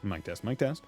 Mic test, mic test.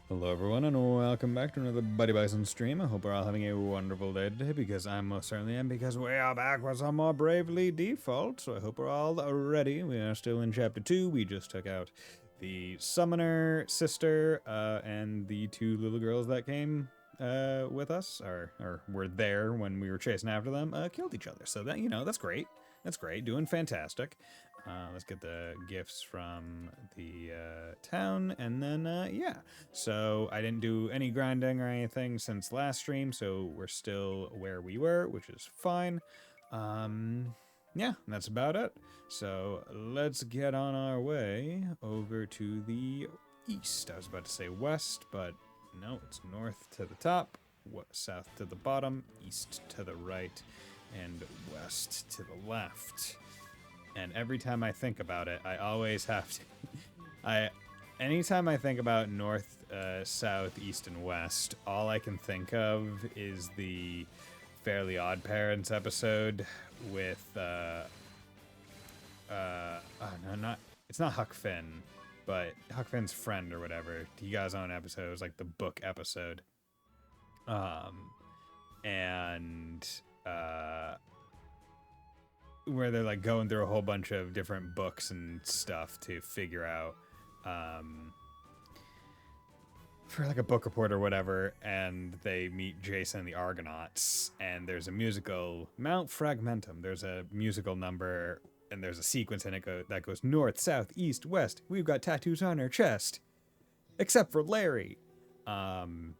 Hello everyone and welcome back to another Buddy Bison stream. I hope we're all having a wonderful day today because I most certainly am, because we are back with some more Bravely Default. So I hope we're all ready. We are still in chapter 2. We just took out the summoner sister and the two little girls that came with us, or were there when we were chasing after them, killed each other. So that, that's great. That's great. Doing fantastic. Let's get the gifts from the town, and then, yeah. So I didn't do any grinding or anything since last stream, so we're still where we were, which is fine. Yeah, that's about it. So let's get on our way over to the east. I was about to say west, but no, it's north to the top, south to the bottom, east to the right, and west to the left. And every time I think about it, I always have to... Anytime I think about north, south, east, and west, all I can think of is the Fairly Odd Parents episode with, it's not Huck Finn, but Huck Finn's friend or whatever. He got his own episode. It was like the book episode. Where they're like going through a whole bunch of different books and stuff to figure out for like a book report or whatever, and they meet Jason and the Argonauts, and there's a musical, Mount Fragmentum, there's a musical number, and there's a sequence in it that goes north, south, east, west. We've got tattoos on our chest, except for Larry. And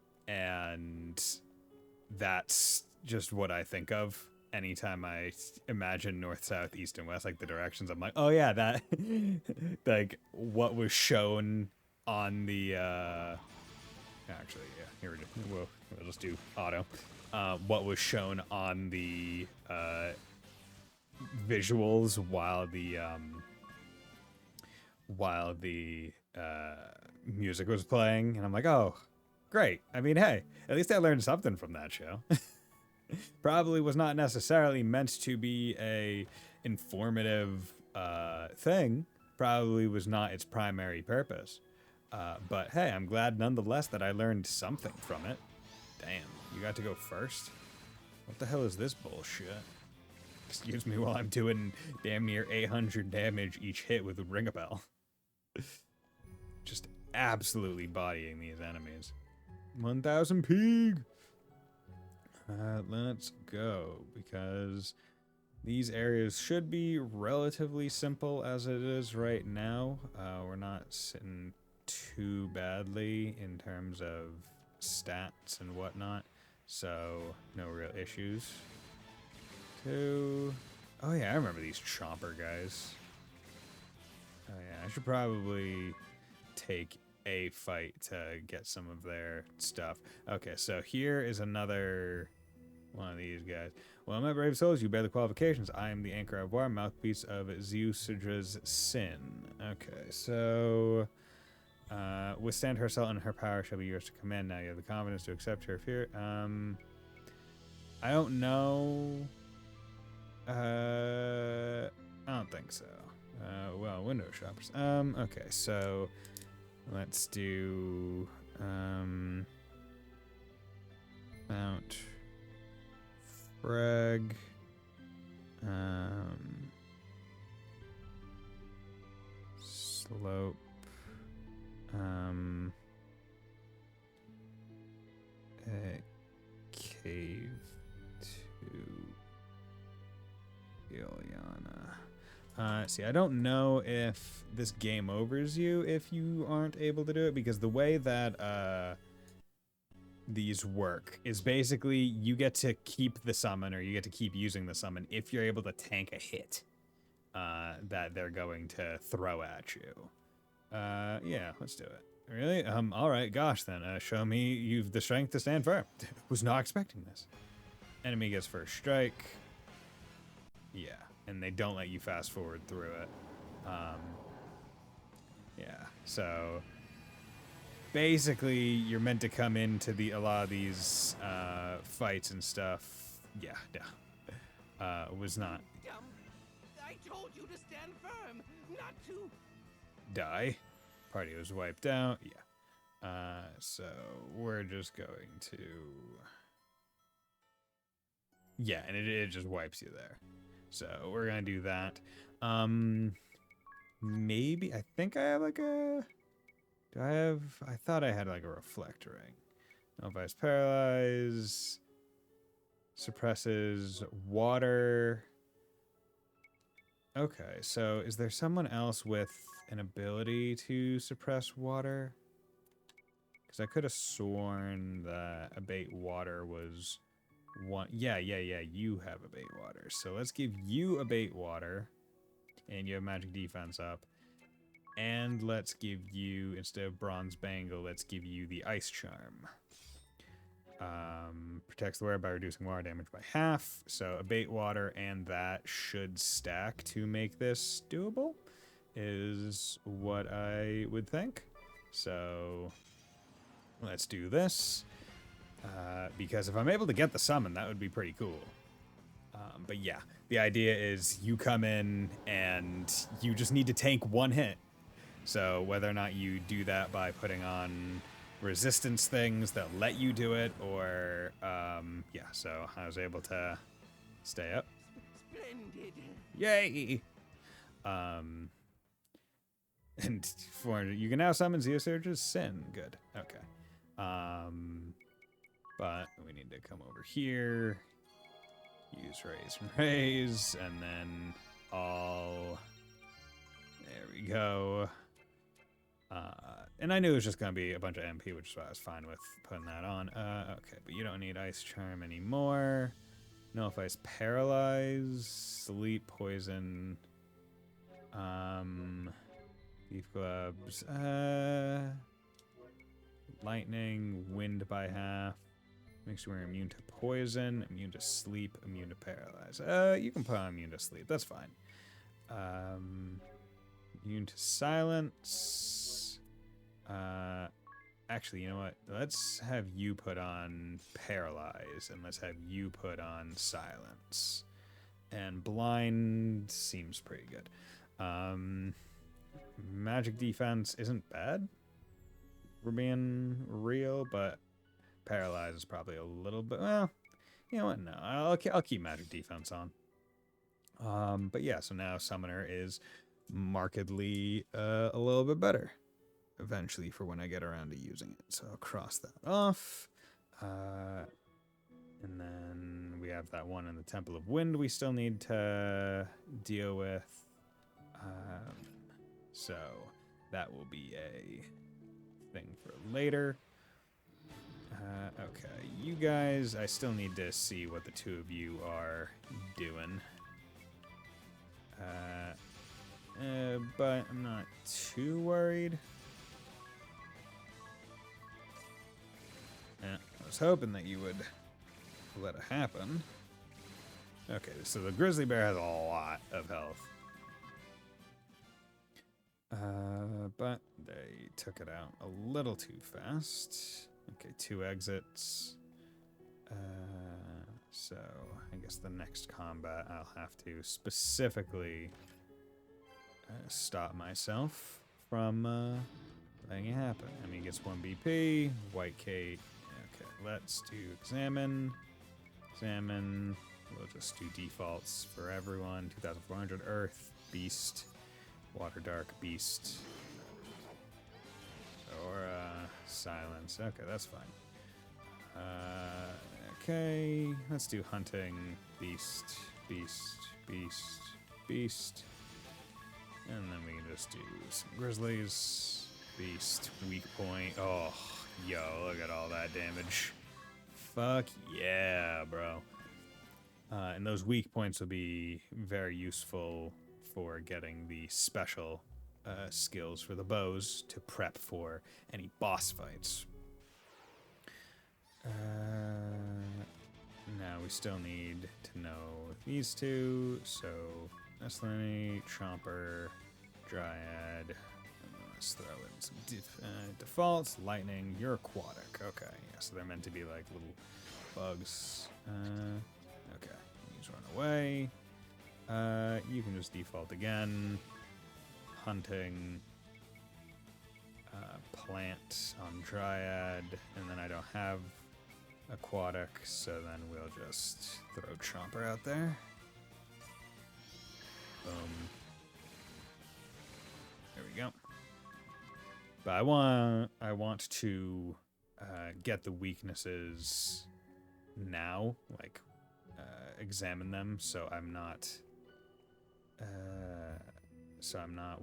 that's just what I think of anytime I imagine north, south, east, and west, like the directions. I'm like, oh yeah, that like what was shown on the actually, yeah, here we go. We'll just do auto. What was shown on the visuals while the music was playing, and I'm like, oh, great. I mean, hey, at least I learned something from that show. Probably was not necessarily meant to be a informative thing. Probably was not its primary purpose. But hey, I'm glad nonetheless that I learned something from it. Damn, you got to go first? What the hell is this bullshit? Excuse me while I'm doing damn near 800 damage each hit with a ring a bell. Just absolutely bodying these enemies. 1000 pig! Let's go, because these areas should be relatively simple as it is right now. We're not sitting too badly in terms of stats and whatnot, so no real issues. Oh yeah, I remember these chomper guys. Oh yeah, I should probably take a fight to get some of their stuff. Okay, so here is another one of these guys. Well, my brave souls, you bear the qualifications. I am the anchor of war, mouthpiece of Zeusidra's sin. Okay, so withstand her assault and her power shall be yours to command. Now you have the confidence to accept her fear. I don't know. I don't think so. Well, window shoppers. Okay, so let's do Mount Frag. Slope. Cave to Ilyana. See, I don't know if this game overs you if you aren't able to do it, because the way that these work is basically you get to keep the summon, or you get to keep using the summon if you're able to tank a hit that they're going to throw at you. Yeah, let's do it. Really? All right, gosh then. Show me you've the strength to stand firm. Was not expecting this. Enemy gets first strike. Yeah, and they don't let you fast forward through it. Yeah, so basically you're meant to come into a lot of these fights and stuff. Yeah, was not. I told you to stand firm, not to Die. Party was wiped out. Yeah. So we're just going to. Yeah, and it just wipes you there. So we're gonna do that. Maybe I think I have like a. Do I have? I thought I had like a reflect ring. No vice paralyze. Suppresses water. Okay, so is there someone else with an ability to suppress water? Because I could have sworn that abate water was one. Yeah, you have abate water. So let's give you abate water. And you have magic defense up. And let's give you, instead of bronze bangle, let's give you the ice charm. Protects the wearer by reducing water damage by half. So abate water and that should stack to make this doable, is what I would think. So let's do this. Because if I'm able to get the summon, that would be pretty cool. But yeah, the idea is you come in and you just need to tank one hit. So whether or not you do that by putting on resistance things that let you do it, or yeah, so I was able to stay up. Splendid. Yay! And for you can now summon Zeusidra's sin. Good. Okay. But we need to come over here, use raise and raise, and then all. There we go. And I knew it was just going to be a bunch of MP, which is why I was fine with putting that on. Okay, but you don't need Ice Charm anymore. No, if Ice Paralyze, Sleep, Poison, Thief Gloves, Lightning, Wind by half. Makes you immune to Poison, immune to Sleep, immune to Paralyze. You can put on immune to Sleep, that's fine. Immune to Silence. Actually, you know what? Let's have you put on Paralyze, and let's have you put on Silence. And Blind seems pretty good. Magic defense isn't bad. We're being real, but Paralyze is probably a little bit. Well, you know what? No, I'll keep magic defense on. But yeah, so now Summoner is markedly a little bit better eventually for when I get around to using it. So I'll cross that off. And then we have that one in the Temple of Wind we still need to deal with. So that will be a thing for later. Okay, you guys, I still need to see what the two of you are doing. But I'm not too worried. I was hoping that you would let it happen. Okay, so the grizzly bear has a lot of health. But they took it out a little too fast. Okay, 2 exits. So I guess the next combat I'll have to specifically stop myself from letting it happen. I mean, he gets 1 BP, White Kate. Okay, let's do Examine. Examine. We'll just do defaults for everyone. 2,400 Earth, Beast, Water Dark, Beast, or Silence. Okay, that's fine. Okay, let's do Hunting, Beast, Beast, Beast, Beast. And then we can just do some Grizzlies, Beast, Weak Point. Oh, yo, look at all that damage. Fuck yeah, bro. And those weak points will be very useful for getting the special skills for the bows to prep for any boss fights. Now we still need to know these two, so Nestlini, Chomper, Dryad, and let's throw in some defaults. Lightning, you're aquatic. Okay, yeah, so they're meant to be like little bugs. Okay, you just run away. You can just default again. Hunting, plant on Dryad, and then I don't have aquatic, so then we'll just throw Chomper out there. Boom. There we go. But I want to get the weaknesses now, like examine them, so I'm not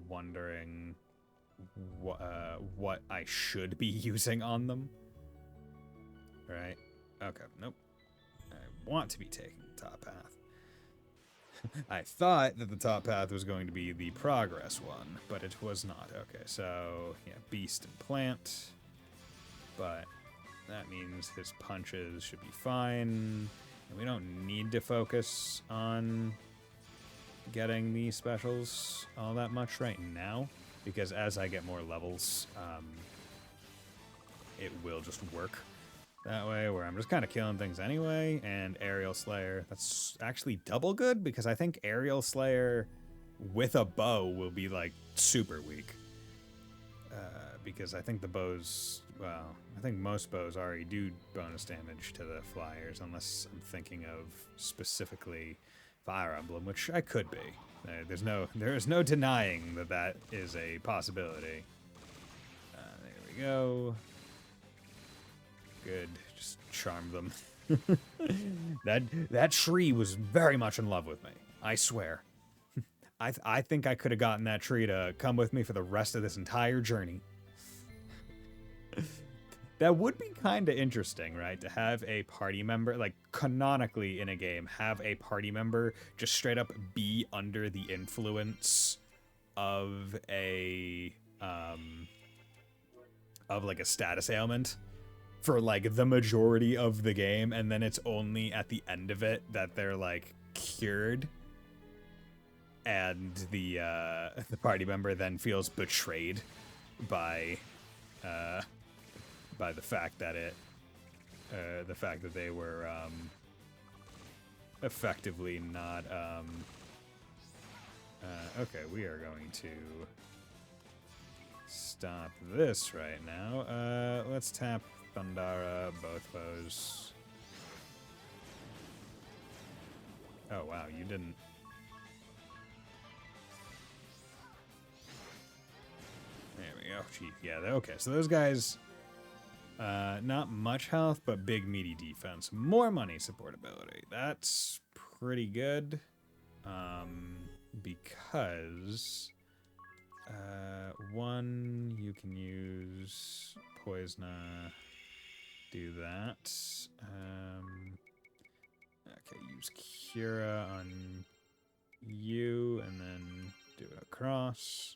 wondering what I should be using on them. Right? Okay, nope. I want to be taking the top path. I thought that the top path was going to be the progress one, but it was not. Okay, so yeah, Beast and Plant. But that means his punches should be fine. And we don't need to focus on getting the specials all that much right now, because as I get more levels, it will just work that way, where I'm just kind of killing things anyway. And Aerial Slayer, that's actually double good, because I think Aerial Slayer with a bow will be like super weak. Because I think the bows, well, I think most bows already do bonus damage to the flyers, unless I'm thinking of specifically Fire Emblem, which I could be. There is no denying that that is a possibility. There we go. Good, just charm them. That tree was very much in love with me. I swear. I think I could have gotten that tree to come with me for the rest of this entire journey. That would be kind of interesting, right? To have a party member, like canonically in a game, have a party member just straight up be under the influence of a like a status ailment for like the majority of the game, and then it's only at the end of it that they're like cured, and the party member then feels betrayed by by the fact that they were effectively not. Okay, we are going to stop this right now. Let's tap Thundara, both foes. Oh wow, you didn't. There we go. Gee, yeah, okay. So those guys, not much health, but big meaty defense. More money supportability. That's pretty good. Because one, you can use Poisona. Do that. Okay, use Cura on you, and then do it across.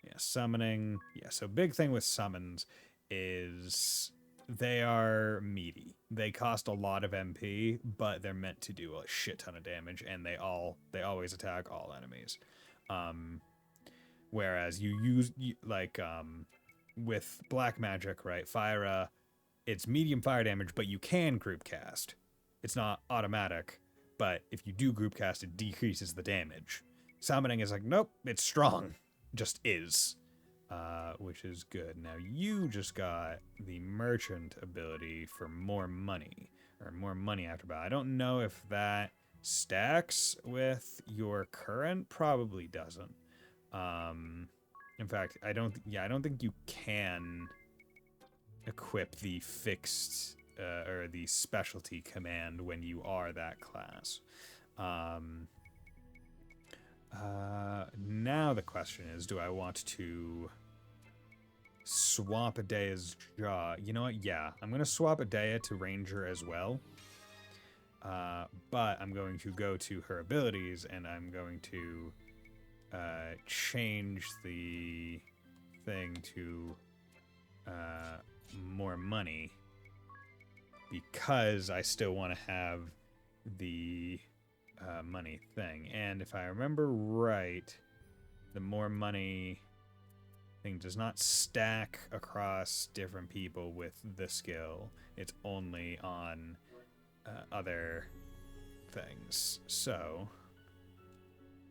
Yeah, summoning. Yeah, so big thing with summons is they are meaty. They cost a lot of MP, but they're meant to do a shit ton of damage, and they always attack all enemies. Whereas you use with black magic, right? Fire, it's medium fire damage, but you can group cast. It's not automatic, but if you do group cast, it decreases the damage. Summoning is like, nope, it's strong. Just is. Which is good. Now you just got the merchant ability for more money, or more money after battle. I don't know if that stacks with your current. Probably doesn't. In fact, I don't think you can equip the fixed or the specialty command when you are that class. Now the question is, do I want to swap Adea's jaw? You know what? Yeah, I'm going to swap Adea to Ranger as well. But I'm going to go to her abilities, and I'm going to change the thing to more money, because I still want to have the money thing. And if I remember right, the more money thing does not stack across different people with the skill. It's only on other things. So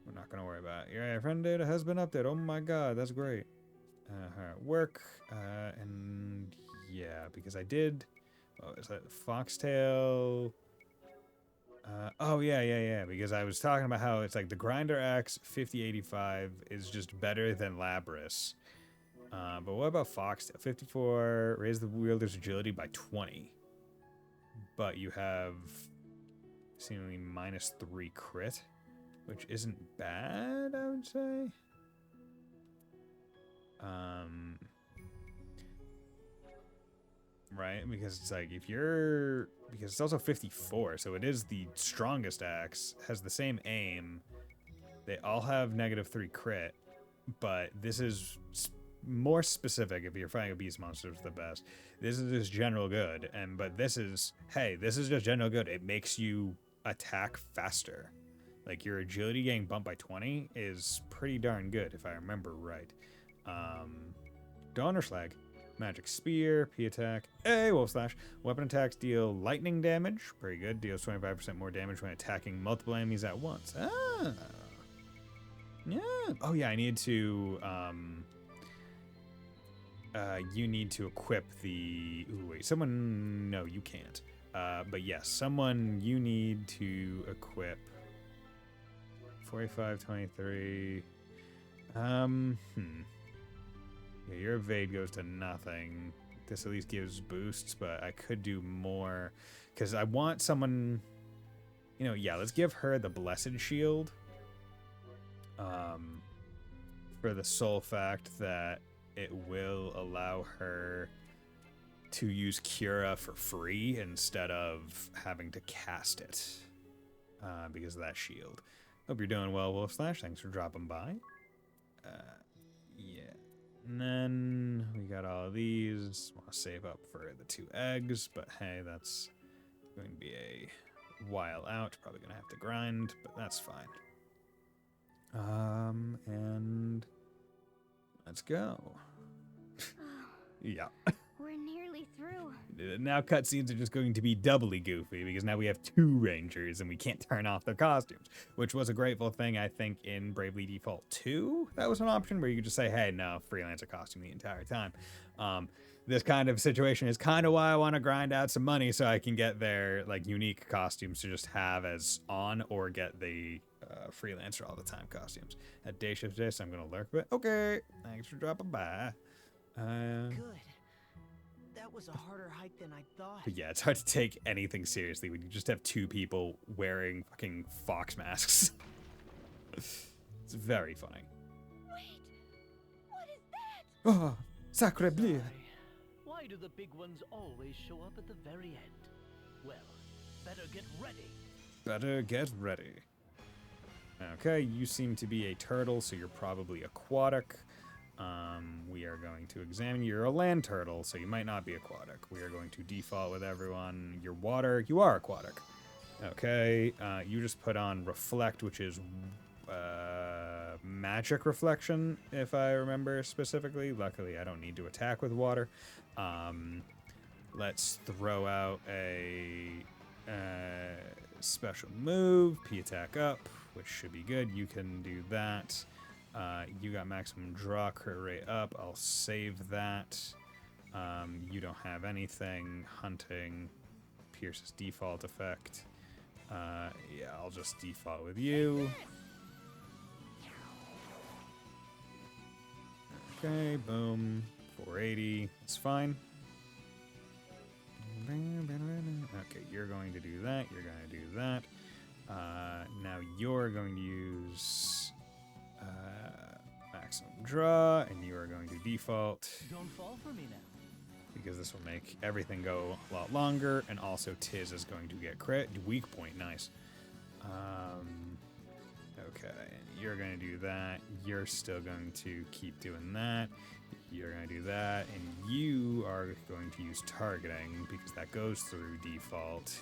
we're not going to worry about it. Your friend data has been updated. Oh my god, that's great. Her work, and yeah, because I did, what was that, Foxtail? Oh yeah, because I was talking about how it's like the Grinder Axe 5085 is just better than Labris. But what about Foxtail? 54, raise the wielder's agility by 20. But you have seemingly -3 crit, which isn't bad, I would say. Right, because it's like because it's also 54, so it is the strongest axe, has the same aim. They all have -3 crit, but this is more specific if you're fighting a beast monster. It's the best. This is just general good, but this is just general good. It makes you attack faster. Like, your agility getting bumped by 20 is pretty darn good, if I remember right. Donner Slag, Magic Spear, P-Attack, Wolf Slash. Weapon attacks deal lightning damage, pretty good. Deals 25% more damage when attacking multiple enemies at once. Ah! Yeah. Oh yeah, I need to, you need to equip the... Ooh, wait, someone... No, you can't. But yes, someone you need to equip... 45, 23... Yeah, your evade goes to nothing. This at least gives boosts, but I could do more. Because I want someone... You know, yeah, let's give her the Blessed Shield. For the sole fact that it will allow her to use Cura for free instead of having to cast it. Because of that shield. Hope you're doing well, Wolf Slash. Thanks for dropping by. Yeah. And then we got all of these. Want to save up for the 2 eggs, but hey, that's going to be a while out. Probably going to have to grind, but that's fine. And let's go. Yeah. We're nearly through. Now cutscenes are just going to be doubly goofy because now we have 2 Rangers and we can't turn off their costumes, which was a grateful thing, I think, in Bravely Default 2. That was an option where you could just say, hey, no, freelancer costume the entire time. This kind of situation is kind of why I want to grind out some money so I can get their like unique costumes to just have as on or get the freelancer all the time costumes. At day shift today, so I'm going to lurk a bit. Okay, thanks for dropping by. Good. That was a harder hike than I thought. But yeah, it's hard to take anything seriously when you just have 2 people wearing fucking fox masks. It's very funny. Wait! What is that? Oh, sacre bleu. Sorry. Why do the big ones always show up at the very end? Well, better get ready. Better get ready. Okay, you seem to be a turtle, so you're probably aquatic. We are going to examine. You're a land turtle, so you might not be aquatic. We are going to default with everyone. You're water. You are aquatic. Okay, you just put on reflect, which is magic reflection, if I remember specifically. Luckily, I don't need to attack with water. Let's throw out a special move, P attack up, which should be good. You can do that. You got maximum draw, crit rate up. I'll save that. You don't have anything. Hunting, Pierce's default effect. Yeah, I'll just default with you. Okay, boom. 480. It's fine. Okay, you're going to do that. You're going to do that. Now you're going to use maximum draw, and you are going to default Don't fall for me now. because this will make everything go a lot longer, and also Tiz is going to get crit. Weak point, nice. Okay, you're going to do that. You're still going to keep doing that. You're going to do that, and you are going to use targeting because that goes through default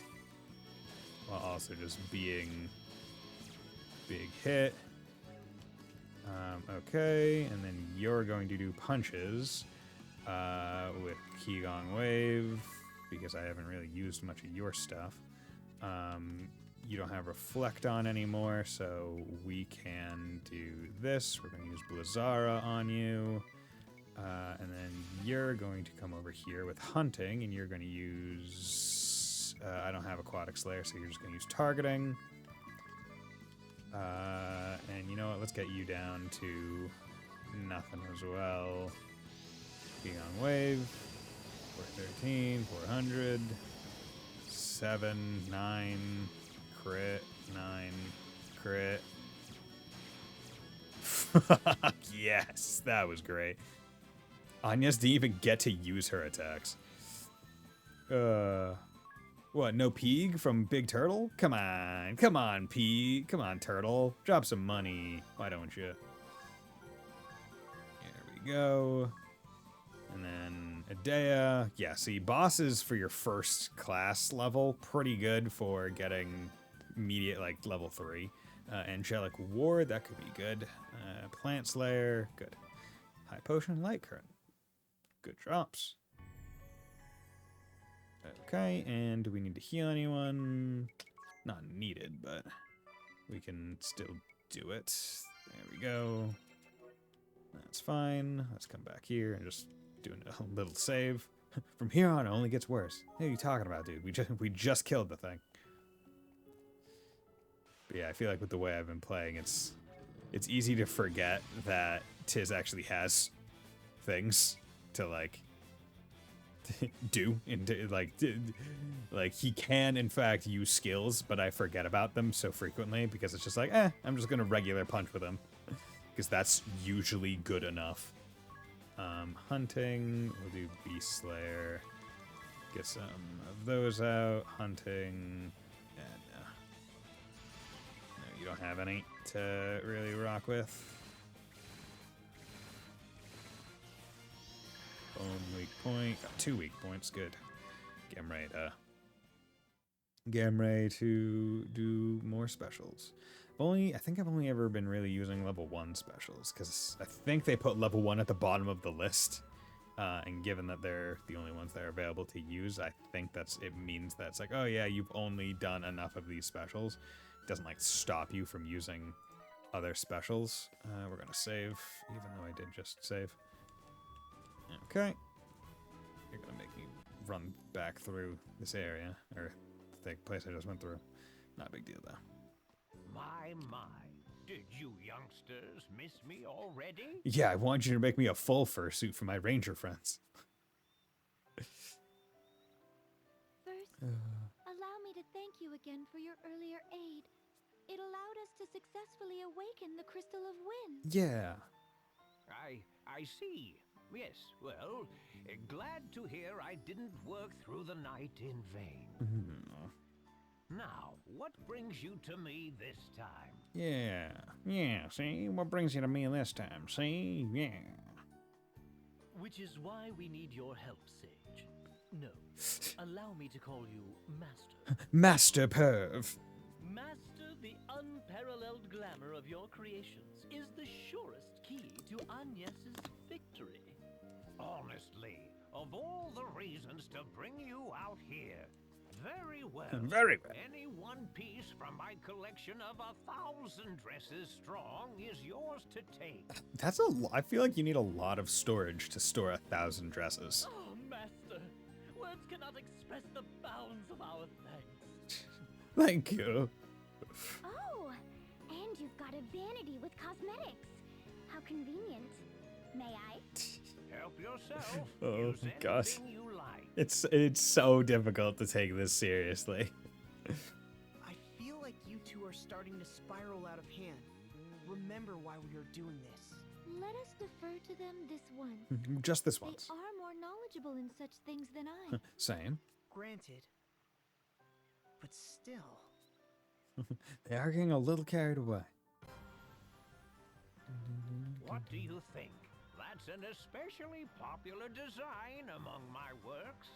while also just being big hit. Okay, and then you're going to do punches with Qigong Wave because I haven't really used much of your stuff. You don't have Reflect on anymore, so we can do this. We're going to use Blazara on you. And then you're going to come over here with Hunting, and you're going to use... I don't have Aquatic Slayer, so you're just going to use Targeting. And you know what? Let's get you down to nothing as well. Being on Wave. 413, 400. 7, 9, crit, 9, crit. Yes, that was great. Anya's didn't even get to use her attacks. What, no Peeg from Big Turtle? Come on, Peeg. Come on, Turtle. Drop some money. Why don't you? There we go. And then Adea. Yeah, see, bosses for your first class level, pretty good for getting immediate, like, level 3. Angelic Ward, that could be good. Plant Slayer, good. High Potion, Light Current. Good drops. Okay, and do we need to heal anyone? Not needed, but we can still do it. There we go. That's fine. Let's come back here and just do a little save. From here on, it only gets worse. What are you talking about, dude? We just killed the thing. But yeah, I feel like with the way I've been playing, it's easy to forget that Tiz actually has things to like do like he can in fact use skills, but I forget about them so frequently because it's just like, I'm just gonna regular punch with him because that's usually good enough. Hunting, we'll do Beast Slayer, get some of those out. Hunting, and no, you don't have any to really rock with. Boom, weak point. Got 2 weak points. Good. Get ready to do more specials. I think I've only ever been really using level 1 specials because I think they put level 1 at the bottom of the list And given that they're the only ones that are available to use, I think it means that it's like, oh yeah, you've only done enough of these specials. It doesn't like stop you from using other specials. We're gonna save, even though I did just save. Okay. You're gonna make me run back through this area, or the place I just went through. Not a big deal though. My. Did you youngsters miss me already? Yeah, I want you to make me a full fursuit for my ranger friends. First, allow me to thank you again for your earlier aid. It allowed us to successfully awaken the Crystal of Wind. Yeah. I see. Yes, well, glad to hear I didn't work through the night in vain. Now, what brings you to me this time? Yeah, see? What brings you to me this time, see? Yeah. Which is why we need your help, Sage. No, allow me to call you Master. Master Perv. Master, the unparalleled glamour of your creations is the surest key to Agnes's victory. Honestly, of all the reasons to bring you out here, very well. Very well. Any one piece from my collection of 1,000 dresses strong is yours to take. That's a lot. I feel like you need a lot of storage to store 1,000 dresses. Oh, Master, words cannot express the bounds of our thanks. Thank you. Oh, and you've got a vanity with cosmetics. How convenient. May I? Help yourself. Oh, Use gosh. anything you like. It's so difficult to take this seriously. I feel like you two are starting to spiral out of hand. Remember why we are doing this. Let us defer to them this once. Just this They once. are more knowledgeable in such things than I. Same. Granted. But still. They are getting a little carried away. What do you think? That's an especially popular design among my works.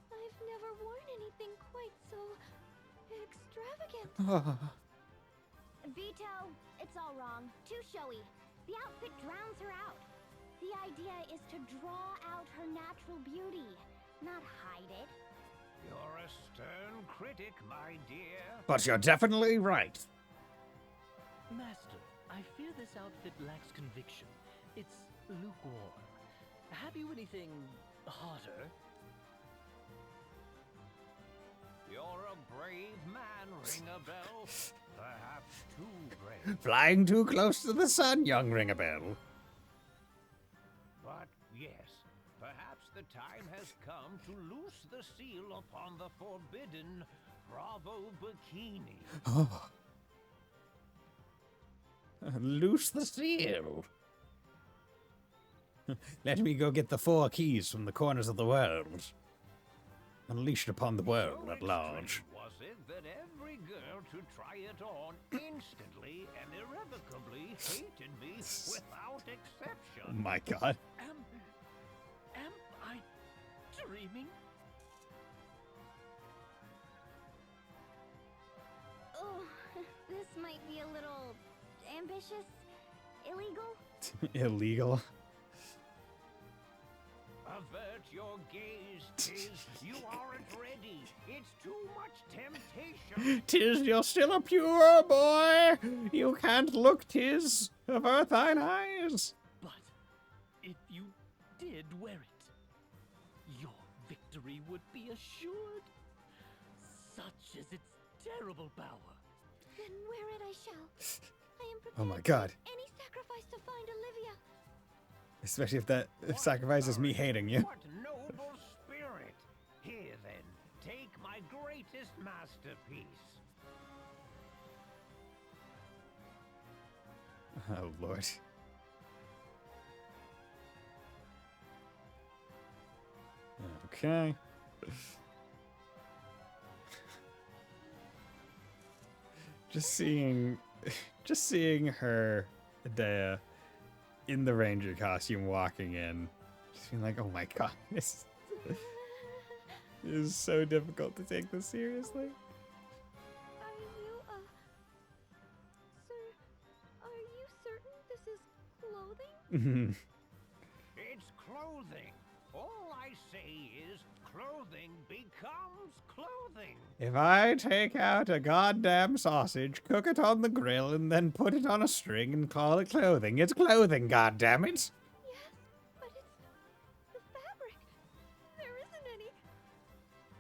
I've never worn anything quite so extravagant. Vito, it's all wrong. Too showy. The outfit drowns her out. The idea is to draw out her natural beauty, not hide it. You're a stern critic, my dear. But you're definitely right. Master, I fear this outfit lacks conviction. It's lukewarm. Have you anything hotter? You're a brave man, ring a bell. Perhaps too brave. Flying too close to the sun, young Ring-a-Bell. But yes, perhaps the time has come to loose the seal upon the forbidden Bravo Bikini. Oh. Loose the seal. Let me go get the 4 keys from the corners of the world. Unleashed upon the world So at large. extreme was it that every girl to try it on instantly and irrevocably hated me without Oh exception? my god. Am I dreaming? Oh, this might be a little ambitious, illegal. Illegal. Avert your gaze, Tiz. You aren't ready. It's too much temptation. Tis, you're still a pure boy. You can't look, Tis. Avert thine eyes. But if you did wear it, your victory would be assured. Such is its terrible power. Then wear it I shall. I am prepared Oh my god. to make any sacrifice to find Olivia. Especially if that sacrifices me hating you. What noble spirit. Here then, take my greatest masterpiece. Oh lord. Okay. Just seeing her, Dea, in the ranger costume walking in, just being like, oh my god, this It is so difficult to take this seriously. Are you, sir, are you certain this is clothing? It's clothing. All I say is clothing becomes clothing. If I take out a goddamn sausage, cook it on the grill, and then put it on a string and call it clothing, it's clothing, goddammit! Yes, but it's the fabric. There isn't any.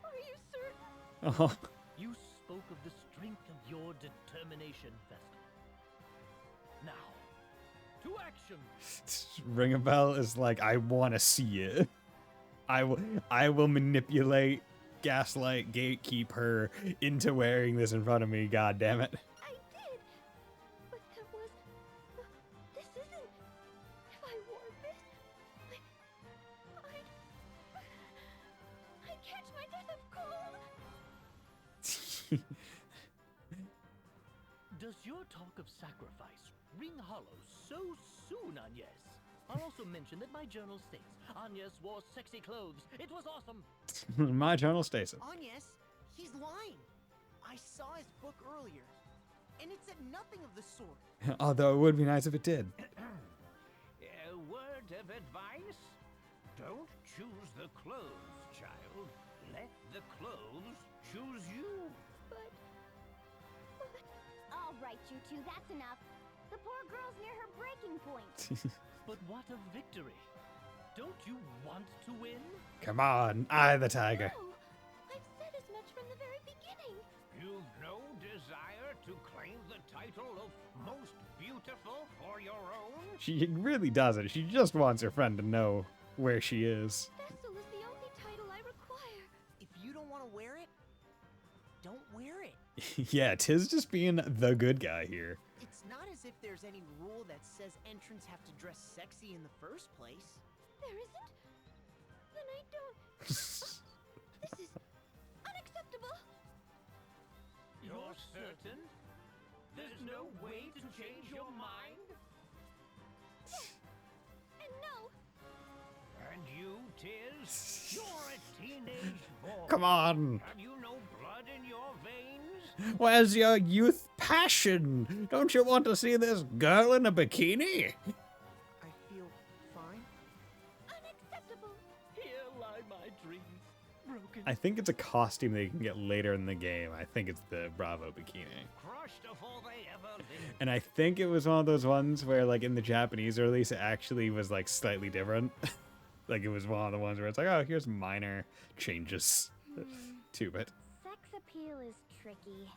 Are you certain? Oh, You spoke of the strength of your determination, Vestal. Now, to action! Ring a Bell is like, I want to see it. I will manipulate, gaslight, gatekeep her into wearing this in front of me, goddammit. I did. But that was. This isn't. If I wore this, I'd catch my death of cold. Does your talk of sacrifice ring hollow so soon, Agnes? I'll also mention that my journal states Agnes wore sexy clothes. It was awesome. My journal stays it. Agnes, he's lying. I saw his book earlier, and it said nothing of the sort. Although it would be nice if it did. A word of advice? Don't choose the clothes, child. Let the clothes choose you. But. All right, you two, that's enough. The poor girl's near her breaking point. But what of victory? Don't you want to win? Come on, I the tiger. No, I've said as much from the very beginning. You've no desire to claim the title of most beautiful for your own? She really doesn't. She just wants her friend to know where she is. Vestal is the only title I require. If you don't want to wear it, don't wear it. Yeah, Tiz just being the good guy here. It's not as if there's any rule that says entrants have to dress sexy in the first place. There isn't? Then I don't. This is unacceptable. You're certain? There's no way to change your mind? And no, And you, Tiz? You're a teenage boy. Come on. Have you no blood in your veins? Where's your youth passion? Don't you want to see this girl in a bikini? I feel fine. unacceptable. Here lie my dreams, broken. I think it's a costume that you can get later in the game. I think it's the Bravo bikini. Crushed before they ever lived. And I think it was one of those ones where, like, in the Japanese release, it actually was, like, slightly different. Like, it was one of the ones where it's like, oh, here's minor changes to it. Sex appeal is tricky.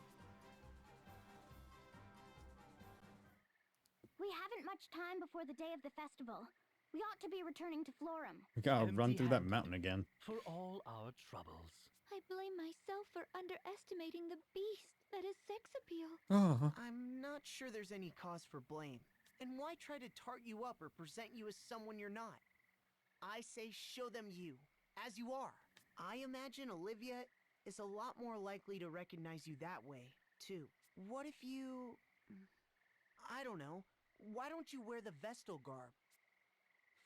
We haven't much time before the day of the festival. We ought to be returning to Florum. We gotta run through that Empty-handed. mountain again. For all our troubles. I blame myself for underestimating the beast that is sex appeal. Oh, I'm not sure there's any cause for blame. And why try to tart you up or present you as someone you're not? I say show them you, as you are. I imagine Olivia is a lot more likely to recognize you that way, too. What if you... I don't know. Why don't you wear the Vestal garb?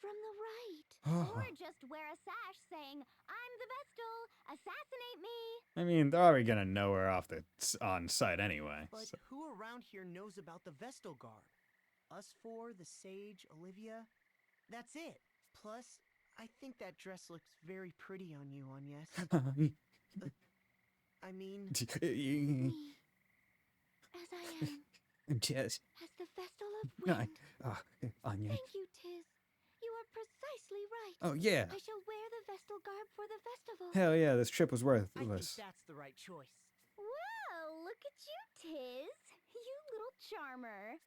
From the right. Oh. Or just wear a sash saying, I'm the Vestal, assassinate me. I mean, they're already gonna know her off the on site anyway. But so- who around here knows about the Vestal garb? Us four, the Sage, Olivia? That's it. Plus, I think that dress looks very pretty on you, Agnes. I mean, Me, as I am, Tiz. as the Vestal of Wind. Anya. Thank you, Tiz. You are precisely right. Oh, yeah. I shall wear the Vestal garb for the festival. Hell yeah, this trip was I think worthless. that's the right choice. Well, look at you, Tiz. You little charmer.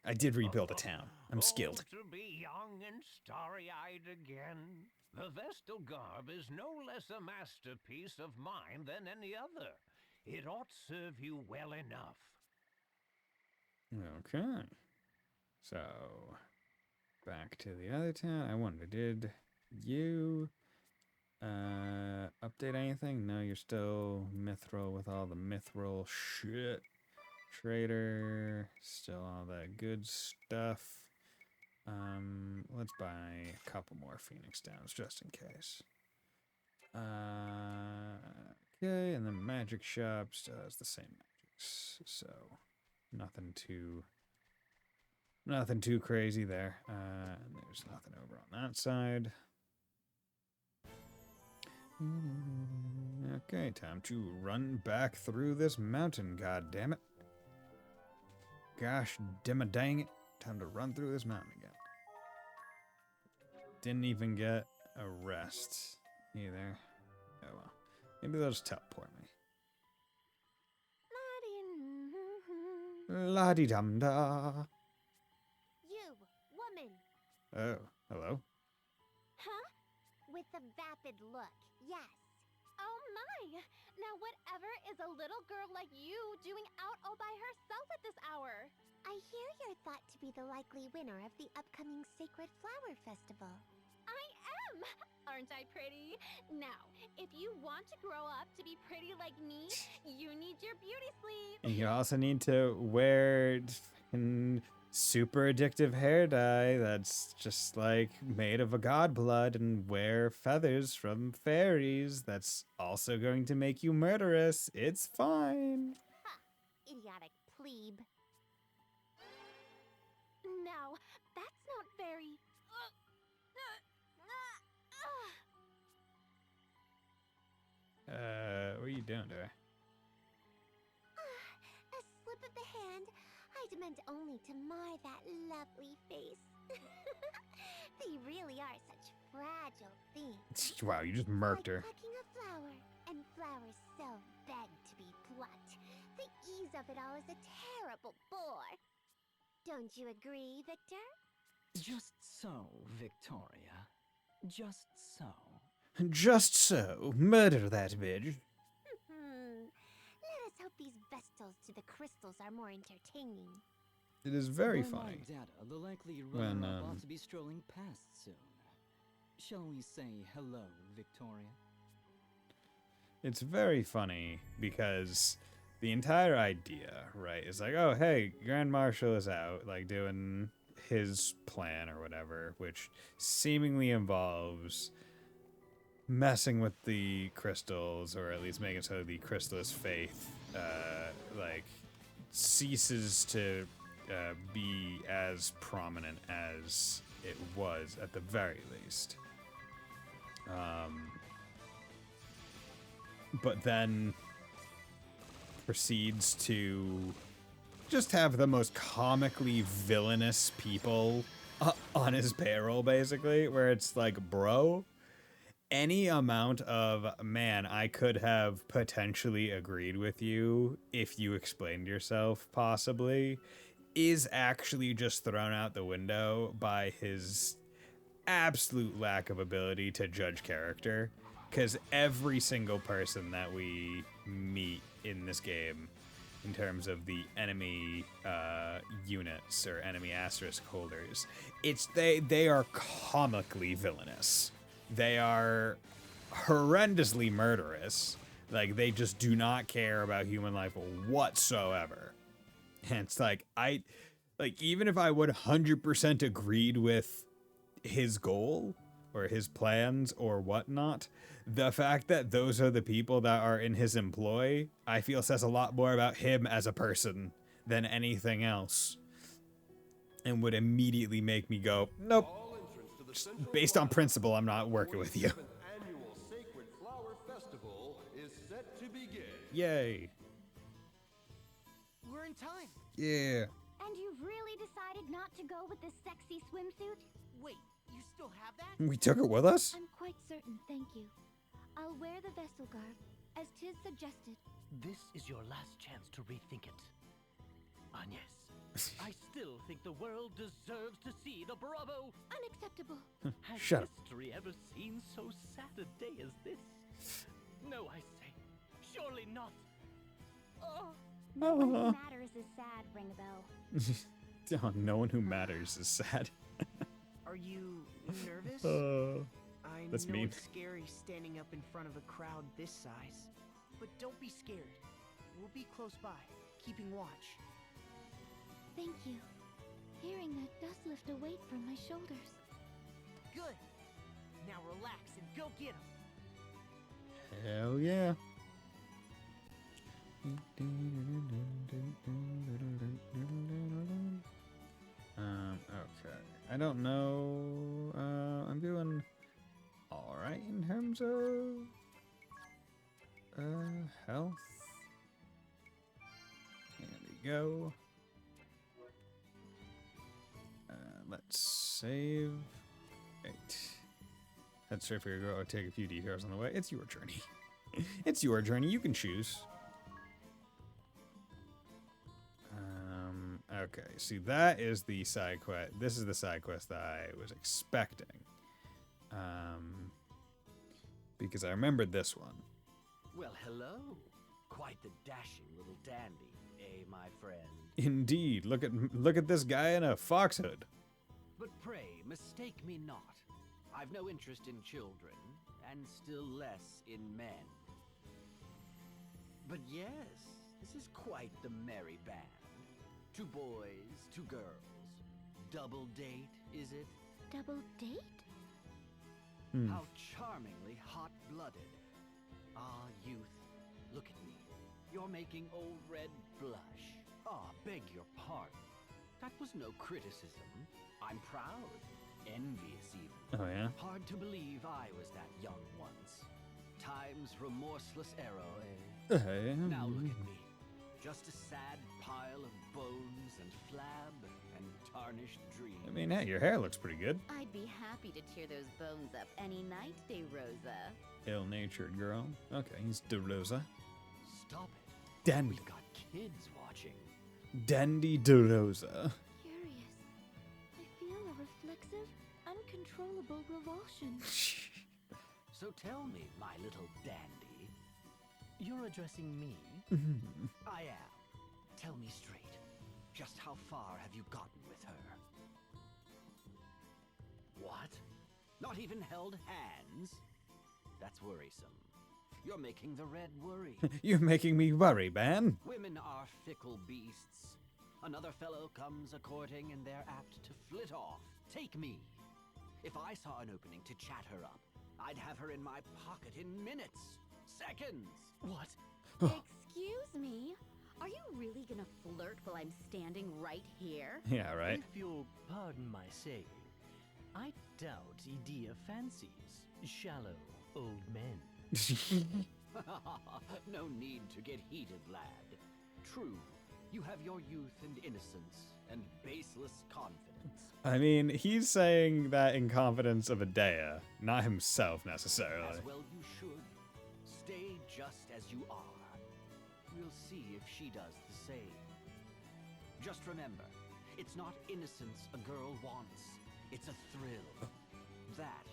I did rebuild a town. I'm skilled. Oh, to be young and starry-eyed again. The Vestal garb is no less a masterpiece of mine than any other. It ought serve you well enough. Okay. So, back to the other town. I wonder, did you update anything? No, you're still mithril with all the mithril shit. Trader, still all that good stuff. Let's buy a couple more Phoenix Downs just in case. Okay, and then magic shop still has the same magics, so nothing too crazy there. And there's nothing over on that side. Okay, time to run back through this mountain. God damn it! Gosh, dang it! Time to run through this mountain again. Didn't even get a rest either. Oh well. Maybe they'll just teleport me. La-di-dum-da. You, woman. Oh, hello. Huh? With the vapid look, yes. Oh my! Now whatever is a little girl like you doing out all by herself at this hour? I hear you're thought to be the likely winner of the upcoming Sacred Flower Festival. I am! Aren't I pretty? Now, if you want to grow up to be pretty like me, you need your beauty sleep. And you also need to wear fucking super addictive hair dye that's just like made of a god blood and wear feathers from fairies. That's also going to make you murderous. It's fine. Ha! Idiotic plebe. Now, that's not very... What are you doing to her? A slip of the hand. I'd meant only to mar that lovely face. They really are such fragile things. Wow, you just murked her. Like plucking a flower, and flowers so beg to be plucked. The ease of it all is a terrible bore. Don't you agree, Victor? Just so, Victoria. Just so. Just so. Murder that bitch. Let us hope these vestals to the crystals are more entertaining. It is very By funny. my data, the likely When, runner-up ought to be strolling past soon. Shall we say hello, Victoria? It's very funny because the entire idea, right, is like, oh, hey, Grand Marshal is out, like, doing his plan or whatever, which seemingly involves messing with the crystals, or at least making so the crystalist faith, like, ceases to be as prominent as it was at the very least. But then proceeds to just have the most comically villainous people on his payroll, basically, where it's like, bro, any amount of, man, I could have potentially agreed with you if you explained yourself, possibly, is actually just thrown out the window by his absolute lack of ability to judge character. Because every single person that we meet in this game, in terms of the enemy units or enemy asterisk holders, they are comically villainous. They are horrendously murderous. Like, they just do not care about human life whatsoever. And it's like, even if I would 100% agreed with his goal or his plans or whatnot, the fact that those are the people that are in his employ, I feel says a lot more about him as a person than anything else, and would immediately make me go, nope, based on principle, I'm not working with you. Annual Sacred Flower Festival is set to begin. Yay. We're in time. Yeah. And you've really decided not to go with this sexy swimsuit? Wait, you still have that? We took it with us? I'm quite certain, thank you. I'll wear the vessel garb, as 'tis suggested. This is your last chance to rethink it. Agnes, I still think the world deserves to see the Bravo. Unacceptable. Has Shut up. history ever seen so sad a day as this? No, I say, surely not. Oh. No one who matters is sad, ring a bell. Oh, no one who matters is sad. Are you nervous? I That's know mean. it's scary standing up in front of a crowd this size, but don't be scared. We'll be close by, keeping watch. Thank you. Hearing that does lift a weight from my shoulders. Good. Now relax and go get 'em. Hell yeah. Okay. I don't know. I'm doing alright in terms of health. There we go. Let's save. Right. Let's figure out take a few detours on the way. It's your journey. It's your journey. You can choose. Okay, see, that is the side quest. This is the side quest that I was expecting. Because I remembered this one. Well, hello. Quite the dashing little dandy, eh, my friend? Indeed. Look at this guy in a fox hood. But pray, mistake me not. I've no interest in children, and still less in men. But yes, this is quite the merry band. 2 boys, 2 girls. Double date, is it? Double date? How charmingly hot-blooded. Ah, youth, look at me. You're making old Red blush. Ah, beg your pardon. That was no criticism. I'm proud. Envious, even. Oh, yeah? Hard to believe I was that young once. Time's remorseless arrow, eh? Now look at me. Just a sad pile of bones and flab and tarnished dreams. I mean, hey, your hair looks pretty good. I'd be happy to tear those bones up any night, De Rosa. Ill-natured girl. Okay, he's De Rosa. Stop it. Dandy. We've got kids watching. Dandy De Rosa. Curious. I feel a reflexive, uncontrollable revulsion. So tell me, my little dandy. You're addressing me? I am. Tell me straight. Just how far have you gotten with her? What? Not even held hands? That's worrisome. You're making the Red worry. You're making me worry, man. Women are fickle beasts. Another fellow comes a-courting and they're apt to flit off. Take me. If I saw an opening to chat her up, I'd have her in my pocket in minutes. Seconds. What? Excuse me? Are you really gonna flirt while I'm standing right here? Yeah, right. If you'll pardon my saying, I doubt Edea fancies shallow old men. No need to get heated, lad. True, you have your youth and innocence and baseless confidence. I mean, he's saying that in confidence of Edea, not himself necessarily. As well you should. Stay just as you are. We'll see if she does the same. Just remember, it's not innocence a girl wants. It's a thrill. That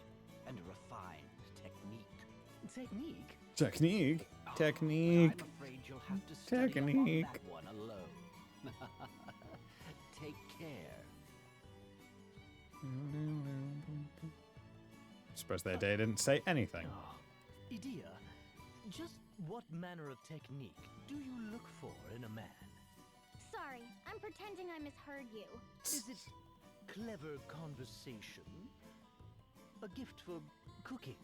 and a refined technique. Technique? Technique. Oh, Technique. I'm afraid you'll have to study up on Technique. that one alone. Take care. Suppose that day didn't say anything. Oh, Edea, just what manner of technique do you look for in a man? Sorry, I'm pretending I misheard you. Is it clever conversation? A gift for cooking?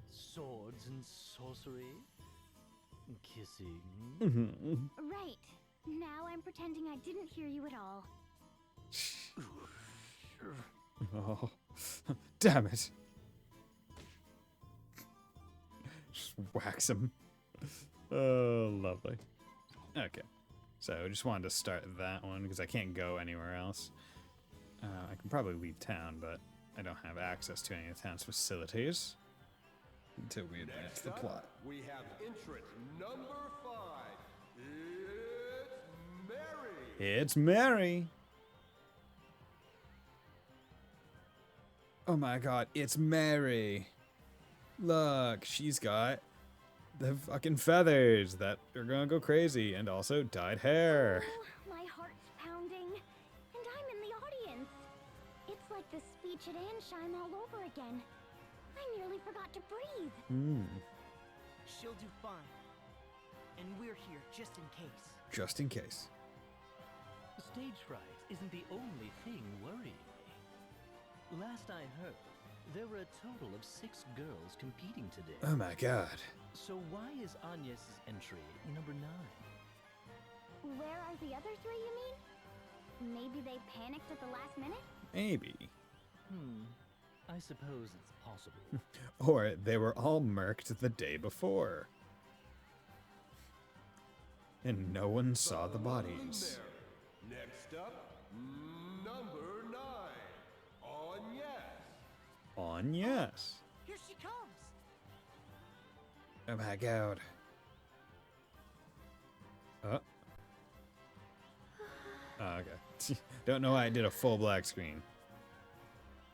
Swords and sorcery? Kissing? Right. Now I'm pretending I didn't hear you at all. Oh, damn it. Just wax him. Oh, lovely. Okay. So I just wanted to start that one because I can't go anywhere else. I can probably leave town, but I don't have access to any of the town's facilities until we advance Next the up, plot. we have entrant number 5. It's Mary. It's Mary. Oh my god, it's Mary. Look, she's got the fucking feathers that are gonna go crazy and also dyed hair. Oh, my heart's pounding. And I'm in the audience. It's like the speech at Ansheim all over again. I nearly forgot to breathe. She'll do fine. And we're here just in case. Just in case. Stage fright isn't the only thing worrying me. Last I heard, There were a total of 6 girls competing today. Oh my god. So why is Agnes's entry number 9? Where are the other 3, you mean? Maybe they panicked at the last minute? Maybe. I suppose it's possible. Or they were all murked the day before. And no one saw the bodies. Next up, number 9. On yes. On yes. Here she comes! Oh my god. Oh, okay. Don't know why I did a full black screen.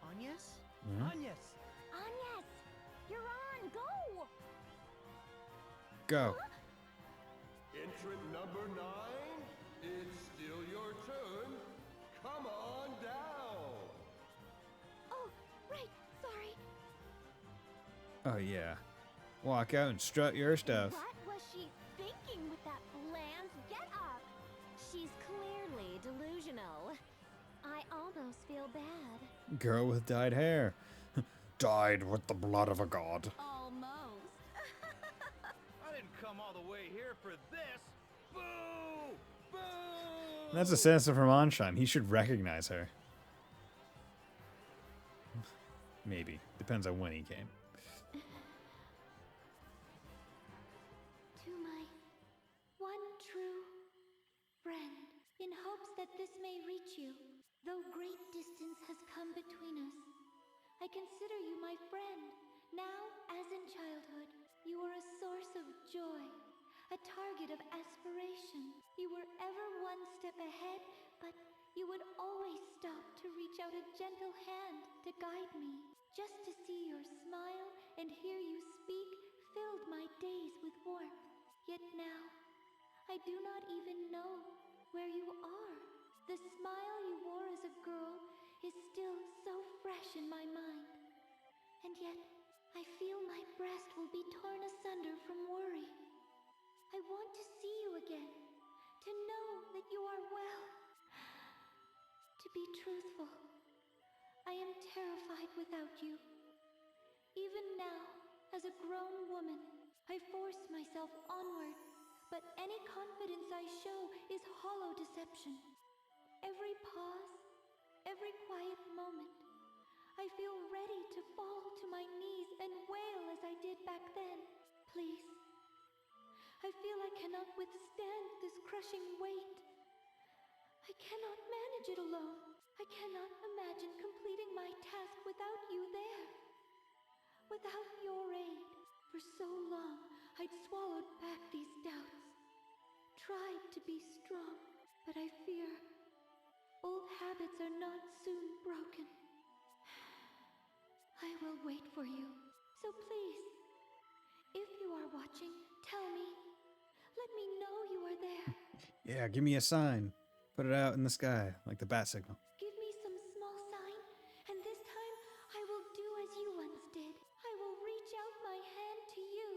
Agnes? Hmm? Agnes! Agnes! You're on! Go! Go. Entrant number 9, it's still your turn. Come on down. Oh, right. Sorry. Oh yeah. Walk out and strut your stuff. What was she thinking with that bland get-up? She's clearly delusional. I almost feel bad. Girl with dyed hair. Dyed with the blood of a god. Almost. I didn't come all the way here for this. Boo! Boo! That's a citizen from Ansheim. He should recognize her. Maybe. Depends on when he came. To my one true friend, in hopes that this may reach you, though great distance has come between us. I consider you my friend, now as in childhood. You are a source of joy, a target of aspiration. You were ever one step ahead, but you would always stop to reach out a gentle hand to guide me. Just to see your smile and hear you speak filled my days with warmth. Yet now, I do not even know where you are. The smile you wore as a girl is still so fresh in my mind. And yet, I feel my breast will be torn asunder from worry. I want to see you again, to know that you are well. To be truthful, I am terrified without you. Even now, as a grown woman, I force myself onward, but any confidence I show is hollow deception. Every pause, every quiet moment, I feel ready to fall to my knees and wail as I did back then. Please. I feel I cannot withstand this crushing weight. I cannot manage it alone. I cannot imagine completing my task without you there. Without your aid. For so long, I'd swallowed back these doubts. Tried to be strong, but I fear old habits are not soon broken. I will wait for you. So please, if you are watching, tell me. Let me know you are there. Yeah, give me a sign. Put it out in the sky, like the bat signal. Give me some small sign, and this time I will do as you once did. I will reach out my hand to you.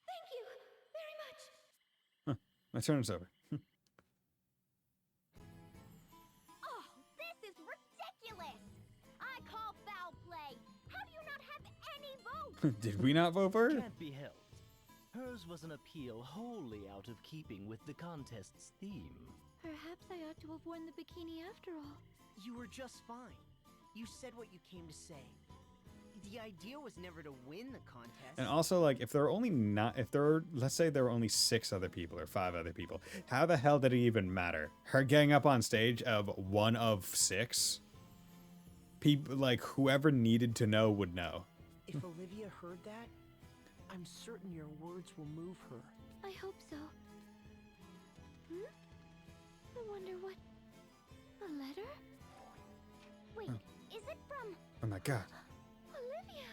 Thank you very much. My turn is over. Oh, this is ridiculous. I call foul play. How do you not have any vote? Did we not vote for her? Can't be helped. Hers was an appeal wholly out of keeping with the contest's theme. Perhaps I ought to have worn the bikini after all. You were just fine. You said what you came to say. The idea was never to win the contest. And also, like, if there are only not, if there are, let's say there were only 6 other people or 5 other people, how the hell did it even matter? Her getting up on stage of one of 6? People, like, whoever needed to know would know. If Olivia heard that, I'm certain your words will move her. I hope so. I wonder what... A letter? Wait, is it from... Oh my god. Olivia?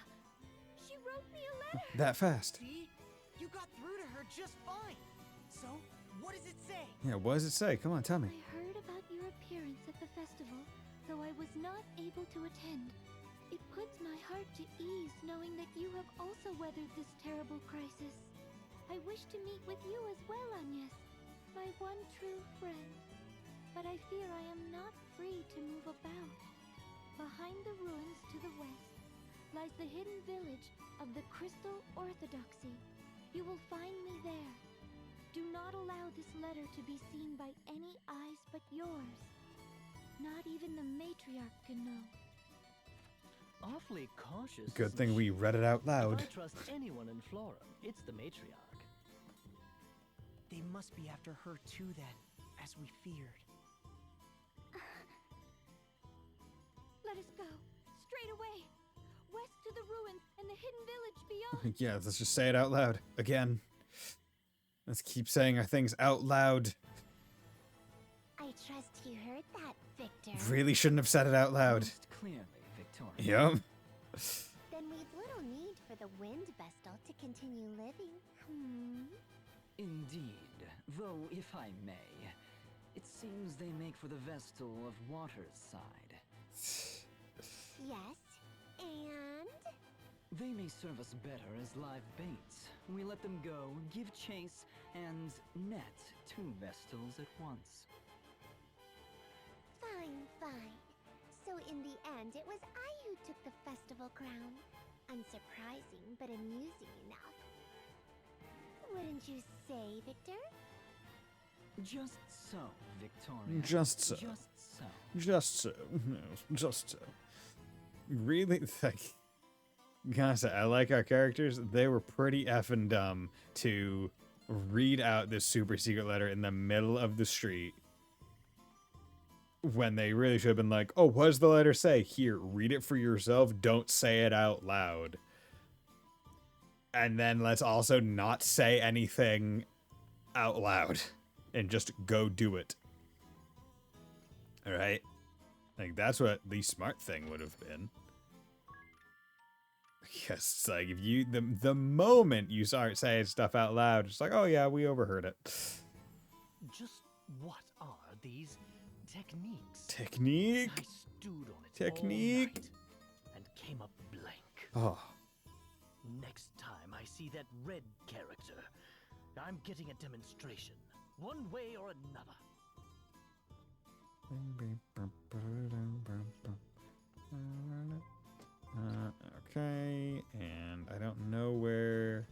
She wrote me a letter. That fast. See? You got through to her just fine. So, what does it say? Yeah, what does it say? Come on, tell me. I heard about your appearance at the festival, though I was not able to attend. It puts my heart to ease knowing that you have also weathered this terrible crisis. I wish to meet with you as well, Agnes, my one true friend. but I fear I am not free to move about. Behind the ruins to the west lies the hidden village of the Crystal Orthodoxy. You will find me there. Do not allow this letter to be seen by any eyes but yours. Not even the matriarch can know. Awfully cautious. Good isn't thing we she? read it out loud. If I trust anyone in Flora, it's the matriarch. They must be after her too then, as we feared. Let us go. Straight away. West to the ruins and the hidden village beyond. Yeah, let's just say it out loud. Again. Let's keep saying our things out loud. I trust you heard that, Victor. Really shouldn't have said it out loud. Most clearly, Victoria. Yep. Then we've little need for the wind vestal to continue living. Indeed, though if I may, it seems they make for the Vestal of Water's side. Yes, and? They may serve us better as live baits. We let them go, give chase, and net 2 Vestals at once. Fine, fine. So in the end, it was I who took the festival crown. Unsurprising, but amusing enough. Wouldn't you say, Victor? Just so, Victoria. Just so. Just so. Just so. No, just so. Really? Like, gotta say, I like our characters. They were pretty effing dumb to read out this super secret letter in the middle of the street when they really should have been like, oh, what does the letter say? Here, read it for yourself. Don't say it out loud. And then let's also not say anything out loud and just go do it. All right? Like, that's what the smart thing would have been. Yes, it's like if you the moment you start saying stuff out loud, it's like, oh yeah, we overheard it. Just what are these techniques? Technique. I stewed on it Technique. all night and came up blank. Oh, Next time I see that red character, I'm getting a demonstration, one way or another. Okay, and I don't know where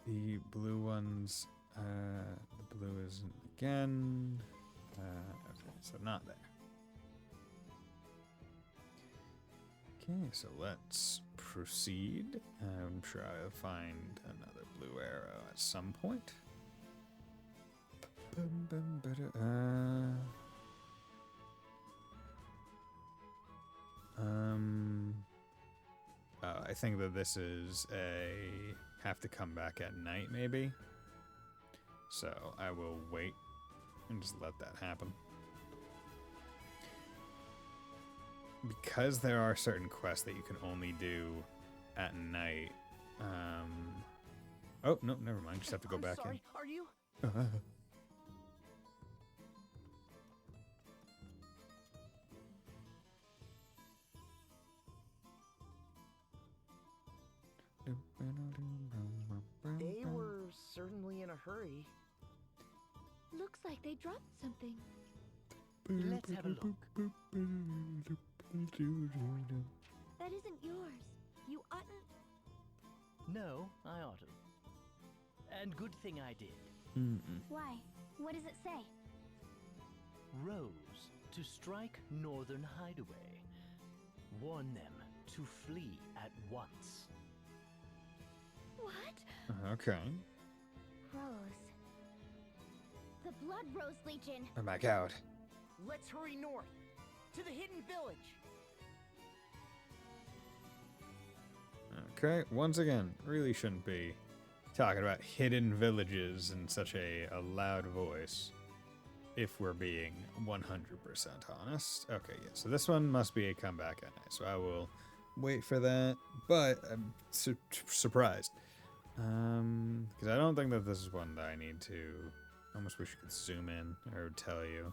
the blue ones. The blue isn't again. Okay, so not there. Okay, so let's proceed. I'm sure I'll find another blue arrow at some point. I think that this is have to come back at night, maybe. So I will wait and just let that happen. Because there are certain quests that you can only do at night. Oh, no, never mind. Just have to go back sorry, are you? in. They were certainly in a hurry. Looks like they dropped something. Let's have a look. That isn't yours. You oughtn't. No, I oughtn't. And good thing I did. Why? What does it say? Rose to strike Northern Hideaway. Warn them to flee at once. What? Okay. Rose. The Blood Rose Legion. I'm back out. Let's hurry north to the hidden village. Okay, once again, really shouldn't be talking about hidden villages in such a loud voice, if we're being 100% honest. Okay, yeah, so this one must be a comeback at night, so I will wait for that, but I'm surprised. Because I don't think that this is one that I need to... I almost wish you could zoom in, or it would tell you,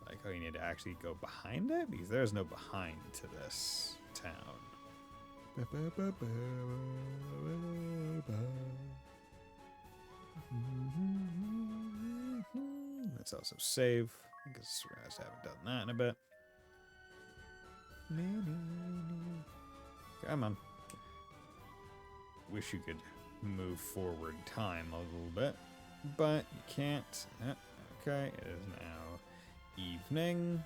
like, oh, you need to actually go behind it? Because there's no behind to this town. Let's also save. because we guys haven't done that in a bit. Come on. Wish you could move forward time a little bit, but you can't. Okay, it is now evening.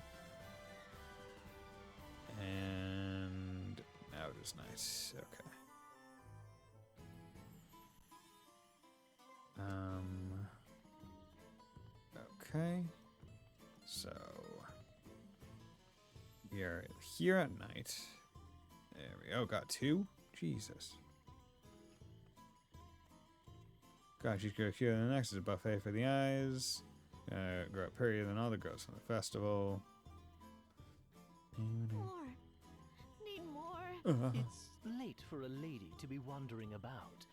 And now it is nice. Okay. Okay. So we are here at night. There we go. Got 2. Jesus. God, she's going here. The next is a buffet for the eyes. Grow up prettier than all the girls from the festival. More. Need more. It's late for a lady to be wandering about.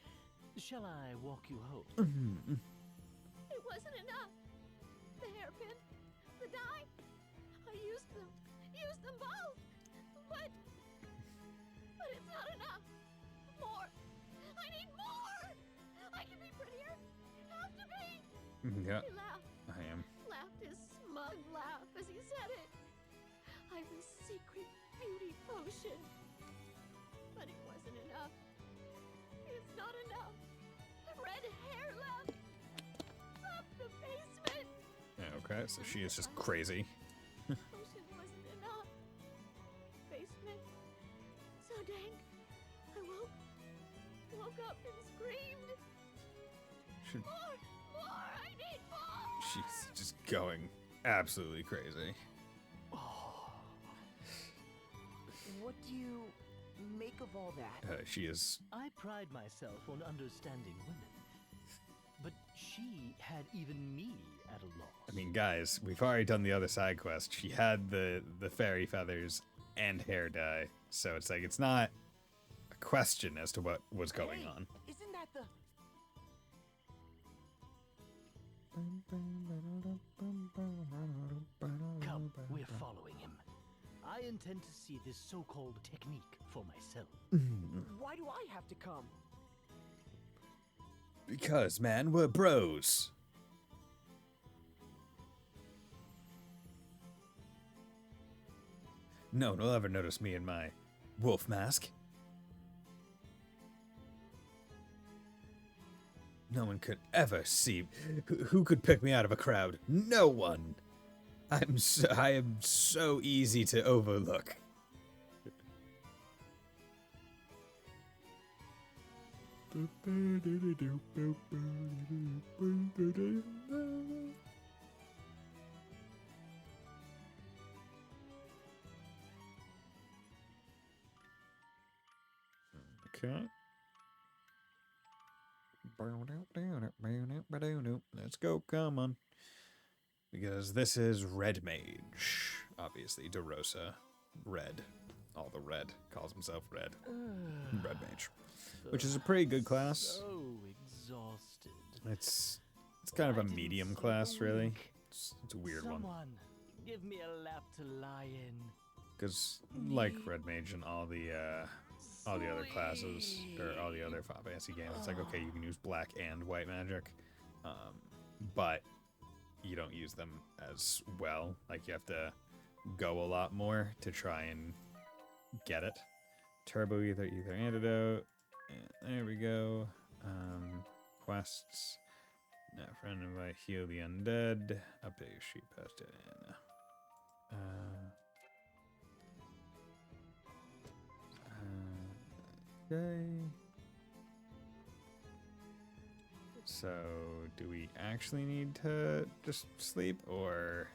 Shall I walk you home? It wasn't enough. The hairpin, the dye. I used them both. But it's not enough. More. I need more. I can be prettier. Have to be. Yeah, He laughed. I am. Laughed his smug laugh as he said it. I've a secret beauty potion. But it wasn't enough. It's not enough. Red hair left. Up the basement. Okay, so she is just crazy. Potion wasn't enough. Basement. So dank. I woke up and screamed. More! I need more! She's just going absolutely crazy. What do you make of all that? She is. I pride myself on understanding women. But she had even me at a loss. I mean, guys, we've already done the other side quest. She had the fairy feathers and hair dye, so it's like it's not a question as to what was going Hey, on. Isn't that the... Come, we're following him. I intend to see this so-called technique for myself. Why do I have to come? Because, man, we're bros. No one will ever notice me in my wolf mask. No one could ever see. Who could pick me out of a crowd? No one. I am so easy to overlook. Okay. Let's go, come on. Because this is Red Mage. Obviously, DeRosa. Red. All the red. Calls himself Red. Red Mage. Which is a pretty good class. So exhausted. It's kind of a medium class, really. It's a weird one. Someone, give me a lap to lie in. Because, like Red Mage and all the other classes, or all the other Final Fantasy games, it's like, okay, you can use black and white magic, but you don't use them as well. Like, you have to go a lot more to try and get it. Turbo Ether, Antidote. There we go. Quests. Now, friend invite, heal the undead. Update your sheep pest in. Okay. So, do we actually need to just sleep, or?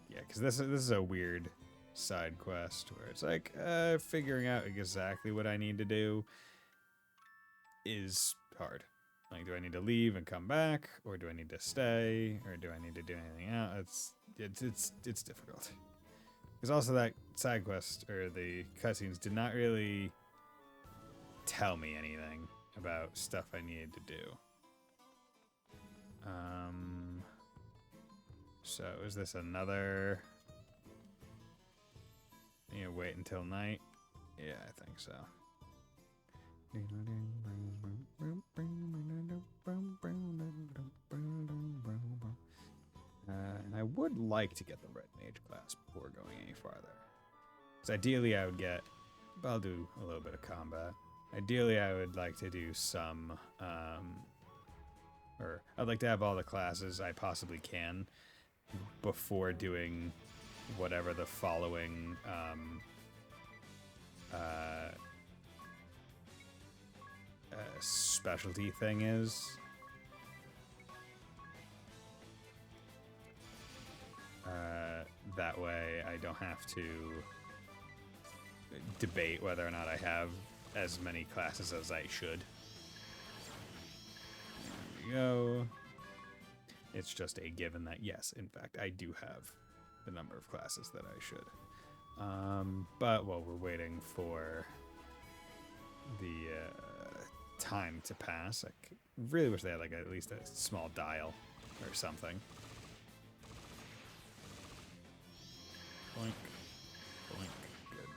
Yeah, because this is a weird side quest where it's like figuring out exactly what I need to do is hard. Like, do I need to leave and come back, or do I need to stay, or do I need to do anything else? It's difficult. Because also that side quest, or the cutscenes, did not really tell me anything about stuff I needed to do. So is this another... wait until night? Yeah, I think so. would like to get the red mage class before going any farther. Because ideally I would get, but I'll do a little bit of combat. Ideally I would like to do some, or I'd like to have all the classes I possibly can before doing whatever the following specialty thing is. That way I don't have to debate whether or not I have as many classes as I should. There we go. It's just a given that, yes, in fact, I do have the number of classes that I should. But while we're waiting for the time to pass, I really wish they had like at least a small dial or something. Boink. Boink. Good.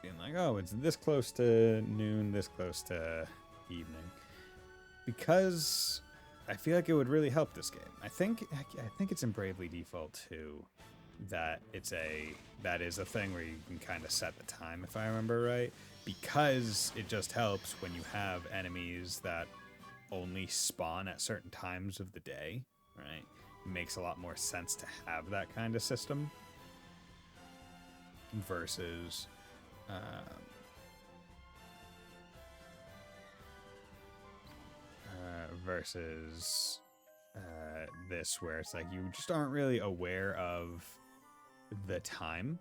Being like, oh, it's this close to noon, this close to evening. Because I feel like it would really help this game. I think it's in Bravely Default too, that that is a thing where you can kind of set the time, if I remember right. Because it just helps when you have enemies that only spawn at certain times of the day, right? It makes a lot more sense to have that kind of system versus this, where it's like you just aren't really aware of the time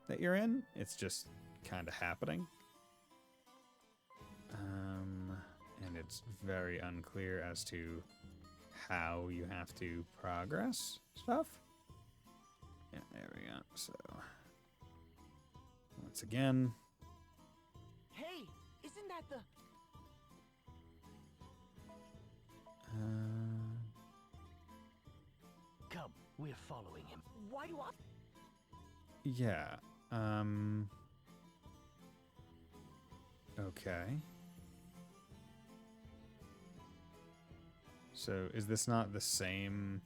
that you're in. It's just kind of happening. And it's very unclear as to how you have to progress stuff. Yeah, there we go. So, once again. Hey, isn't that the... Come, we're following him. Why do I... Yeah, okay. So, is this not the same...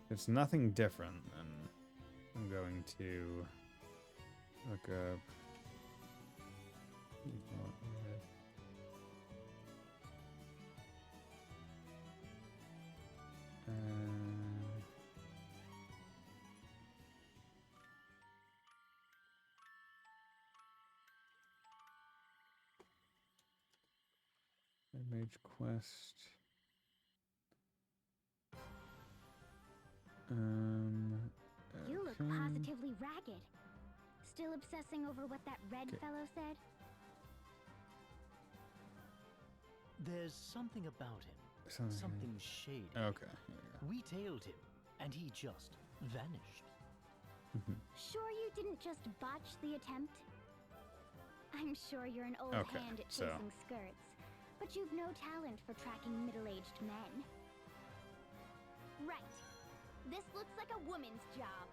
It's nothing different, and I'm going to look up... Mage quest. You look okay. positively ragged. Still obsessing over what that red fellow said? There's something about him. Something shady. Okay, here we go. We tailed him, and he just vanished. Sure you didn't just botch the attempt? I'm sure you're an old hand at chasing skirts, but you've no talent for tracking middle-aged men. Right. This looks like a woman's job.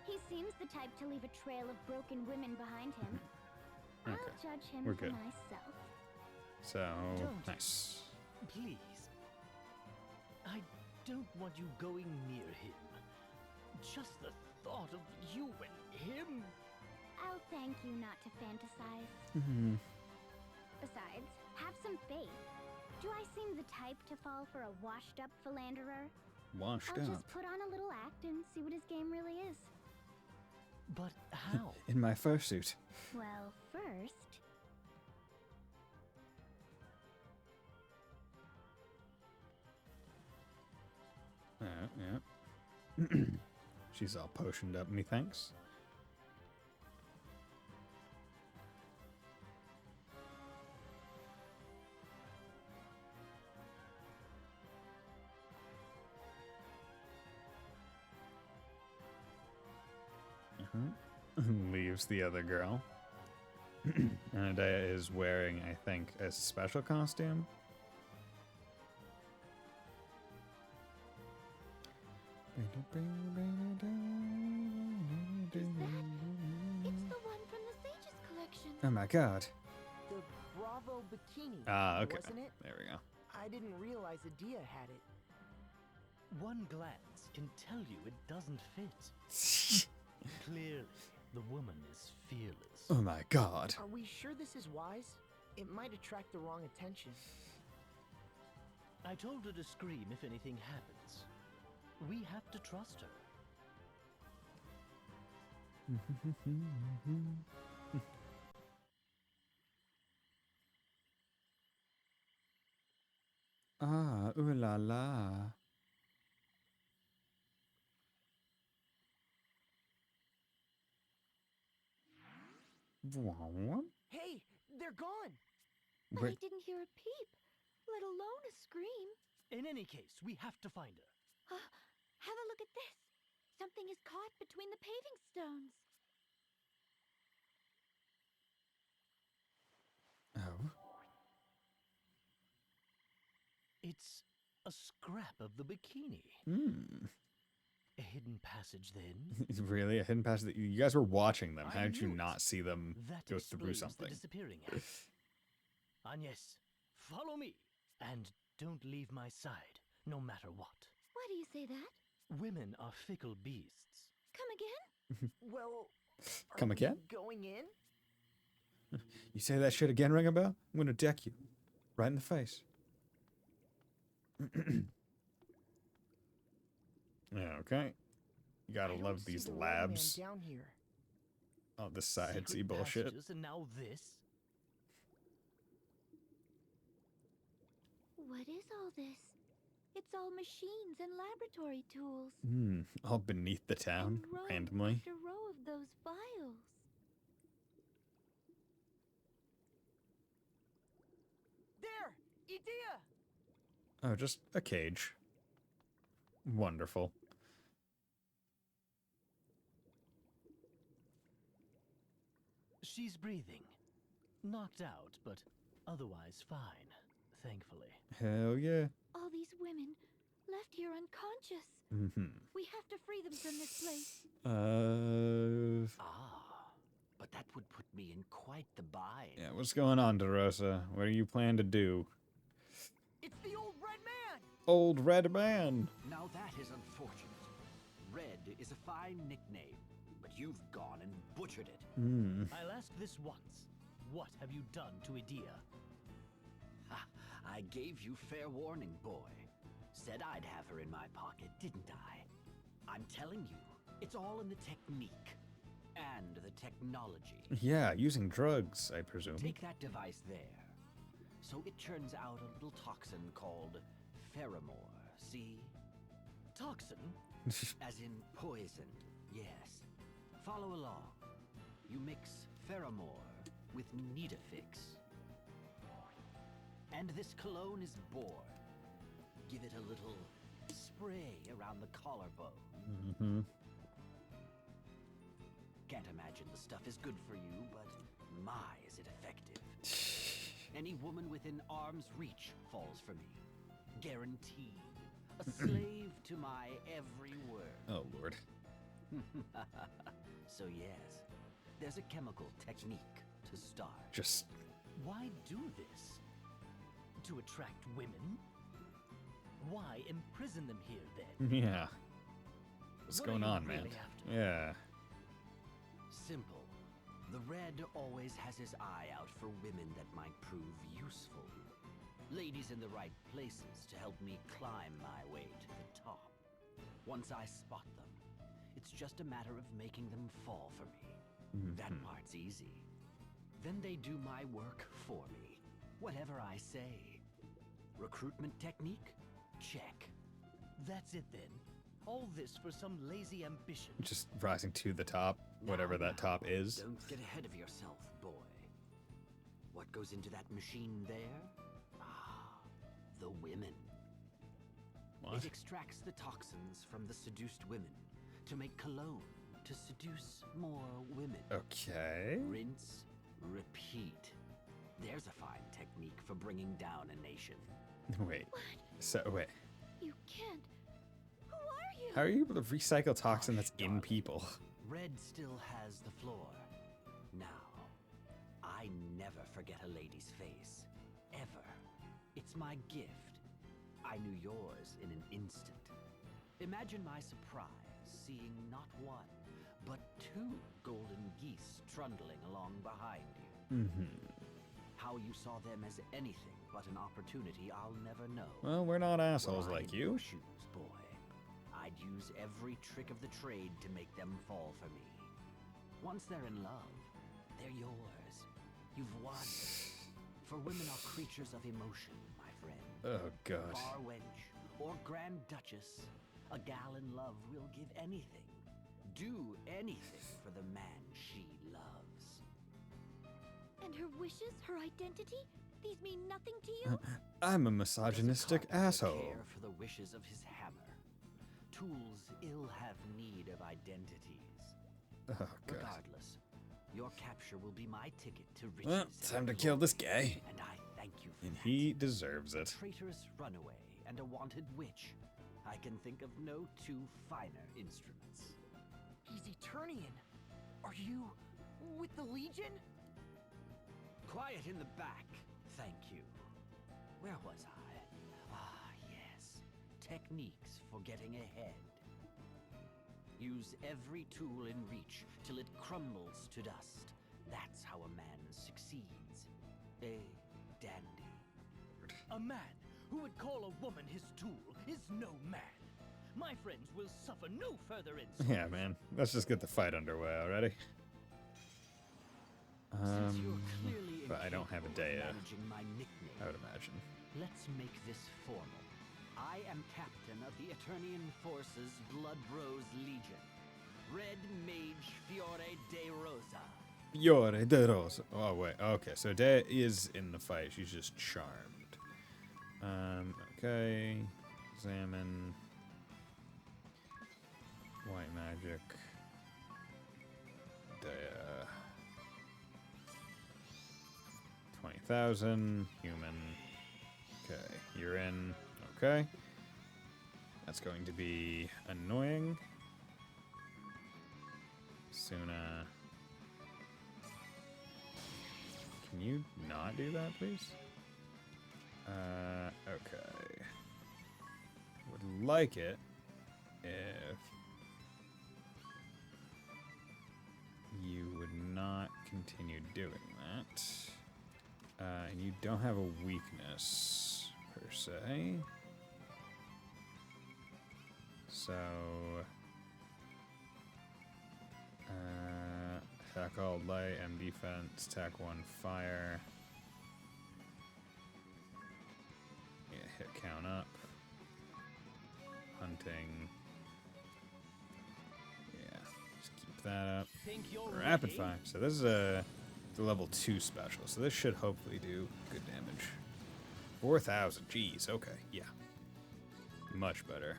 He seems the type to leave a trail of broken women behind him. Okay. I'll judge him We're for good. myself. So, Don't. nice. Please. I don't want you going near him. Just the thought of you and him. I'll thank you not to fantasize. Besides, have some faith. Do I seem the type to fall for a washed-up philanderer? Washed I'll up. just put on a little act and see what his game really is. But how? In my fursuit. Well, first... Yeah. She's all potioned up, methinks. Leaves the other girl. Anadea is wearing, I think, a special costume. Is that? It's the one from the Sage's collection. Oh my god. The Bravo bikini, Ah, okay. wasn't it? There we go. I didn't realize Adia had it. One glance can tell you it doesn't fit. Clearly, the woman is fearless. Oh my god. Are we sure this is wise? It might attract the wrong attention. I told her to scream if anything happens. We have to trust her. Ah, ooh la la. Wow. Hey, they're gone! Where- I didn't hear a peep, let alone a scream. In any case, we have to find her. Have a look at this. Something is caught between the paving stones. Oh. It's a scrap of the bikini. Hmm. A hidden passage, then? Really? A hidden passage? You guys were watching them. How I did you knew it. not see them That go through explains something? the disappearing act. Agnes, follow me. And don't leave my side, no matter what. Why do you say that? Women are fickle beasts. Come again? Well, are Come we again? going in? You say that shit again, Ringabell? I'm gonna deck you. Right in the face. Yeah, okay. You gotta I don't love see these the Red Man labs. down here. Oh, this side Secret see bullshit. passages and now this? What is all this? It's all machines and laboratory tools. Hmm. All beneath the town, and row randomly. after row of those vials. There! Idea! Oh, just a cage. Wonderful. She's breathing. Knocked out, but otherwise fine, thankfully. Hell yeah. All these women left here unconscious. Mm-hmm. We have to free them from this place. Ah, but that would put me in quite the bind. Yeah, what's going on, DeRosa? What do you plan to do? It's the old Red Man! Old Red Man! Now that is unfortunate. Red is a fine nickname, but you've gone and butchered it. Hmm. I'll ask this once. What have you done to Idea? Ha, I gave you fair warning, boy. Said I'd have her in my pocket, didn't I? I'm telling you, it's all in the technique and the technology. Yeah, using drugs, I presume. Take that device there. So it churns out a little toxin called pheromore, see? Toxin? As in poison, yes. Follow along. You mix pheromore with Nitafix. And this cologne is born. Give it a little spray around the collarbone. Mm-hmm. Can't imagine the stuff is good for you, but my, is it effective. Any woman within arm's reach falls for me. Guaranteed. A slave to my every word. Oh, Lord. So yes, there's a chemical technique to start. Just... Why do this? To attract women? Why imprison them here then? Yeah. What's What going are you on, man? really after? Yeah. Simple. The Red always has his eye out for women that might prove useful. Ladies in the right places to help me climb my way to the top. Once I spot them, it's just a matter of making them fall for me. That part's easy. Then they do my work for me. Whatever I say. Recruitment technique? Check. That's it then. All this for some lazy ambition. Just rising to the top, whatever Now, that top is. Don't get ahead of yourself, boy. What goes into that machine there? Ah, the women. What? It extracts the toxins from the seduced women to make cologne to seduce more women. Okay. Rinse, repeat. There's a fine technique for bringing down a nation. Wait. So, wait. You can't. Who are How are you able to recycle toxin that's in people? Red still has the floor. Now, I never forget a lady's face. Ever. It's my gift. I knew yours in an instant. Imagine my surprise seeing not one, but two golden geese trundling along behind you. Mm-hmm. How you saw them as anything but an opportunity, I'll never know. Well, we're not assholes Were I like in you. your shoes, boy, I'd use every trick of the trade to make them fall for me. Once they're in love, they're yours. You've won. For women are creatures of emotion, my friend. Oh, God. Bar wench or Grand Duchess, a gal in love will give anything, do anything for the man she loves. And her wishes, her identity, these mean nothing to you? I'm a misogynistic Does a carpenter asshole. care for the wishes of his hammer? Tools ill have need of identities. Oh, God. Regardless, your capture will be my ticket to riches. Well, time to kill this guy. And I thank you for And that. he deserves A it. traitorous runaway and a wanted witch. I can think of no two finer instruments. He's Eternian. Are you with the Legion? Quiet in the back. Thank you. Where was I? Ah, yes. Techniques for getting ahead. Use every tool in reach till it crumbles to dust. That's how a man succeeds. A dandy. A man who would call a woman his tool is no man. My friends will suffer no further insult. Yeah, man. Let's just get the fight underway already. Since you're clearly But I don't have a incapable of Dea, managing my nickname, I would imagine. let's make this formal. I am captain of the Eternian Forces Blood Rose Legion. Red Mage Fiore de Rosa. Fiore de Rosa. Oh, wait. Okay, so Dea is in the fight. She's just charmed. Okay. Examine. White magic. Dea. 20,000. Human. Okay, you're in. Okay. That's going to be annoying. Suna. Can you not do that, please? Okay. Would like it if you would not continue doing that. And you don't have a weakness, per se. So... attack all light, M defense, attack 1 fire. Yeah, hit count up. Hunting. Yeah, just keep that up. Think you're Rapid ready? fire. So this is the level 2 special, so this should hopefully do good damage. 4,000, jeez, okay, yeah. Much better.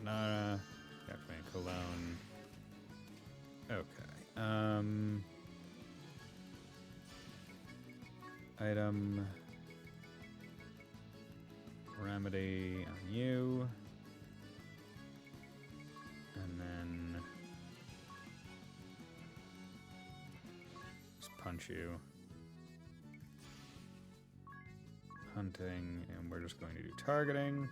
Nara, Captain Cologne. Okay. Item. Remedy on you. And then just punch you. Hunting, and we're just going to do targeting.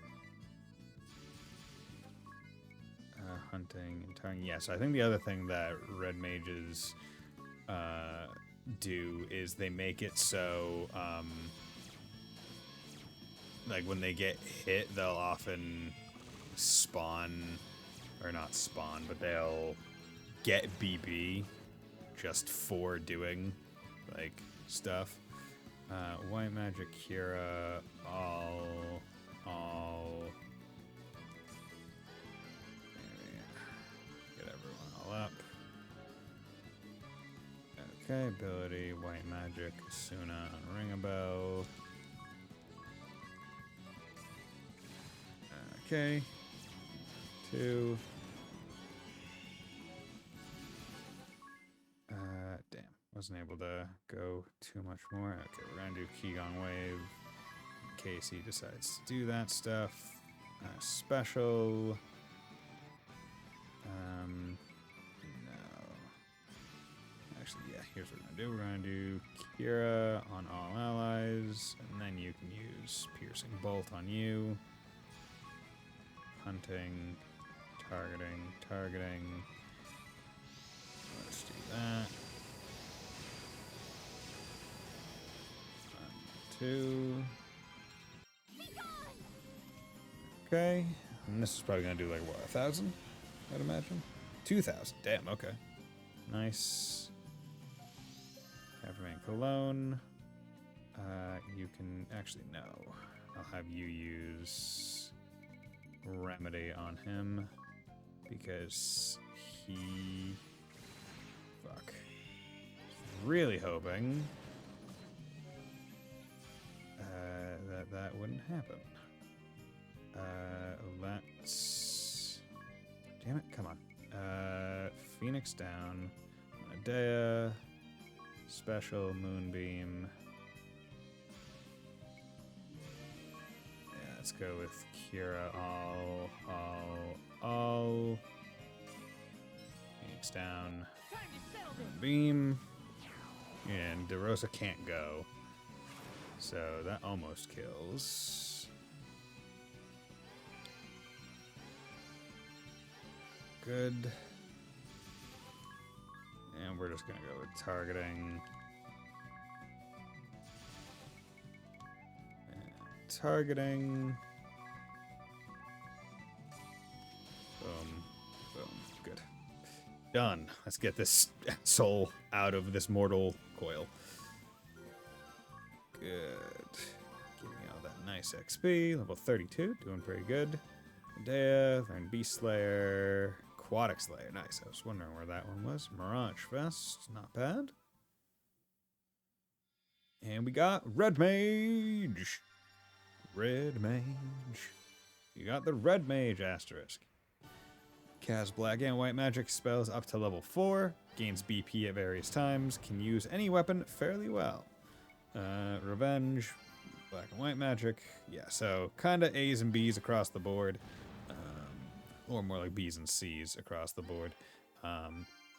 Hunting and targeting. Yeah, so I think the other thing that red mages do is they make it so like when they get hit, they'll often spawn, or not spawn, but they'll get BB just for doing like stuff. White magic, Kira, all. Get everyone all up. Okay, ability, white magic, Suna on Ring a Bell. Okay. 2. Damn. Wasn't able to go too much more. Okay, we're gonna do Qigong Wave in case he decides to do that stuff. Special. No. Actually, yeah, here's what we're going to do. We're going to do Kira on all allies, and then you can use Piercing Bolt on you. Hunting, targeting. Let's do that. 1, 2. Okay, and this is probably gonna do like what, 1,000? I'd imagine. 2,000. Damn. Okay. Nice. Cabernet Cologne. You can actually no. I'll have you use Remedy on him because he. Fuck. Really hoping that wouldn't happen. Let's... Damn it, come on. Phoenix down. Medea. Special Moonbeam. Yeah, let's go with Kira. All. Phoenix down. Moonbeam. And DeRosa can't go. So that almost kills. Good. And we're just gonna go with targeting. Targeting. Boom. Boom. Good. Done. Let's get this soul out of this mortal coil. Good. Give me all that nice XP. Level 32. Doing pretty good. Medea. Learn Beast Slayer. Aquatic Slayer. Nice. I was wondering where that one was. Mirage Vest. Not bad. And we got Red Mage. Red Mage. You got the Red Mage asterisk. Cast black and white magic spells up to level 4. Gains BP at various times. Can use any weapon fairly well. Revenge. Black and white magic. Yeah, so kind of A's and B's across the board. Or more like B's and C's across the board.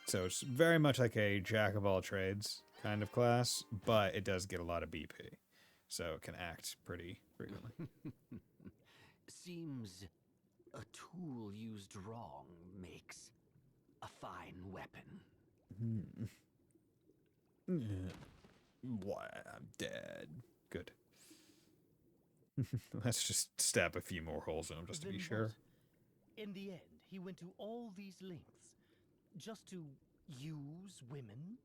So it's very much like a jack of all trades kind of class, but it does get a lot of BP. So it can act pretty frequently. Seems a tool used wrong makes a fine weapon. Why, I'm dead. Good. Let's just stab a few more holes in him just to be sure. In the end, he went to all these lengths just to use women?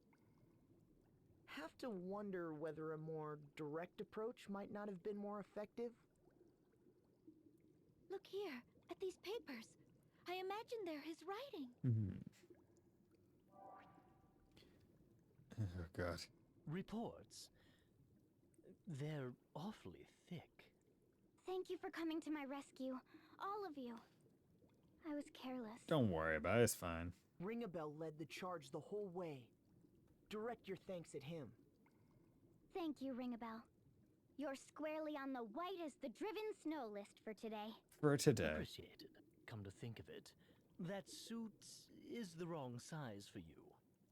Have to wonder whether a more direct approach might not have been more effective. Look here, at these papers. I imagine they're his writing. Oh, God. Reports. They're awfully thick. Thank you for coming to my rescue, all of you. I was careless. Don't worry about it, it's fine. Ringabel led the charge the whole way. Direct your thanks at him. Thank you, Ringabel. You're squarely on the white as the driven snow list for today. For today. Appreciated. Come to think of it, that suit is the wrong size for you.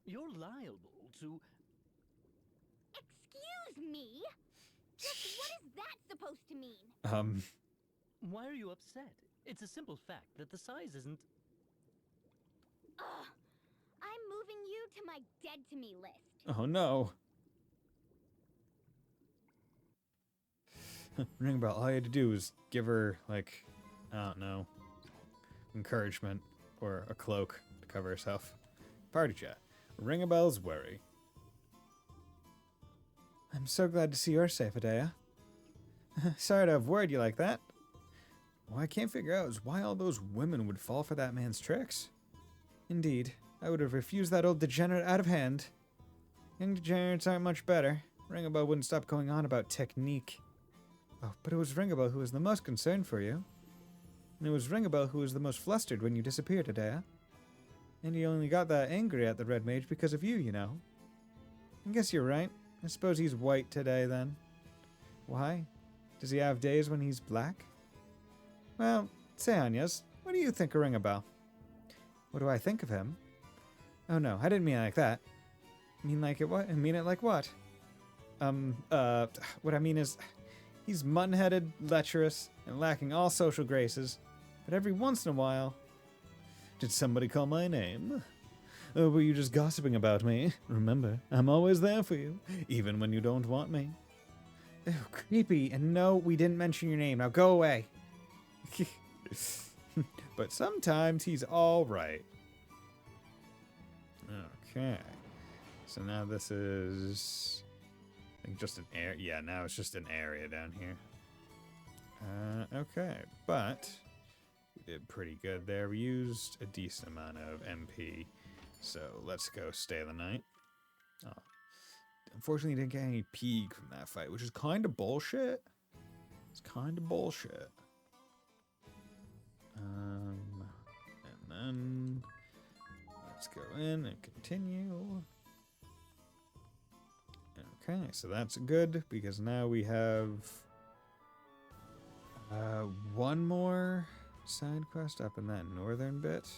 You're liable to... Excuse me? Just what is that supposed to mean? Why are you upset? It's a simple fact that the size isn't... Ugh! I'm moving you to my dead-to-me list. Oh, no. Ringabel, all you had to do was give her, like, I don't know, encouragement or a cloak to cover herself. Party chat. Ringabel's worry. I'm so glad to see you're safe, Adea. Sorry to have worried you like that. What I can't figure out is why all those women would fall for that man's tricks. Indeed, I would have refused that old degenerate out of hand. Young degenerates aren't much better. Ringabel wouldn't stop going on about technique. Oh, but it was Ringabel who was the most concerned for you. And it was Ringabel who was the most flustered when you disappeared, Adea. And he only got that angry at the Red Mage because of you, you know. I guess you're right. I suppose he's white today, then. Why? Does he have days when he's black? Well, say Anyas, what do you think of Ringabel? What do I think of him? Oh no, I didn't mean it like that. I mean like it what? I mean it like what? What I mean is, he's mutton-headed, lecherous, and lacking all social graces. But every once in a while... Did somebody call my name? Or were you just gossiping about me? Remember, I'm always there for you, even when you don't want me. Ew, creepy. And no, we didn't mention your name. Now go away. But sometimes he's all right. Okay. So now this is... I think just an area. Yeah, now it's just an area down here. Okay, but we did pretty good there. We used a decent amount of MP, so let's go stay the night. Oh. Unfortunately, didn't get any Peeg from that fight, which is kind of bullshit. It's kind of bullshit. And then let's go in and continue. Okay, so that's good because now we have one more side quest up in that northern bit.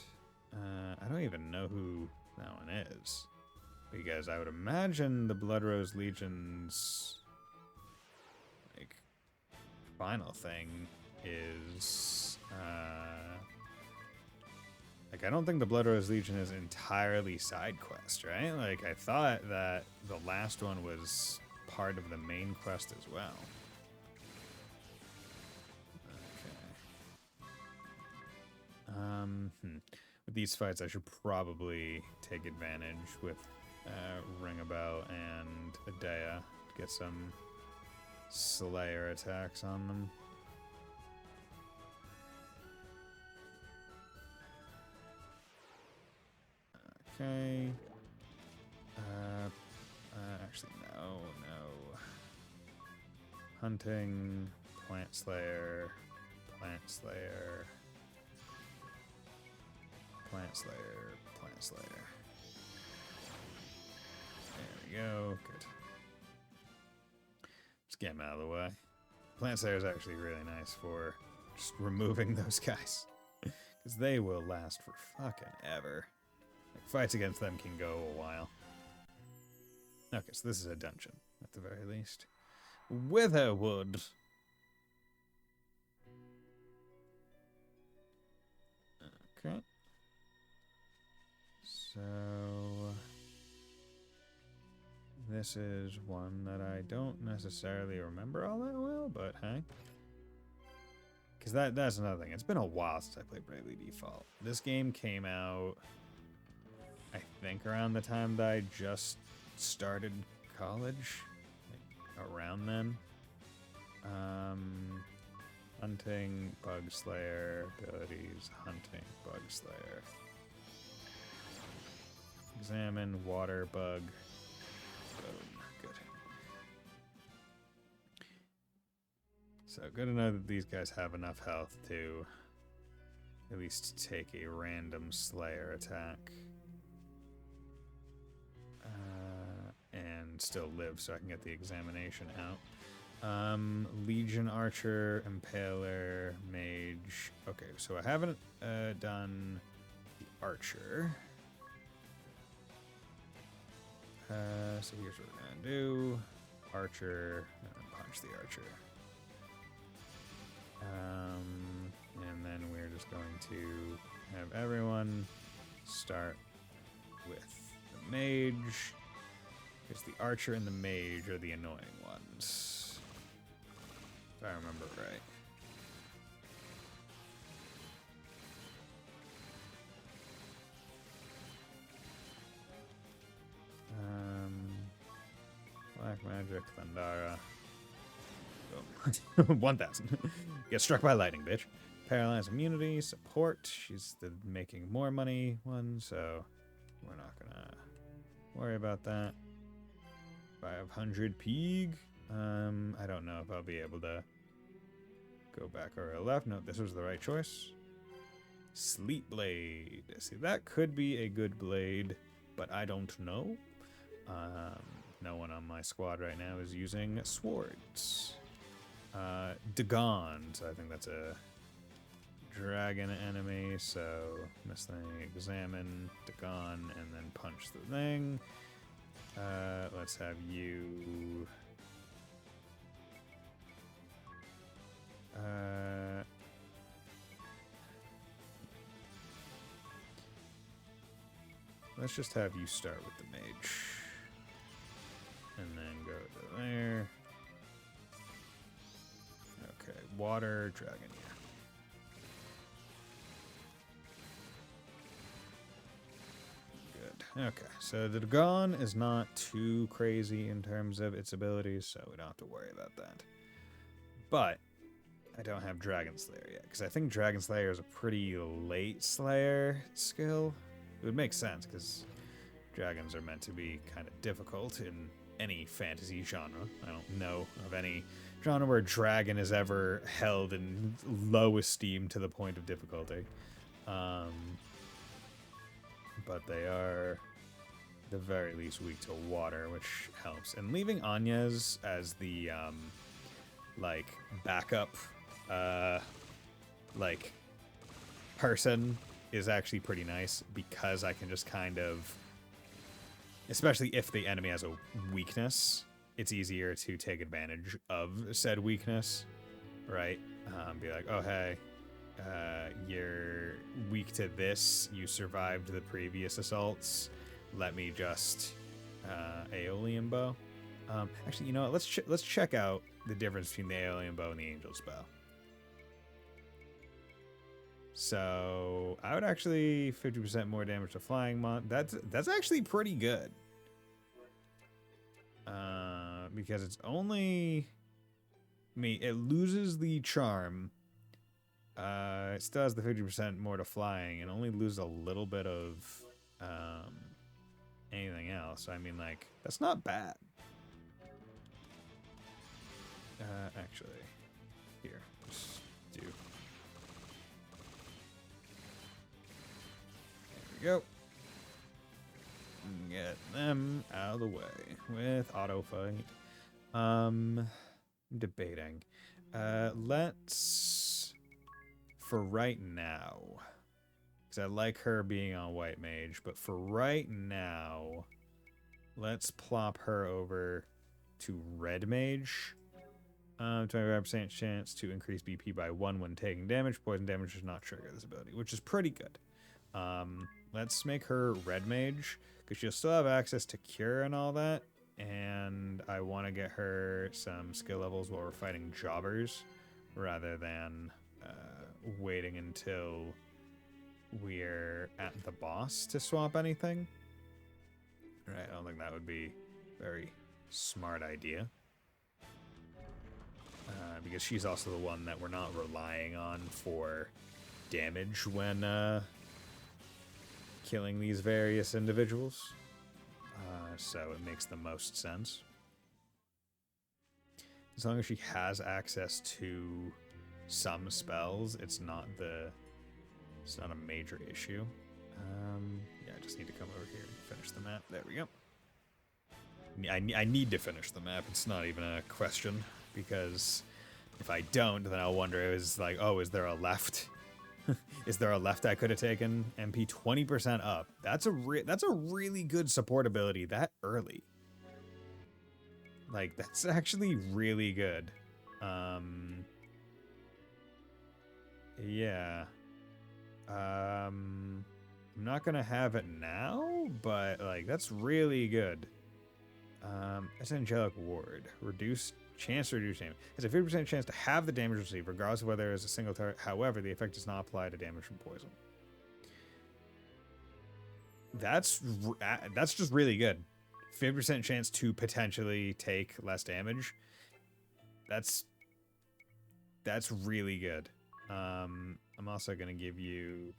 I don't even know who that one is because I would imagine the Blood Rose Legion's like final thing is like I don't think the Blood Rose Legion is entirely side quest, right? Like I thought that the last one was part of the main quest as well. Okay. With these fights, I should probably take advantage with Ringabel and Adea to get some Slayer attacks on them. Okay. Actually, no. Hunting, Plant Slayer, Plant Slayer, Plant Slayer, Plant Slayer. There we go. Good. Let's get him out of the way. Plant Slayer is actually really nice for just removing those guys. Because they will last for fucking ever. Like, fights against them can go a while. Okay, so this is a dungeon, at the very least. Witherwood. Okay. So... this is one that I don't necessarily remember all that well, but hey. Because that's another thing. It's been a while since I played Bravely Default. This game came out, I think, around the time that I just started college. Like, around then. Hunting, Bug Slayer, abilities, Hunting, Bug Slayer. Examine, Water, Bug. Boom. Good. So good to know that these guys have enough health to at least take a random Slayer attack. And still live so I can get the examination out. Legion Archer, Impaler, Mage. Okay, so I haven't done the Archer. So here's what we're gonna do. Archer, and then punch the Archer. And then we're just going to have everyone start with the Mage. Because the Archer and the Mage are the annoying ones. If I remember right. Black Magic, Thundara. Boom. 1,000. Get struck by lightning, bitch. Paralyzed immunity, support. She's the making more money one, so we're not gonna worry about that. 500 Peeg. I don't know if I'll be able to go back or left. No, this was the right choice. Sleep Blade. See, that could be a good blade, but I don't know. No one on my squad right now is using swords. Dagon, so I think that's a dragon enemy, so this thing, examine, Dagon, and then punch the thing. Let's have you... let's just have you start with the mage. And then go to there. Okay, water, dragon, yeah. Good. Okay, so the Dagon is not too crazy in terms of its abilities, so we don't have to worry about that. But I don't have Dragon Slayer yet, because I think Dragon Slayer is a pretty late Slayer skill. It would make sense, because dragons are meant to be kind of difficult in any fantasy genre. I don't know of any genre where dragon is ever held in low esteem to the point of difficulty. But they are, at the very least, weak to water, which helps. And leaving Anya's as the, like, backup, like, person is actually pretty nice, because I can just kind of, especially if the enemy has a weakness, it's easier to take advantage of said weakness, right? Be like, oh, hey, you're weak to this, you survived the previous assaults, let me just Aeolian Bow. Actually, you know what, let's check out the difference between the Aeolian Bow and the Angel's Bow. So I would actually 50% more damage to flying that's actually pretty good. Because it's only it loses the charm. It still has the 50% more to flying and only loses a little bit of anything else. I mean, like, that's not bad. Actually, here, just do. Go. Get them out of the way with auto fight. Debating. Let's, for right now, because I like her being on white mage, but for right now, let's plop her over to red mage. 25% chance to increase BP by 1 when taking damage. Poison damage does not trigger this ability, which is pretty good. Let's make her red mage, because she'll still have access to cure and all that, and I want to get her some skill levels while we're fighting jobbers, rather than waiting until we're at the boss to swap anything. Right, I don't think that would be a very smart idea. Because she's also the one that we're not relying on for damage when killing these various individuals. So it makes the most sense. As long as she has access to some spells, it's not a major issue. Yeah, I just need to come over here and finish the map. There we go. I need to finish the map. It's not even a question, because if I don't, then I'll wonder, is like, oh, is there a left? Is there a left I could have taken? MP 20% up. That's a really good support ability that early. Like, that's actually really good. Yeah. I'm not gonna have it now, but like, that's really good. That's Angelic Ward. Chance to reduce damage. It's a 50% chance to have the damage received, regardless of whether it's a single target. However, the effect does not apply to damage from poison. That's just really good. 50% chance to potentially take less damage. That's really good. I'm also gonna give you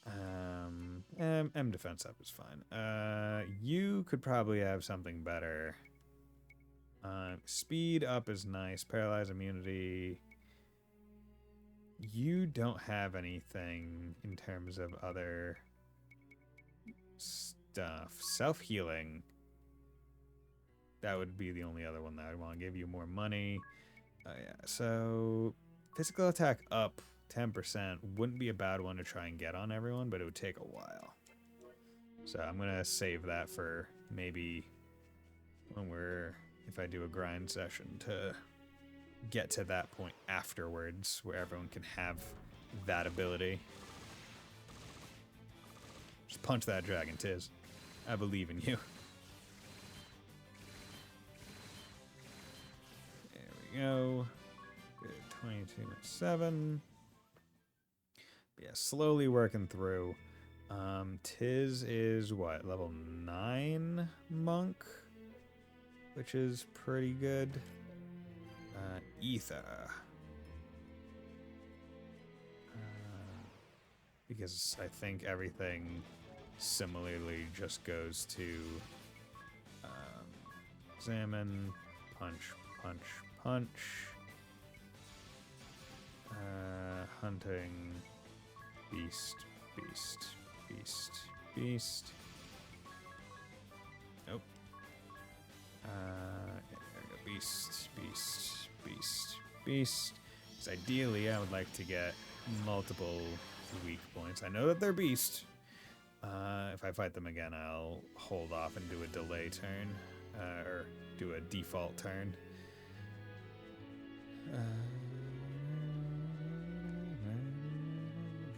M defense up is fine. You could probably have something better. Speed up is nice. Paralyze immunity. You don't have anything in terms of other stuff. Self-healing. That would be the only other one that I'd want to give you more money. Yeah, so physical attack up 10% wouldn't be a bad one to try and get on everyone, but it would take a while. So I'm going to save that for maybe when if I do a grind session to get to that point afterwards where everyone can have that ability. Just punch that dragon, Tiz. I believe in you. There we go. Good, 22.7. Yeah, slowly working through. Tiz is what, level 9 monk? Which is pretty good. Ether. Because I think everything similarly just goes to examine, punch, punch, punch. Hunting, beast, beast, beast, beast. Nope. There we go. Beast, beast, beast, beast. Because ideally, I would like to get multiple weak points. I know that they're beast. If I fight them again, I'll hold off and do a delay turn, or do a default turn.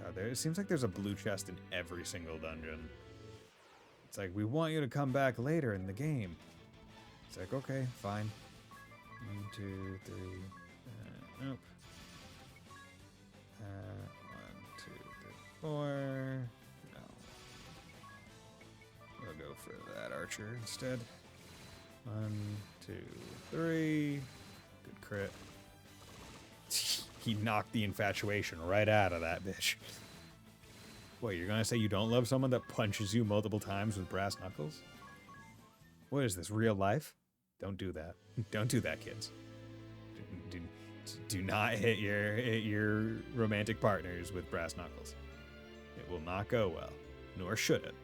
God, it seems like there's a blue chest in every single dungeon. It's like, we want you to come back later in the game. It's like, okay, fine. 1, 2, 3. Nope. 1, 2, 3, 4. No. We'll go for that archer instead. 1, 2, 3. Good crit. He knocked the infatuation right out of that bitch. What, you're gonna say you don't love someone that punches you multiple times with brass knuckles? What is this, real life? Don't do that. Don't do that, kids. Do not hit your romantic partners with brass knuckles. It will not go well, nor should it.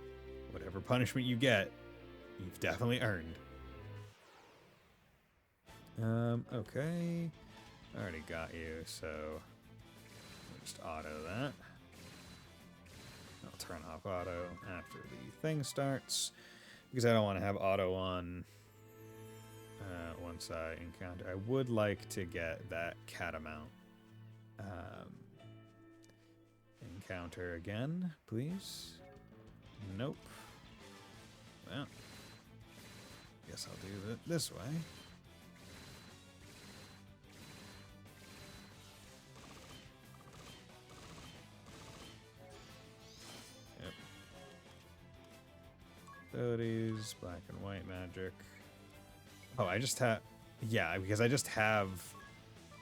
Whatever punishment you get, you've definitely earned. Okay. I already got you, so I'll just auto that. I'll turn off auto after the thing starts, because I don't want to have auto on once I encounter. I would like to get that catamount encounter again, please. Nope. Well, guess I'll do it this way. Yep. Abilities, black and white magic. Oh, I just have... Yeah, because I just have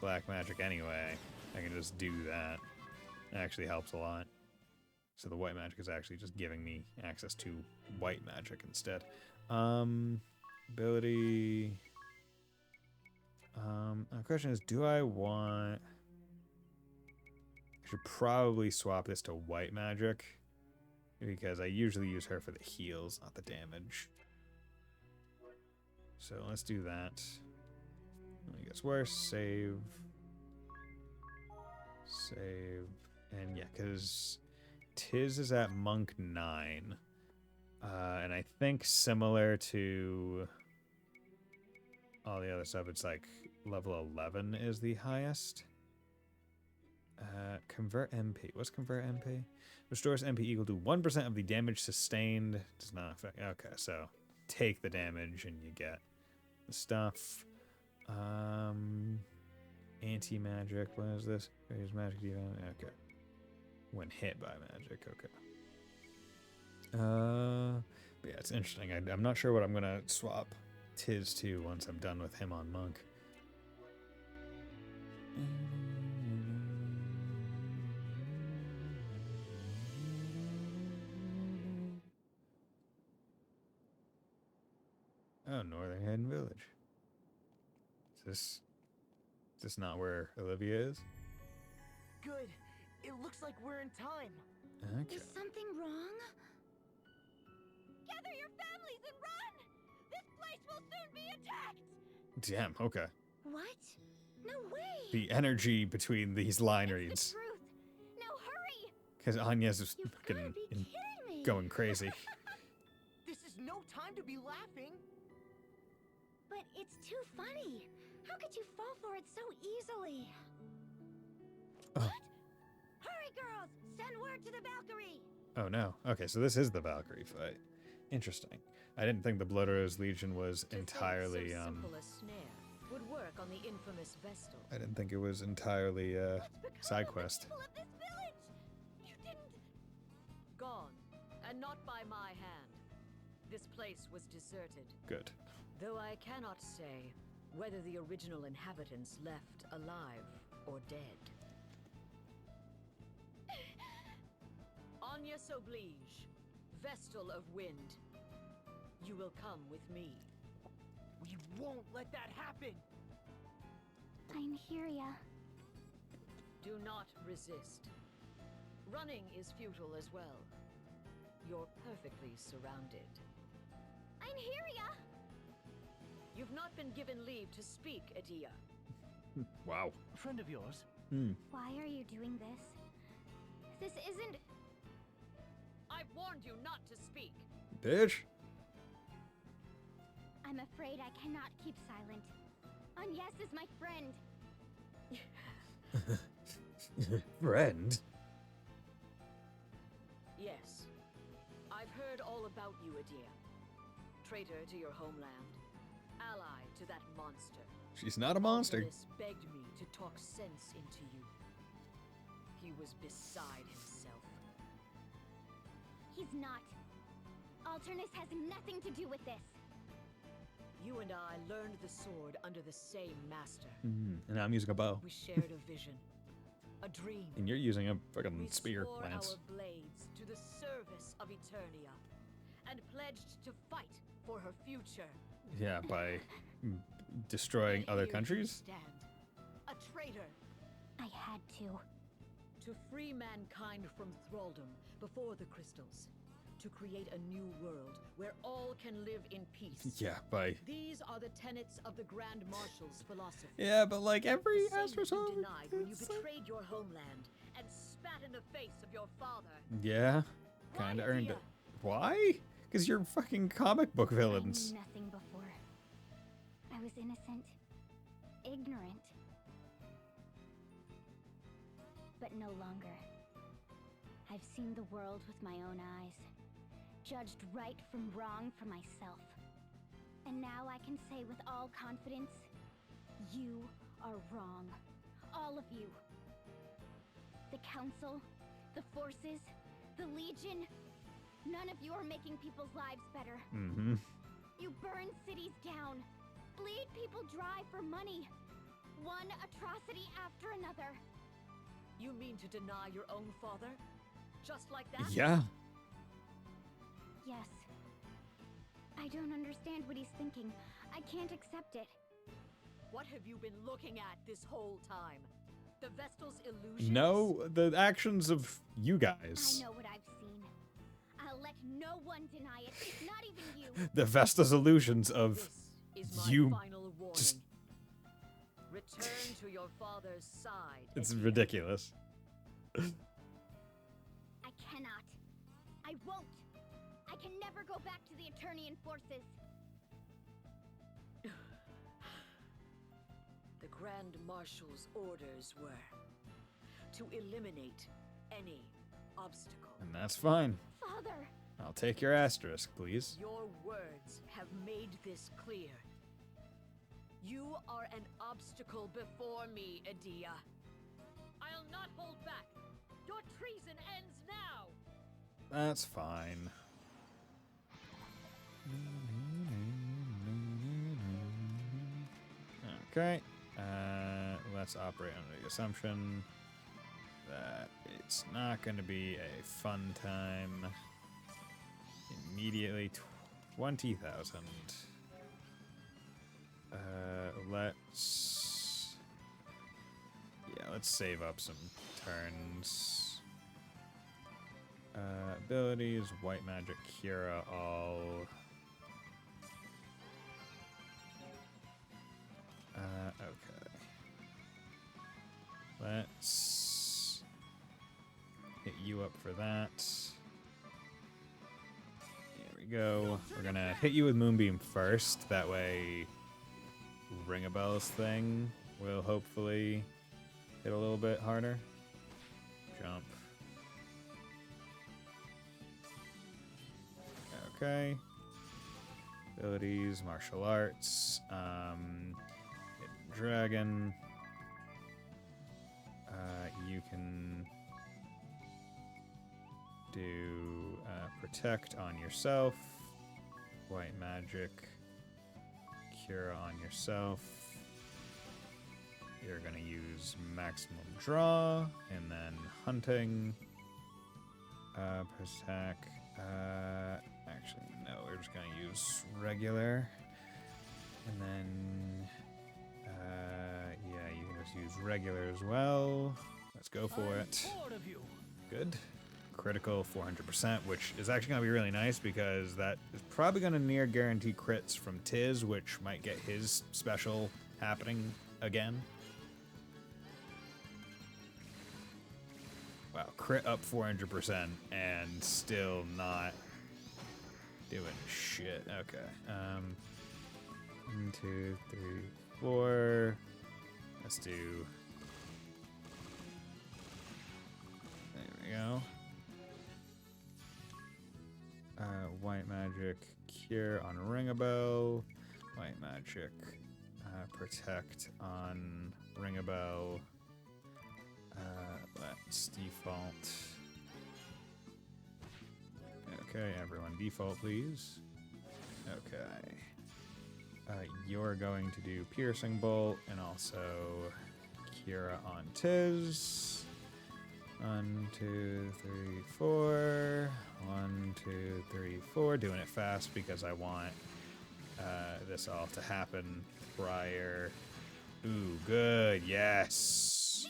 black magic anyway. I can just do that. It actually helps a lot. So the white magic is actually just giving me access to white magic instead. Ability... the question is, do I want... I should probably swap this to white magic, because I usually use her for the heals, not the damage. So let's do that. It gets worse. Save. Save. And yeah, because Tiz is at Monk 9. And I think similar to all the other stuff, it's like level 11 is the highest. Convert MP. What's Convert MP? Restores MP equal to 1% of the damage sustained. Does not affect... Okay, so take the damage and you get the stuff. Anti-magic. What is this? Raise magic defense. Okay. When hit by magic. Okay. But yeah, it's interesting. I'm not sure what I'm gonna swap Tiz to once I'm done with him on Monk. Oh, Northern Hidden Village. Is this not where Olivia is? Good. It looks like we're in time. Okay. Is something wrong? Gather your families and run! This place will soon be attacked! Damn, okay. What? No way! The energy between these line It's reads. the truth. Because Anya's just You've fucking gotta be kidding me! going crazy. This is no time to be laughing. But it's too funny. How could you fall for it so easily? Oh. What? Hurry, girls! Send word to the Valkyrie! Oh no. Okay, so this is the Valkyrie fight. Interesting. I didn't think the Blood Rose Legion was entirely so simple a snare would work on the infamous Vestal. I didn't think it was entirely side quest. People of this village! You didn't... Gone, and not by my hand. This place was deserted. Good. Though I cannot say whether the original inhabitants left alive or dead. Agnes Oblige, Vestal of Wind, you will come with me. We won't let that happen. I'm here, ya. Do not resist. Running is futile as well. You're perfectly surrounded. I'm here, ya. You've not been given leave to speak, Adia. Wow. A friend of yours? Why are you doing this? This isn't... I warned you not to speak. Bitch. I'm afraid I cannot keep silent. Agnes is my friend. Friend? Yes. I've heard all about you, Adia. Traitor to your homeland. Ally to that monster. She's not a monster. Alternus begged me to talk sense into you. He was beside himself. He's not. Alternus has nothing to do with this. You and I learned the sword under the same master. And I'm using a bow. We shared a vision. A dream. And you're using a fucking We spear swore lance. our blades to the service of Eternia, and pledged to fight for her future. Yeah, by destroying And other here you countries? stand, a traitor. I had to. To free mankind from thraldom before the crystals. To create a new world where all can live in peace. Yeah, by... These are the tenets of the Grand Marshal's philosophy. Yeah, but like every The same Astro you song... denied when you it's like- betrayed your homeland and spat in the face of your father. Yeah, Why, kinda earned Adia? it. Why? Because you're fucking comic book I villains. knew nothing before. I was innocent. Ignorant. But no longer. I've seen the world with my own eyes. Judged right from wrong for myself. And now I can say with all confidence, you are wrong. All of you. The Council, the Forces, the Legion, none of you are making people's lives better. Mm-hmm. You burn cities down, bleed people dry for money. One atrocity after another. You mean to deny your own father? Just like that? Yeah. Yes. I don't understand what he's thinking. I can't accept it. What have you been looking at this whole time? The Vestal's illusions? No, the actions of you I guys. know what I've seen. I'll let no one deny it, not even you. The Vesta's illusions of This is my you final warning. just... Return to your father's side. It's Adia. ridiculous. I cannot. I won't. I can never go back to the Eternian forces. The Grand Marshal's orders were to eliminate any obstacle. And that's fine. Father! I'll take your asterisk, please. Your words have made this clear. You are an obstacle before me, Adia. I'll not hold back. Your treason ends now. That's fine. Okay. Let's operate under the assumption that it's not going to be a fun time. Immediately 20,000. Let's save up some turns. Abilities, white magic, Kira, all. Okay. Let's hit you you up for that. Here we go. We're gonna hit you with Moonbeam first. That way, Ring a Bell's thing will hopefully hit a little bit harder. Jump. Okay. Abilities, martial arts, hidden dragon. You can do protect on yourself, white magic, cure on yourself. You're gonna use maximum draw and then hunting. Protect. Actually, no, we're just gonna use regular. And then, yeah, you can just use regular as well. Let's go for it. Good. Critical 400%, which is actually gonna be really nice because that is probably gonna near guarantee crits from Tiz, which might get his special happening again. Wow, crit up 400% and still not doing shit. Okay. 1, 2, 3, 4. Let's do. There we go. White magic cure on Ringabel. White magic protect on Ringabel. Let's default. Okay, everyone default, please. Okay. You're going to do Piercing Bolt and also Kira on Tiz. 1, 2, 3, 4. 1, 2, 3, 4. Doing it fast because I want this all to happen prior. Ooh, good. Yes.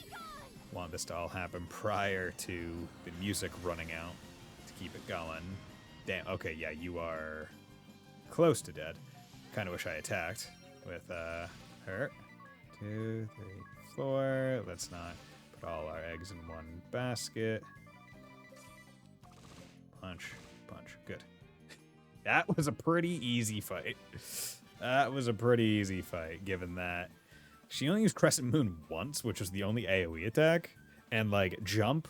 Want this to all happen prior to the music running out to keep it going. Damn. Okay, yeah, you are close to dead. Kind of wish I attacked with her. 2, 3, 4. Let's not put all our eggs in one basket. Punch, punch. Good. That was a pretty easy fight. That was a pretty easy fight, given that she only used Crescent Moon once, which was the only AoE attack, and like jump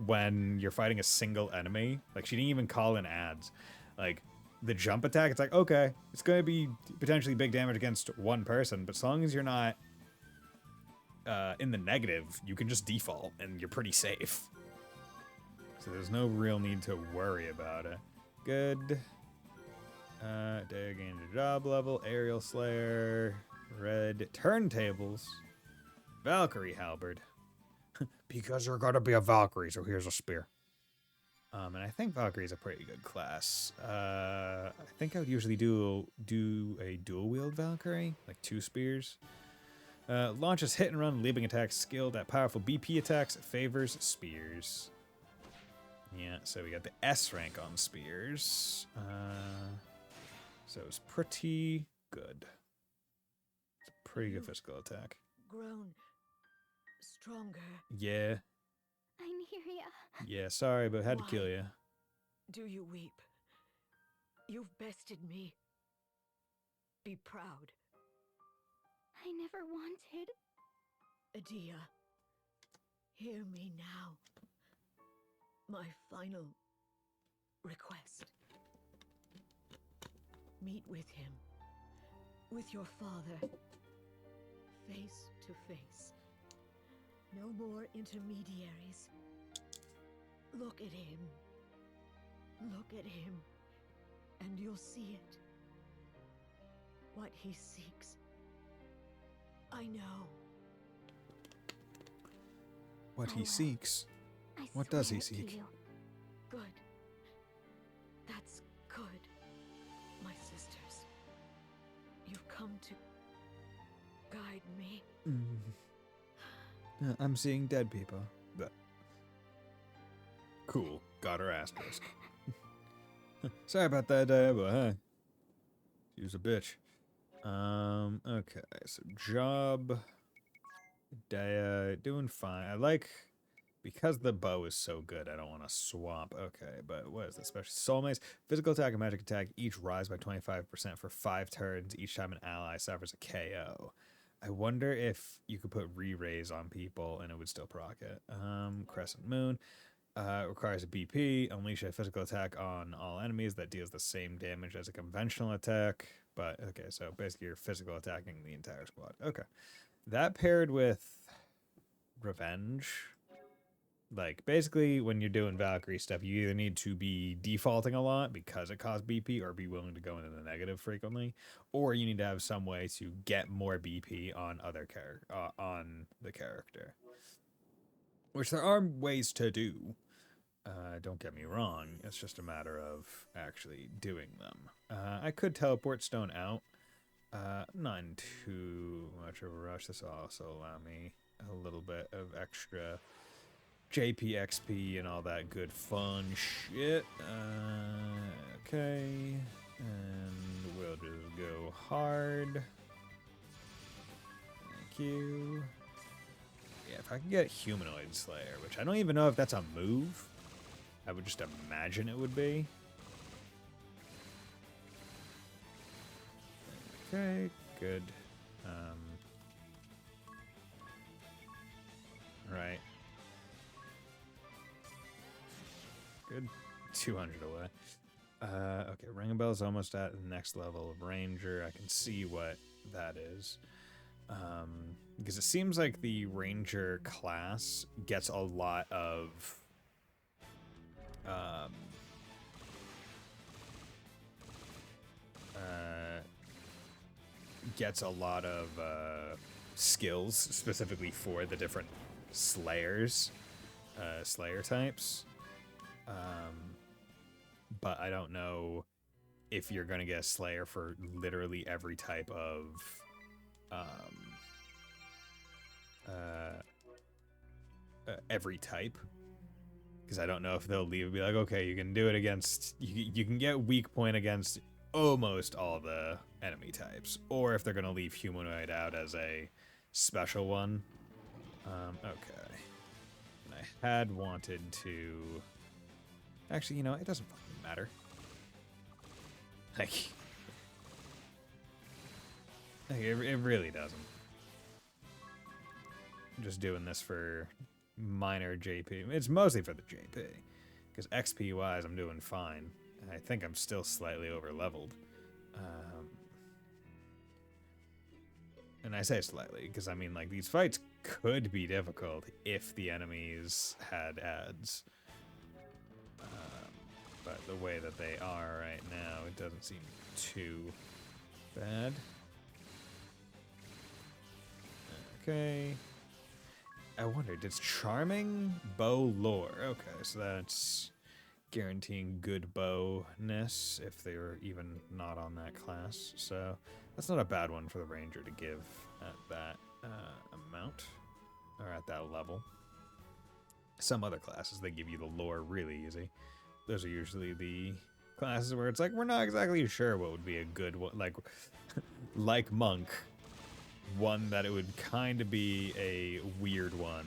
when you're fighting a single enemy. Like she didn't even call in ads. Like the jump attack, it's like, okay, it's going to be potentially big damage against one person, but as long as you're not in the negative, you can just default and you're pretty safe. So there's no real need to worry about it. Good. Day gained a job level, Aerial Slayer, red turntables, Valkyrie Halberd. Because you're gonna be a Valkyrie, so here's a spear. And I think Valkyrie's a pretty good class. I think I would usually do a dual wield Valkyrie, like 2 spears. Launches hit and run, leaping attacks, skilled at powerful BP attacks, favors spears. Yeah, so we got the S rank on spears. So it's pretty good. It's a pretty good physical attack. Grown stronger. Yeah. Nymeria. Yeah, sorry, but had to kill you. Do you weep? You've bested me. Be proud. I never wanted. Adia, hear me now. My final request. Meet with him. With your father. Face to face. No more intermediaries. Look at him. Look at him. And you'll see it. What he seeks. I know. What he will. seeks? I What does he swear it to seek? you. Good. That's good, my sisters. You've come to guide me. I'm seeing dead people. But cool. Got her asterisk. Sorry about that, but hey. She was a bitch. Okay, so job. Daya doing fine. I like Because the bow is so good, I don't want to swap. Okay, but what is this? Special soul mace, physical attack and magic attack each rise by 25% for 5 turns each time an ally suffers a KO. I wonder if you could put re-raise on people and it would still proc it. Crescent Moon requires a BP. Unleash a physical attack on all enemies that deals the same damage as a conventional attack. But okay, so basically you're physical attacking the entire squad. Okay, that paired with Revenge. Like, basically, when you're doing Valkyrie stuff, you either need to be defaulting a lot because it costs BP or be willing to go into the negative frequently, or you need to have some way to get more BP on on the character. Which there are ways to do. Don't get me wrong, it's just a matter of actually doing them. I could teleport Stone out. Not in too much of a rush. This will also allow me a little bit of extra JPXP and all that good fun shit. Okay. And we'll just go hard. Thank you. Yeah, if I can get Humanoid Slayer, which I don't even know if that's a move. I would just imagine it would be. Okay, good. Right. Good. 200 away. Okay, Ring of Bell's almost at the next level of Ranger. I can see what that is. Because it seems like the Ranger class gets a lot of skills specifically for the different Slayers, Slayer types. But I don't know if you're gonna get a Slayer for literally every type of every type, because I don't know if they'll leave and be like, okay, you can do it against, you can get weak point against almost all the enemy types, or if they're gonna leave Humanoid out as a special one. Okay, and I had wanted to, actually, you know, it doesn't fucking matter. Like it really doesn't. I'm just doing this for minor JP. It's mostly for the JP, because XP wise I'm doing fine. I think I'm still slightly over leveled. And I say slightly because I mean, like, these fights could be difficult if the enemies had ads. But the way that they are right now, it doesn't seem too bad. Okay. I wondered, does Charming bow lore? Okay, so that's guaranteeing good bowness if they were even not on that class. So that's not a bad one for the Ranger to give at that amount, or at that level. Some other classes, they give you the lore really easy. Those are usually the classes where it's like, we're not exactly sure what would be a good one, like Monk. One that it would kind of be a weird one.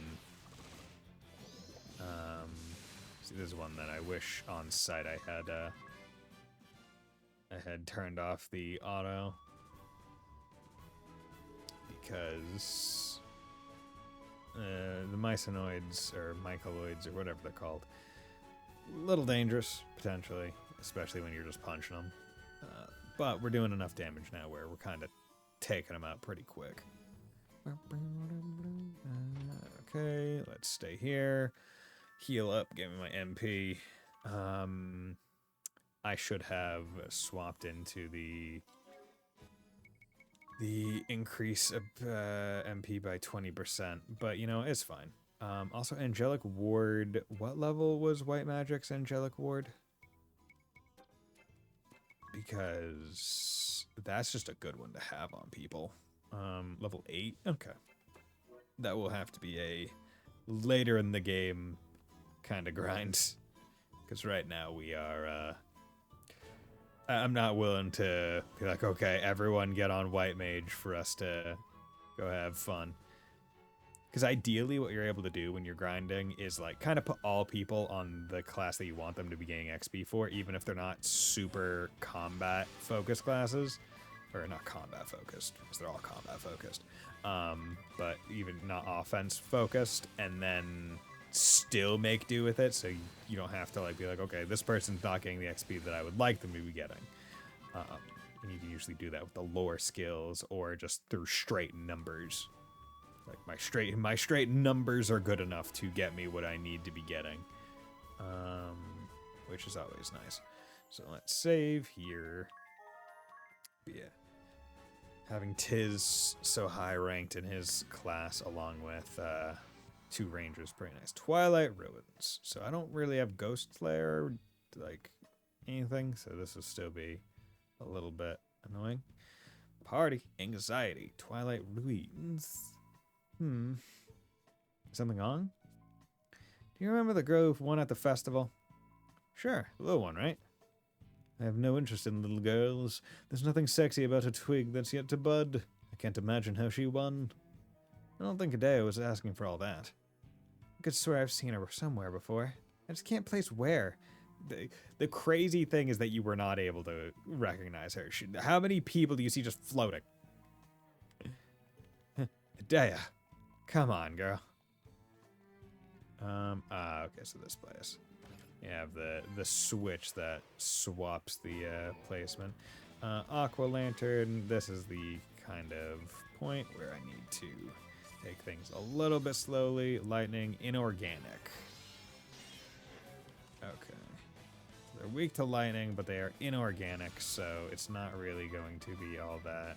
See, this is one that I wish on site I had turned off the auto, because the Mysonoids or Mycoloids or whatever they're called, a little dangerous potentially, especially when you're just punching them. But we're doing enough damage now where we're kind of taking them out pretty quick. Okay, let's stay here. Heal up, give me my MP. I should have swapped into the increase of MP by 20%, but you know, it's fine. Also, Angelic Ward. What level was White Magic's Angelic Ward? Because that's just a good one to have on people. Level 8? Okay. That will have to be a later in the game kind of grind. Because right now we are, I'm not willing to be like, okay, everyone get on White Mage for us to go have fun. Because ideally what you're able to do when you're grinding is like kind of put all people on the class that you want them to be getting XP for, even if they're not super combat focused classes. Or not combat focused, because they're all combat focused. But even not offense focused, and then still make do with it, so you don't have to like be like, okay, this person's not getting the XP that I would like them to be getting. And you can usually do that with the lore skills or just through straight numbers. Like my straight numbers are good enough to get me what I need to be getting, which is always nice. So let's save here. But yeah, having Tiz so high ranked in his class along with 2 rangers, pretty nice. Twilight Ruins. So I don't really have Ghost Slayer, like anything, so this will still be a little bit annoying. Party Anxiety. Twilight Ruins. Something on? Do you remember the girl who won at the festival? Sure, the little one, right? I have no interest in little girls. There's nothing sexy about a twig that's yet to bud. I can't imagine how she won. I don't think Hideo was asking for all that. I could swear I've seen her somewhere before. I just can't place where. The crazy thing is that you were not able to recognize her. How many people do you see just floating? Hideo. Come on, girl. Okay, so this place. You have the switch that swaps the placement. Aqua Lantern, this is the kind of point where I need to take things a little bit slowly. Lightning, inorganic. Okay. They're weak to lightning, but they are inorganic, so it's not really going to be all that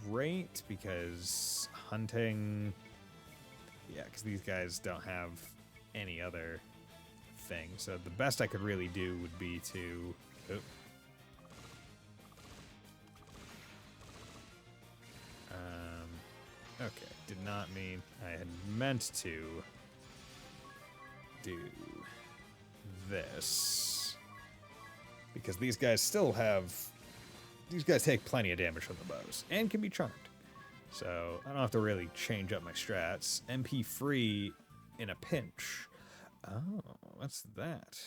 great because hunting... Yeah, because these guys don't have any other thing. So the best I could really do would be to... Oop. Okay, did not mean... I had meant to do this. Because these guys still have... These guys take plenty of damage from the bows. And can be charmed. So I don't have to really change up my strats. MP free in a pinch. Oh, what's that?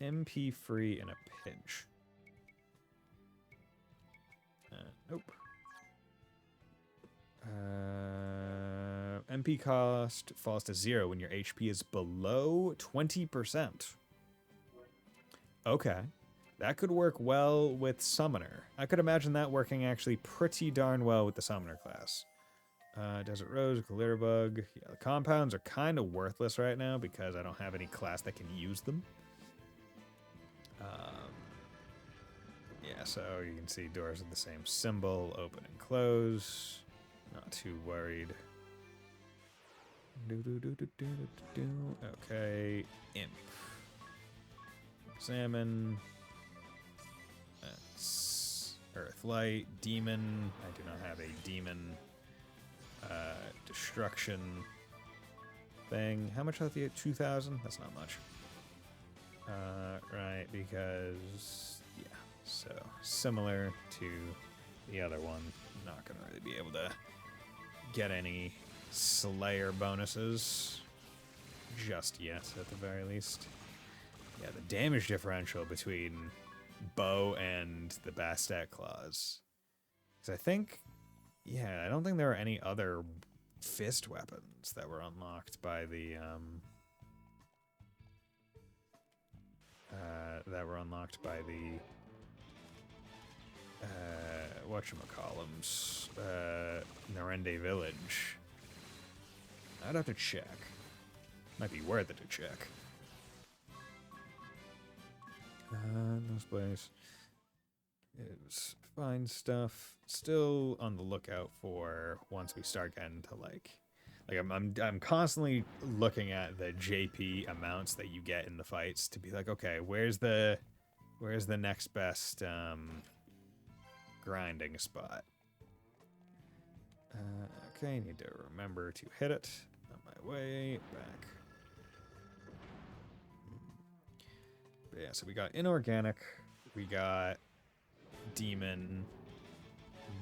MP free in a pinch. Nope. MP cost falls to 0 when your HP is below 20%. Okay. That could work well with Summoner. I could imagine that working actually pretty darn well with the Summoner class. Desert Rose, Glitterbug. Yeah, the compounds are kind of worthless right now because I don't have any class that can use them. Yeah, so you can see doors with the same symbol, open and close. Not too worried. Okay, Imp. Examine. That's Earthlight, Demon. I do not have a Demon. Destruction thing. How much health do you get? 2,000? That's not much. Right, because, yeah. So, similar to the other one. Not going to really be able to get any Slayer bonuses just yet, at the very least. Yeah, the damage differential between bow and the Bastet Claws. Because I think... Yeah, I don't think there are any other fist weapons that were unlocked by the, whatchamacallums, Narende Village. I'd have to check. Might be worth it to check. No place. It was fine stuff. Still on the lookout for once we start getting to like I'm constantly looking at the JP amounts that you get in the fights to be like, okay, where's the next best grinding spot? Okay, need to remember to hit it on my way back. But yeah, so we got inorganic, we got demon,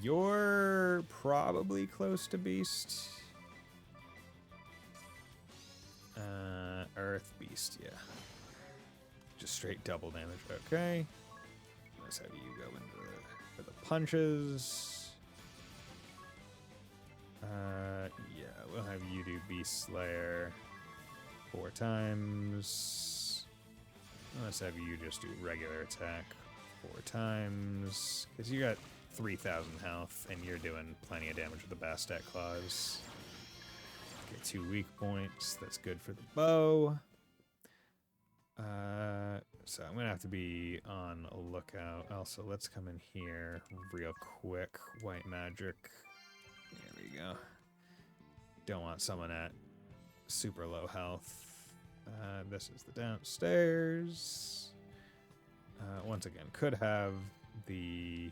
You're probably close to beast. Earth beast, yeah. Just straight double damage. Okay. Let's have you go into for the punches. Yeah, we'll have you do Beast Slayer 4 times. Let's have you just do regular attack 4 times. Because you got 3,000 health, and you're doing plenty of damage with the Bastet Claws. Get 2 weak points. That's good for the bow. So I'm gonna have to be on a lookout. Also, let's come in here real quick. White magic. There we go. Don't want someone at super low health. This is the downstairs. Once again, could have the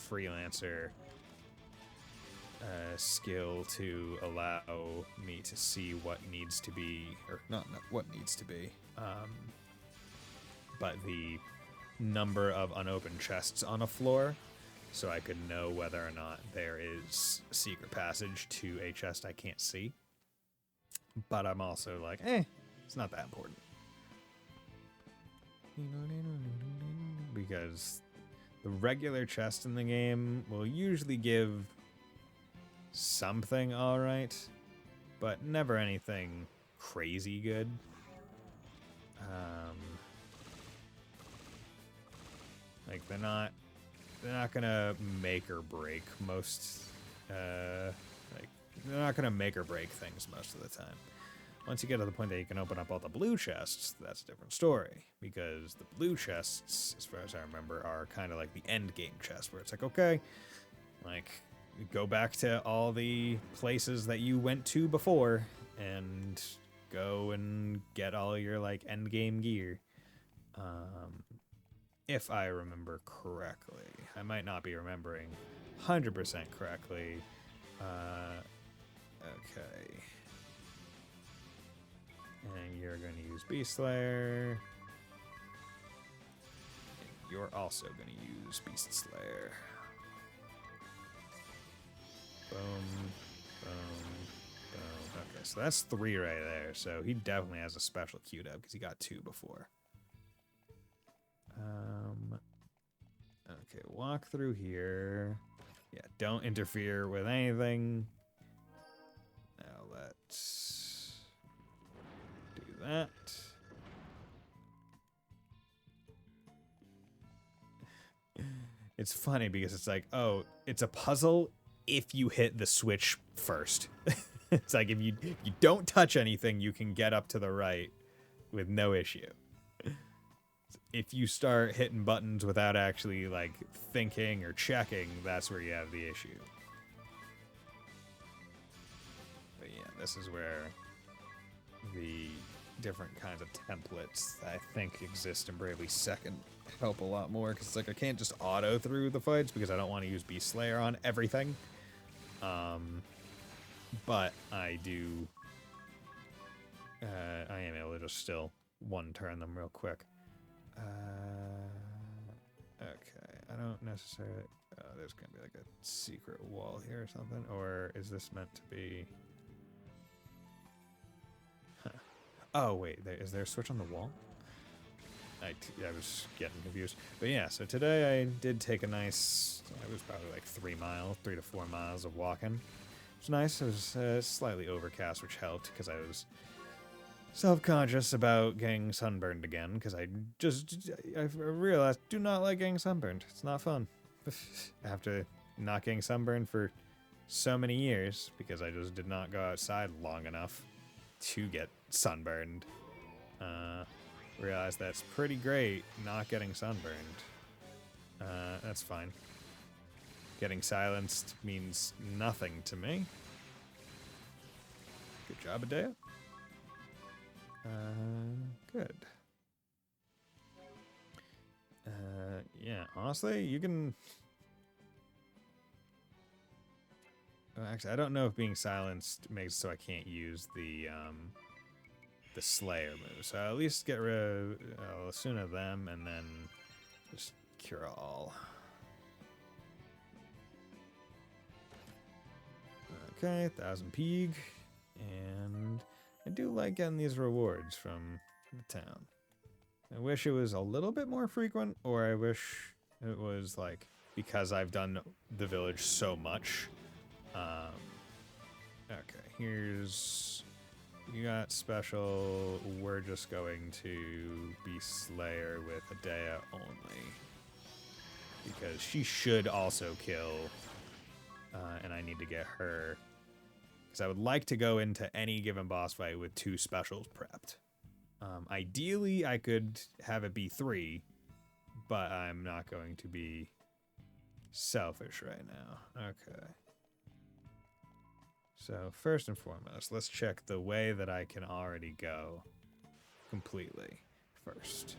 freelancer skill to allow me to see what needs to be, or not what needs to be, but the number of unopened chests on a floor, so I could know whether or not there is a secret passage to a chest I can't see. But I'm also like, it's not that important. Because the regular chest in the game will usually give something alright, but never anything crazy good. Like they're not gonna make or break most like they're not gonna make or break things most of the time. Once you get to the point that you can open up all the blue chests, that's a different story. Because the blue chests, as far as I remember, are kind of like the end game chest, where it's like, okay, like, go back to all the places that you went to before and go and get all your, like, end game gear. If I remember correctly. I might not be remembering 100% correctly. Okay. And you're going to use Beast Slayer. And you're also going to use Beast Slayer. Boom, boom, boom. Okay, so that's 3 right there. So he definitely has a special queued up because he got 2 before. Okay, walk through here. Yeah, don't interfere with anything. Now let's do that. It's funny because it's like, oh, it's a puzzle if you hit the switch first. It's like if you don't touch anything, you can get up to the right with no issue. If you start hitting buttons without actually like thinking or checking, that's where you have the issue. But yeah, this is where the different kinds of templates that I think exist in Bravely Second help a lot more, because it's like I can't just auto through the fights because I don't want to use Beast Slayer on everything. But I do. I am able to just still one turn them real quick. Okay, I don't necessarily. There's gonna be like a secret wall here or something, or is this meant to be? Huh. Oh wait, is there a switch on the wall? I was getting confused. But yeah, so today I did take a nice. It was probably like 3 to 4 miles of walking. It was nice. It was slightly overcast, which helped because I was self-conscious about getting sunburned again, because I realized do not like getting sunburned. It's not fun. After not getting sunburned for so many years, because I just did not go outside long enough to get sunburned, realized that's pretty great not getting sunburned. That's fine. Getting silenced means nothing to me. Good job, Adea. Good. Yeah, honestly, you can... Actually, I don't know if being silenced makes it so I can't use the Slayer move. So I'll at least get rid of Asuna them, and then just Cure all. Okay, 1,000 Peeg. And I do like getting these rewards from the town. I wish it was a little bit more frequent, or I wish it was like, because I've done the village so much. Okay, here's... You got special. We're just going to be Slayer with Adea only. Because she should also kill. And I need to get her. Because I would like to go into any given boss fight with 2 specials prepped. Ideally, I could have it be 3. But I'm not going to be selfish right now. Okay. So first and foremost, let's check the way that I can already go completely first.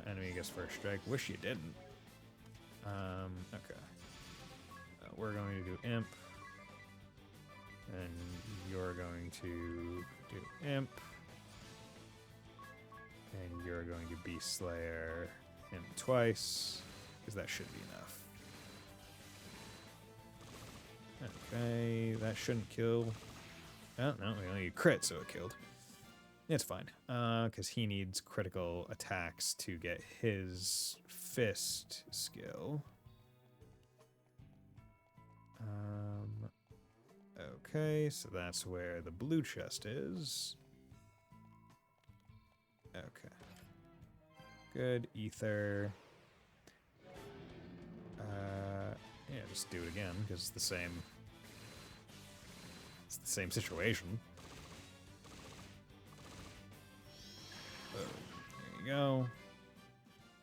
Enemy gets first strike. Wish you didn't. Okay. We're going to do Imp. And you're going to do Imp. And you're going to be Slayer him twice, because that should be enough. Okay, that shouldn't kill. Oh, no, we only need crit, so it killed. It's fine, because he needs critical attacks to get his fist skill. Okay, so that's where the blue chest is. Okay. Good, ether. Yeah, just do it again, because it's the same... It's the same situation. There you go.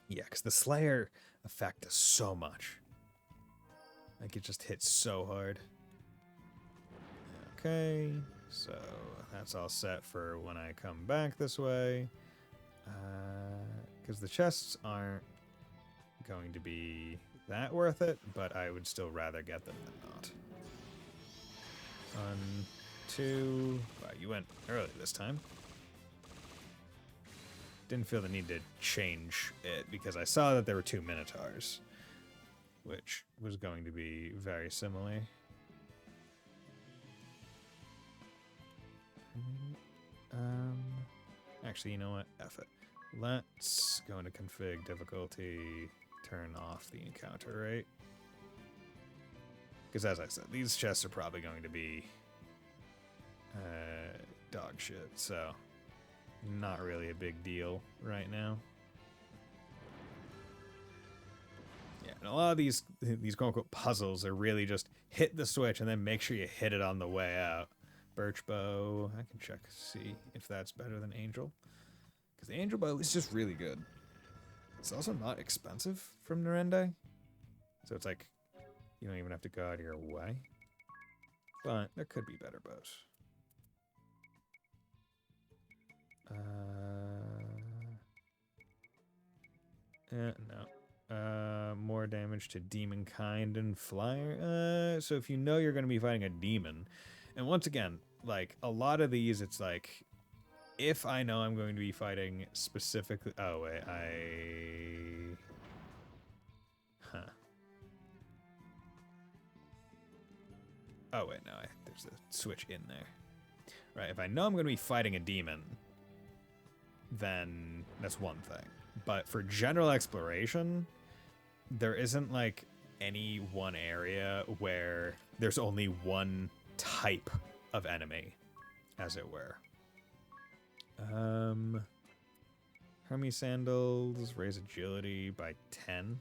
Yeah, because the Slayer effect does so much. Like, it just hits so hard. Okay, so that's all set for when I come back this way. Because the chests aren't going to be that worth it, but I would still rather get them than not. 1, 2... Wow, you went early this time. Didn't feel the need to change it, because I saw that there were 2 Minotaurs, which was going to be very similar. Actually, you know what? F it. Let's go into config difficulty, turn off the encounter rate. Because as I said, these chests are probably going to be dog shit, so not really a big deal right now. Yeah, and a lot of these quote-unquote puzzles are really just hit the switch and then make sure you hit it on the way out. Birch bow, I can check, see if that's better than angel. Because the angel bow is just really good. It's also not expensive from Nerende. So it's like, you don't even have to go out of your way. But there could be better bows. No. More damage to demon kind and flyer. So if you know you're going to be fighting a demon, and once again, like a lot of these, it's like if I know I'm going to be fighting specifically. Oh wait, Oh wait, no, there's a switch in there. Right, if I know I'm going to be fighting a demon, then that's one thing. But for general exploration, there isn't like any one area where there's only one type of enemy, as it were. Hermes sandals raise agility by 10.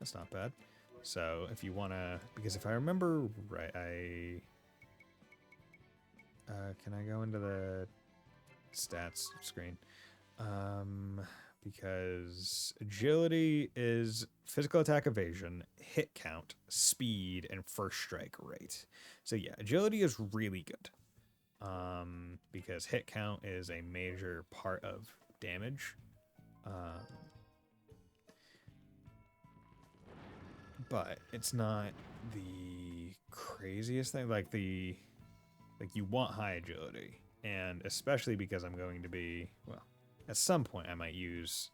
That's not bad. So if you want to, because if I remember right, can I go into the stats screen? Because agility is physical attack evasion, hit count, speed, and first strike rate. So yeah, agility is really good. Because hit count is a major part of damage. But it's not the craziest thing. Like you want high agility, and especially because I'm going to be, well, at some point I might use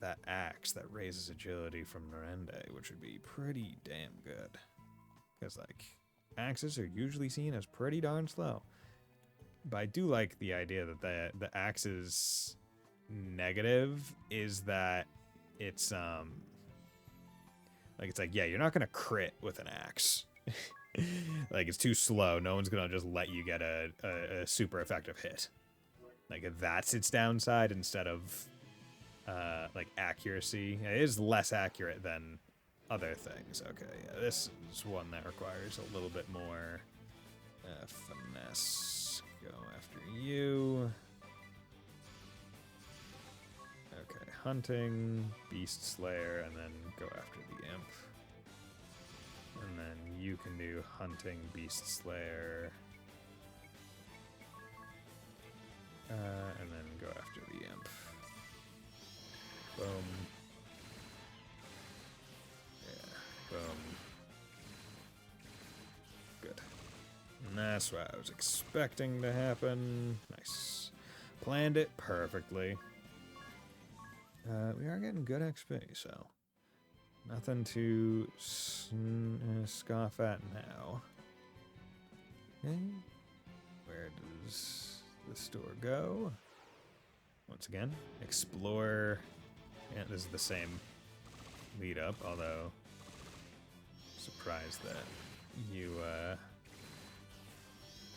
that axe that raises agility from Norende, which would be pretty damn good. Because, like, axes are usually seen as pretty darn slow. But I do like the idea that the axe's negative is that it's, like, yeah, you're not going to crit with an axe. Like, it's too slow. No one's going to just let you get a super effective hit. Like, that's its downside instead of, like, accuracy. It is less accurate than other things. Okay, yeah, this is one that requires a little bit more finesse. Go after you. Okay, hunting, beast slayer, and then go after the imp. And then you can do hunting, beast slayer. And then go after the imp. Boom. Yeah, boom. Good. And that's what I was expecting to happen. Nice. Planned it perfectly. We are getting good XP, so nothing to scoff at now. Okay. Where does the store go? Once again, explore. Yeah, this is the same lead up, although surprised that you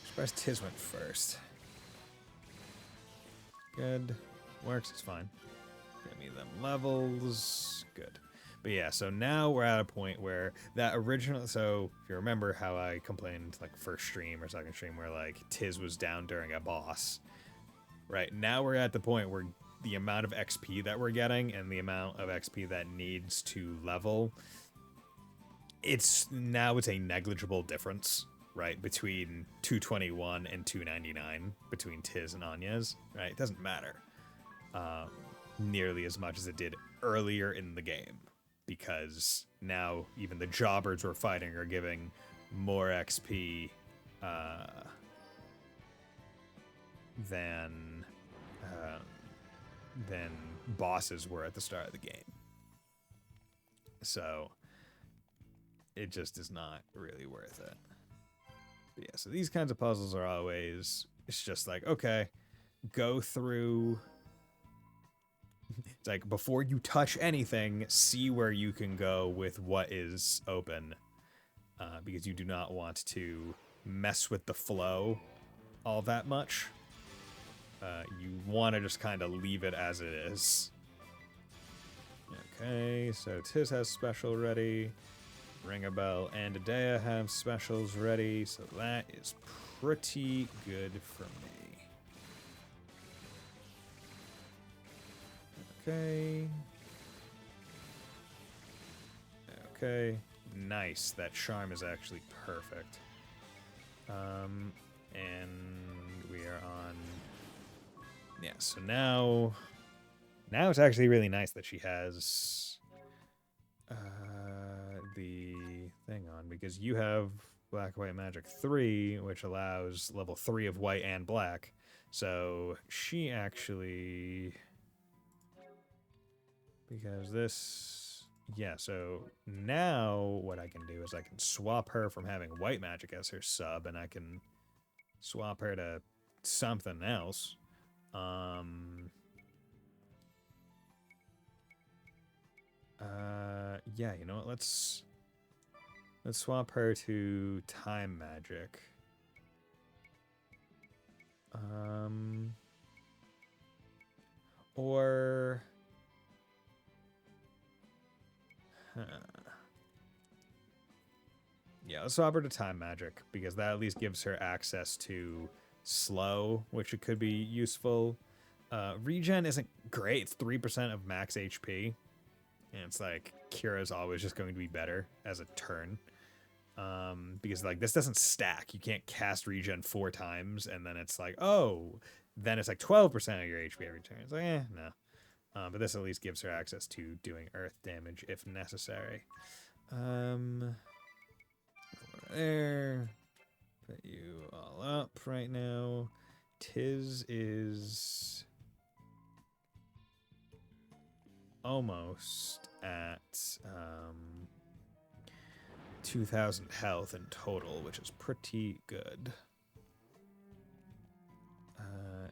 surprised Tiz went first. Good. Works, it's fine. Give me them levels. Good. But yeah, so now we're at a point where that original, so if you remember how I complained like first stream or second stream where like Tiz was down during a boss, right? Now we're at the point where the amount of XP that we're getting and the amount of XP that needs to level, it's a negligible difference, right? Between 221 and 299 between Tiz and Anya's, right? It doesn't matter nearly as much as it did earlier in the game, because now even the jobbers we're fighting are giving more XP than bosses were at the start of the game. So it just is not really worth it. But yeah, so these kinds of puzzles are always, it's just like, okay, go through. It's like, before you touch anything, see where you can go with what is open, because you do not want to mess with the flow all that much. You want to just kind of leave it as it is. Okay, so Tiz has special ready. Ringabel and Adea have specials ready, so that is pretty good for me. Okay. Okay. Nice. That charm is actually perfect. And we are on. Yeah, so now it's actually really nice that she has the thing on, because you have Black White Magic 3, which allows level 3 of white and black. So she actually, because this, yeah, so now what I can do is I can swap her from having white magic as her sub, and I can swap her to something else. Yeah, you know what, let's swap her to time magic. Or yeah, let's swap her to time magic, because that at least gives her access to slow, which it could be useful. Regen isn't great. It's 3% of max HP. And it's like, Kira's always just going to be better as a turn. Because like this doesn't stack. You can't cast regen 4 times and then it's like, oh, then it's like 12% of your HP every turn. It's like, no. But this at least gives her access to doing earth damage if necessary. There. Put you all up right now. Tiz is almost at 2,000 health in total, which is pretty good.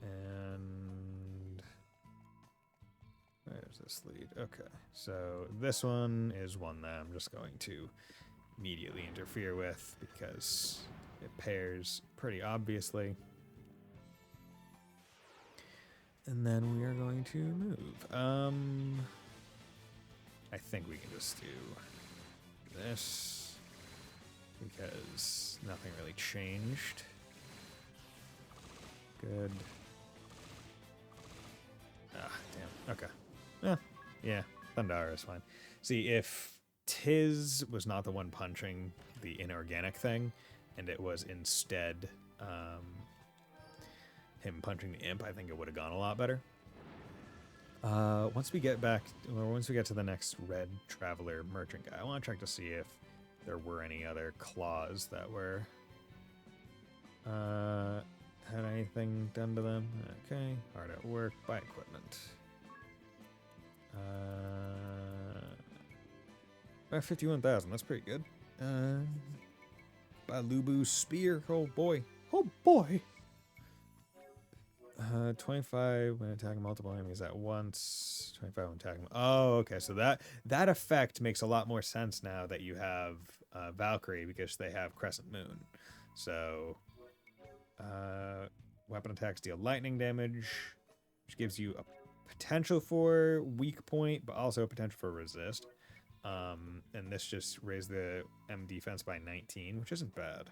And where's this lead? Okay, so this one is one that I'm just going to immediately interfere with because it pairs pretty obviously. And then we are going to move. I think we can just do this because nothing really changed. Good. Ah, damn. Okay. Yeah. Thundara is fine. See, if Tiz was not the one punching the inorganic thing, and it was instead him punching the imp, I think it would have gone a lot better. Once we get to the next red traveler merchant guy, I want to check to see if there were any other claws that were had anything done to them. Okay, hard at work, buy equipment. 51,000, that's pretty good. Buy Lubu's spear, oh boy. 25 when attacking multiple enemies at once. 25 when attacking. Oh, okay. So that effect makes a lot more sense now that you have Valkyrie because they have Crescent Moon. So weapon attacks deal lightning damage, which gives you a potential for weak point, but also a potential for resist. And this just raised the M defense by 19, which isn't bad.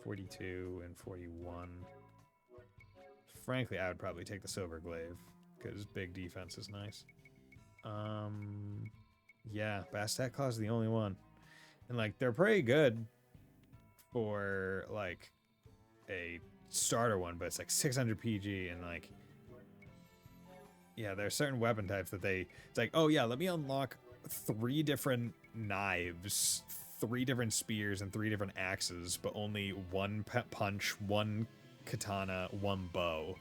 42 and 41. Frankly, I would probably take the Silver Glaive, because big defense is nice. Yeah, Bastet Claw is the only one. And, like, they're pretty good for, like, a starter one, but it's, like, 600 PG, and, like, yeah, there are certain weapon types that it's like, oh, yeah, let me unlock 3 different knives, 3 different spears, and 3 different axes, but only 1 punch, 1 katana, 1 bow,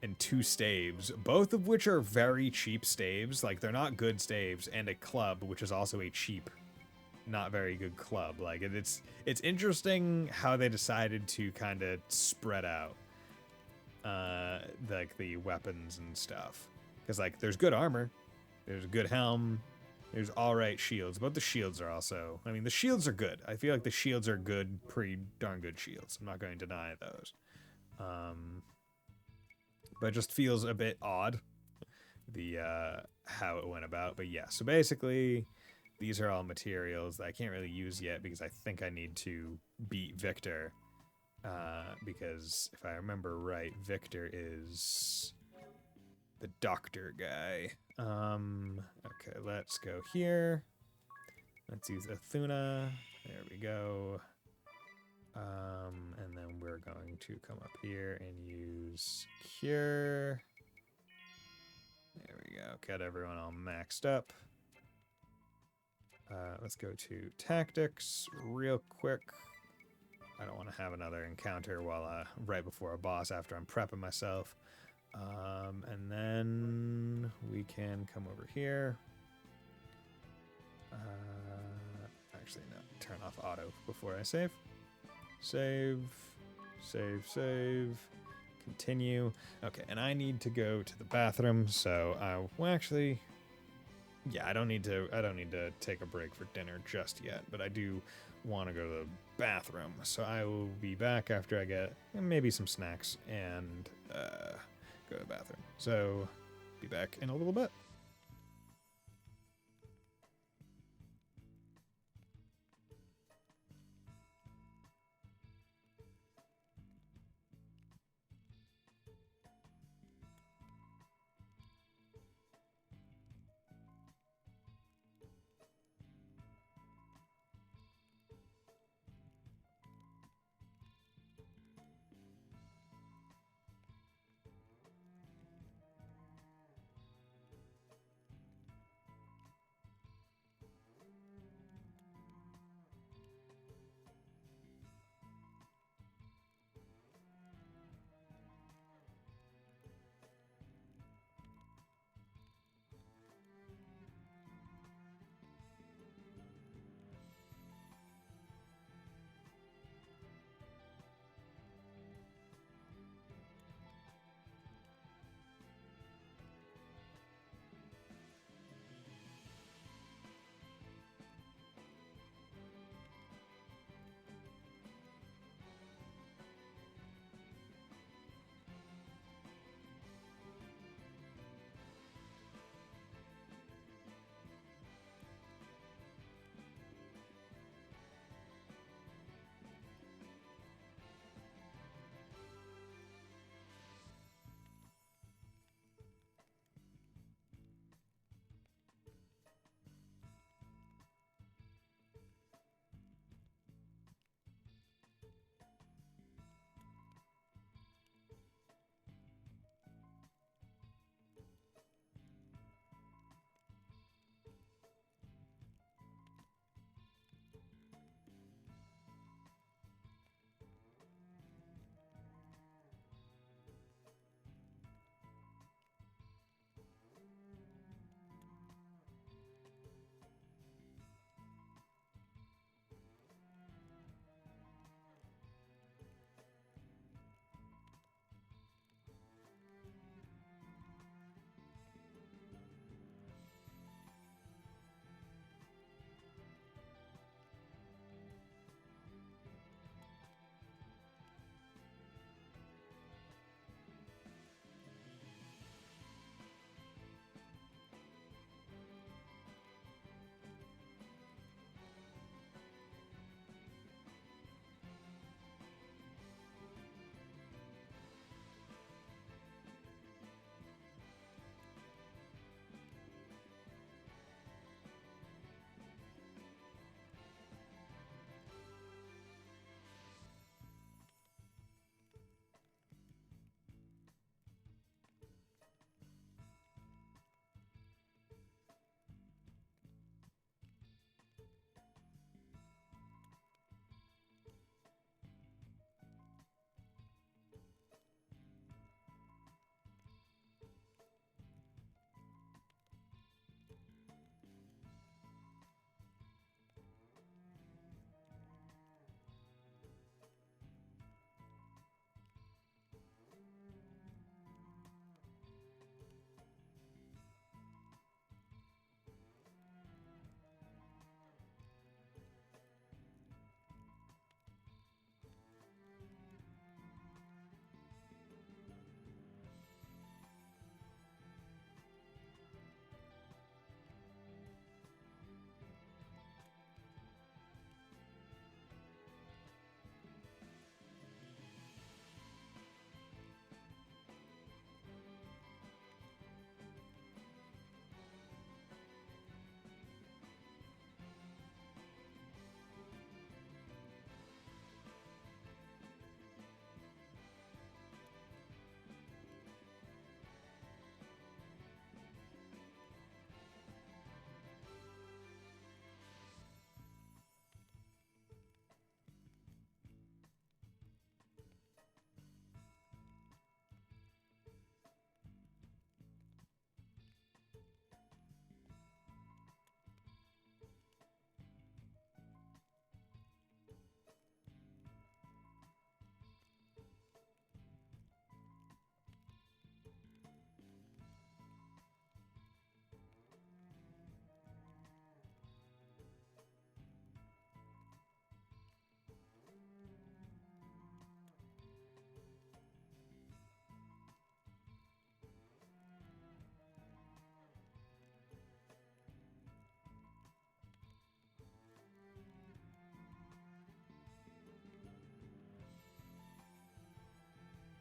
and 2 staves, both of which are very cheap staves. Like, they're not good staves, and a club, which is also a cheap, not very good club. Like, it's interesting how they decided to kind of spread out like the weapons and stuff, because like there's good armor, there's a good helm, there's all right shields, but the shields are also, I mean, the shields are good. I feel like the shields are good, pretty darn good shields. I'm not going to deny those. But it just feels a bit odd, the how it went about. But yeah, so basically these are all materials that I can't really use yet because I think I need to beat Victor, because if I remember right, Victor is the doctor guy. Okay, let's go here. Let's use Athuna. There we go. And then we're going to come up here and use Cure. There we go. Got everyone all maxed up. Let's go to Tactics real quick. I don't want to have another encounter while right before a boss after I'm prepping myself. And then we can come over here. Actually, no. Turn off auto before I save. Save. Continue. Okay, and I need to go to the bathroom, so well, actually, yeah, I don't need to take a break for dinner just yet, but I do want to go to the bathroom. So I will be back after I get maybe some snacks and go to the bathroom. So be back in a little bit.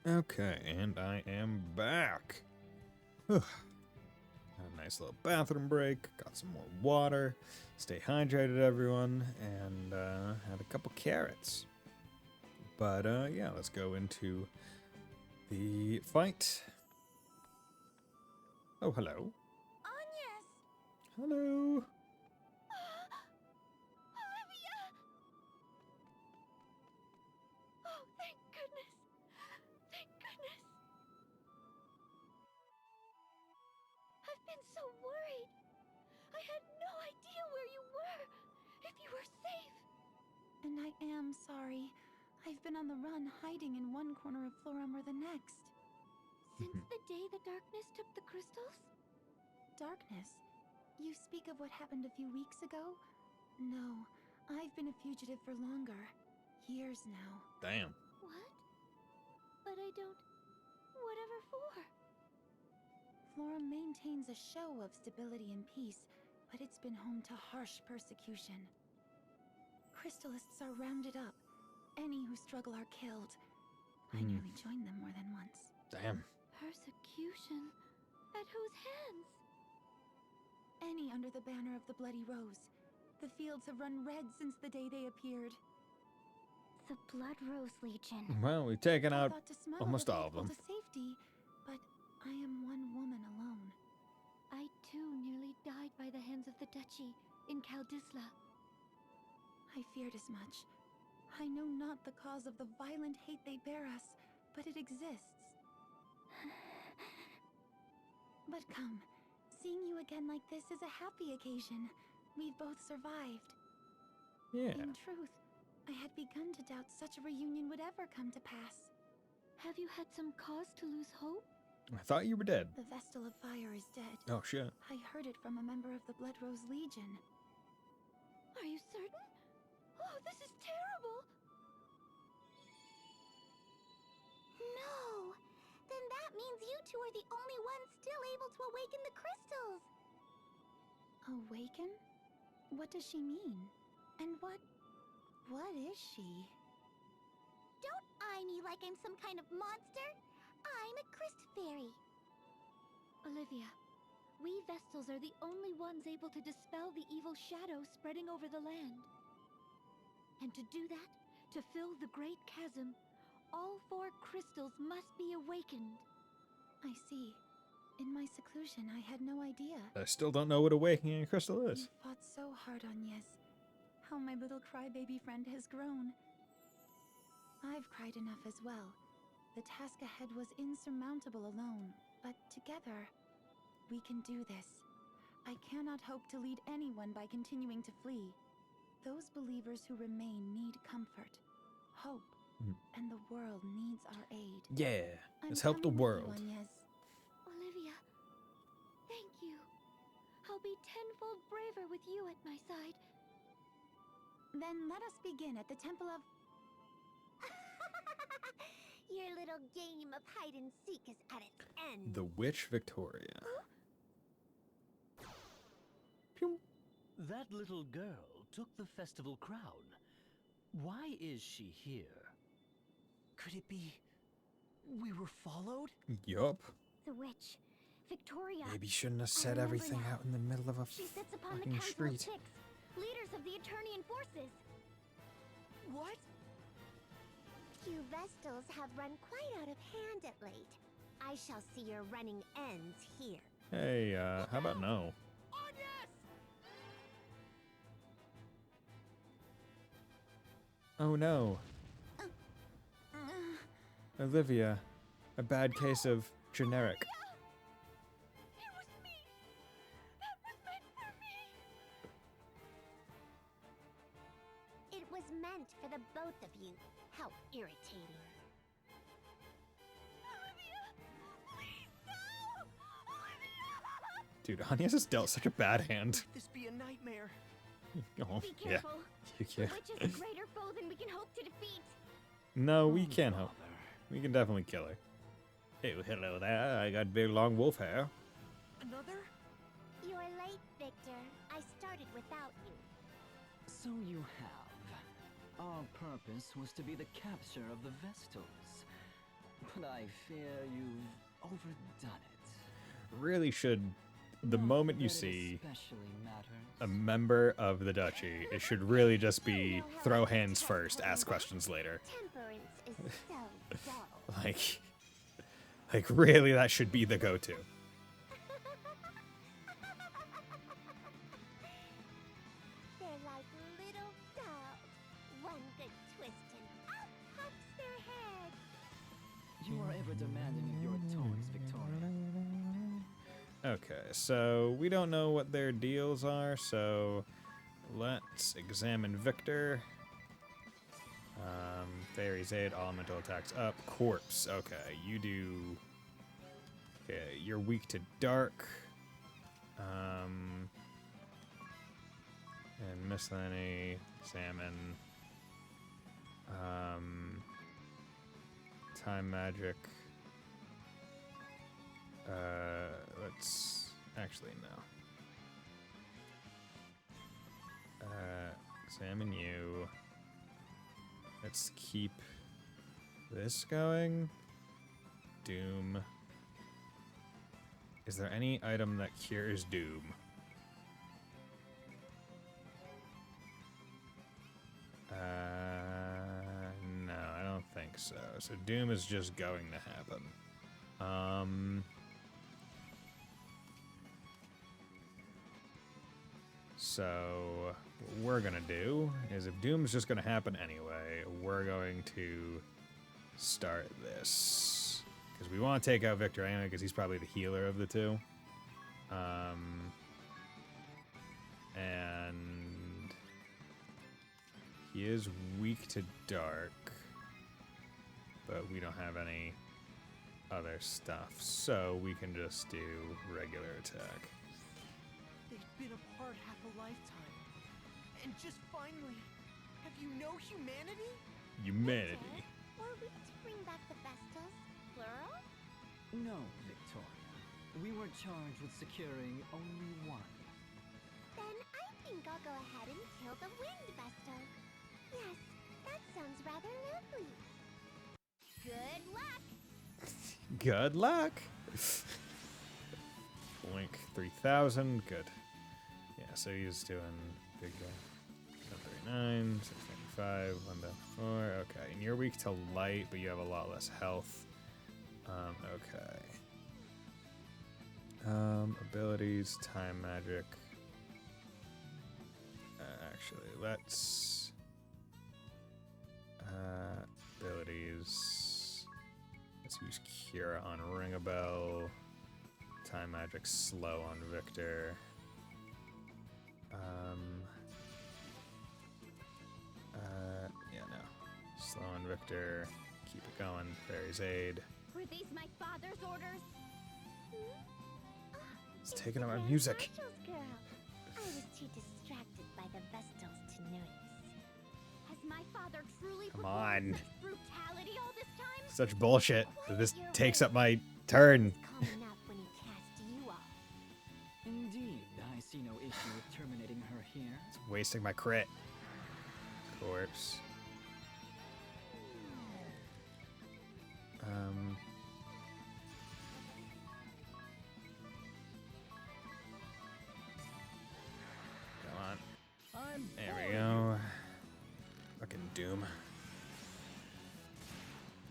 Okay, and I am back. Whew. Had a nice little bathroom break, got some more water, stay hydrated, everyone, and had a couple carrots. But yeah, let's go into the fight. Oh, hello. Agnes! Hello. Olivia! Oh, thank goodness. Thank goodness. I've been so worried. I had no idea where you were, if you were safe. And I am sorry. I've been on the run, hiding in one corner of Florum or the next. Since the day the darkness took the crystals? Darkness? You speak of what happened a few weeks ago? No, I've been a fugitive for longer. Years now. Damn. What? But I don't... Whatever for? Florum maintains a show of stability and peace, but it's been home to harsh persecution. Crystallists are rounded up. Any who struggle are killed. I nearly joined them more than once. Damn. Persecution? At whose hands? Any under the banner of the Bloody Rose. The fields have run red since the day they appeared. The Blood Rose Legion. Well, we've taken I out thought to smuggle almost the all of faithful them. to safety, but I am one woman alone. I too nearly died by the hands of the Duchy in Kaldisla. I feared as much. I know not the cause of the violent hate they bear us, but it exists. But come, seeing you again like this is a happy occasion. We've both survived. Yeah. In truth, I had begun to doubt such a reunion would ever come to pass. Have you had some cause to lose hope? I thought you were dead. The Vestal of Fire is dead. Oh, shit. I heard it from a member of the Blood Rose Legion. Are you certain? Oh, this is terrible! No! Then that means you two are the only ones still able to awaken the crystals! Awaken? What does she mean? And what is she? Don't eye me like I'm some kind of monster! I'm a Crystal Fairy! Olivia, we Vestals are the only ones able to dispel the evil shadow spreading over the land. And to do that, to fill the great chasm, all 4 crystals must be awakened. I see. In my seclusion, I had no idea. I still don't know what awakening a crystal is. You fought so hard on Yes. How my little crybaby friend has grown. I've cried enough as well. The task ahead was insurmountable alone, but together, we can do this. I cannot hope to lead anyone by continuing to flee. Those believers who remain need comfort, hope, and the world needs our aid. Yeah, let's I'm help the coming with you, world. Agnes. Olivia, thank you. I'll be tenfold braver with you at my side. Then let us begin at the Temple of... Your little game of hide and seek is at its end. The Witch Victoria. That little girl took the festival crown. Why is she here? Could it be we were followed? Yup. The witch, Victoria. Maybe shouldn't have I said remember everything now. out in the middle of a She sits upon the fucking Council street. of Six, leaders of the Eternian forces. What? You Vestals have run quite out of hand at late. I shall see your running ends here. Hey, how about no? Oh no. Olivia, a bad case of generic. It was me! That was meant for me! It was meant for the both of you. How irritating. Olivia! Please, no! Olivia! Dude, Anya has dealt such a bad hand. This be a nightmare. Oh, Be yeah. careful. You The can. witch is a greater foe than we can hope to defeat. No, we can help. We can definitely kill her. Oh, hello there. I got big long wolf hair. Another? You're late, Victor. I started without you. So you have. Our purpose was to be the capture of the Vestals. but I fear you've overdone it. Really should, the Not moment you that it see especially matters. a member of the duchy, it should really just be throw hands first, ask questions later. Temperance is so dull. Like really, that should be the go-to. They're like little dolls. One good twist and up pops their head. You are ever demanding of your toys, Victoria. Okay, so we don't know what their deals are, so let's examine Victor. Fairy's Aid, elemental attacks up. Corpse, okay, you do... Okay, you're weak to dark. And miscellany, salmon. Time magic. Let's actually no. Examine you. Let's keep this going. Doom. Is there any item that cures Doom? No, I don't think so. So Doom is just going to happen. So what we're gonna do is, if Doom's just gonna happen anyway, we're going to start this. Because we want to take out Victor anyway, because he's probably the healer of the two. And he is weak to dark, but we don't have any other stuff, so we can just do regular attack. They've been apart half a lifetime. And just finally, have you no humanity? Humanity. Were we to bring back the Vestals, plural? No, Victoria. We were charged with securing only one. Then I think I'll go ahead and kill the Wind Vestal. Yes, that sounds rather lovely. Good luck! Good luck. Blink 3,000. Good. Yeah, so he's doing big guy. 739, 695, 1 down 4. Okay, and you're weak to light, but you have a lot less health. Okay. Abilities, time magic. Actually, let's abilities. Let's use Cure on Ring-a-Bell. Time magic slow on Victor. Yeah, no. Slow on Victor. Keep it going. Fairy's Aid. Were these my father's orders? It's taking out my music. Virgil's girl. I was too distracted by the Vestals to notice. Has my father truly Come performed on. such brutality all this time? Such bullshit. This You're takes right. up my turn. Calm enough when he cast you off. Indeed, I see no issue with terminating her here. It's wasting my crit. Corpse. Come on. There we go. Fucking Doom.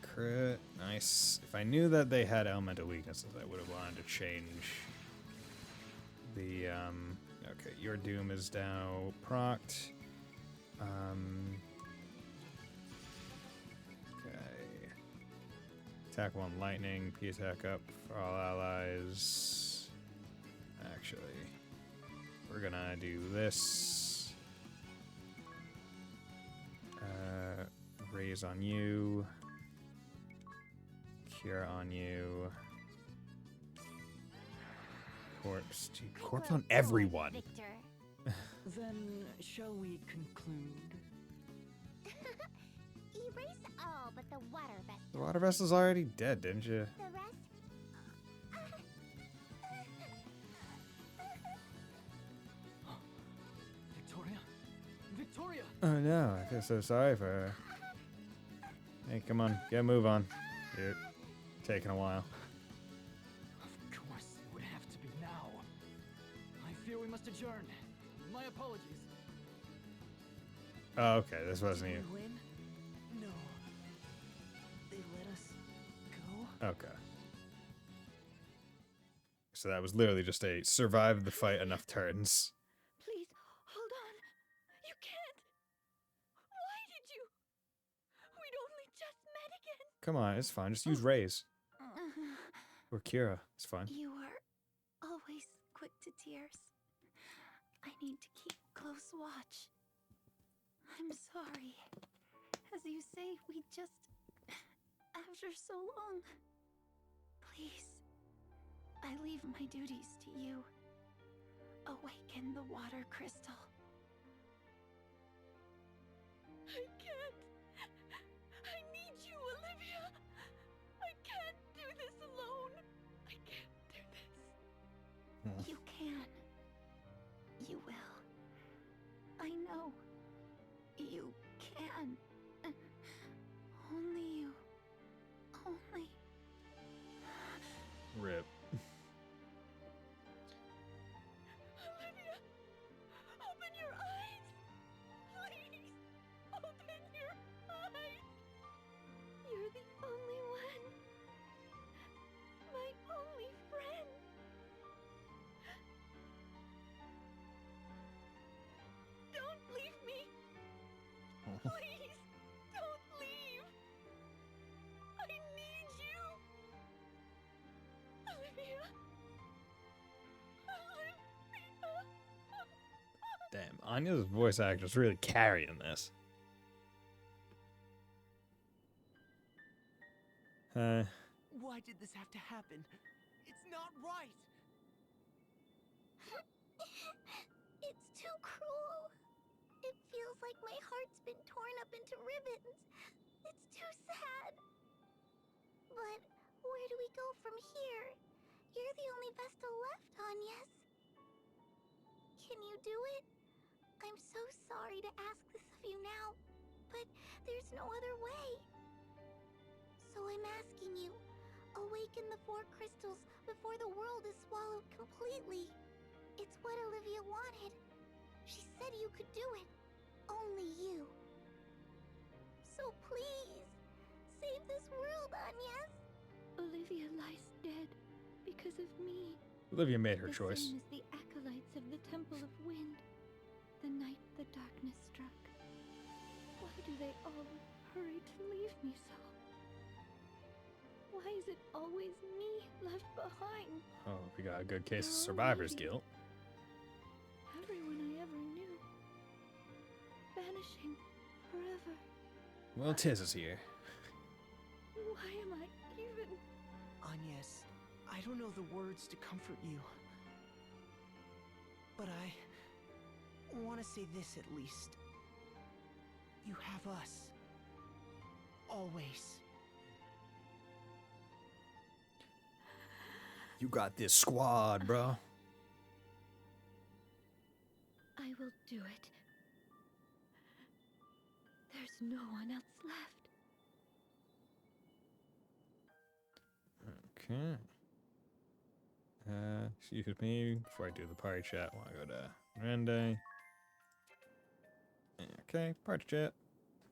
Crit. Nice. If I knew that they had elemental weaknesses, I would have wanted to change the, okay, your Doom is now procced. Okay. Attack 1 lightning, P attack up for all allies. Actually, we're gonna do this. Raise on you. Cure on you. Corpse. Gee, corpse on everyone. Victor. Then, shall we conclude? Erase all but the water Vestal. The water vessel's already dead, didn't you? The rest? Victoria? Victoria! Oh no, I feel so sorry for her. Hey, come on, get a move on. Dude. taking a while. Of course, it would have to be now. I fear we must adjourn. My apologies. Oh, okay, this wasn't Did even. we win? No. They let us go? Okay. So that was literally just a survive the fight enough turns. Please, hold on. You can't. Why did you? We'd only just met again. Come on, it's fine. Just use Raise. Or Kira. It's fine. You are always quick to tears. I need to keep close watch. I'm sorry. As you say, we just... After so long. Please. I leave my duties to you. Awaken the water crystal. I can't. I need you, Olivia. I can't do this alone. I can't do this. You can. You will. I know. You can. Only you. Only. Rip. Olivia, open your eyes. Please, open your eyes. You're the only one. My only friend. Don't leave me. Please, don't leave. I need you. Olivia. Olivia. Damn, Anya's voice actor's really carrying this. Why did this have to happen? It's not right! It's too cruel. It feels like my heart's been torn up into ribbons. It's too sad. But where do we go from here? You're the only Vestal left, Agnes. Can you do it? I'm so sorry to ask this of you now, but there's no other way. So I'm asking you, awaken the 4 crystals before the world is swallowed completely. It's what Olivia wanted. She said you could do it. Only you. So please, save this world, Agnes. Olivia lies dead because of me. Olivia made her The choice. same as the acolytes of the Temple of Wind, the night the darkness struck. Why do they all hurry to leave me so? Why is it always me left behind? Oh, we got a good case of survivor's guilt. Everyone I ever knew. Vanishing forever. Well, Tiz is here. Why am I even... Agnes, I don't know the words to comfort you. But I want to say this at least. You have us. Always. You got this squad, bro. I will do it. There's no one else left. Okay. Excuse me, before I do the party chat, I want to go to Rende. Okay, party chat.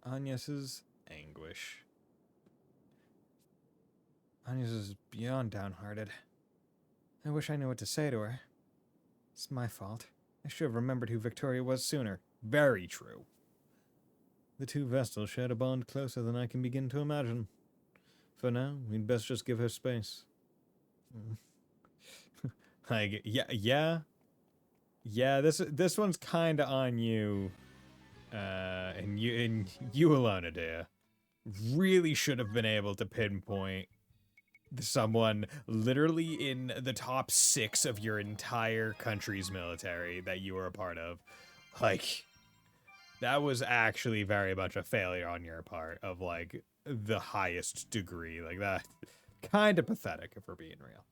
Agnes's anguish. Agnes is beyond downhearted. I wish I knew what to say to her. It's my fault. I should have remembered who Victoria was sooner. Very true. The 2 Vestals shared a bond closer than I can begin to imagine. For now, we'd best just give her space. Like, yeah. This one's kind of on you, and you alone, Adea. Really should have been able to pinpoint someone literally in the top 6 of your entire country's military that you were a part of. Like, that was actually very much a failure on your part of, like, the highest degree. Like, that kind of pathetic, if we're being real.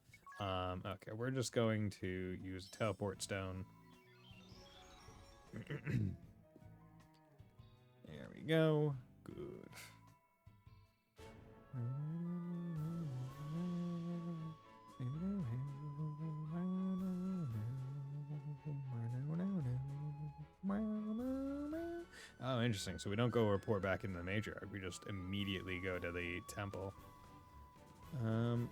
Okay, we're just going to use a teleport stone. There we go. Good. Oh, interesting. So we don't go report back in the matriarch. We just immediately go to the temple.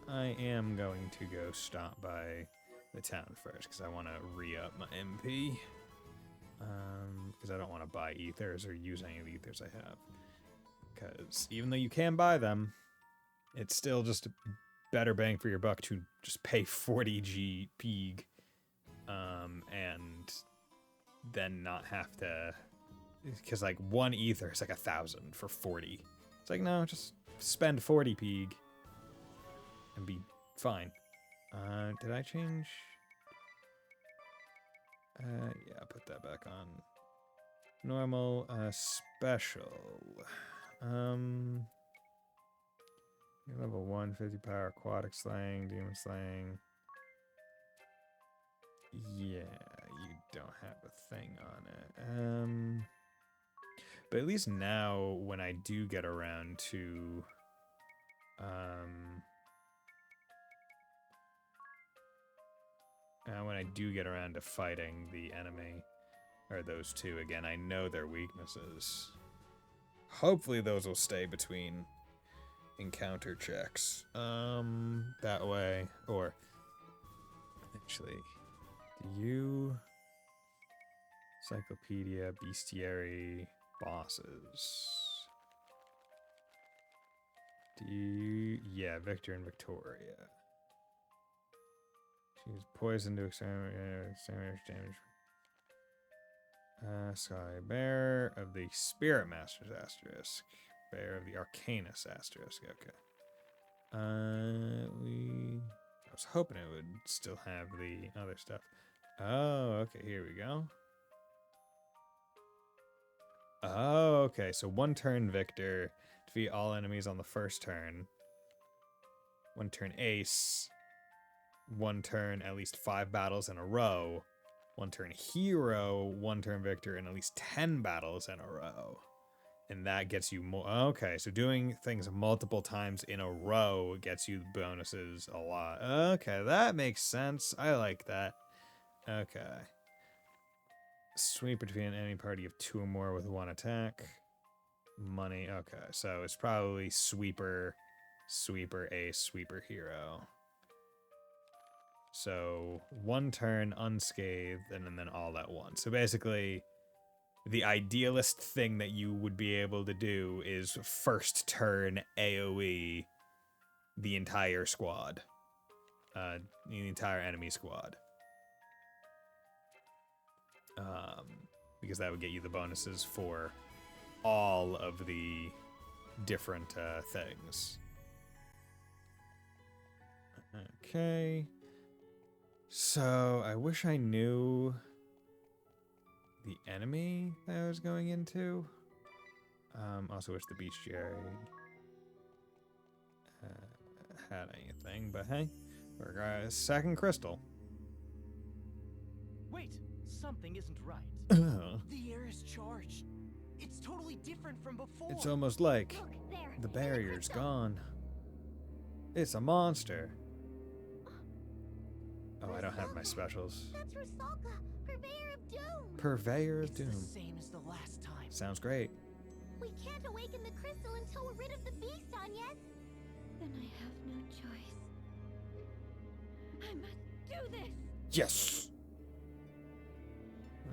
I am going to go stop by the town first because I want to re-up my MP. Because I don't want to buy ethers or use any of the ethers I have. Because even though you can buy them, it's still just a better bang for your buck to just pay 40 G peeg, and then not have to. Because like one ether is like 1,000 for 40. It's like, no, just spend 40 peeg and be fine. Did I change? Yeah, I'll put that back on. Normal, special. Level 1, 50 power, aquatic slaying, demon slaying. Yeah, you don't have a thing on it. But at least now, when I do get around to, fighting the enemy, or those two again, I know their weaknesses. Hopefully those will stay between encounter checks. That way, or actually, do you Encyclopedia, Bestiary, bosses? Do you, yeah, Victor and Victoria. She's poisoned to exterminate damage. Sorry, Bear of the Spirit Master's asterisk. Bear of the Arcanus asterisk. Okay. I was hoping it would still have the other stuff. Oh, okay, here we go. Oh, okay, so 1 turn Victor, defeat all enemies on the first turn. 1 turn Ace. 1 turn at least 5 battles in a row. 1 turn Hero, 1 turn Victor, and at least 10 battles in a row. And that gets you more. Okay, so doing things multiple times in a row gets you bonuses a lot. Okay, that makes sense. I like that. Okay. Sweep between any party of 2 or more with 1 attack. Money. Okay, so it's probably Sweeper, Sweeper, Ace, Sweeper, Hero. So 1 turn unscathed, and then all at once. So basically, the idealist thing that you would be able to do is first turn AoE the entire squad. The entire enemy squad. Because that would get you the bonuses for all of the different things. Okay. So, I wish I knew the enemy that I was going into. Also wish the bestiary had anything, but hey, we're second crystal. Wait, something isn't right. The air is charged. It's totally different from before. It's almost like Look, there. the in barrier's crystal. gone. It's a monster. Oh, I don't have my specials. That's Rusalka, Purveyor of Doom. Purveyor of It's Doom. the same as the last time. Sounds great. We can't awaken the crystal until we're rid of the beast on yes? Then I have no choice. I must do this. Yes!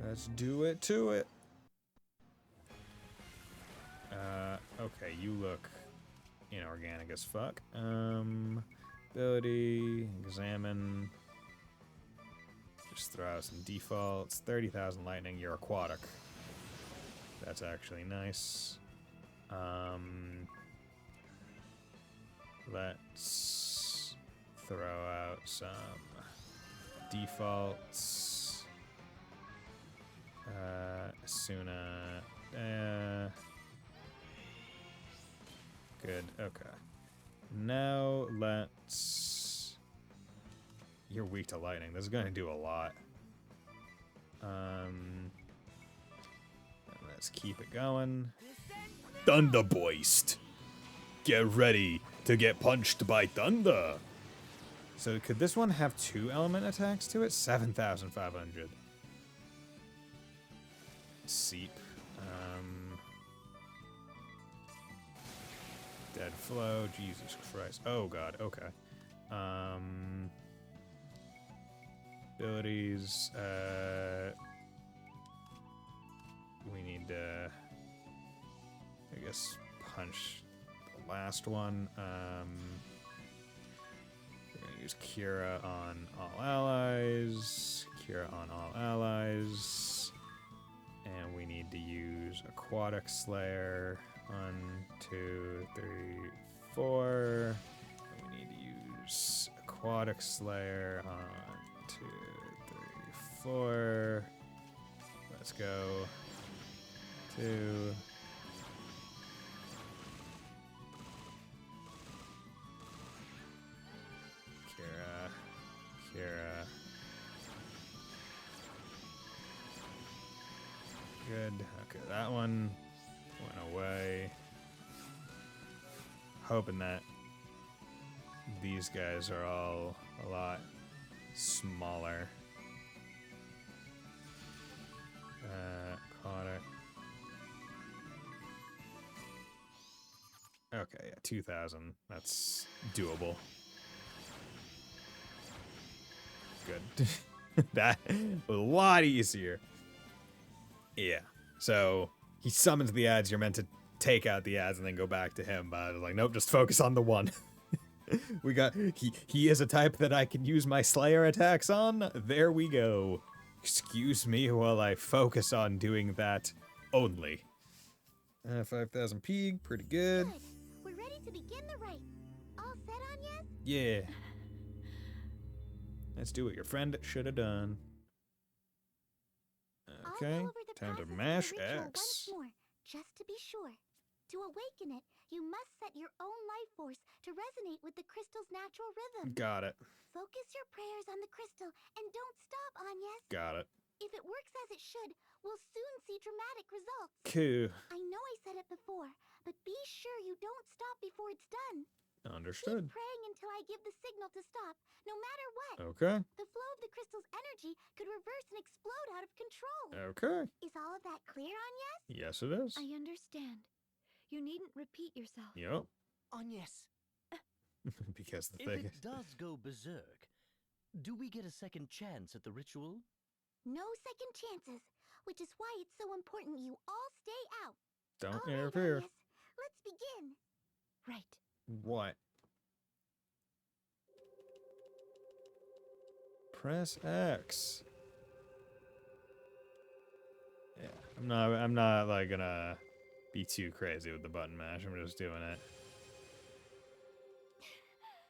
Let's do it to it. Okay, you look inorganic as fuck. Ability, examine. Just throw out some defaults. 30,000 lightning, you're aquatic. That's actually nice. Let's throw out some defaults. Asuna. Good, okay. Now let's... You're weak to lightning. This is going to do a lot. Let's keep it going. Thunderboist! Get ready to get punched by thunder! So could this one have 2 element attacks to it? 7,500. Seep. Dead flow. Jesus Christ. Oh god. Okay. Abilities. We need to, I guess, punch the last one. We're gonna use Kira on all allies. Kira on all allies. And we need to use Aquatic Slayer. 1, 2, 3, 4. And we need to use Aquatic Slayer on 2, 3, 4. Let's go. 2. Kira. Good. Okay, that one went away. Hoping that these guys are all a lot smaller. Aquatic. Okay, yeah, 2,000. That's doable. Good. That was a lot easier. Yeah. So he summons the ads. You're meant to take out the ads and then go back to him. But I was like, nope, just focus on the one. We got he is a type that I can use my Slayer attacks on. There we go. Excuse me while I focus on doing that only. 5,000 pig, pretty good. Good. We're ready to begin the rite. All set on, yes? Yeah. Let's do what your friend should have done. Okay, I'll go over the time to process of the mash ritual X. once more, just to be sure. To awaken it, you must set your own life force to resonate with the crystal's natural rhythm. Got it. Focus your prayers on the crystal and don't stop, Agnes. Got it. If it works as it should, we'll soon see dramatic results. Cool. I know I said it before, but be sure you don't stop before it's done. Understood. Keep praying until I give the signal to stop, no matter what. Okay. The flow of the crystal's energy could reverse and explode out of control. Okay. Is all of that clear, Agnes? Yes, it is. I understand. You needn't repeat yourself. Yep. Agnes, Because the If thing it does go berserk, do we get a second chance at the ritual? No second chances, which is why it's so important you all stay out. don't All right, interfere. Agnes, let's begin. Right. What? Press X. Yeah, I'm not like gonna be too crazy with the button mash. I'm just doing it.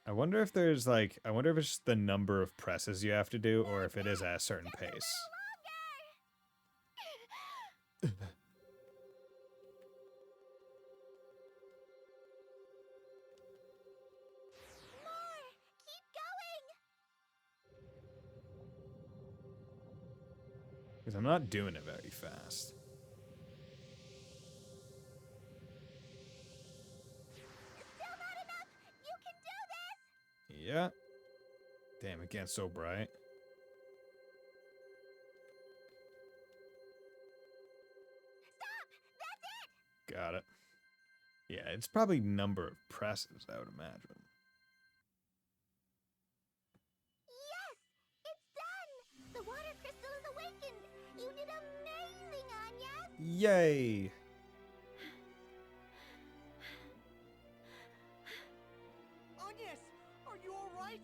I wonder if there's like, I wonder if it's just the number of presses you have to do, or if it is at a certain pace. More! Keep going! Because I'm not doing it very fast. Still not enough! You can do this! Yeah. Damn, it gets so bright. Stop! That's it! Got it. Yeah, it's probably number of presses, I would imagine. Yes! It's done! The water crystal is awakened! You did amazing, Agnes! Yay! Agnes, are you all right?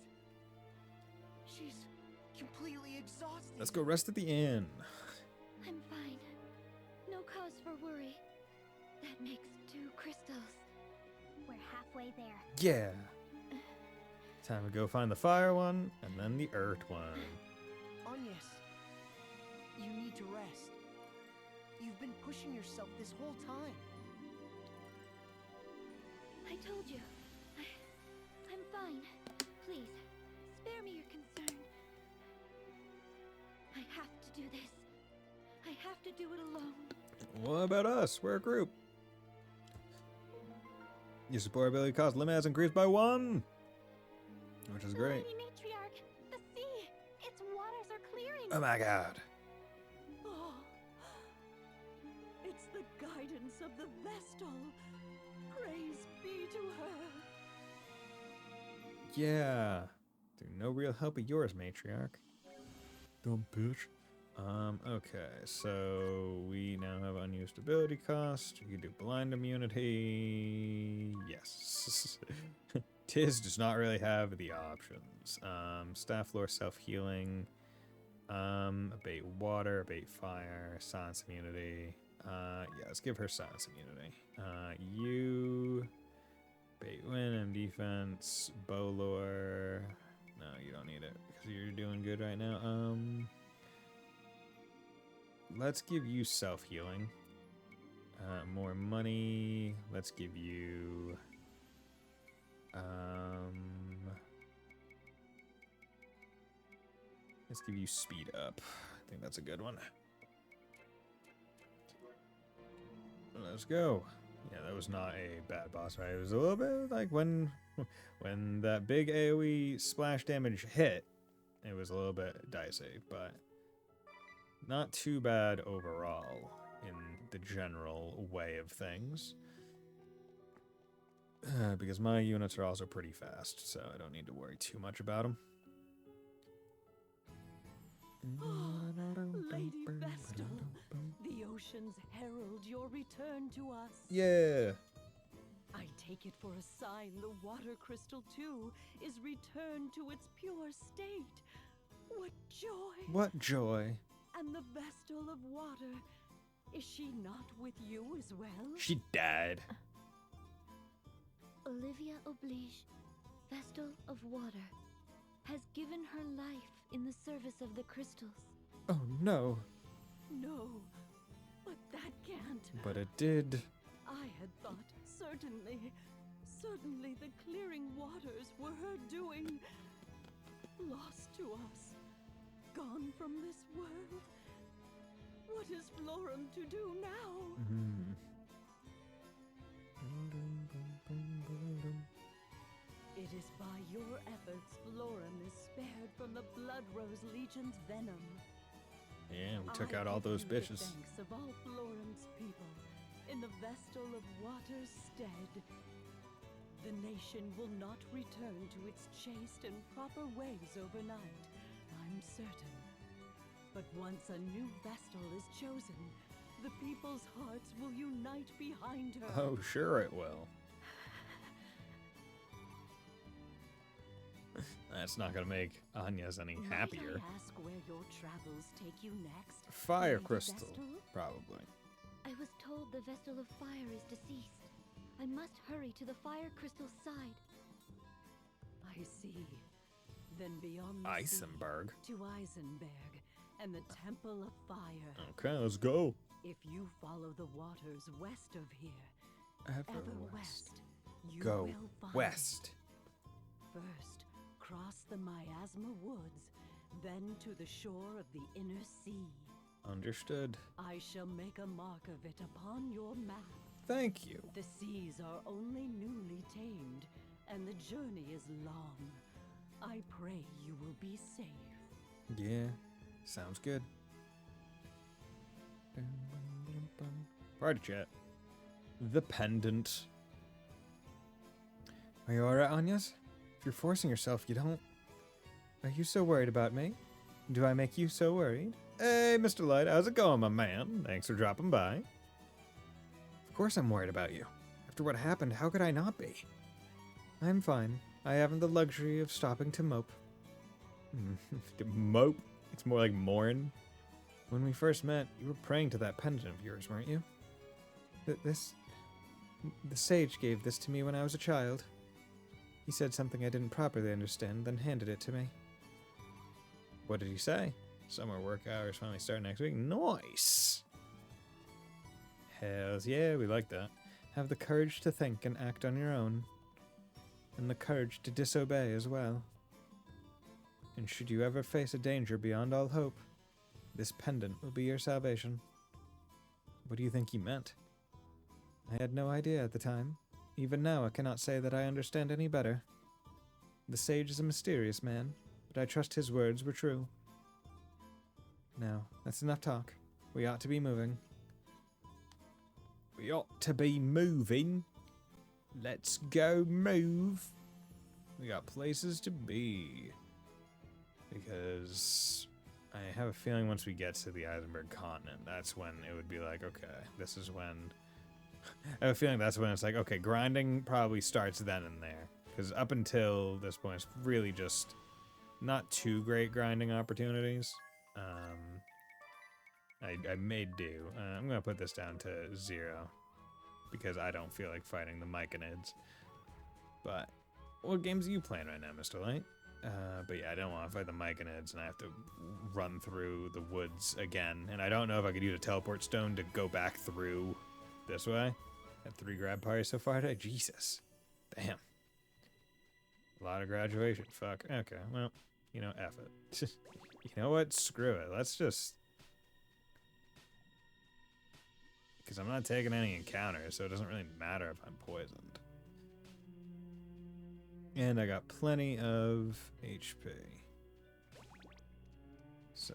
She's completely exhausted. Let's go rest at the inn. I'm fine. No cause for worry. That makes 2 crystals. We're halfway there. Yeah. Time to go find the fire one, and then the earth one. Agnes, you need to rest. You've been pushing yourself this whole time. I told you. I'm fine. Please, spare me your concern. I have to do this. I have to do it alone. What about us? We're a group. Your support ability cost limit has increased by 1, which is great. Lady Matriarch, the sea! Its waters are clearing! Oh my god. Oh, it's the guidance of the Vestal. Praise be to her. Yeah. Through no real help of yours, matriarch. Dumb bitch. Okay, so we now have unused ability cost. We can do blind immunity. Yes. Tiz does not really have the options. Staff lore self-healing. Abate water, abate fire, silence immunity. Yeah, let's give her silence immunity. You abate wind and defense, bow lore. No, you don't need it because you're doing good right now. Let's give you self-healing. More money. Let's give you let's give you speed up. I think that's a good one. Let's go. Yeah, that was not a bad boss fight. It was a little bit like when that big AoE splash damage hit, it was a little bit dicey, but not too bad overall in the general way of things. Because my units are also pretty fast, so I don't need to worry too much about them. Lady Vestal, the oceans herald your return to us. Yeah. I take it for a sign the water crystal too is returned to its pure state. What joy! What joy. And the Vestal of water, is she not with you as well? She died. Olivia Oblige, Vestal of Water, has given her life in the service of the crystals. Oh no. No, but that can't. But it did. I had thought certainly the clearing waters were her doing. Lost to us, gone from this world. What is Florum to do now? It is by your efforts Florum is spared from the Blood Rose Legion's venom. Yeah, we took out all those I give you bitches. the thanks of all Florum's people in the Vestal of Water's stead. The nation will not return to its chaste and proper ways overnight, I'm certain. But once a new Vestal is chosen, the people's hearts will unite behind her. Oh, sure it will. That's not gonna make Anya's any happier. Might I ask where your travels take you next? Fire Lady crystal, Vestal? probably. I was told the Vestal of Fire is deceased. I must hurry to the fire crystal's side. I see. Then beyond the Eisenberg. sea, to Eisenberg and the Temple of Fire. Okay, let's go. If you follow the waters west of here, Ever west, west. you Go will find west. First, cross the Miasma Woods, then to the shore of the inner sea. Understood. I shall make a mark of it upon your map. Thank you. The seas are only newly tamed, and the journey is long. I pray you will be safe. Yeah, sounds good. Party chat. The pendant. Are you alright, Anyas? If you're forcing yourself, you don't... Are you so worried about me? Do I make you so worried? Hey, Mr. Light, how's it going, my man? Thanks for dropping by. Of course I'm worried about you. After what happened, how could I not be? I'm fine. I haven't the luxury of stopping to mope. To mope? It's more like mourn. When we first met, you were praying to that pendant of yours, weren't you? The sage gave this to me when I was a child. He said something I didn't properly understand, then handed it to me. What did he say? Summer work hours finally start next week. Nice! Hells yeah, we like that. Have the courage to think and act on your own. And the courage to disobey as well. And should you ever face a danger beyond all hope, this pendant will be your salvation. What do you think he meant? I had no idea at the time. Even now, I cannot say that I understand any better. The sage is a mysterious man, but I trust his words were true. Now, that's enough talk. We ought to be moving. We ought to be moving. Let's go move. We got places to be. Because I have a feeling once we get to the Eisenberg continent, that's when it would be like, okay, this is when... I have a feeling that's when it's like, okay, grinding probably starts then and there. Because up until this point, it's really just not too great grinding opportunities. I made do. I'm going to put this down to 0. Because I don't feel like fighting the Myconids. But what games are you playing right now, Mr. Light? But yeah, I don't want to fight the Myconids, and I have to run through the woods again. And I don't know if I could use a teleport stone to go back through this way. Had 3 grab parties so far today. Jesus. Damn. A lot of graduation. Fuck. Okay, well, you know, F it. You know what? Screw it. Let's just... Because I'm not taking any encounters, so it doesn't really matter if I'm poisoned. And I got plenty of HP. So,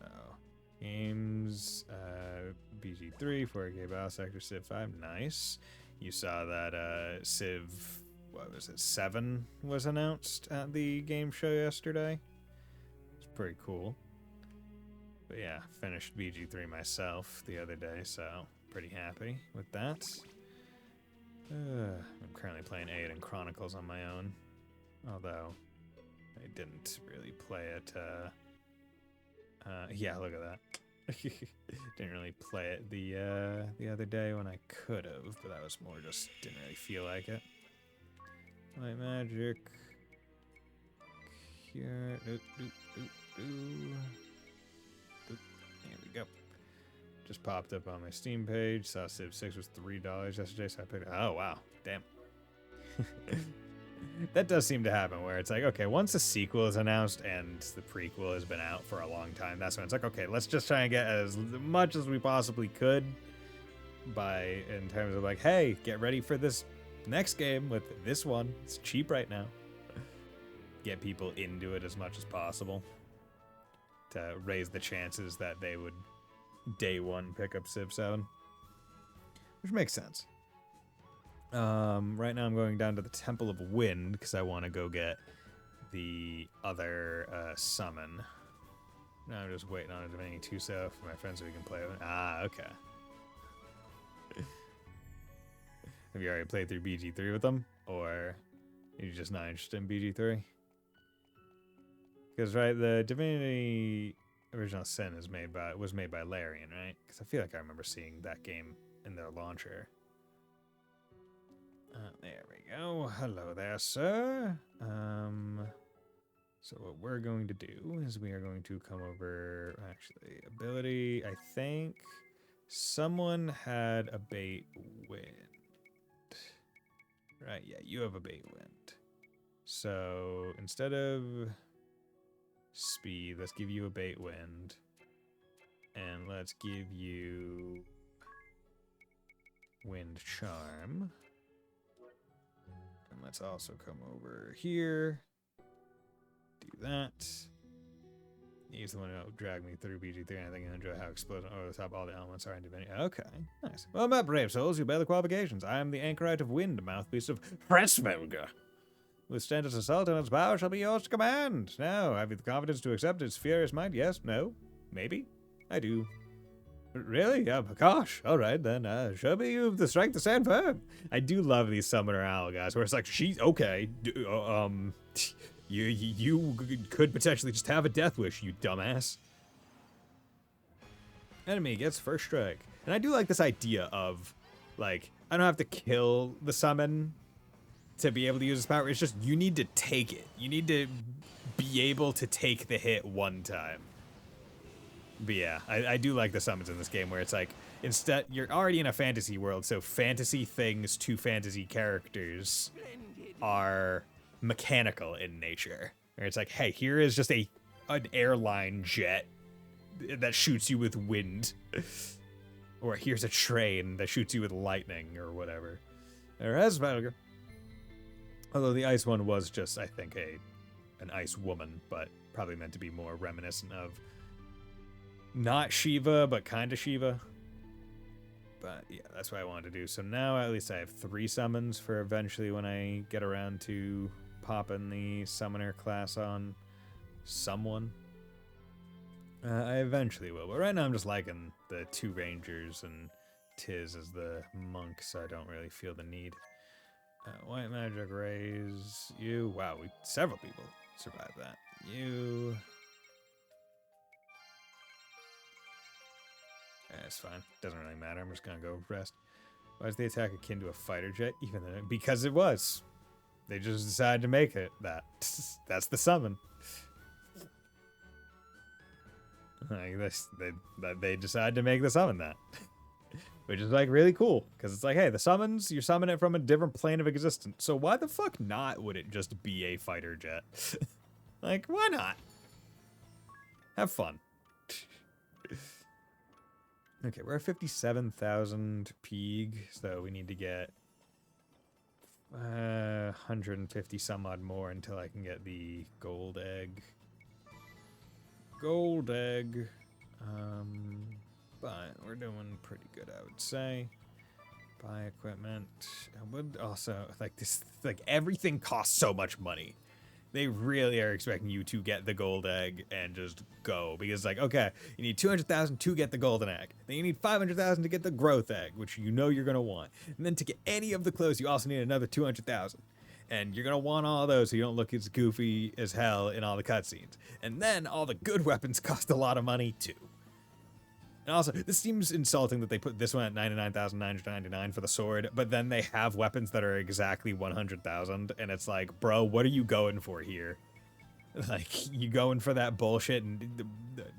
games, BG3, 4K Battle Sector, Civ 5, nice. You saw that Civ, what was it, 7 was announced at the game show yesterday. It's pretty cool. But yeah, finished BG3 myself the other day, so pretty happy with that. I'm currently playing Aiden Chronicles on my own. Although, I didn't really play it, yeah, look at that. Didn't really play it the other day when I could have, but that was more just didn't really feel like it. Light magic. Cure. There we go. Just popped up on my Steam page. Saw Civ 6 was $3 yesterday, so I picked it. Oh, wow. Damn. That does seem to happen where it's like, okay, once a sequel is announced and the prequel has been out for a long time, that's when it's like, okay, let's just try and get as much as we possibly could in terms of like, hey, get ready for this next game with this one. It's cheap right now. Get people into it as much as possible to raise the chances that they would day one pick up Civ 7. Which makes sense. Right now I'm going down to the Temple of Wind because I want to go get the other summon. Now I'm just waiting on a Divinity 2 for my friends so we can play with. Ah, okay. Have you already played through BG3 with them? Or are you just not interested in BG3? Because, right, the Divinity Original Sin was made by Larian, right? Because I feel like I remember seeing that game in their launcher. There we go. Hello there, sir. So what we're going to do is we are going to come over, actually, ability, I think someone had a bait wind. Right, yeah, you have a bait wind. So instead of speed, let's give you a bait wind. And let's give you wind charm. And let's also come over here. Do that. He's the one who dragged me through BG3, and I think I enjoy how explosive over the top all the elements are in Divinity. Okay, nice. Well met, brave souls. You bear the qualifications. I am the anchorite of wind, mouthpiece of Freshmelger. Withstand its assault, and its power shall be yours to command. Now, have you the confidence to accept its furious might? Yes? No? Maybe? I do. Really? Yeah, gosh. All right, then. Show me you have the strength to stand firm. I do love these summoner owl guys, where it's like, she's okay. You could potentially just have a death wish, you dumbass. Enemy gets first strike. And I do like this idea of, like, I don't have to kill the summon to be able to use this power. It's just, you need to take it. You need to be able to take the hit one time. But yeah, I do like the summons in this game where it's like, instead, you're already in a fantasy world, so fantasy things to fantasy characters are mechanical in nature. Where it's like, hey, here is just an airline jet that shoots you with wind. Or here's a train that shoots you with lightning or whatever. Although the ice one was just, I think, an ice woman, but probably meant to be more reminiscent of not Shiva, but kind of Shiva. But yeah, that's what I wanted to do. So now at least I have 3 summons for eventually when I get around to popping the summoner class on someone. I eventually will, but right now I'm just liking the 2 rangers and Tiz as the monk, so I don't really feel the need. White magic raise you. Wow, several people survived that. You. It's fine. Doesn't really matter. I'm just gonna go rest. Why is the attack akin to a fighter jet? Even though, because it was. They just decided to make it that. That's the summon. Like this, they decided to make the summon that, which is like really cool because it's like, hey, the summons, you summon it from a different plane of existence. So why the fuck not? Would it just be a fighter jet? Like, why not? Have fun. Okay, we're at 57,000 Peeg, so we need to get 150 some odd more until I can get the gold egg. Gold egg. But we're doing pretty good, I would say. Buy equipment. I would also, like, this, like, everything costs so much money. They really are expecting you to get the gold egg and just go. Because, like, okay, you need 200,000 to get the golden egg. Then you need 500,000 to get the growth egg, which you know you're going to want. And then to get any of the clothes, you also need another 200,000. And you're going to want all of those so you don't look as goofy as hell in all the cutscenes. And then all the good weapons cost a lot of money, too. And also, this seems insulting that they put this one at 99,999 for the sword, but then they have weapons that are exactly 100,000, and it's like, bro, what are you going for here? Like, you going for that bullshit and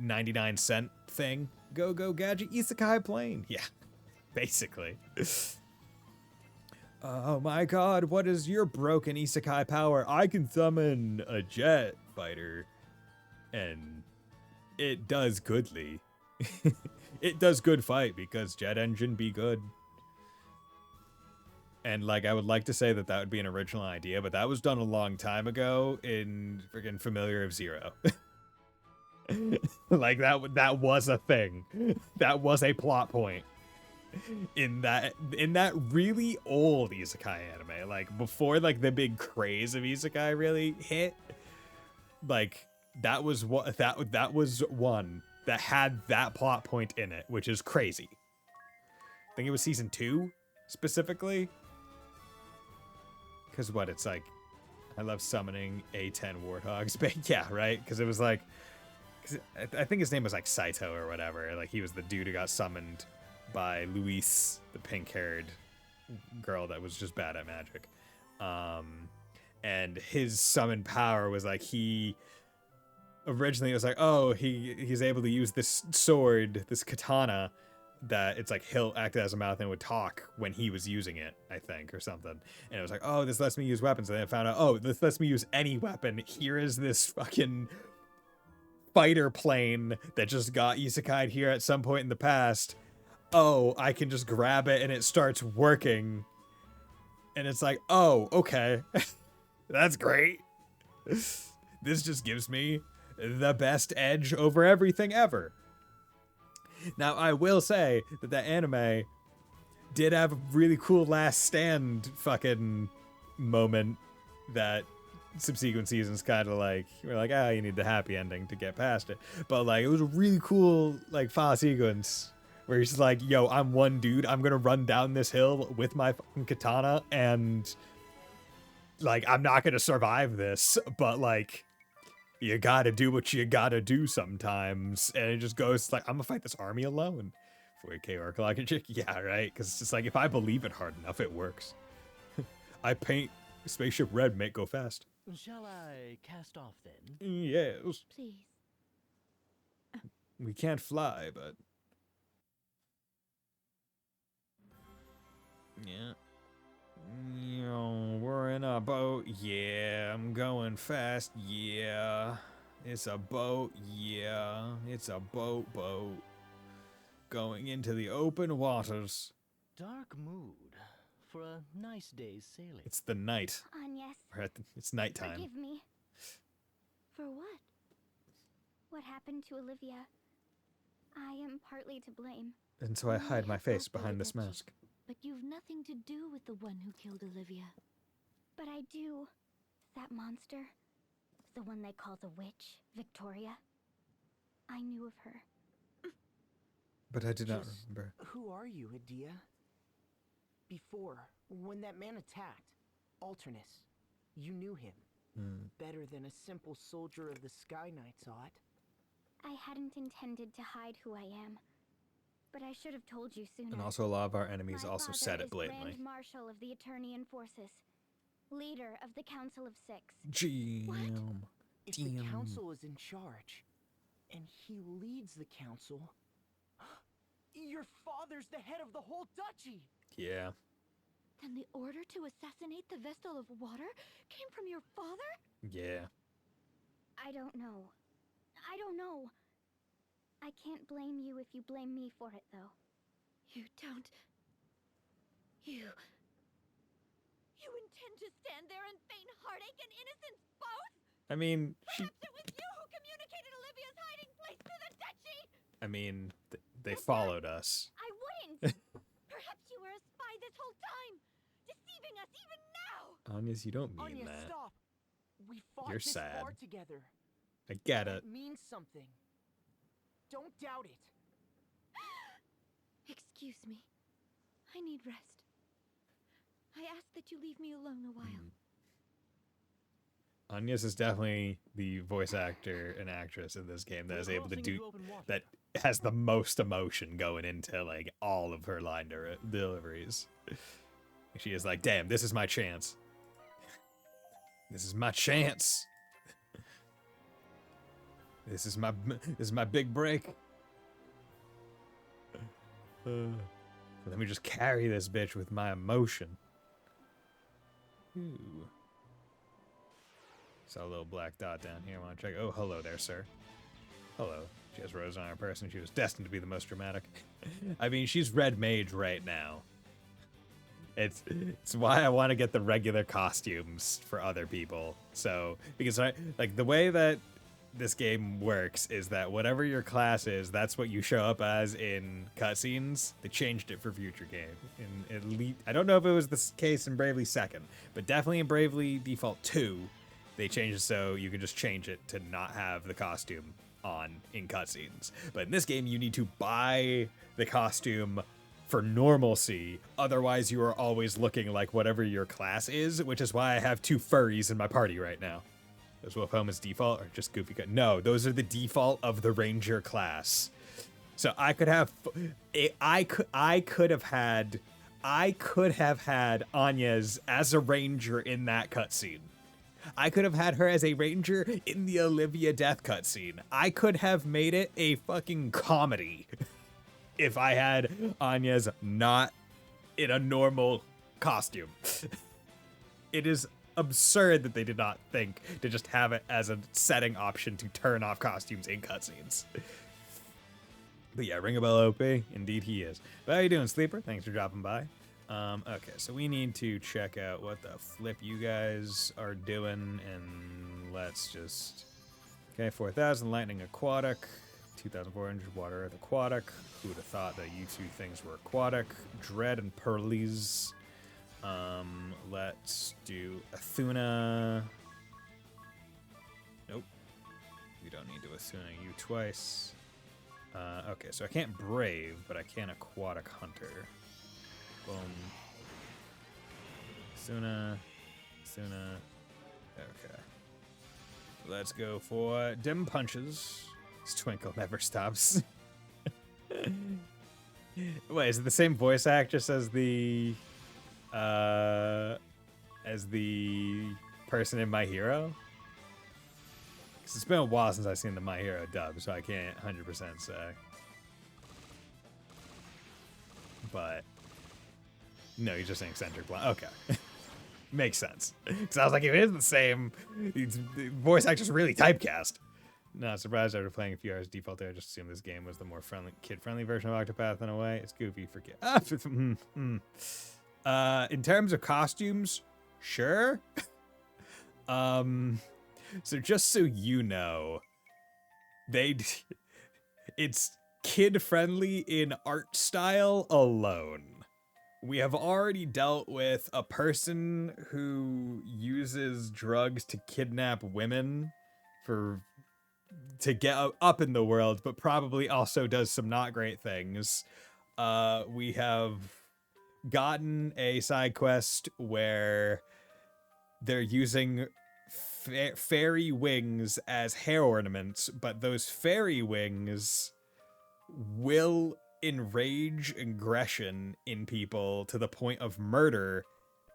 99-cent thing? Go gadget isekai plane. Yeah, basically. Oh my god, what is your broken isekai power? I can summon a jet fighter, and it does goodly. It does good fight because jet engine be good. And like, I would like to say that that would be an original idea, but that was done a long time ago in freaking Familiar of Zero. Like that was a thing. That was a plot point in that really old isekai anime, like before like the big craze of isekai really hit. Like that was what that was one that had that plot point in it, which is crazy. I think it was season 2 specifically. Because what, it's like, I love summoning A10 warthogs. But yeah, right? Because it was like, I think his name was like Saito or whatever. Like he was the dude who got summoned by Luis, the pink-haired girl that was just bad at magic. And his summon power was like originally it was like, oh, he's able to use this sword, this katana, that it's like he'll act as a mouth and would talk when he was using it, I think, or something. And it was like, oh, this lets me use weapons. And then I found out, oh, this lets me use any weapon. Here is this fucking fighter plane that just got isekai'd here at some point in the past. Oh, I can just grab it and it starts working. And it's like, oh, okay. That's great. This just gives me the best edge over everything ever. Now, I will say that the anime did have a really cool last stand fucking moment that subsequent seasons kind of like, we're like, you need the happy ending to get past it. But like, it was a really cool like final sequence where he's like, yo, I'm one dude. I'm going to run down this hill with my fucking katana and like, I'm not going to survive this, but like, you gotta do what you gotta do sometimes. And it just goes like, I'm gonna fight this army alone. 4K archaeologic? Yeah, right? Because it's just like, if I believe it hard enough, it works. I paint spaceship red, make go fast. Shall I cast off then? Yes. Please. We can't fly, but... yeah. We're in a boat. Yeah, I'm going fast. Yeah. It's a boat. Yeah. It's a boat. Going into the open waters. Dark mood for a nice day's sailing. It's the night. Agnes. It's nighttime. Forgive me. For what? What happened to Olivia? I am partly to blame. And so I Only hide my half face thought behind this Olivia mask. But you've nothing to do with the one who killed Olivia. But I do. That monster, the one they call the witch, Victoria. I knew of her. But I did not Just remember. who are you, Adia? Before, when that man attacked, Alternus, you knew him. Better than a simple soldier of the Sky Knights ought. I hadn't intended to hide who I am, but I should have told you sooner. And also a lot of our enemies My also father said it is blatantly. Grand Marshal of the Eternian Forces, leader of the Council of Six. Damn. If the council is in charge, and he leads the council, your father's the head of the whole duchy! Yeah. Then the order to assassinate the Vestal of Water came from your father? Yeah. I don't know. I don't know. I can't blame you if you blame me for it, though. You don't... You intend to stand there and feign heartache and innocence both? I mean, Perhaps it was you who communicated Olivia's hiding place to the Duchy? I mean, they followed us. I wouldn't! Perhaps you were a spy this whole time, deceiving us even now! Agnes, you don't mean Anya, that. stop! We fought You're this sad. far together. I get it. It means something. Don't doubt it. Excuse me. I need rest. I ask that you leave me alone a while. Agnes is definitely the voice actor and actress in this game that is able to do that, has the most emotion going into like all of her line deliveries. She is like, damn, this is my chance. This is my chance. This is my big break. Let me just carry this bitch with my emotion. Ooh. Saw a little black dot down here. Want to check? Oh, hello there, sir. Hello. She has rose on her person. She was destined to be the most dramatic. I mean, she's red mage right now. It's why I want to get the regular costumes for other people. So, because like the way that this game works is that whatever your class is, that's what you show up as in cutscenes. They changed it for future game. In Elite, I don't know if it was the case in Bravely 2nd, but definitely in Bravely Default 2, they changed it so you can just change it to not have the costume on in cutscenes. But in this game, you need to buy the costume for normalcy. Otherwise, you are always looking like whatever your class is, which is why I have 2 furries in my party right now. Those Wilhelm default or just Goofy Cut? No, those are the default of the Ranger class. So I could have, I could have had Anya's as a Ranger in that cutscene. I could have had her as a Ranger in the Olivia death cutscene. I could have made it a fucking comedy if I had Anya's not in a normal costume. It is absurd that they did not think to just have it as a setting option to turn off costumes in cutscenes. But yeah, ring a bell OP. Indeed he is. But how you doing, Sleeper? Thanks for dropping by. Okay, so we need to check out what the flip you guys are doing, and let's just... Okay, 4,000 lightning aquatic, 2,400 water earth aquatic. Who would have thought that you two things were aquatic? Dread and Pearlies. Let's do Athuna. Nope. We don't need to Athuna you twice. Okay, so I can't Brave, but I can Aquatic Hunter. Boom. Athuna. Okay. Let's go for Dim Punches. This twinkle never stops. Wait, is it the same voice actress as the person in My Hero? Because it's been a while since I've seen the My Hero dub, so I can't 100% say. But no, he's just an eccentric blonde. Okay. Makes sense. Because I was like, if it is the same, the voice actor's really typecast. Not surprised after playing a few hours default there. I just assumed this game was the more kid-friendly version of Octopath in a way. It's goofy for kids. In terms of costumes, sure. So just so you know, it's kid-friendly in art style alone. We have already dealt with a person who uses drugs to kidnap women to get up in the world, but probably also does some not great things. We have gotten a side quest where they're using fairy wings as hair ornaments, but those fairy wings will enrage aggression in people to the point of murder,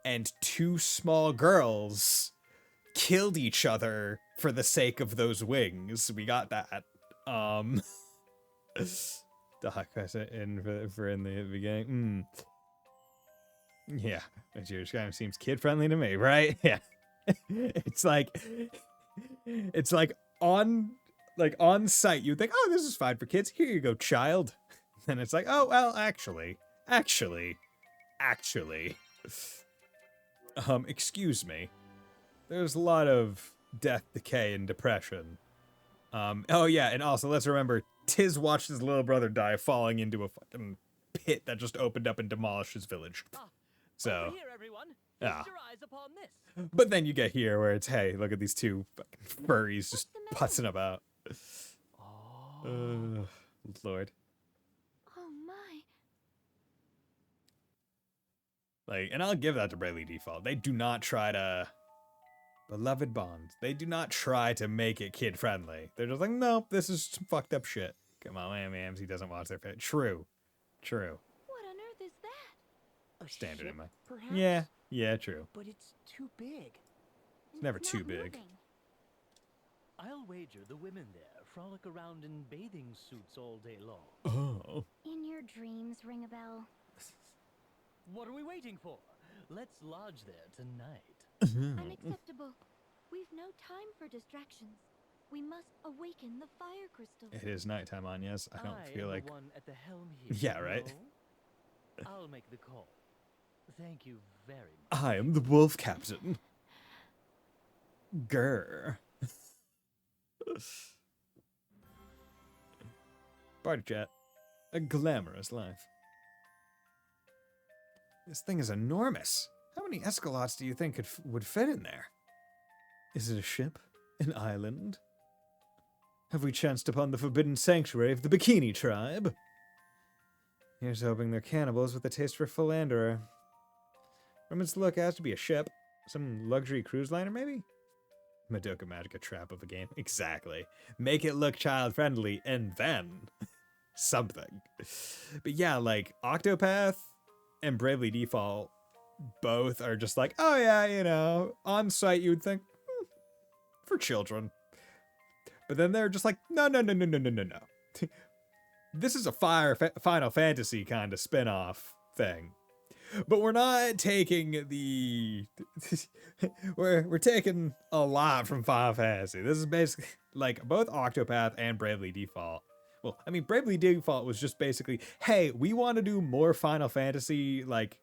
and 2 small girls killed each other for the sake of those wings. We got that. The hot question in the beginning. Yeah, your kind of seems kid friendly to me, right? Yeah. It's like on site you think, oh, this is fine for kids. Here you go, child. And it's like, oh well, actually. Excuse me. There's a lot of death, decay, and depression. Oh yeah, and also let's remember, Tiz watched his little brother die falling into a fucking pit that just opened up and demolished his village. So, over here, everyone. yeah. Feast your eyes upon this. But then you get here where it's, hey, look at these 2 fucking furries just putzing about. Lord. Oh my. Like, and I'll give that to Bravely Default. They do not try to... Beloved bonds. They do not try to make it kid-friendly. They're just like, nope, this is some fucked up shit. Come on, he doesn't watch their fit. True. What on earth is that? A Standard ship, in my... perhaps? Yeah, true. But it's too big. It's never It's too not big. moving. I'll wager the women there frolic around in bathing suits all day long. Oh. In your dreams, ring a bell. What are we waiting for? Let's lodge there tonight. Unacceptable. We've no time for distractions. We must awaken the fire crystal. It is nighttime, Anyas. I don't feel am like... the one at the helm here. Yeah, right? No? I'll make the call. Thank you very much. I am the wolf captain. Grr. Party chat. A glamorous life. This thing is enormous. How many Escalots do you think would fit in there? Is it a ship? An island? Have we chanced upon the forbidden sanctuary of the Bikini tribe? Here's hoping they're cannibals with a taste for philanderer. From its look, it has to be a ship. Some luxury cruise liner, maybe? Madoka Magica trap of a game. Exactly. Make it look child-friendly, and then... something. But yeah, like, Octopath and Bravely Default both are just like, oh yeah, you know, on site you would think, for children. But then they're just like, no. This is a Final Fantasy kind of spin-off thing. But we're not taking the... we're taking a lot from Final Fantasy. This is basically, like, both Octopath and Bravely Default. Well, I mean, Bravely Default was just basically, hey, we want to do more Final Fantasy, like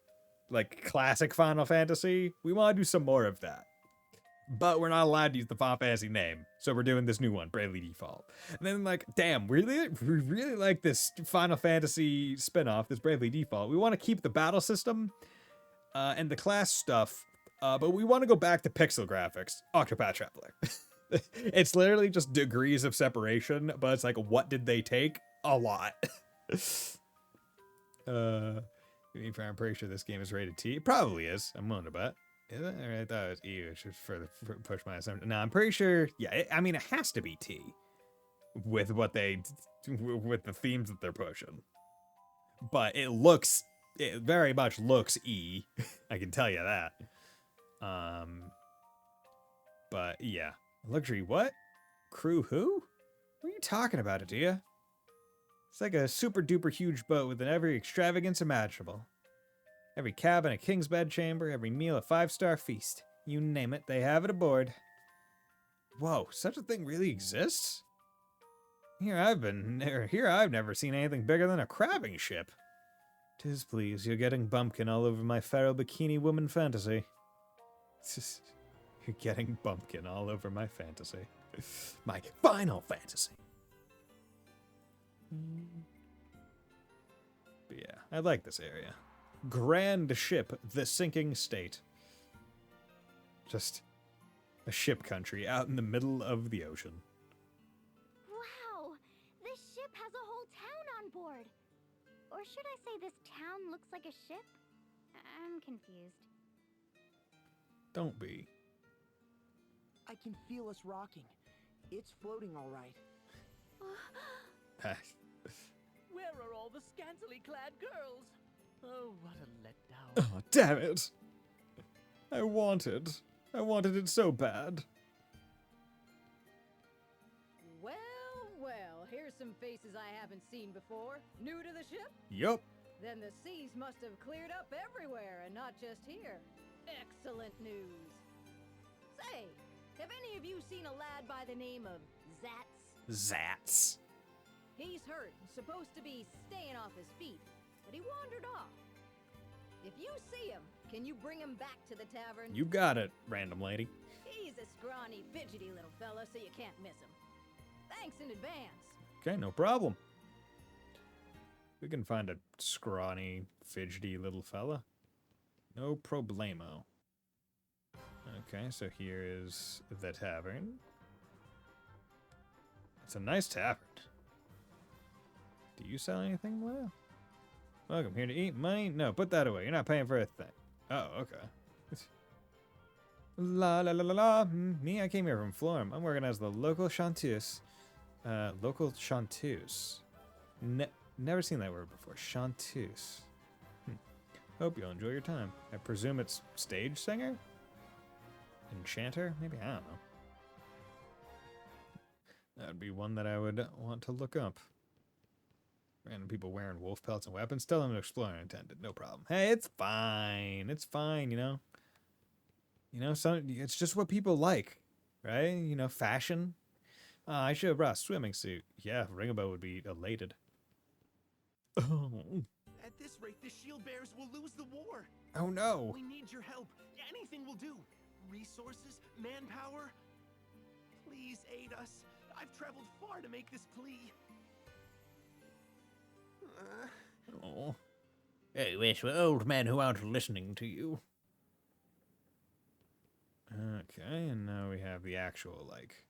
classic Final Fantasy. We want to do some more of that. But we're not allowed to use the Final Fantasy name, so we're doing this new one, Bravely Default. And then, like, damn, we really like this Final Fantasy spinoff, this Bravely Default. We want to keep the battle system and the class stuff, but we want to go back to pixel graphics. Octopath Traveler. It's literally just degrees of separation, but it's like, what did they take? A lot. I'm pretty sure this game is rated T. It probably is. I'm willing to bet. Is it? I thought it was E, which should further push my assumption. No, I'm pretty sure. Yeah, I mean, it has to be T with what with the themes that they're pushing. But it very much looks E. I can tell you that. But yeah, luxury what? Crew who? What are you talking about, Adia? It's like a super duper huge boat with every extravagance imaginable. Every cabin a king's bed chamber, every meal a 5-star feast. You name it, they have it aboard. Whoa, such a thing really exists? Here I've never seen anything bigger than a crabbing ship. 'Tis please, you're getting bumpkin all over my feral bikini woman fantasy. You're getting bumpkin all over my fantasy. My Final Fantasy. But yeah, I like this area. Grand ship, the sinking state. Just a ship country out in the middle of the ocean. Wow! This ship has a whole town on board. Or should I say this town looks like a ship? I'm confused. Don't be. I can feel us rocking. It's floating all right. Where are all the scantily clad girls? Oh, what a letdown. Oh, damn it. I wanted it so bad. Well, well, here's some faces I haven't seen before. New to the ship? Yup. Then the seas must have cleared up everywhere and not just here. Excellent news. Say, have any of you seen a lad by the name of Zats? Zats. He's hurt and supposed to be staying off his feet, but he wandered off. If you see him, can you bring him back to the tavern? You got it, random lady. He's a scrawny, fidgety little fella, so you can't miss him. Thanks in advance. Okay, no problem. We can find a scrawny, fidgety little fella. No problemo. Okay, so here is the tavern. It's a nice tavern. Do you sell anything, Leia? Welcome here to eat money? No, put that away. You're not paying for a thing. Oh, okay. La la la la la. Me, I came here from Florem. I'm working as the local chanteuse. Local chanteuse. Never seen that word before. Chanteuse. Hope you'll enjoy your time. I presume it's stage singer? Enchanter? Maybe, I don't know. That would be one that I would want to look up. Random people wearing wolf pelts and weapons. Tell them to explore unattended. No problem. Hey, it's fine. It's fine, you know. You know, it's just what people like, right? You know, fashion. I should have brought a swimming suit. Yeah, Ringabo would be elated. Oh. At this rate, the shield bearers will lose the war. Oh no. We need your help. Anything will do. Resources, manpower. Please aid us. I've traveled far to make this plea. Oh. Oh, yes, we're old men who aren't listening to you. Okay, and now we have the actual, like,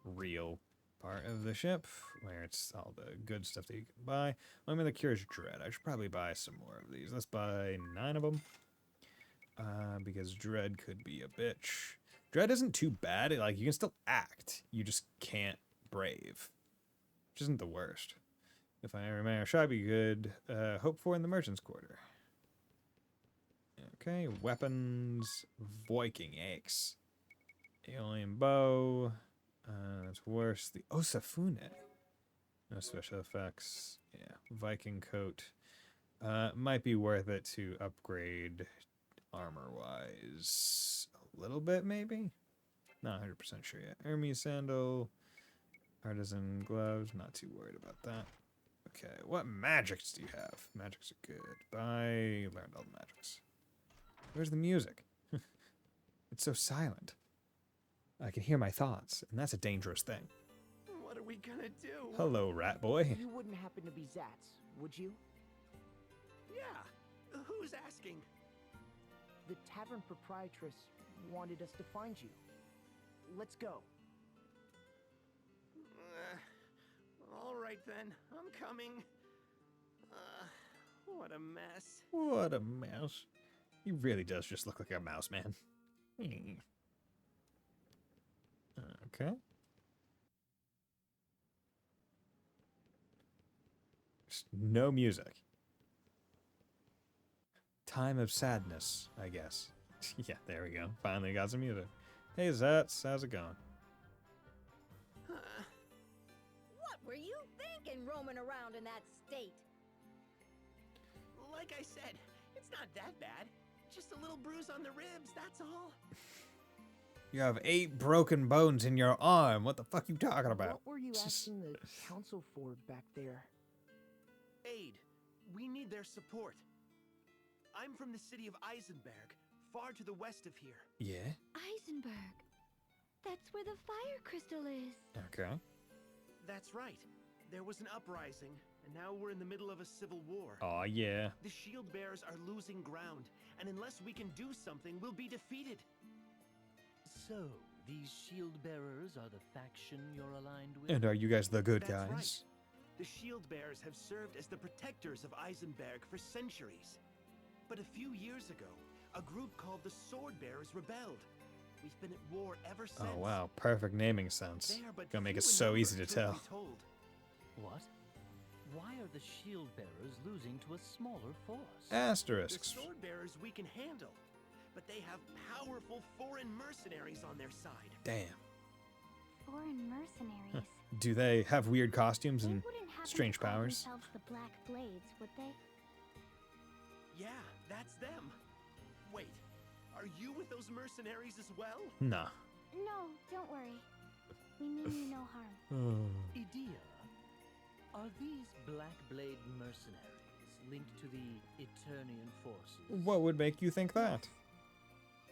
real part of the ship, where it's all the good stuff that you can buy. Women that cures dread. I should probably buy some more of these. Let's buy 9 of them. Because dread could be a bitch. Dread isn't too bad. Like, you can still act. You just can't brave. Which isn't the worst. If I remember, should be good. Hope for in the merchant's quarter. Okay, weapons. Viking axe. Alien bow. That's worse. The Osafune. No special effects. Yeah, Viking coat. Might be worth it to upgrade armor-wise. A little bit, maybe? Not 100% sure yet. Hermes sandal. Artisan gloves. Not too worried about that. Okay, what magics do you have? Magics are good. Learned all the magics. Where's the music? It's so silent. I can hear my thoughts, and that's a dangerous thing. What are we gonna do? Hello, rat boy. You wouldn't happen to be Zats, would you? Yeah. Who's asking? The tavern proprietress wanted us to find you. Let's go. All right then, I'm coming. What a mess. What a mouse. He really does just look like a mouse, man. Okay. Just no music. Time of sadness, I guess. Yeah, there we go. Finally got some music. Hey, Zats, how's it going? What were you thinking roaming around in that state? Like I said, it's not that bad. Just a little bruise on the ribs, that's all. You have 8 broken bones in your arm. What the fuck you talking about? What were you asking the council for back there? Aid. We need their support. I'm from the city of Eisenberg, far to the west of here. Yeah? Eisenberg. That's where the fire crystal is. Okay. That's right. There was an uprising, and now we're in the middle of a civil war. Aw, yeah. The shield bearers are losing ground, and unless we can do something, we'll be defeated. So, these shield bearers are the faction you're aligned with? And are you guys the good That's guys? right. The shield bearers have served as the protectors of Eisenberg for centuries. But a few years ago, a group called the Sword Bearers rebelled. We've been at war ever since. Oh, wow. Perfect naming sense. They are but Gonna make few it in so number, easy to truth tell. be told. What? Why are the shield bearers losing to a smaller force? The Asterisks. Sword Bearers we can handle, but they have powerful foreign mercenaries on their side. Damn. Foreign mercenaries. Do they have weird costumes They and wouldn't happen strange to call powers? themselves the Black Blades, would they? Yeah, that's them. Wait, are you with those mercenaries as well? Nah. No, don't worry. We mean you no harm. Idea, are these Black Blade mercenaries linked to the Eternian forces? What would make you think that?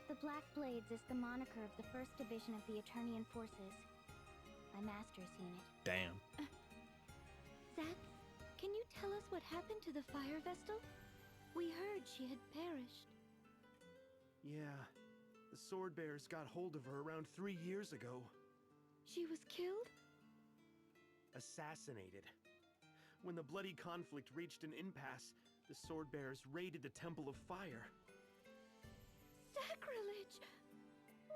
The Black Blades is the moniker of the 1st Division of the Eternian Forces. My master's unit. Damn. Zats, can you tell us what happened to the Fire Vestal? We heard she had perished. Yeah, the Sword Bearers got hold of her around 3 years ago. She was killed? Assassinated. When the bloody conflict reached an impasse, the Sword Bearers raided the Temple of Fire. Sacrilege!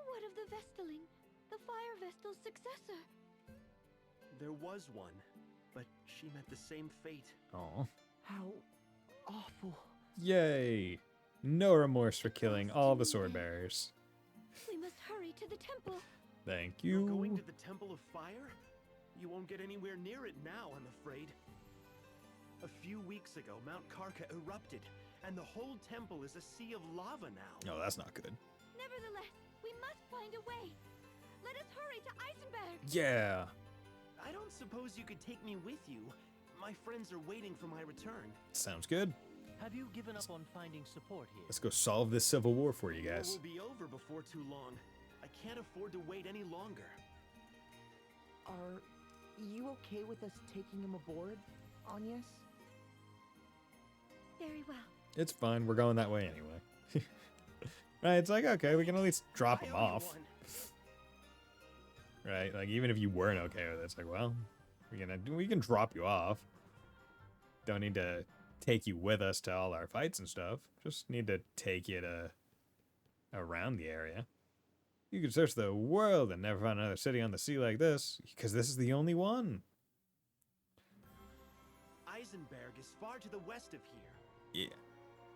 What of the Vestaling, the Fire Vestal's successor? There was one, but she met the same fate. Oh. How awful. Yay. No remorse for killing all the sword bearers. We must hurry to the temple. Thank You're you. going to the Temple of Fire? You won't get anywhere near it now, I'm afraid. A few weeks ago, Mount Karka erupted, and the whole temple is a sea of lava now. Oh, that's not good. Nevertheless, we must find a way. Let us hurry to Eisenberg. Yeah. I don't suppose you could take me with you. My friends are waiting for my return. Sounds good. Have you given up on finding support here? Let's go solve this civil war for you The war guys. will be over before too long. I can't afford to wait any longer. Are you okay with us taking him aboard, Agnes? Very well. It's fine. We're going that way anyway. Right? It's like, okay, we can at least drop him I owe you off. one. Right? Like, even if you weren't okay with it, it's like, well, we can drop you off. Don't need to take you with us to all our fights and stuff. Just need to take you to around the area. You could search the world and never find another city on the sea like this, because this is the only one. Eisenberg is far to the west of here. Yeah.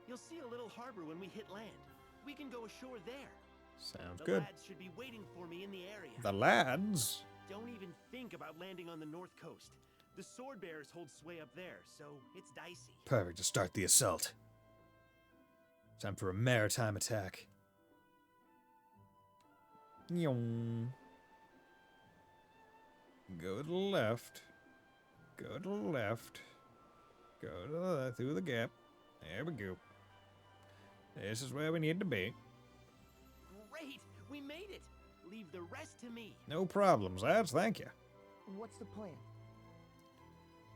You'll see a little harbor when we hit land. We can go ashore there. Sounds The good. lads should be waiting for me in the area. The lads? Don't even think about landing on the north coast. The Sword Bearers hold sway up there, so it's dicey. Perfect to start the assault. Time for a maritime attack. Yong. Go to the left. Go to the left. Go to the left, through the gap. There we go. This is where we need to be. Great! We made it! Leave the rest to me. No problems, lads. Thank you. What's the plan?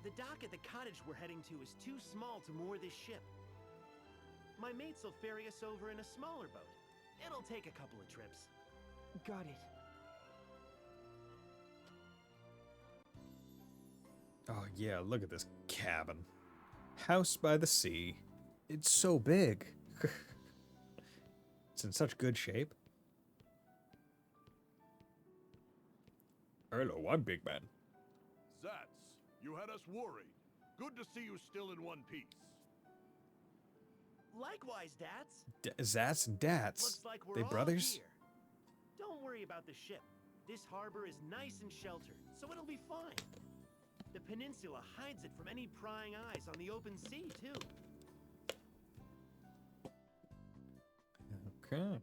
The dock at the cottage we're heading to is too small to moor this ship. My mates will ferry us over in a smaller boat. It'll take a couple of trips. Got it. Oh, yeah, look at this cabin. House by the sea. It's so big. It's in such good shape. Hello, I'm Big Man. Zats, you had us worried. Good to see you still in one piece. Likewise, Dats. Zats and Dats. Looks like we're They all brothers? here. Don't worry about the ship. This harbor is nice and sheltered, so it'll be fine. The peninsula hides it from any prying eyes on the open sea, too. Okay.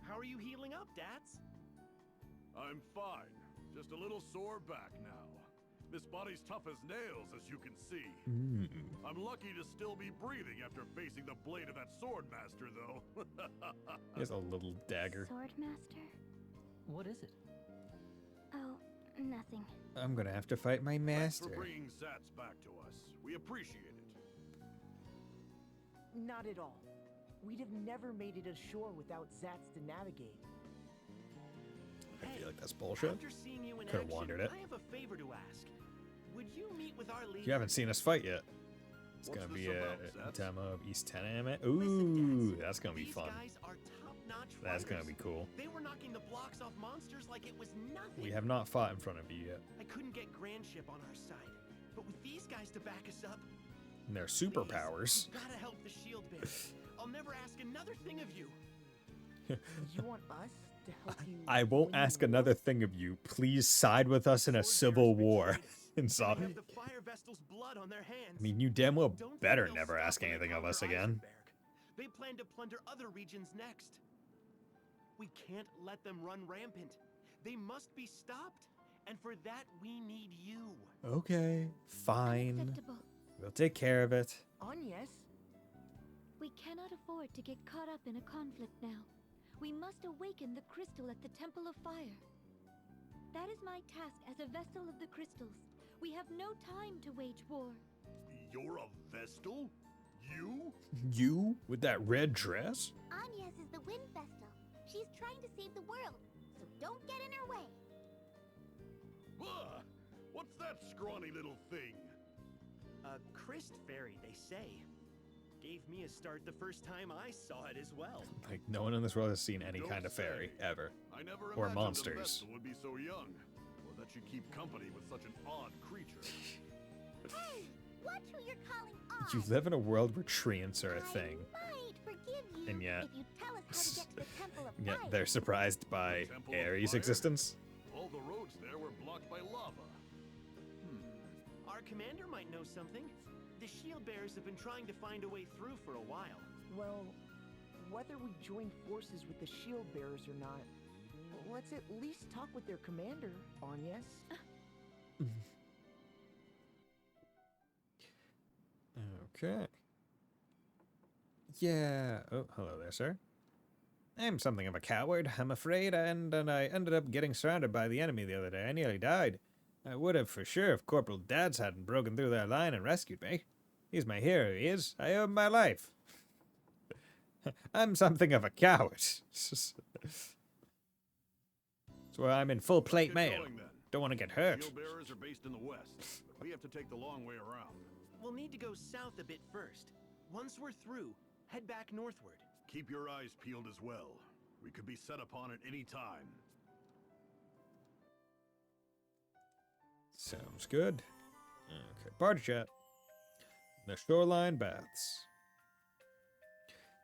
How are you healing up, Dats? I'm fine. Just a little sore back now. This body's tough as nails, as you can see. I'm lucky to still be breathing after facing the blade of that sword master, though. He has a little dagger. Sword Master? What is it? Oh, Nothing. I'm gonna have to fight my Thanks for master. bringing Zats back to us. We appreciate it. Not at all. We'd have never made it ashore without Zats to navigate. I feel like that's bullshit. After seeing you in Could've action, wandered it. I have a favor to ask. Would you meet with our leader? You haven't seen us fight yet. It's What's gonna this be about, a Zats? demo of East Tenement. Listen, Ooh, Dads, that's gonna be these fun. guys are top-notch That's gonna fighters. be cool. They were knocking the blocks off monsters like it was nothing. We have not fought in front of you yet. I couldn't get Grandship on our side, but with these guys to back us up, And their please, superpowers. you gotta help the shield bearers. I'll never ask another thing of you. You want us to help you? I won't win ask the war? another thing of you. Please side with us in a Sword civil bearers war. betrayed us, And and so, they have the Fire Vestal's blood on their hands. I mean, you damn well Don't think better they'll never stop ask when they anything of us conquer again. Eisenberg. They plan to plunder other regions next. We can't let them run rampant. They must be stopped, and for that we need you. Okay, fine. Unacceptable. We'll take care of it. Agnes? We cannot afford to get caught up in a conflict now. We must awaken the crystal at the Temple of Fire. That is my task as a Vestal of the Crystals. We have no time to wage war. You're a Vestal? You? You? With that red dress? Agnes is the Wind Vestal. She's trying to save the world, so don't get in her way. Ah, what's that scrawny little thing? A Christ fairy, they say. Gave me a start the first time I saw it as well. Like, no one in this world has seen any Don't kind of fairy, say. ever. I never Or imagined monsters. a Vestal would be so young, or that you keep company with such an odd creature. Hey, watch who you're calling odd. You live in a world where treants are a thing. I might forgive you And yet- if you tell us how to get to the Temple of Yet Fire. they're surprised by Temple of Ares' Fire? existence. All the roads there were blocked by lava. Our commander might know something. The shield bearers have been trying to find a way through for a while. Well, whether we join forces with the shield bearers or not, let's at least talk with their commander, Agnes. Okay. Yeah. Oh, hello there, sir. I'm something of a coward, I'm afraid, and I ended up getting surrounded by the enemy the other day. I nearly died. I would have for sure if Corporal Dads hadn't broken through their line and rescued me. He's my hero, he is. I owe him my life. I'm something of a coward. That's why I'm in full plate Get mail. going, then. Don't want to get hurt. Shield bearers are based in the west, but we have to take the long way around. We'll need to go south a bit first. Once we're through, head back northward. Keep your eyes peeled as well. We could be set upon at any time. Sounds good. Okay, party chat. The shoreline baths.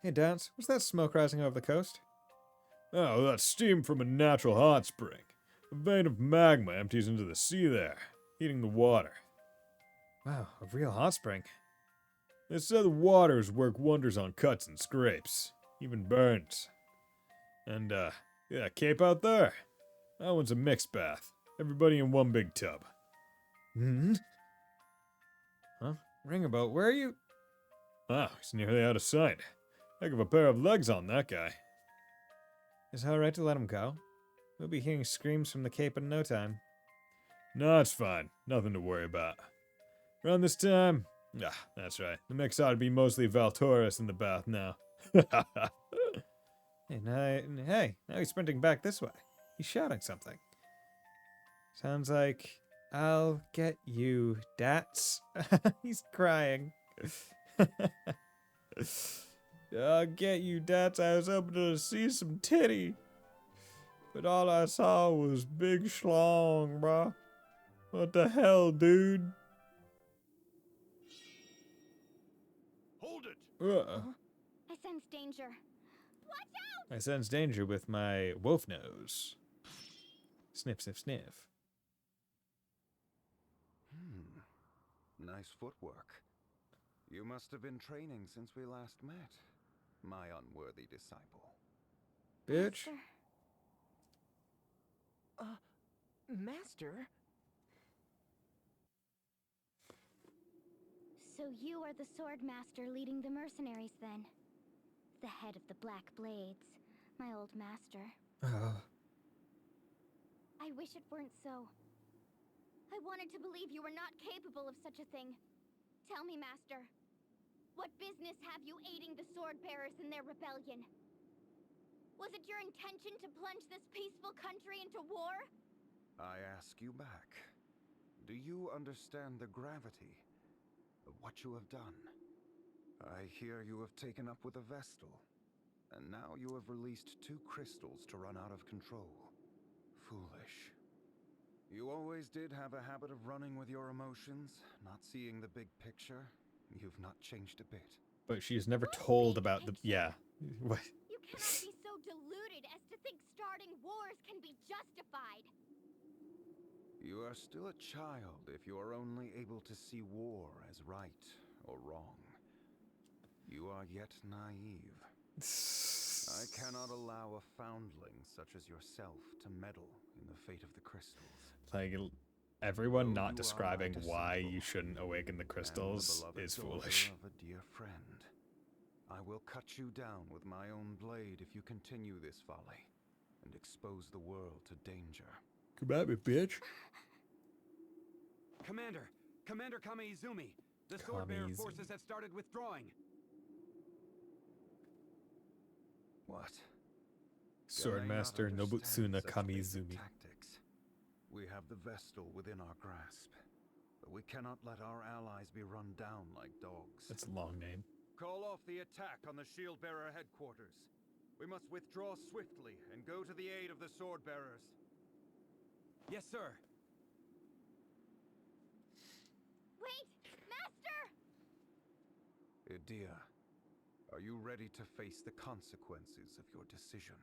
Hey, Dance, what's that smoke rising over the coast? Oh, that's steam from a natural hot spring. A vein of magma empties into the sea there, heating the water. Wow, a real hot spring. They said the waters work wonders on cuts and scrapes, even burns. And, yeah, cape out there. That one's a mixed bath. Everybody in one big tub. Hmm? Huh? Ringabout, where are you? Wow, he's nearly out of sight. Heck of a pair of legs on that guy. Is it alright to let him go? We'll be hearing screams from the Cape in no time. No, it's fine. Nothing to worry about. Around this time... Ah, that's right. The mix ought to be mostly Valtoris in the bath now. Hey, now he's sprinting back this way. He's shouting something. Sounds like... I'll get you, Dats. He's crying. I'll get you, Dats. I was hoping to see some titty. But all I saw was big schlong, bruh. What the hell, dude? Hold it! I sense danger. Watch out! I sense danger with my wolf nose. Sniff, sniff, sniff. Nice footwork. You must have been training since we last met, my unworthy disciple. Bitch. Master? So you are the sword master leading the mercenaries then? The head of the Black Blades, my old master. Oh. I wish it weren't so. I wanted to believe you were not capable of such a thing. Tell me, Master, what business have you aiding the Sword Bearers in their rebellion? Was it your intention to plunge this peaceful country into war? I ask you back. Do you understand the gravity of what you have done? I hear you have taken up with a Vestal, and now you have released 2 crystals to run out of control. Foolish. You always did have a habit of running with your emotions, not seeing the big picture. You've not changed a bit. But she's never told about the... Yeah. What? You cannot be so deluded as to think starting wars can be justified. You are still a child if you are only able to see war as right or wrong. You are yet naive. I cannot allow a foundling such as yourself to meddle in the fate of the crystals. Like, everyone Though not you are describing my why disciple you shouldn't awaken the and the crystals beloved is daughter foolish. of a dear friend, I will cut you down with my own blade if you continue this folly and expose the world to danger. Come at me, bitch. Commander Kamiizumi, the Swordbearer forces have started withdrawing. What? Swordmaster Nobutsuna Kamiizumi. Tactics. We have the Vestal within our grasp, but we cannot let our allies be run down like dogs. That's a long name. Call off the attack on the Shieldbearer headquarters. We must withdraw swiftly and go to the aid of the Swordbearers. Yes, sir. Wait, Master! Idia, are you ready to face the consequences of your decision?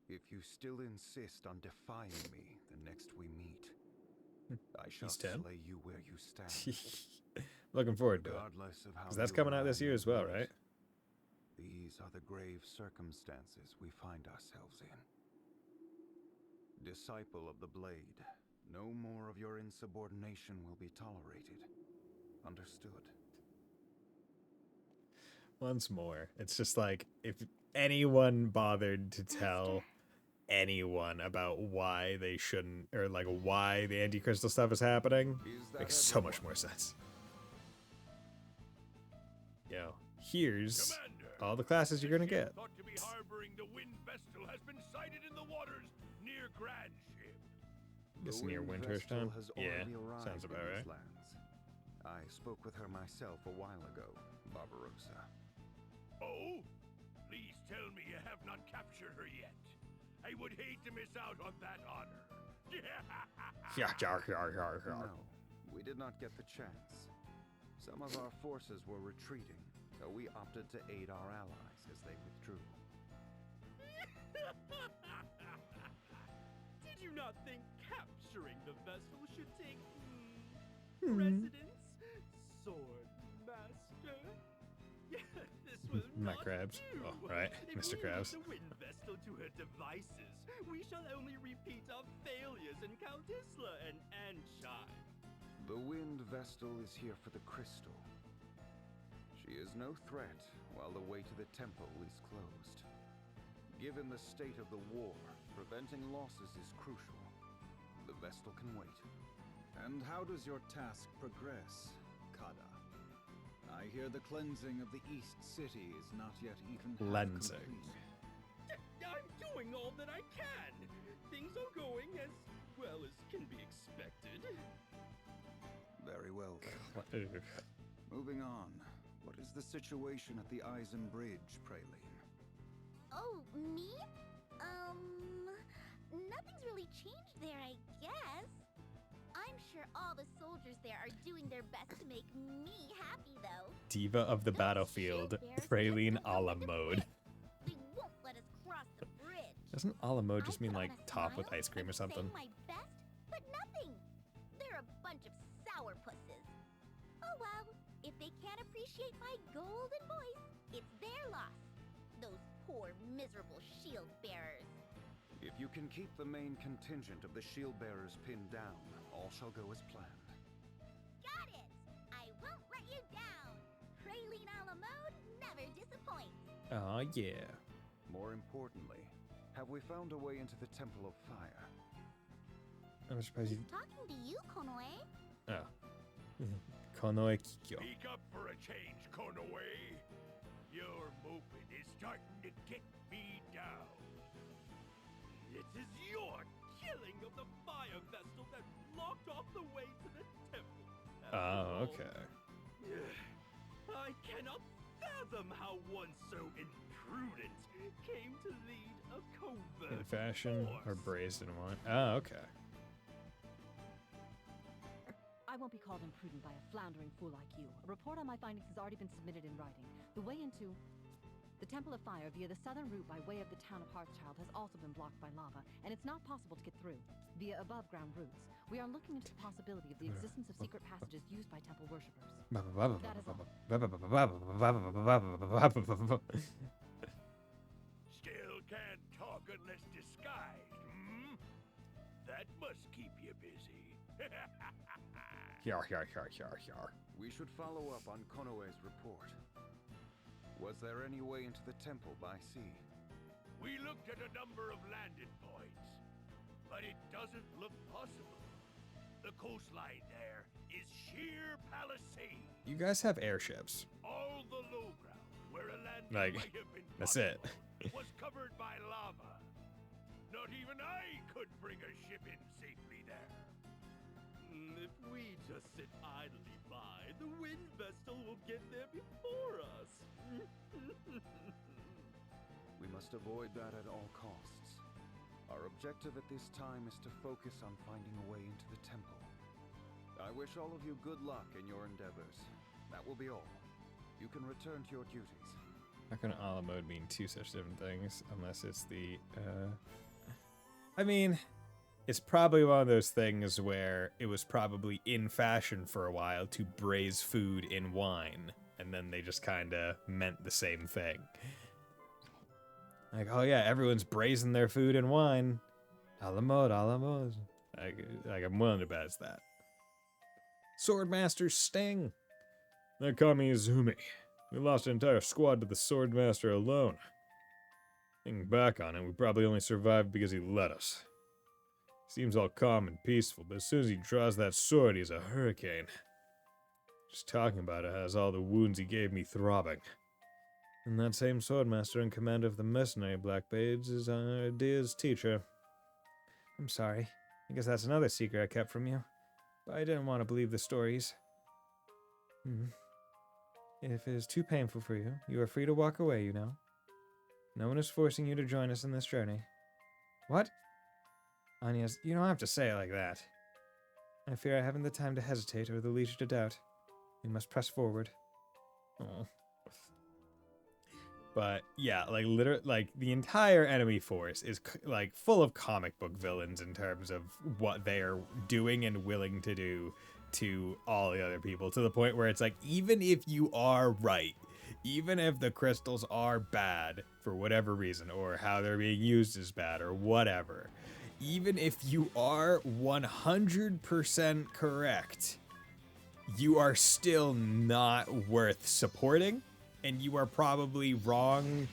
If you still insist on defying me the next we meet, I shall slay you where you stand. Looking forward to it. Regardless of how Because that's you coming out and this I year as well, meet, right? These are the grave circumstances we find ourselves in. Disciple of the Blade, no more of your insubordination will be tolerated. Understood? Once more, it's just like, if anyone bothered to tell anyone about why they shouldn't, or like why the anti-crystal stuff is happening, makes so much more sense. Yo, here's all the classes you're gonna get. Thought to be harboring the Wind Vestal has been sighted in the waters near Grandship. Guess near Winterish time? Yeah, sounds about right. I spoke with her myself a while ago, Barbarossa. Oh? Please tell me you have not captured her yet. I would hate to miss out on that honor. No, we did not get the chance. Some of our forces were retreating, so we opted to aid our allies as they withdrew. Did you not think capturing the vessel should take precedence, Sword Master? This will Not not Krabs. do. Oh, right, If Mr. we Krabs. leave the Wind Vestal to her devices, we shall only repeat our failures in Count Isla and Anshine. The Wind Vestal is here for the crystal. She is no threat while the way to the temple is closed. Given the state of the war, preventing losses is crucial. The Vestal can wait. And how does your task progress, Kada? I hear the cleansing of the East City is not yet even half complete. I'm doing all that I can. Things are going as well as can be expected. Very well, then. Moving on. What is the situation at the Eisen Bridge, Praline? Oh, me? Nothing's really changed there, I guess. I'm sure all the soldiers there are doing their best to make me happy, though. Diva of the battlefield, Praline a la mode. They won't let us cross the bridge. Doesn't a la mode just mean like top with ice cream or something? My best, but nothing. They're a bunch of sourpusses. Oh well, if they can't appreciate my golden voice, it's their loss. Those poor, miserable shield bearers. If you can keep the main contingent of the shield bearers pinned down, all shall go as planned. Got it! I won't let you down. Praline a la mode never disappoints. Oh yeah. More importantly, have we found a way into the Temple of Fire? I'm surprised you... Talking to you, Konoe. Konoe Kikyo. Speak up for a change, Konoe. Your moping is starting to get me down. It is your killing of the fire vessel that blocked off the way to the temple. Oh, okay. I cannot fathom how one so imprudent came to lead a covert In fashion or force. brazen one? Oh, okay. I won't be called imprudent by a floundering fool like you. A report on my findings has already been submitted in writing. The way into the Temple of Fire via the southern route by way of the town of Hearthchild has also been blocked by lava, and it's not possible to get through via above-ground routes. We are looking into the possibility of the existence of secret passages used by temple worshippers. That is all. Still can't talk unless disguised, hmm? That must keep you busy. We should follow up on Konoe's report. Was there any way into the temple by sea? We looked at a number of landing points, but it doesn't look possible. The coastline there is sheer palisade. You guys have airships. All the low ground where a landing Like, might have been that's it. possible was covered by lava. Not even I could bring a ship in safely there. If we just sit idly by, the wind vessel will get there before us. We must avoid that at all costs. Our objective at this time is to focus on finding a way into the temple. I wish all of you good luck in your endeavors. That will be all. You can return to your duties. How can a la mode mean two such different things unless it's the I mean, it's probably one of those things where it was probably in fashion for a while to braise food in wine, and then they just kind of meant the same thing. Like, oh yeah, everyone's braising their food in wine. A la mode, a la mode. Like I'm willing to bet it's that. Swordmaster Sting. Nakami Izumi. We lost an entire squad to the Swordmaster alone. Thinking back on it, we probably only survived because he let us. Seems all calm and peaceful, but as soon as he draws that sword, he's a hurricane. Just talking about it has all the wounds he gave me throbbing. And that same Swordmaster in command of the mercenary Black Blades is Dia's teacher. I'm sorry. I guess that's another secret I kept from you. But I didn't want to believe the stories. If it is too painful for you, you are free to walk away, you know. No one is forcing you to join us in this journey. What? Agnes, you don't have to say it like that. I fear I haven't the time to hesitate or the leisure to doubt. We must press forward. Oh. But yeah, like literally, like the entire enemy force is like full of comic book villains in terms of what they are doing and willing to do to all the other people, to the point where it's like, even if you are right, even if the crystals are bad for whatever reason, or how they're being used is bad, or whatever, even if you are 100% correct, you are still not worth supporting, and you are probably wrong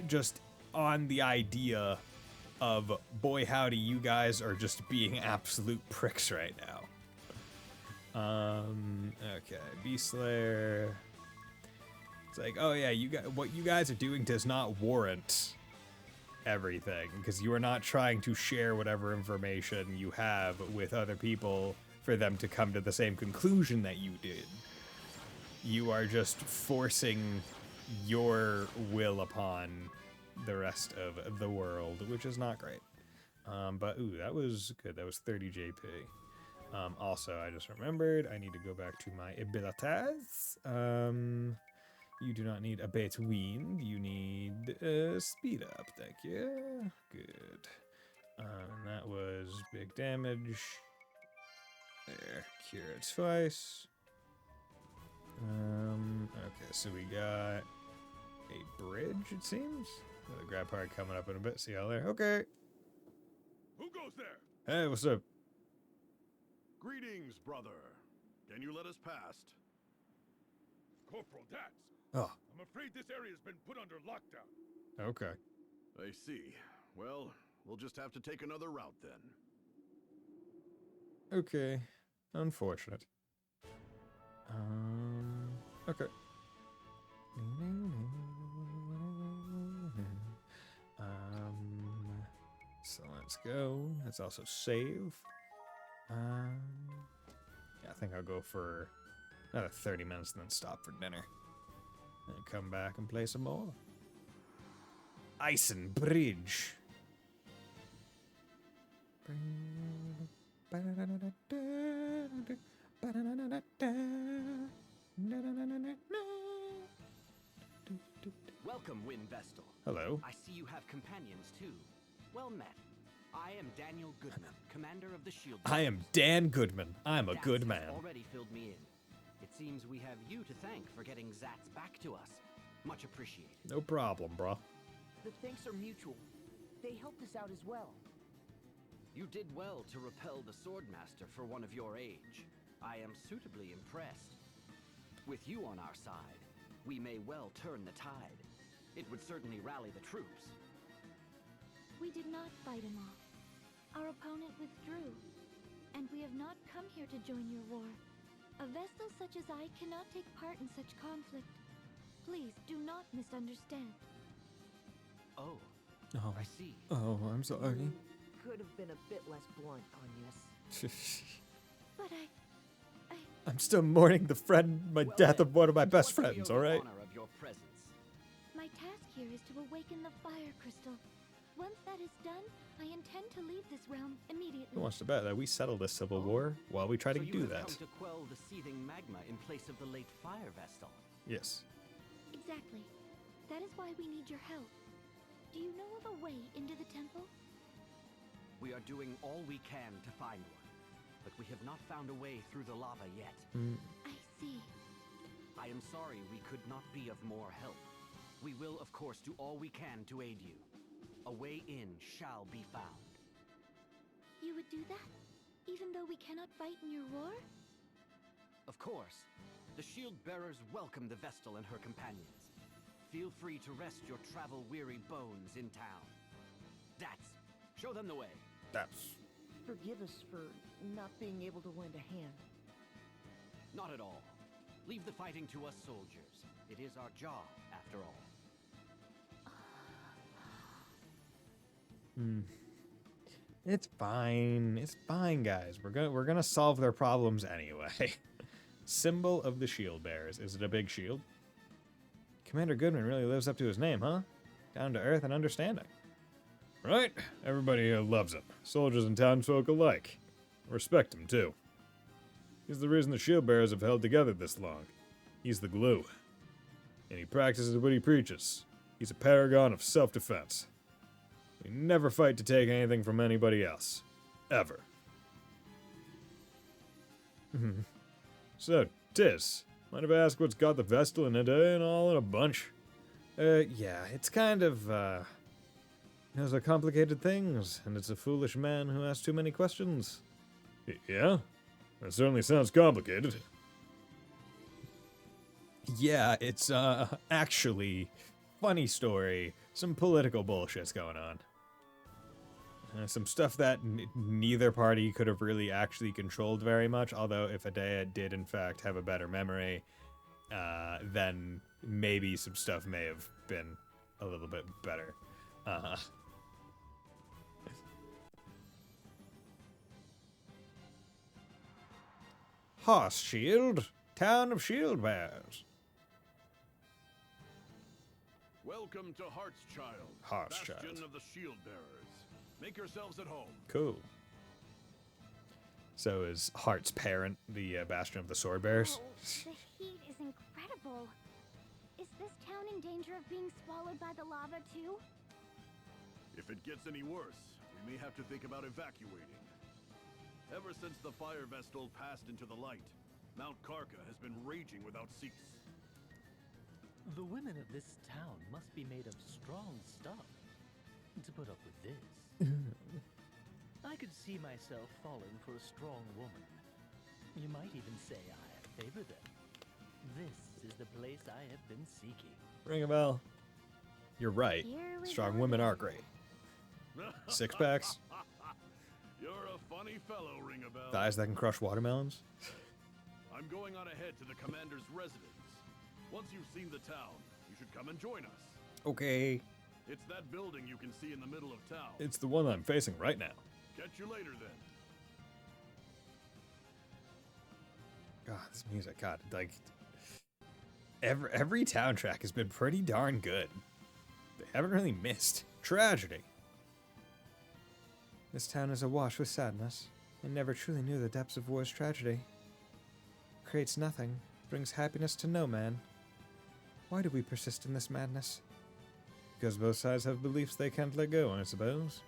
just on the idea of, boy howdy, you guys are just being absolute pricks right now. Okay, Beast Slayer. It's like, oh yeah, what you guys are doing does not warrant everything, because you are not trying to share whatever information you have with other people for them to come to the same conclusion that you did. You are just forcing your will upon the rest of the world, which is not great. But ooh, that was good. That was 30 JP. Also, I just remembered I need to go back to my abilities. You do not need a bait wind. You need speed up. Thank you. Good. And that was big damage. There. Cure it twice. Okay, so we got a bridge, it seems. Got a grab part coming up in a bit. See y'all there. Okay. Who goes there? Hey, what's up? Greetings, brother. Can you let us past? Corporal Dats. Oh. I'm afraid this area's been put under lockdown. Okay. I see. Well, we'll just have to take another route then. Okay. Unfortunate. Okay. So let's go. Let's also save. Yeah, I think I'll go for another 30 minutes and then stop for dinner. And come back and play some more. Bison Bridge. Welcome, Wind Vestal. Hello. I see you have companions too. Well met. I am Daniel Goodman, commander of the Shield. I am Dan Goodman. I'm a good man. Already filled me in. It seems we have you to thank for getting Zats back to us. Much appreciated. No problem, bro. The thanks are mutual. They helped us out as well. You did well to repel the Swordmaster for one of your age. I am suitably impressed. With you on our side, we may well turn the tide. It would certainly rally the troops. We did not fight him off. Our opponent withdrew, and we have not come here to join your war. A Vestal such as I cannot take part in such conflict. Please do not misunderstand. Oh, I see. Oh, I'm sorry. Could have been a bit less blunt, Agnes. But I'm still mourning the death of one of my best friends, alright? My task here is to awaken the fire crystal. Once that is done, I intend to leave this realm immediately. Who wants to bet that we settle this civil war while we try to do that? Come to quell the seething magma in place of the late fire Vestal. Yes. Exactly. That is why we need your help. Do you know of a way into the temple? We are doing all we can to find one, but we have not found a way through the lava yet. I see. I am sorry we could not be of more help. We will, of course, do all we can to aid you. A way in shall be found. You would do that? Even though we cannot fight in your war? Of course. The shield bearers welcome the Vestal and her companions. Feel free to rest your travel-weary bones in town. Dats, show them the way. That's... Forgive us for not being able to lend a hand. Not at all. Leave the fighting to us soldiers. It is our job, after all. It's fine. It's fine, guys. We're gonna solve their problems anyway. Symbol of the shield bearers. Is it a big shield? Commander Goodman really lives up to his name, huh? Down to earth and understanding. Right? Everybody loves him. Soldiers and townsfolk alike. Respect him, too. He's the reason the shield bearers have held together this long. He's the glue. And he practices what he preaches. He's a paragon of self-defense. We never fight to take anything from anybody else. Ever. So, Tis, mind if I ask what's got the Vestal and Ida and all in a bunch? Yeah, it's kind of, those are complicated things, and it's a foolish man who asks too many questions. Yeah? That certainly sounds complicated. Yeah, it's, actually, funny story, some political bullshit's going on. Some stuff that neither party could have really actually controlled very much, although if Adea did in fact have a better memory, then maybe some stuff may have been a little bit better. Horse Shield, Town of Shield Bears. Welcome to Heartschild, Bastion of the Shield Bearers. Make yourselves at home. Cool. So is Heart's parent the Bastion of the Sword Bearers? Oh, the heat is incredible. Is this town in danger of being swallowed by the lava too? If it gets any worse, we may have to think about evacuating. Ever since the Fire Vestal passed into the light, Mount Karka has been raging without cease. The women of this town must be made of strong stuff to put up with this. I could see myself falling for a strong woman. You might even say I favor them. This is the place I have been seeking. Ring a bell. You're right. Strong women are great. Six packs. You're a funny fellow, Ring a Bell. Thighs that can crush watermelons. I'm going on ahead to the commander's residence. Once you've seen the town, you should come and join us. Okay. It's that building you can see in the middle of town. It's the one I'm facing right now. Catch you later, then. God, this music, God, like every town track has been pretty darn good. They haven't really missed. Tragedy. This town is awash with sadness. It never truly knew the depths of war's tragedy. Creates nothing, brings happiness to no man. Why do we persist in this madness? Because both sides have beliefs they can't let go, I suppose.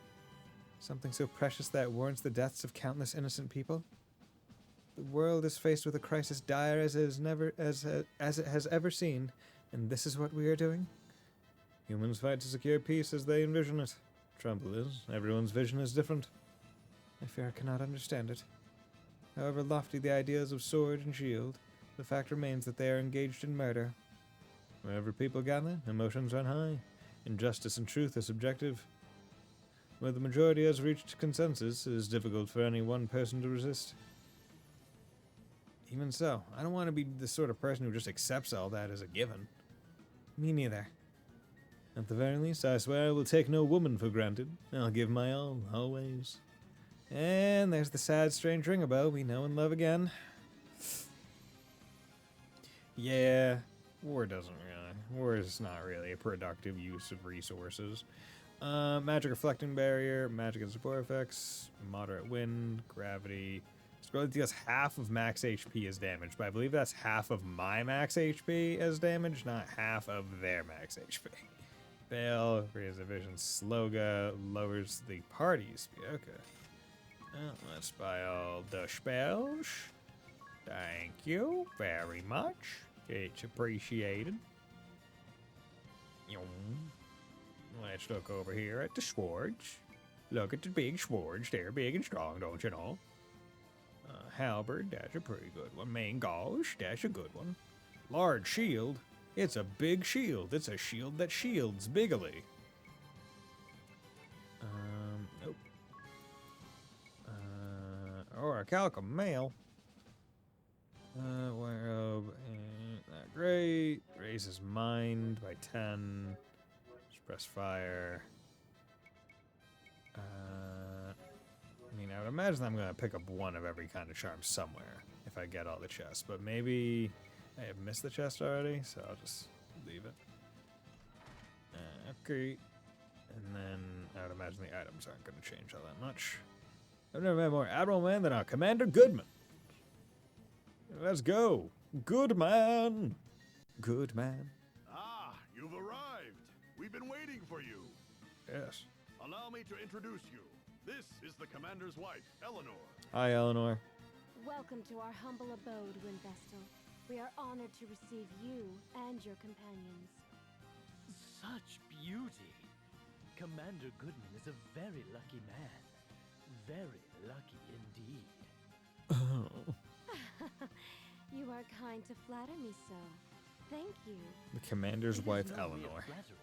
Something so precious that warrants the deaths of countless innocent people. The world is faced with a crisis dire as it has ever seen, and this is what we are doing? Humans fight to secure peace as they envision it. Trouble is, everyone's vision is different. I fear I cannot understand it. However lofty the ideas of sword and shield, the fact remains that they are engaged in murder. Wherever people gather, emotions run high. Injustice and truth are subjective. Where the majority has reached consensus, it is difficult for any one person to resist. Even so, I don't want to be the sort of person who just accepts all that as a given. Me neither. At the very least, I swear I will take no woman for granted. I'll give my all, always. And there's the sad, strange ringabout we know and love again. Yeah, war doesn't really. War is not really a productive use of resources. Magic reflecting barrier, magic and support effects, moderate wind, gravity. Scroll deals half of max HP as damage, but I believe that's half of my max HP as damage, not half of their max HP. Fail, raises the vision, sloga, lowers the party speed. Okay. Well, let's buy all the spells. Thank you very much. It's appreciated. Let's look over here at the swords. Look at the big swords. They're big and strong, don't you know? Halberd, that's a pretty good one. Main gauge, that's a good one. Large shield. It's a big shield. It's a shield that shields bigly. Nope. Or a calcum mail. Whereof ain't that great. Raises mind by 10. Suppress fire. I mean, I would imagine I'm going to pick up one of every kind of charm somewhere if I get all the chests, but maybe I have missed the chest already, so I'll just leave it. Okay. And then I would imagine the items aren't going to change all that much. I've never met more Admiral Man than our Commander Goodman. Let's go. Good man. Good man. Ah, you've arrived. We've been waiting for you. Yes. Allow me to introduce you. This is the commander's wife, Eleanor. Hi, Eleanor. Welcome to our humble abode, Windvestal. We are honored to receive you and your companions. Such beauty! Commander Goodman is a very lucky man. Very lucky indeed. Oh. You are kind to flatter me so. Thank you. The commander's wife, No real Eleanor. flattery.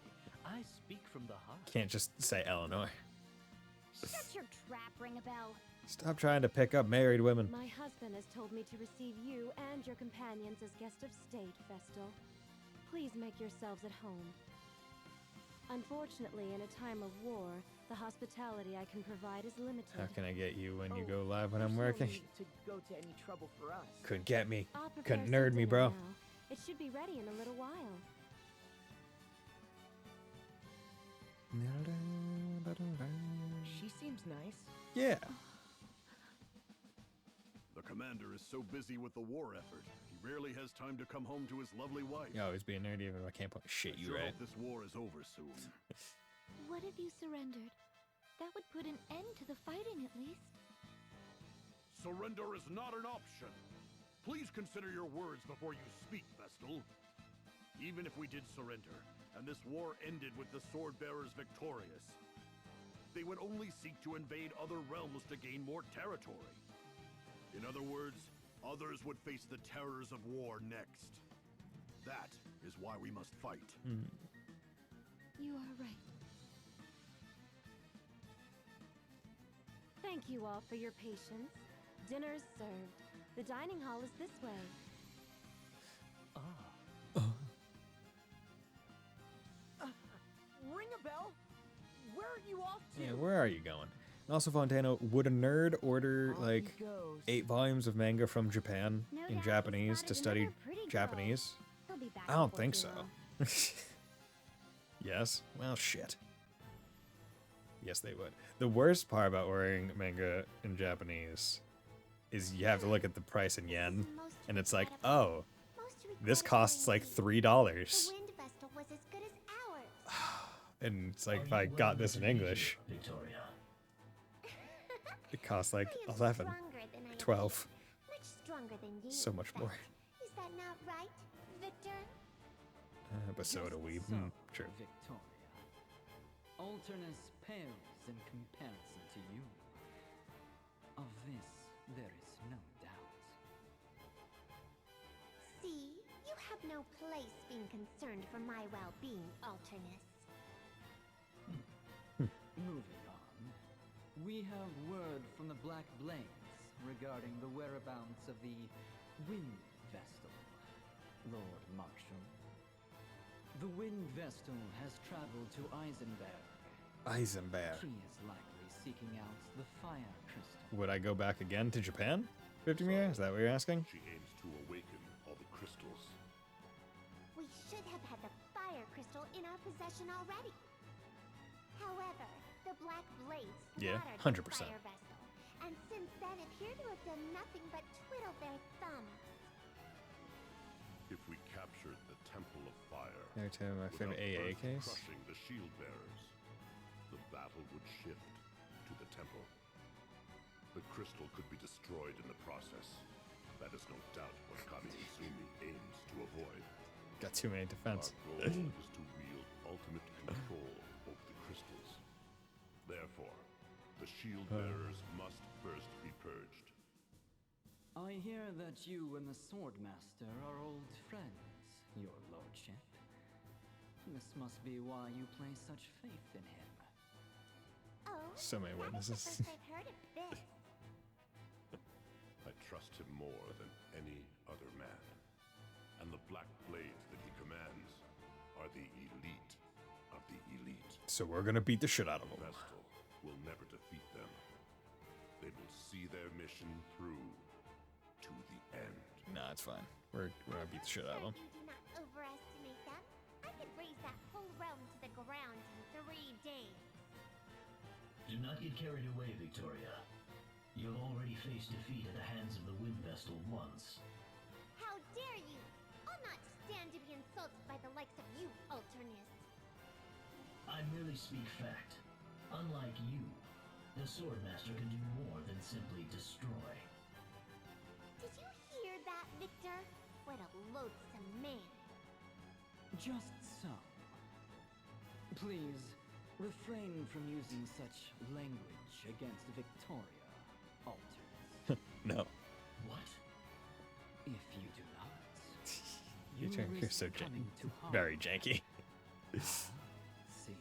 I speak from the heart. Can't just say Eleanor. Shut your trap, Ringabell. Stop trying to pick up married women. My husband has told me to receive you and your companions as guests of state, Vestal. Please make yourselves at home. Unfortunately, in a time of war, the hospitality I can provide is limited. How can I get you when you go live when I'm working? To go to any trouble for us. Could get me. I'll prepare Couldn't some nerd me, dinner bro. now. It should be ready in a little while. She seems nice. Yeah. The commander is so busy with the war effort, he rarely has time to come home to his lovely wife. You always being nerdy even if I can't put shit you Sure right. hope this war is over soon. What if you surrendered? That would put an end to the fighting at least. Surrender is not an option. Please consider your words before you speak, Vestal. Even if we did surrender, and this war ended with the sword bearers victorious, they would only seek to invade other realms to gain more territory. In other words, others would face the terrors of war next. That is why we must fight. You are right. Thank you all for your patience. Dinner is served. The The dining hall is this way. Ring a bell? Where are you off to? Yeah, where are you going? And also, Fontano, would a nerd order like 8 volumes of manga from Japan in Japanese to study Japanese? I don't think so. Yes? Well, shit. Yes, they would. The worst part about ordering manga in Japanese is you have to look at the price in yen, and it's like, oh, this costs like $3. The wind vessel was as good as ours. And it's like, if I got this in English, it costs like 11, 12. Much stronger than you. So much more. Is that not right, Victor? But so do we. True. Victoria. Alternus pales in comparison to you. Of this, there is no doubt. See, you have no place being concerned for my well-being, Alternus. Moving on. We have word from the Black Blades regarding the whereabouts of the Wind Vestal, Lord Marshal. The Wind Vestal has traveled to Eisenberg. Eisenberg. She is likely seeking out the Fire Crystal. Would I go back again to Japan? 50 Mia? Is that what you're asking? She aims to awaken all the crystals. We should have had the fire crystal in our possession already. However, the Black Blades slaughtered the 100%. fire vessel, and since then appear to have done nothing but twiddle their thumbs. If we captured the Temple of Fire, Every time my favorite without AA Earth case. crushing the shield bearers, the battle would shift to the temple. The crystal could be destroyed in the process. That is no doubt what Kami Izumi aims to avoid. Got too many defense. Our goal is to wield ultimate control over the crystals. Therefore, the shield bearers must first be purged. I hear that you and the Swordmaster are old friends, your lordship. This must be why you place such faith in him. Oh, So many that is the witnesses. first I've heard of this. I trust him more than any other man. And the black blades that he commands are the elite of the elite. So we're gonna beat the shit out of them. Vestal will never defeat them. They will see their mission through to the end. Nah, it's fine. We're gonna beat the shit out of them. You do not overestimate them. I could raise that whole realm to the ground in 3 days. Do not get carried away, Victoria. You have already faced defeat at the hands of the Wind Vestal once. How dare you! I'll not stand to be insulted by the likes of you, Alternus. I merely speak fact. Unlike you, the Swordmaster can do more than simply destroy. Did you hear that, Victor? What a loathsome man. Just so. Please, refrain from using such language against Victoria, Alternus. No. What? If you do not, You're so coming to harm. very janky. See?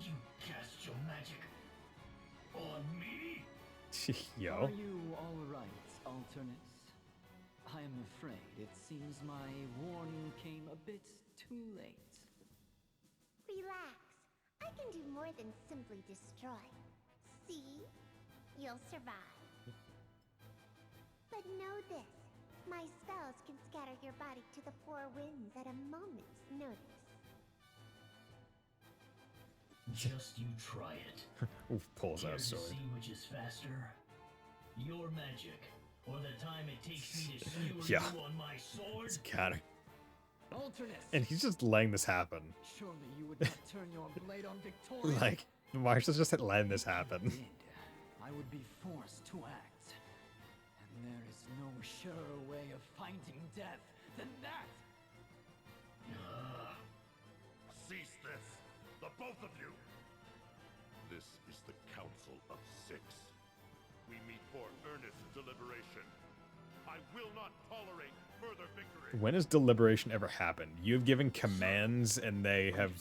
You cast your magic on me? Yo. Are you all right, Alternus? I am afraid it seems my warning came a bit too late. Relax. I can do more than simply destroy. See? You'll survive. But know this. My spells can scatter your body to the 4 winds at a moment's notice. Just you try it. Oof, pulls out Care a to sword. see which is faster? Your magic, or the time it takes me to skewer Yeah. you on my sword? It's counter. Alternus! And he's just letting this happen. Surely you would not turn your blade on Victoria. Like, Marshall's just letting this happen. I would be forced to act. And there is no surer way of finding death than that. Cease this, the both of you! This is the Council of 6. We meet for earnest deliberation. I will not tolerate further victory. When has deliberation ever happened? You've given commands and they have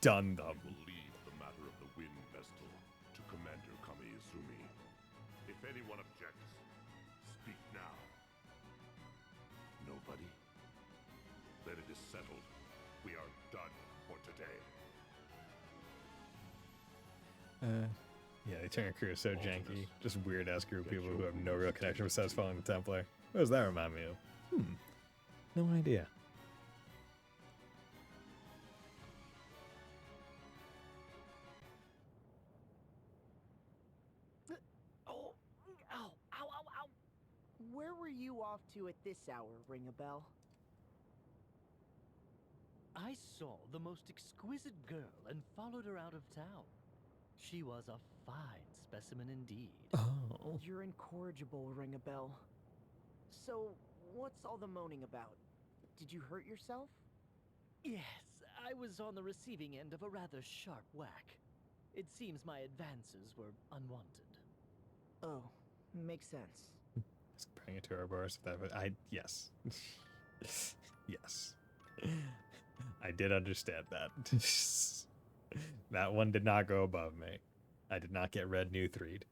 done them. Leave the matter of the Wind Vestal to Commander Kamiizumi. If anyone objects, speak now. Nobody? Then it is settled. We are done for today. Yeah, the Eternal crew is so janky. Just weird-ass group of people who have no real connection besides following the Templar. What does that remind me of? No idea. Oh, ow, ow, ow, ow. Where were you off to at this hour, ring a bell? I saw the most exquisite girl and followed her out of town. She was a fine specimen indeed. Oh. You're incorrigible, ring a bell. So, what's all the moaning about? Did you hurt yourself? Yes, I was on the receiving end of a rather sharp whack. It seems my advances were unwanted. Oh, makes sense. Just comparing it to Ouroboros, yes. Yes. I did understand that. That one did not go above me. I did not get red new 3'd.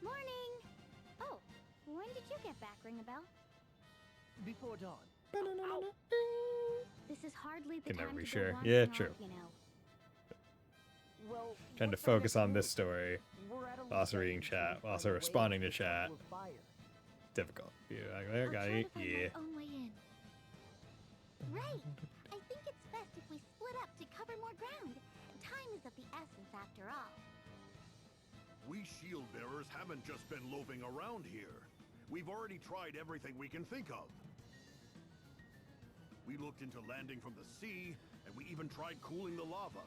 Morning! Oh, when did you get back, ring a bell? Before dawn. This is hardly the Can time never be to sure. go Yeah, wandering true. off, you know. Well, Trying to what's our focus next on this move? story. We're at a While also loose reading end until we chat. While find also a way responding to the chat. Temple of Fire. Difficult. Yeah, I'll there, try guy. to find Yeah. my own way in. Right! I think it's best if we split up to cover more ground. Time is of the essence after all. We shield bearers haven't just been loafing around here. We've already tried everything we can think of. We looked into landing from the sea, and we even tried cooling the lava.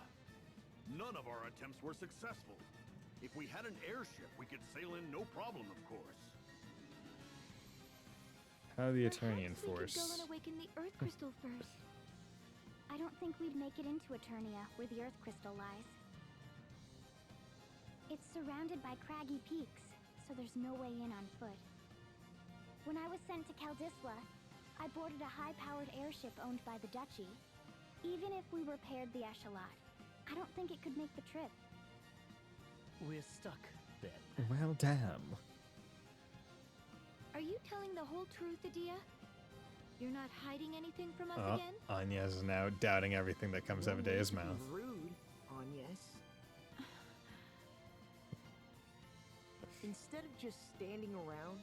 None of our attempts were successful. If we had an airship, we could sail in no problem, of course. How the Eternian Perhaps we could Force. go and awaken the Earth Crystal first. I don't think we'd make it into Eternia, where the Earth Crystal lies. It's surrounded by craggy peaks, so there's no way in on foot. When I was sent to Caldisla, I boarded a high-powered airship owned by the Duchy. Even if we repaired the Echelot, I don't think it could make the trip. We're stuck then. Well, damn. Are you telling the whole truth, Adia? You're not hiding anything from us Oh, again? Anya's is now doubting everything that comes out of Dea's mouth. Rude, Agnes. Instead of just standing around,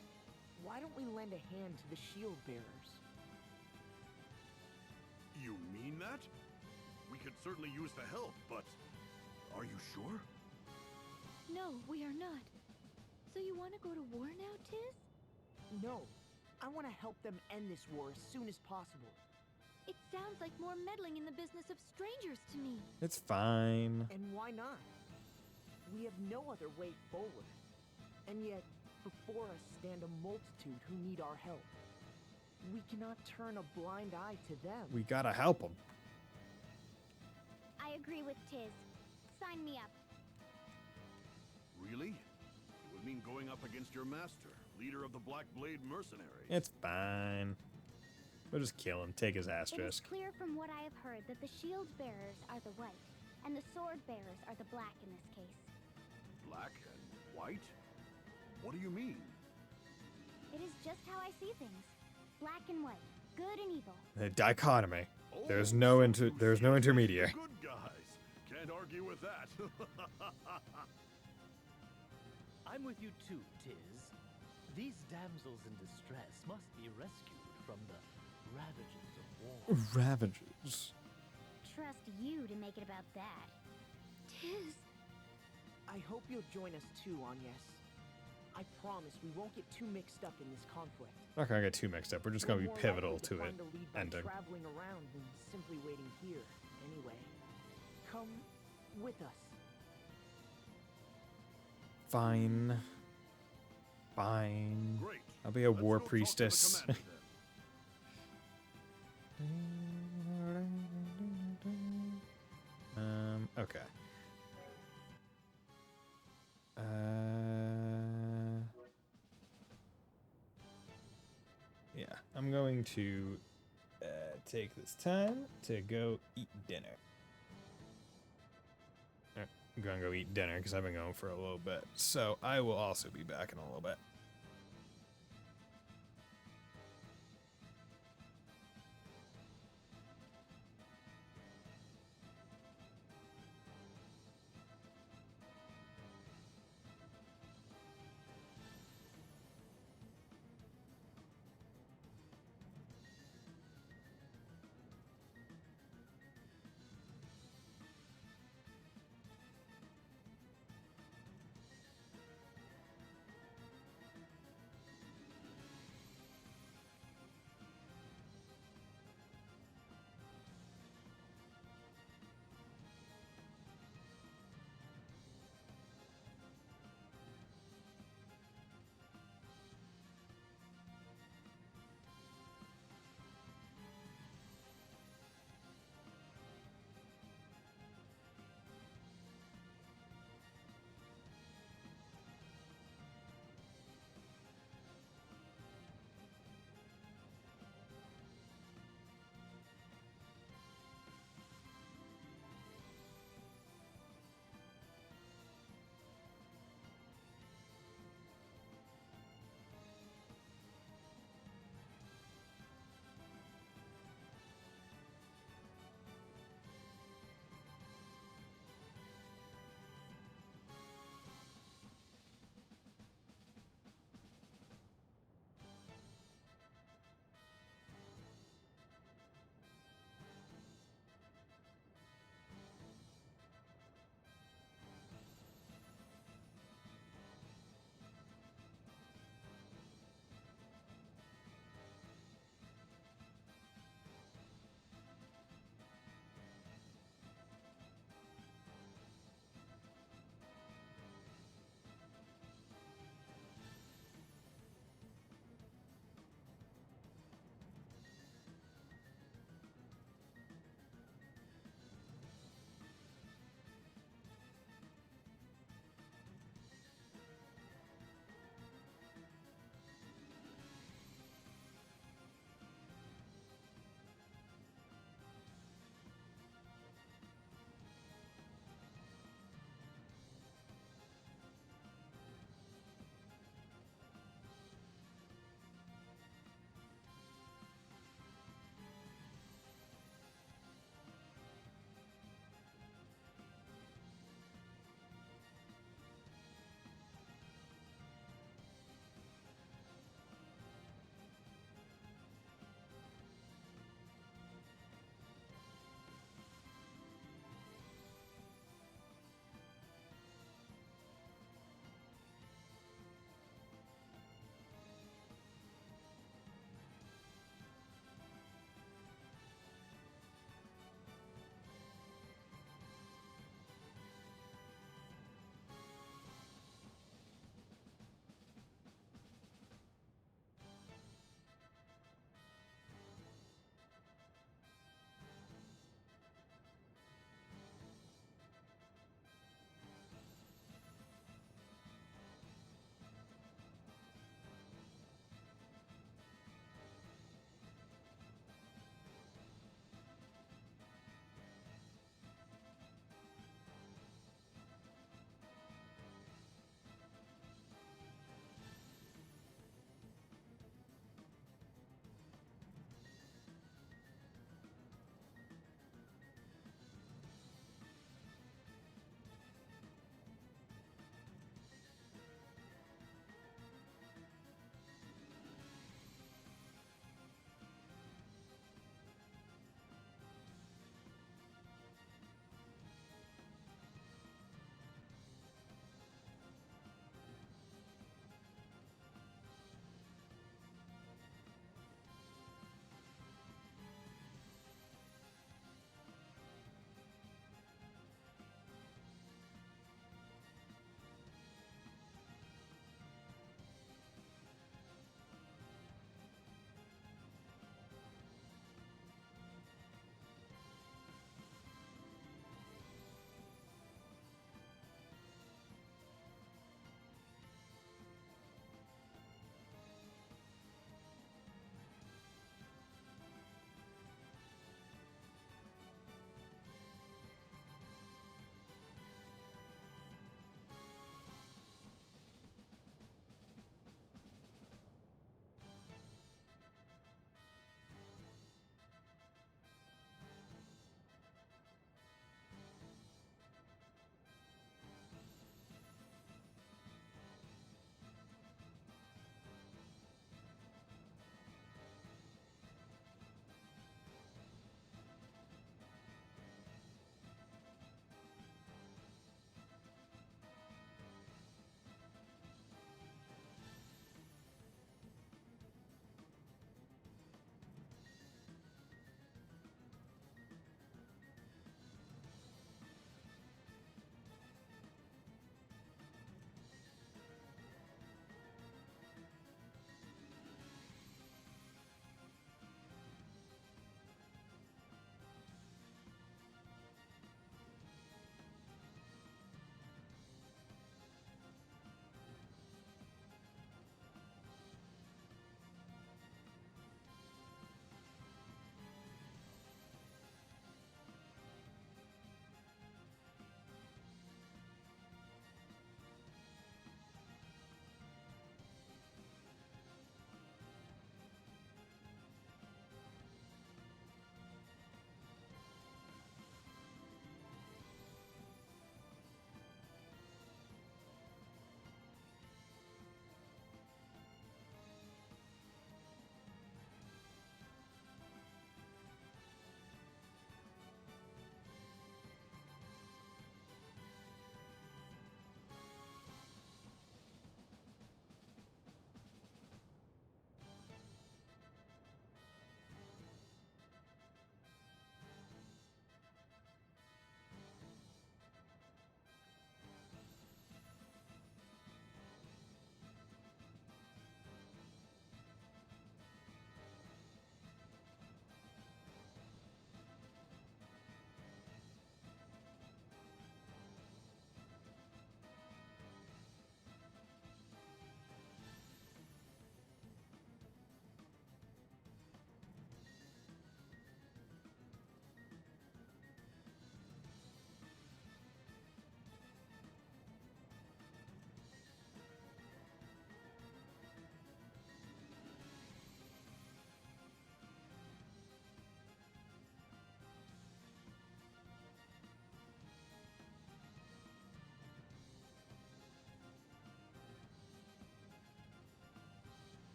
why don't we lend a hand to the shield bearers? You mean that? We could certainly use the help, but are you sure? No, we are not. So you want to go to war now, Tiz? No, I want to help them end this war as soon as possible. It sounds like more meddling in the business of strangers to me. It's fine. And why not? We have no other way forward. And yet, before us stand a multitude who need our help. We cannot turn a blind eye to them. We gotta help them. I agree with Tiz. Sign me up. Really? It would mean going up against your master, leader of the Black Blade Mercenaries. It's fine. We'll just kill him, take his It is asterisk. clear from what I have heard that the shield bearers are the white, and the sword bearers are the black in this case. Black and white? What do you mean? It is just how I see things. Black and white, good and evil. The dichotomy. Oh, There's no intermediary. Good guys. Can't argue with that. I'm with you too, Tiz. These damsels in distress must be rescued from the ravages of war. Ravages. Trust you to make it about that. Tiz. I hope you'll join us too, Agnes. I promise we won't get too mixed up in this conflict. Not gonna get too mixed up. We're just gonna be We're more pivotal likely to it. find a lead by Ending. traveling around than simply waiting here. Anyway, come with us. Fine. Fine. Great. I'll be a Let's war go talk to the priestess. commander then. Okay. I'm going to take this time to go eat dinner. I'm gonna go eat dinner because I've been going for a little bit. So I will also be back in a little bit.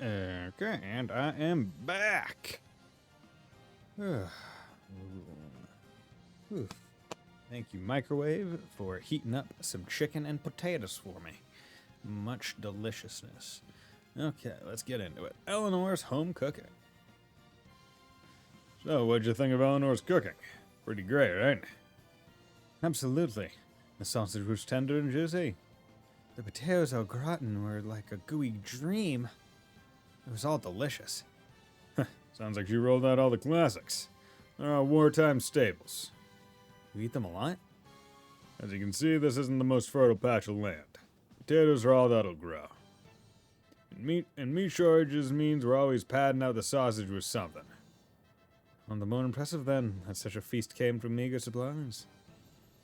Okay, and I am back. Ooh. Thank you, Microwave, for heating up some chicken and potatoes for me. Much deliciousness. Okay, let's get into it. Eleanor's home cooking. So, what'd you think of Eleanor's cooking? Pretty great, right? Absolutely. The sausage was tender and juicy. The potatoes au gratin were like a gooey dream. It was all delicious. Sounds like you rolled out all the classics. They're our wartime staples. You eat them a lot? As you can see, this isn't the most fertile patch of land. Potatoes are all that'll grow. And meat shortages means we're always padding out the sausage with something. All the more impressive then, that such a feast came from meager supplies.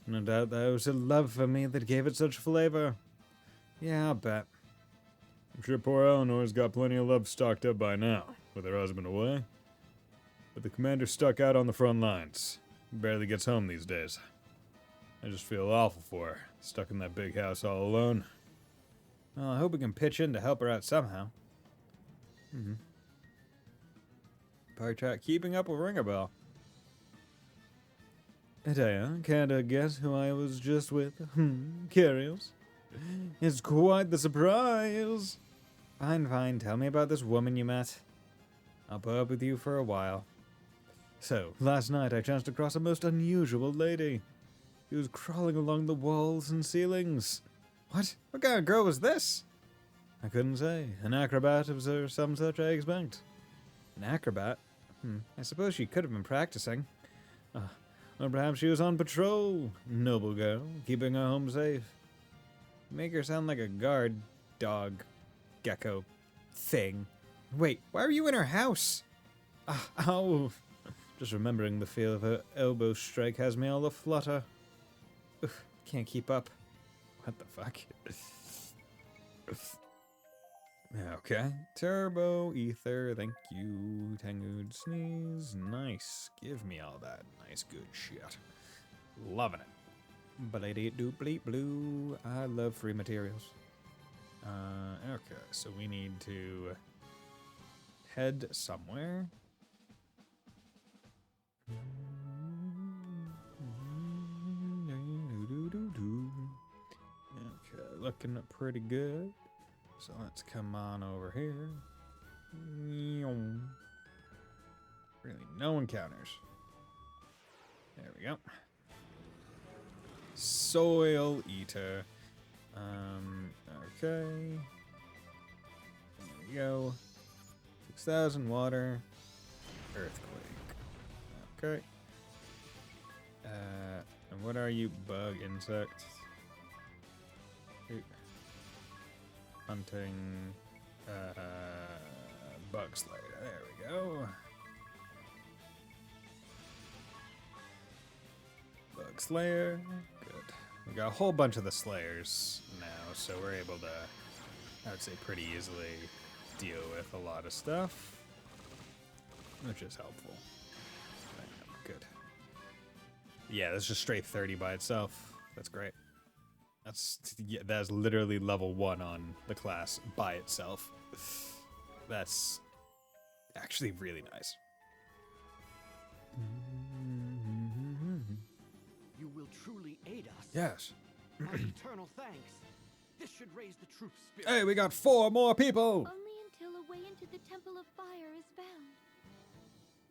No doubt that it was a love for me that gave it such flavor. Yeah, I'll bet. I'm sure poor Eleanor's got plenty of love stocked up by now, with her husband away. But the commander stuck out on the front lines. Barely gets home these days. I just feel awful for her, stuck in that big house all alone. Well, I hope we can pitch in to help her out somehow. Party track keeping up with Ringerbell. Adea, can't guess who I was just with? Curious? It's quite the surprise. Fine, tell me about this woman you met. I'll put up with you for a while. So, last night I chanced across a most unusual lady. She was crawling along the walls and ceilings. What? What kind of girl was this? I couldn't say. An acrobat or some such, I expect. An acrobat? I suppose she could have been practicing. Or perhaps she was on patrol. Noble girl, keeping her home safe. Make her sound like a guard dog gecko thing. Wait, why are you in her house? Ow. Just remembering the feel of her elbow strike has me all aflutter. Can't keep up. What the fuck? Okay. Turbo Ether, thank you. Tengu'd sneeze. Nice. Give me all that nice good shit. Loving it. Blady doop bleep blue. I love free materials. Okay, so we need to head somewhere. Okay, looking pretty good. So let's come on over here. Really, no encounters. There we go. Soil Eater. Okay. There we go. 6,000 water. Earthquake. Okay. And what are you, bug insect? Hunting, bug slayer. There we go. Bug slayer. Good. We got a whole bunch of the slayers now, so we're able to, I would say, pretty easily deal with a lot of stuff, which is helpful. Good. Yeah, that's just straight 30 by itself. That's great. That's literally level 1 on the class by itself. That's actually really nice. You will truly aid us. Yes. Our eternal thanks. This should raise the troops' spirit. Hey, we got 4 more people! Only until a way into the Temple of Fire is found.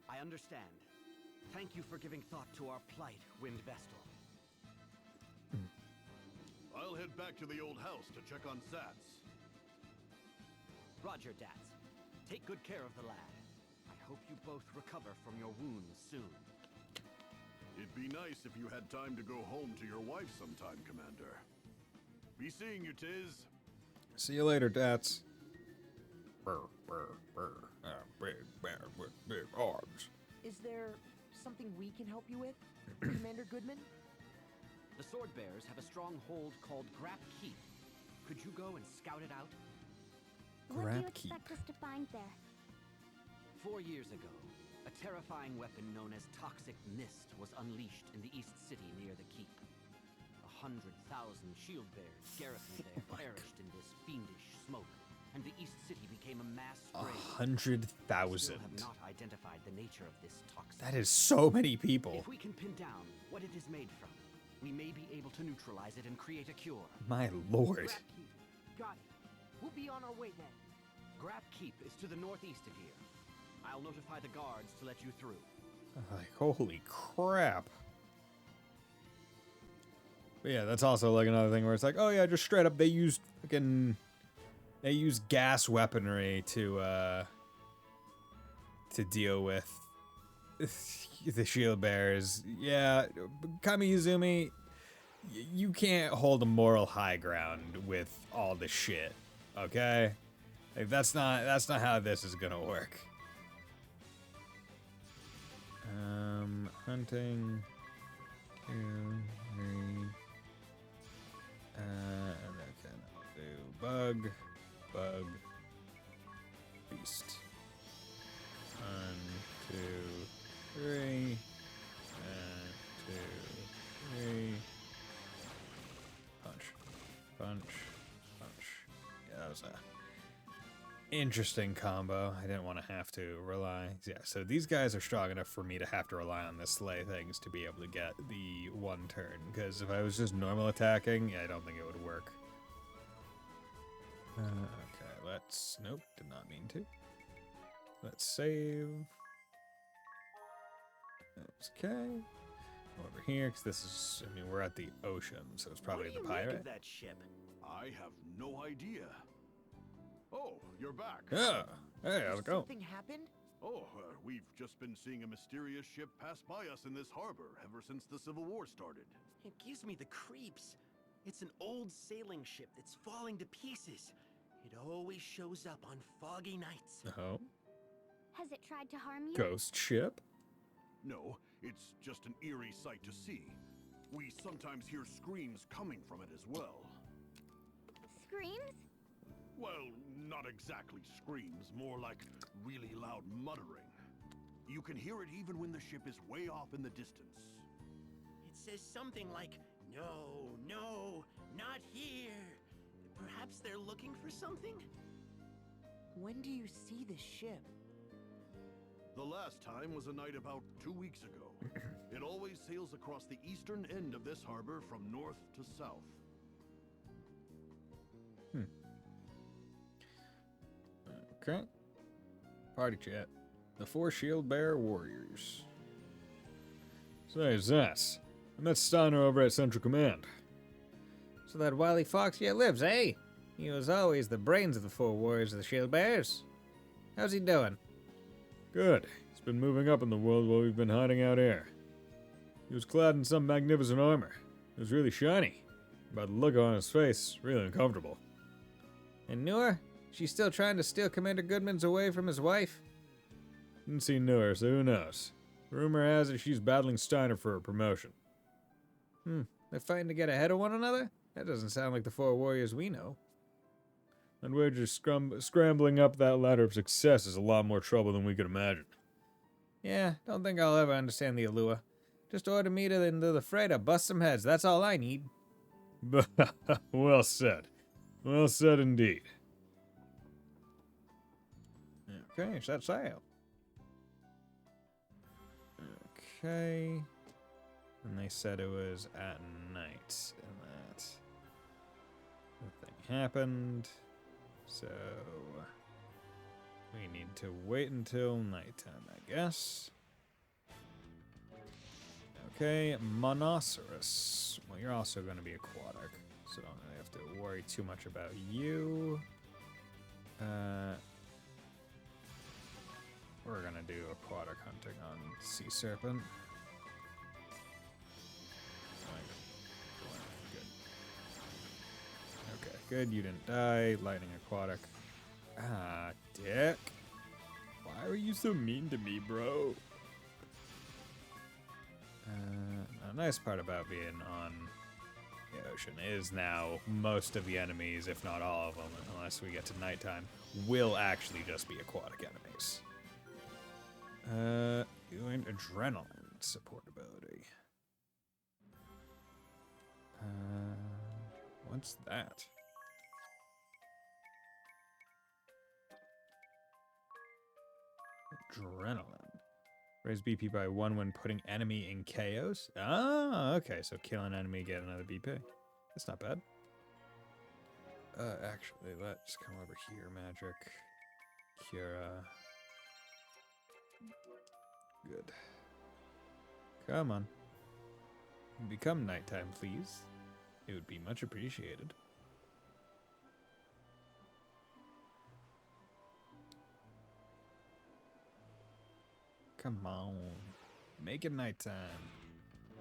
I understand. Thank you for giving thought to our plight, Wind Vestal. I'll head back to the old house to check on Sats. Roger, Dats. Take good care of the lad. I hope you both recover from your wounds soon. It'd be nice if you had time to go home to your wife sometime, Commander. Be seeing you, Tiz. See you later, Dats. Brr, brr, brr. Big bear with big arms. Is there something we can help you with, Commander Goodman? The Sword Bears have a stronghold called Grap Keep. Could you go and scout it out? What do you expect us to find there? 4 years ago, a terrifying weapon known as Toxic Mist was unleashed in the East City near the keep. 100,000 shield bears garrisoned there perished in this fiendish smoke, and the East City became a mass grave. 100,000. Still have not identified the nature of this toxin. That is so many people. If we can pin down what it is made from, we may be able to neutralize it and create a cure. My lord. Grab Keep. Got it. We'll be on our way then. Grab Keep is to the northeast of here. I'll notify the guards to let you through. Like, holy crap. But yeah, that's also like another thing where it's like, oh yeah, just straight up they use gas weaponry to deal with the shield bearers. Yeah, Kami Izumi, you can't hold a moral high ground with all this shit. Okay? Like that's not how this is gonna work. Hunting 2, 3. And then can do bug, beast. 1, 2, 3. 1, 2, 3. Punch. Yeah, that was a interesting combo. I didn't want to have to rely. Yeah, so these guys are strong enough for me to have to rely on the slay things to be able to get the one turn. Because if I was just normal attacking, I don't think it would work. Okay, let's... Nope, did not mean to. Let's save. Okay. Over here, because this is... I mean, we're at the ocean, so it's probably the pirate. What do you make of that ship? I have no idea. Oh, you're back. Yeah. Hey, how's it going? Something happened? Oh, we've just been seeing a mysterious ship pass by us in this harbor ever since the Civil War started. It gives me the creeps. It's an old sailing ship that's falling to pieces. It always shows up on foggy nights. Oh. Has it tried to harm you? Ghost ship? No, it's just an eerie sight to see. We sometimes hear screams coming from it as well. Screams? Well, not exactly screams, more like really loud muttering. You can hear it even when the ship is way off in the distance. It says something like, "No, no, not here." Perhaps they're looking for something? When do you see the ship? The last time was a night about 2 weeks ago. It always sails across the eastern end of this harbor from north to south. Okay. Party chat. The 4 shield bearer warriors. Say, Zess, I met Steiner over at Central Command. So that wily fox yet lives, eh? He was always the brains of the 4 warriors of the shield bearers. How's he doing? Good. He's been moving up in the world while we've been hiding out here. He was clad in some magnificent armor. It was really shiny. But the look on his face, really uncomfortable. And Noor? She's still trying to steal Commander Goodman's away from his wife? Didn't see Noor, so who knows? Rumor has it she's battling Steiner for a promotion. They're fighting to get ahead of one another? That doesn't sound like the 4 warriors we know. And we're just scrambling up that ladder of success is a lot more trouble than we could imagine. Yeah, don't think I'll ever understand the allure. Just order me to into the fray to bust some heads, that's all I need. Well said. Well said indeed. Okay, set sail. Okay. And they said it was at night, and that nothing happened. So we need to wait until nighttime, I guess. Okay, Monoceros. Well, you're also going to be aquatic, so don't really have to worry too much about you. We're going to do aquatic hunting on Sea Serpent. Okay, good. You didn't die. Lightning aquatic. Ah, dick. Why are you so mean to me, bro? A nice part about being on the ocean is now most of the enemies, if not all of them, unless we get to nighttime, will actually just be aquatic enemies. Doing adrenaline support ability. What's that? Adrenaline. Raise BP by 1 when putting enemy in KOs. Ah, okay. So kill an enemy, get another BP. That's not bad. Actually, let's come over here. Magic. Cura. Good. Come on. Become nighttime, please. It would be much appreciated. Come on. Make it nighttime.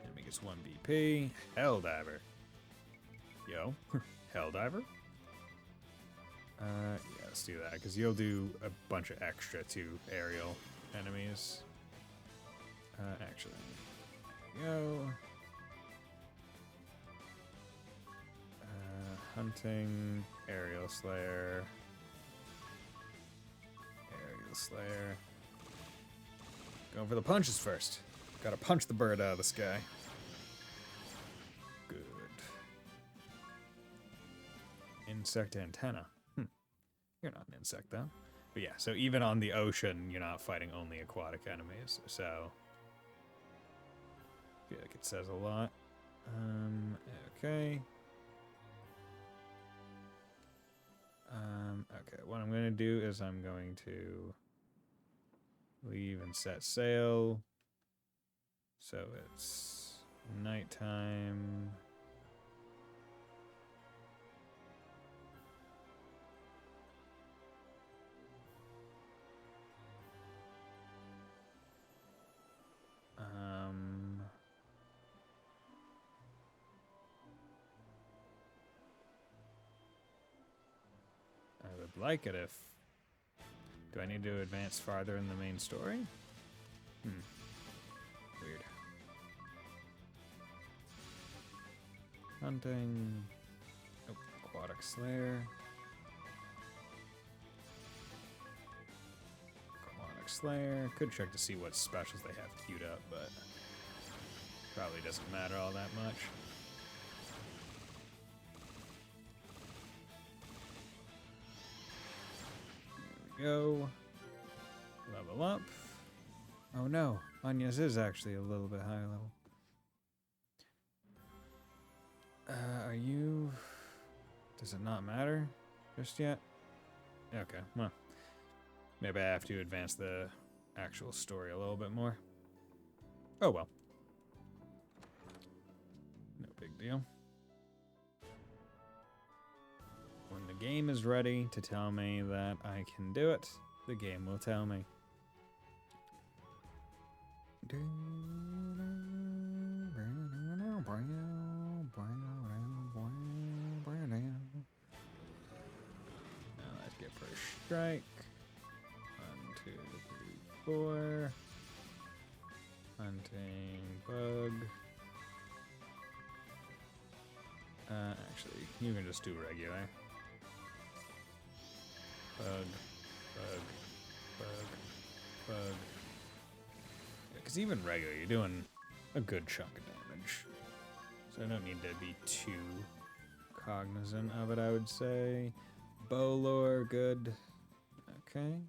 Enemy gets 1 BP. Helldiver. Yo. Helldiver? Yeah, let's do that, because you'll do a bunch of extra to aerial enemies. Actually. Go. Hunting. Aerial Slayer. Aerial Slayer. Going for the punches first. Gotta punch the bird out of the sky. Good. Insect antenna. You're not an insect, though. But yeah, so even on the ocean, you're not fighting only aquatic enemies. So, I feel like it says a lot. Okay. Okay, what I'm going to do is I'm going to leave and set sail. So it's nighttime. I would like it if... Do I need to advance farther in the main story? Weird. Hunting. Oh, Aquatic Slayer. Aquatic Slayer. Could check to see what specials they have queued up, but probably doesn't matter all that much. Go. Level up. Oh no, Anya's is actually a little bit higher level. Are you... Does it not matter just yet? Okay, well. Maybe I have to advance the actual story a little bit more. Oh well. No big deal. When the game is ready to tell me that I can do it, the game will tell me. Now let's get first strike. 1, 2, 3, 4. Hunting bug. Actually, you can just do regular. Bug, bug, bug, bug. Because even regular, you're doing a good chunk of damage. So I don't need to be too cognizant of it, I would say. Bolor, good. Okay.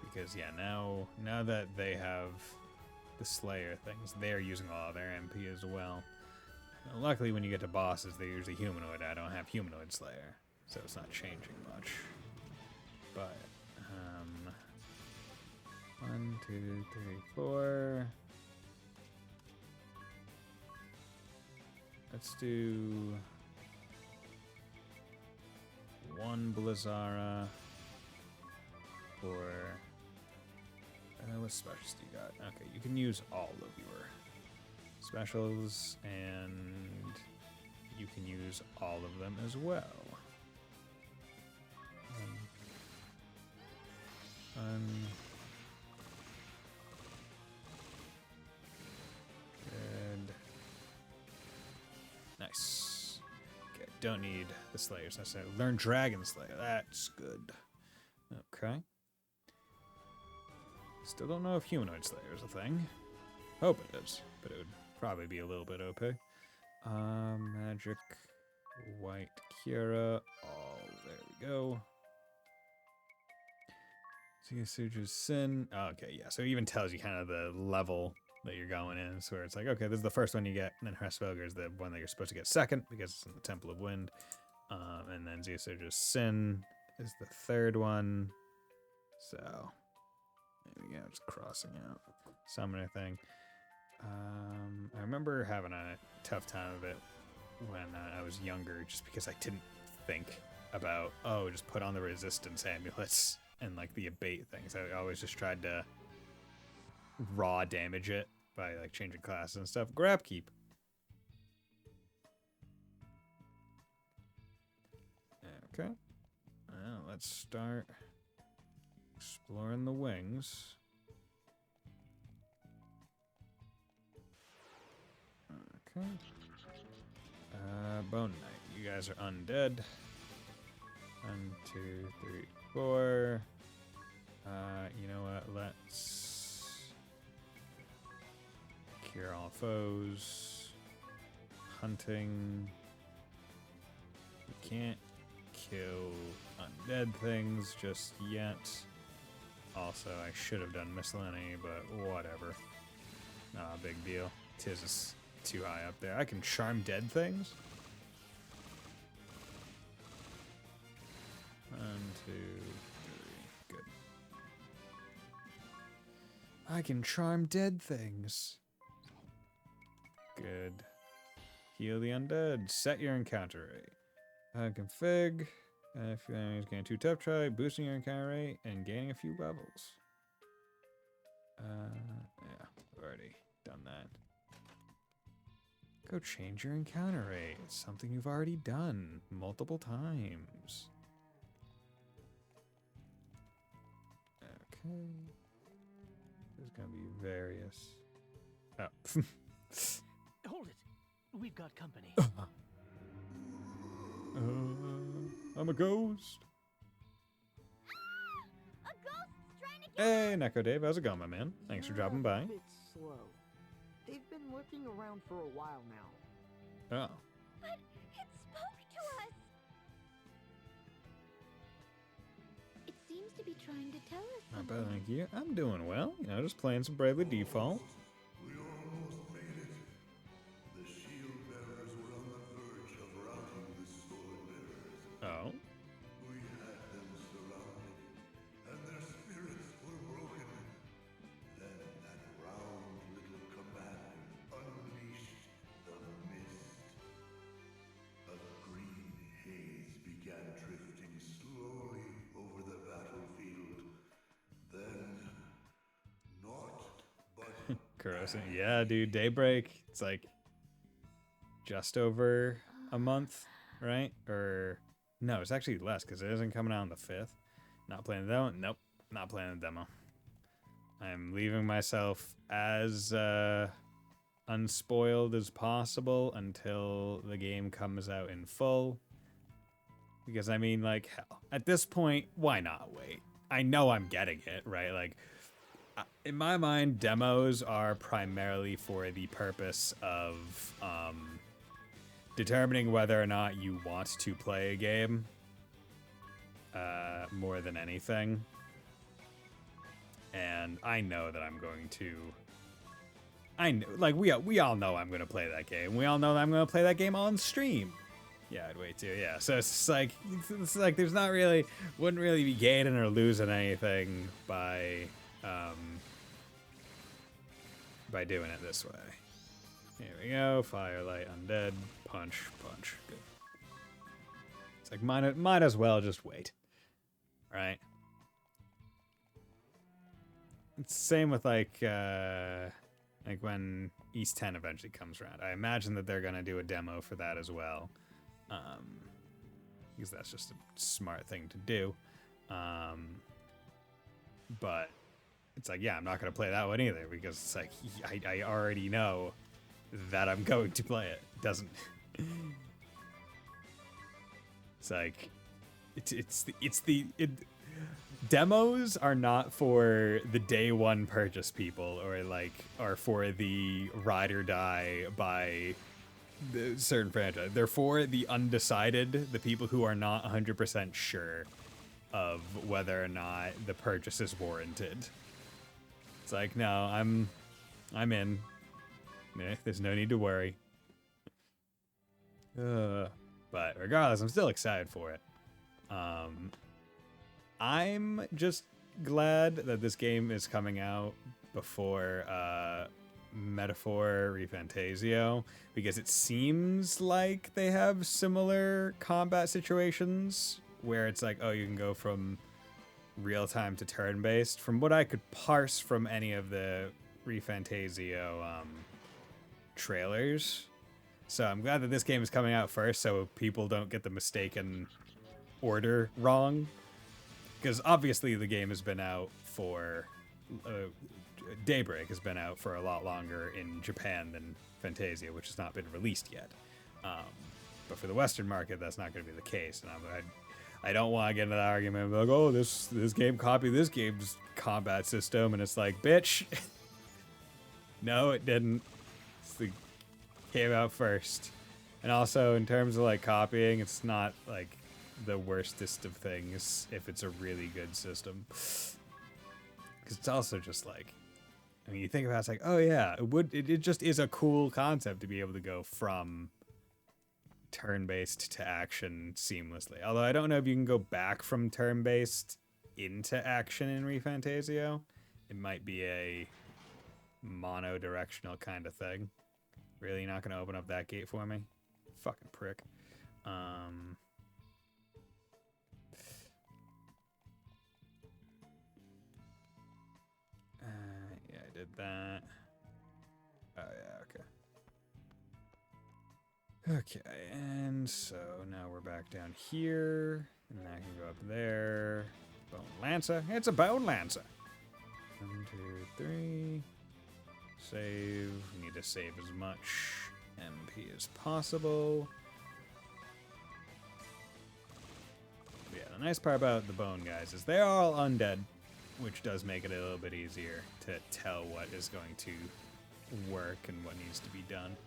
Because yeah, now that they have the Slayer things, they're using all their MP as well. Luckily, when you get to bosses, they're usually humanoid. I don't have humanoid Slayer, so it's not changing much. But, 1, 2, 3, 4. Let's do 1 Blizzara for... what specials do you got? Okay, you can use all of your specials, and you can use all of them as well. Good. Nice. Okay, don't need the Slayers necessarily. Learn Dragon Slayer. That's good. Okay. Still don't know if Humanoid Slayer is a thing. Hope it is, but it would probably be a little bit OP. Magic, white Kira. Oh, there we go. Suju's Sin. Oh, okay, yeah. So it even tells you kind of the level that you're going in. So where it's like, okay, this is the first one you get, and then Hresvelger is the one that you're supposed to get second because it's in the Temple of Wind. And then Suju's Sin is the third one. So there we go, just crossing out summoner thing. I remember having a tough time of it when I was younger, just because I didn't think about, oh, just put on the resistance amulets and like the abate things. I always just tried to raw damage it by like changing classes and stuff. Grab keep. Okay. Well, let's start exploring the wings. Okay. Bone Knight. You guys are undead. 1, 2, 3, 4. You know what? Let's cure all foes. Hunting. We can't kill undead things just yet. Also, I should have done miscellany, but whatever. Not a big deal. Tis is too high up there. I can charm dead things. 1, 2, 3. Good. I can charm dead things. Good. Heal the undead. Set your encounter rate. Config. If your enemy's getting too tough, try boosting your encounter rate and gaining a few levels. Yeah, I've already done that. Go change your encounter rate. It's something you've already done multiple times. Okay. There's gonna be various. Oh. Hold it. We've got company. I'm a ghost. A ghost's trying to Hey, Neko Dave, how's it going, my man? Thanks for dropping by. A bit slow. They've been lurking around for a while now. Oh. But it spoke to us. It seems to be trying to tell us Not something. bad, thank you. I'm doing well. You know, just playing some Bravely Default. We almost made it. The shield bearers were on the verge of routing the sword bearers. Oh. We had them surrounded, and their spirits were broken. Then that round little commander unleashed the mist. A green haze began drifting slowly over the battlefield. Then, naught but Corrosive. Yeah, dude. Daybreak. It's like just over a month, right? Or no, it's actually less because it isn't coming out on the 5th. Not playing the demo. Nope, not playing the demo. I'm leaving myself as unspoiled as possible until the game comes out in full. Because I mean, like, hell, at this point, why not wait? I know I'm getting it, right? Like, in my mind, demos are primarily for the purpose of determining whether or not you want to play a game more than anything. And I know that I'm going to. I know, like we all know I'm going to play that game. We all know that I'm going to play that game on stream. Yeah, I'd wait too. Yeah, so it's like there's not really, wouldn't really be gaining or losing anything by doing it this way. Here we go. Firelight, undead, punch, punch. Good. It's like might as well just wait, right? It's the same with like when East 10 eventually comes around. I imagine that they're gonna do a demo for that as well, because that's just a smart thing to do. But it's like, yeah, I'm not gonna play that one either because it's like I already know that I'm going to play it. It doesn't. It's like demos are not for the day one purchase people or like are for the ride or die by the certain franchise. They're for the undecided, the people who are not 100% sure of whether or not the purchase is warranted. It's like, no, I'm in. There's no need to worry. But regardless, I'm still excited for it. I'm just glad that this game is coming out before Metaphor ReFantasio, because it seems like they have similar combat situations where it's like, oh, you can go from real-time to turn-based. From what I could parse from any of the ReFantasio trailers. So I'm glad that this game is coming out first so people don't get the mistaken order wrong. Because obviously the game has been out for... Daybreak has been out for a lot longer in Japan than Fantasia, which has not been released yet. But for the Western market, that's not going to be the case. And I don't want to get into that argument of like, oh, this game copied this game's combat system. And it's like, bitch. No, it didn't. It came out first. And also, in terms of like copying, it's not like the worstest of things if it's a really good system. Because it's also just like, I mean, you think about it, it's like, oh yeah, it just is a cool concept to be able to go from turn-based to action seamlessly. Although I don't know if you can go back from turn-based into action in ReFantasio. It might be a mono-directional kind of thing. Really not going to open up that gate for me? Fucking prick. Yeah, I did that. Oh, yeah, okay. Okay, and so now we're back down here. And I can go up there. Bone Lancer. It's a Bone Lancer. 1, 2, 3. Save. We need to save as much MP as possible. But yeah, the nice part about the bone guys is they're all undead, which does make it a little bit easier to tell what is going to work and what needs to be done.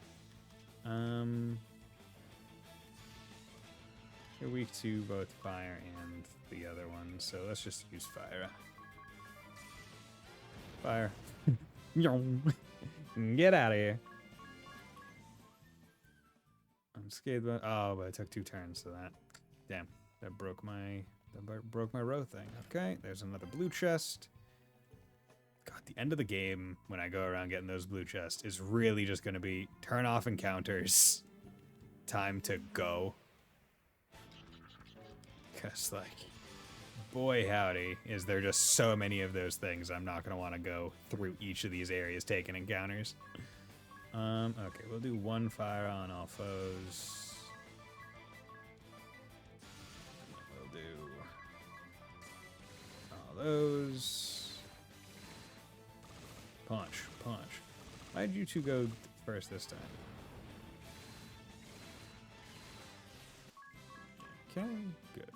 You're weak to both fire and the other one, so let's just use fire. Fire. Get out of here. Unscathed. Oh, but I took 2 turns to that. Damn, that broke my row thing. Okay, there's another blue chest. God, the end of the game when I go around getting those blue chests is really just going to be turn off encounters. Time to go. Because, like, boy howdy, is there just so many of those things. I'm not going to want to go through each of these areas taking encounters. Okay, we'll do 1 fire on all foes. We'll do all those. Punch, punch. Why'd you two go first this time? Okay, good.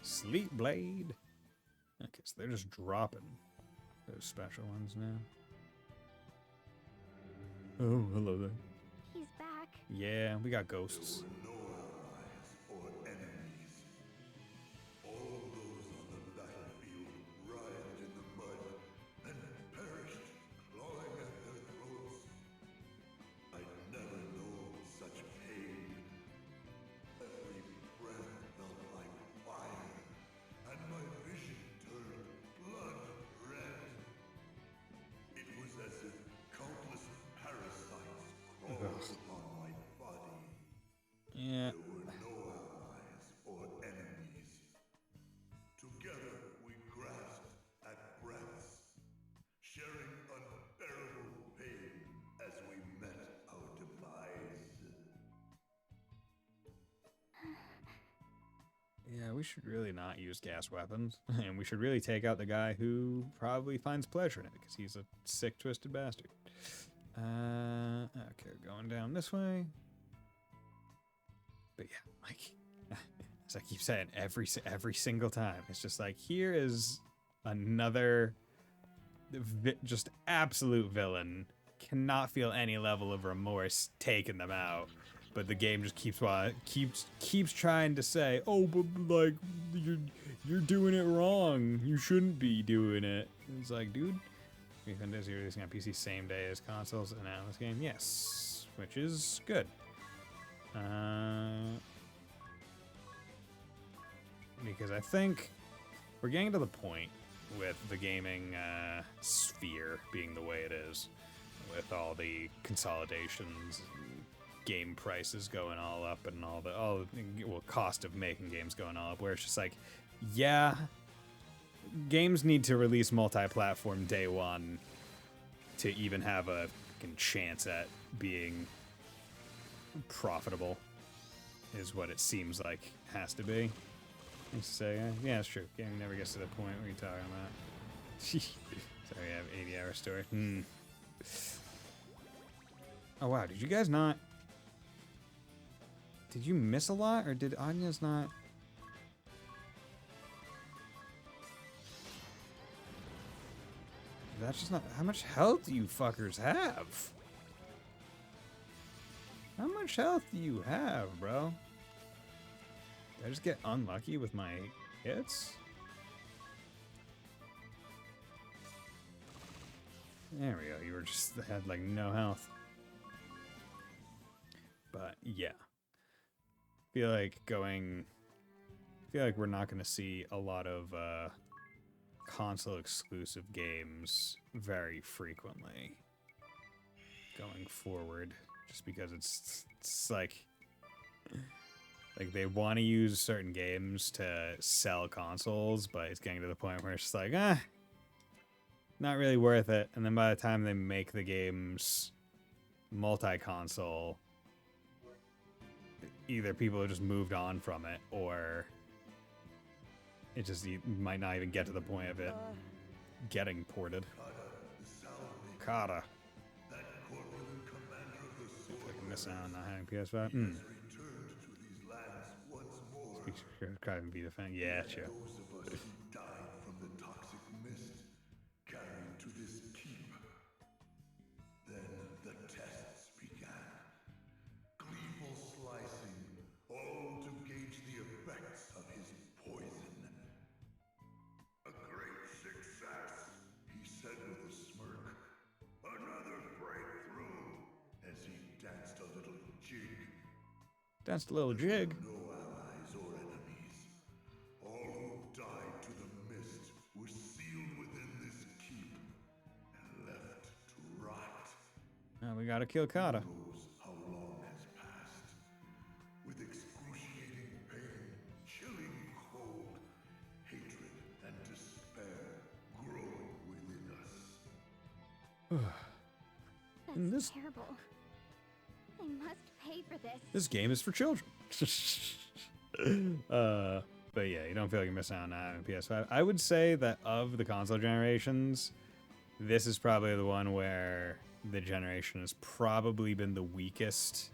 Sleep Blade. Okay, so they're just dropping those special ones now. Oh, hello there. He's back. Yeah, we got ghosts. Yeah. There were no allies or enemies. Together we grasped at breaths, sharing unbearable pain as we met our demise. Yeah, we should really not use gas weapons. And we should really take out the guy who probably finds pleasure in it, because he's a sick, twisted bastard. Okay, going down this way. But yeah, like, as I keep saying, every single time, it's just like, here is another just absolute villain cannot feel any level of remorse taking them out. But the game just keeps trying to say, oh, but like you're doing it wrong. You shouldn't be doing it. And it's like, dude, Refund is releasing on PC same day as consoles and now this game. Yes, which is good. Because I think we're getting to the point with the gaming sphere being the way it is, with all the consolidations, game prices going all up, and all the cost of making games going all up, where it's just like, yeah, games need to release multi-platform day one to even have a fucking chance at being profitable, is what it seems like has to be. Say, yeah, it's true. Game never gets to the point where you're talking about. So we have 80-hour story. Oh wow, did you guys not? Did you miss a lot, or did Anya's not? That's just not. How much health do you fuckers have? How much health do you have, bro? Did I just get unlucky with my hits? There we go. You were just had like no health. But yeah. Feel like we're not gonna see a lot of console exclusive games very frequently going forward. Just because it's like they want to use certain games to sell consoles, but it's getting to the point where it's just like, not really worth it. And then by the time they make the games multi-console, either people have just moved on from it, or it just might not even get to the point of it getting ported. Kata. I can miss out on not having PS5. Can't even be the fan. Yeah, sure. Those of us who died from the toxic mist carried to this keep. Then the tests began. Gleeful slicing, all to gauge the effects of his poison. A great success, he said with a smirk. Another breakthrough, as he danced a little jig. Danced a little jig. We gotta kill Kata. How long has passed? With excruciating pain, chilling cold, hatred and despair growing within us. That's terrible. They must pay for this. This game is for children. But yeah, you don't feel like you're missing out on having PS5. I would say that of the console generations, this is probably the one where the generation has probably been the weakest,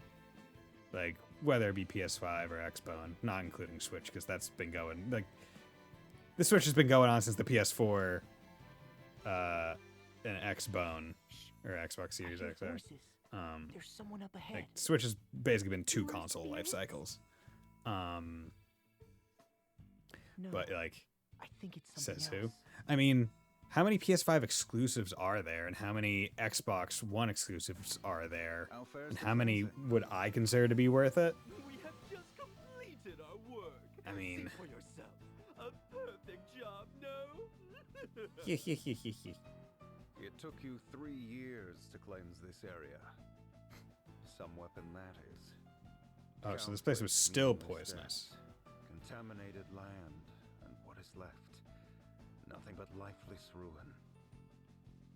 like whether it be PS5 or Xbone, not including Switch, because that's been going, like, the Switch has been going on since the PS4 and Xbone, or Xbox Series X. There's someone up ahead. Like, Switch has basically been two console life cycles. But like, I think it's says something who? else. I mean, how many PS5 exclusives are there, and how many Xbox One exclusives are there, and how many would I consider to be worth it? We have just completed our work. I mean, See for yourself. A perfect job, no? It took you 3 years to cleanse this area. Some weapon that is. Oh, so this place was still Countless poisonous. deaths, contaminated land, and what is left? Nothing but lifeless ruin.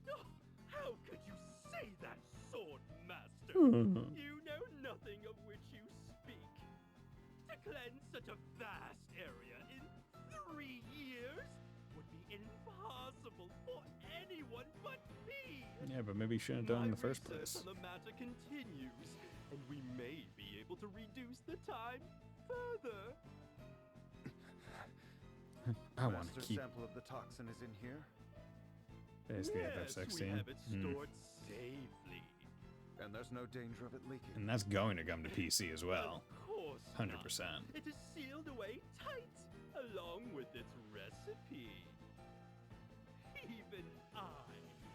Oh, how could you say that, Sword Master? You know nothing of which you speak. To cleanse such a vast area in 3 years would be impossible for anyone but me. Yeah, but maybe you shouldn't have done it in the first My place. research on the matter continues, and we may be able to reduce the time further. I want to Master keep sample of the toxin is in here. basically Yes, FF16. we have it stored safely. And there's no danger of it leaking. And that's going to come to PC as well. Of course 100%. not. It is sealed away tight, along with its recipe. Even I,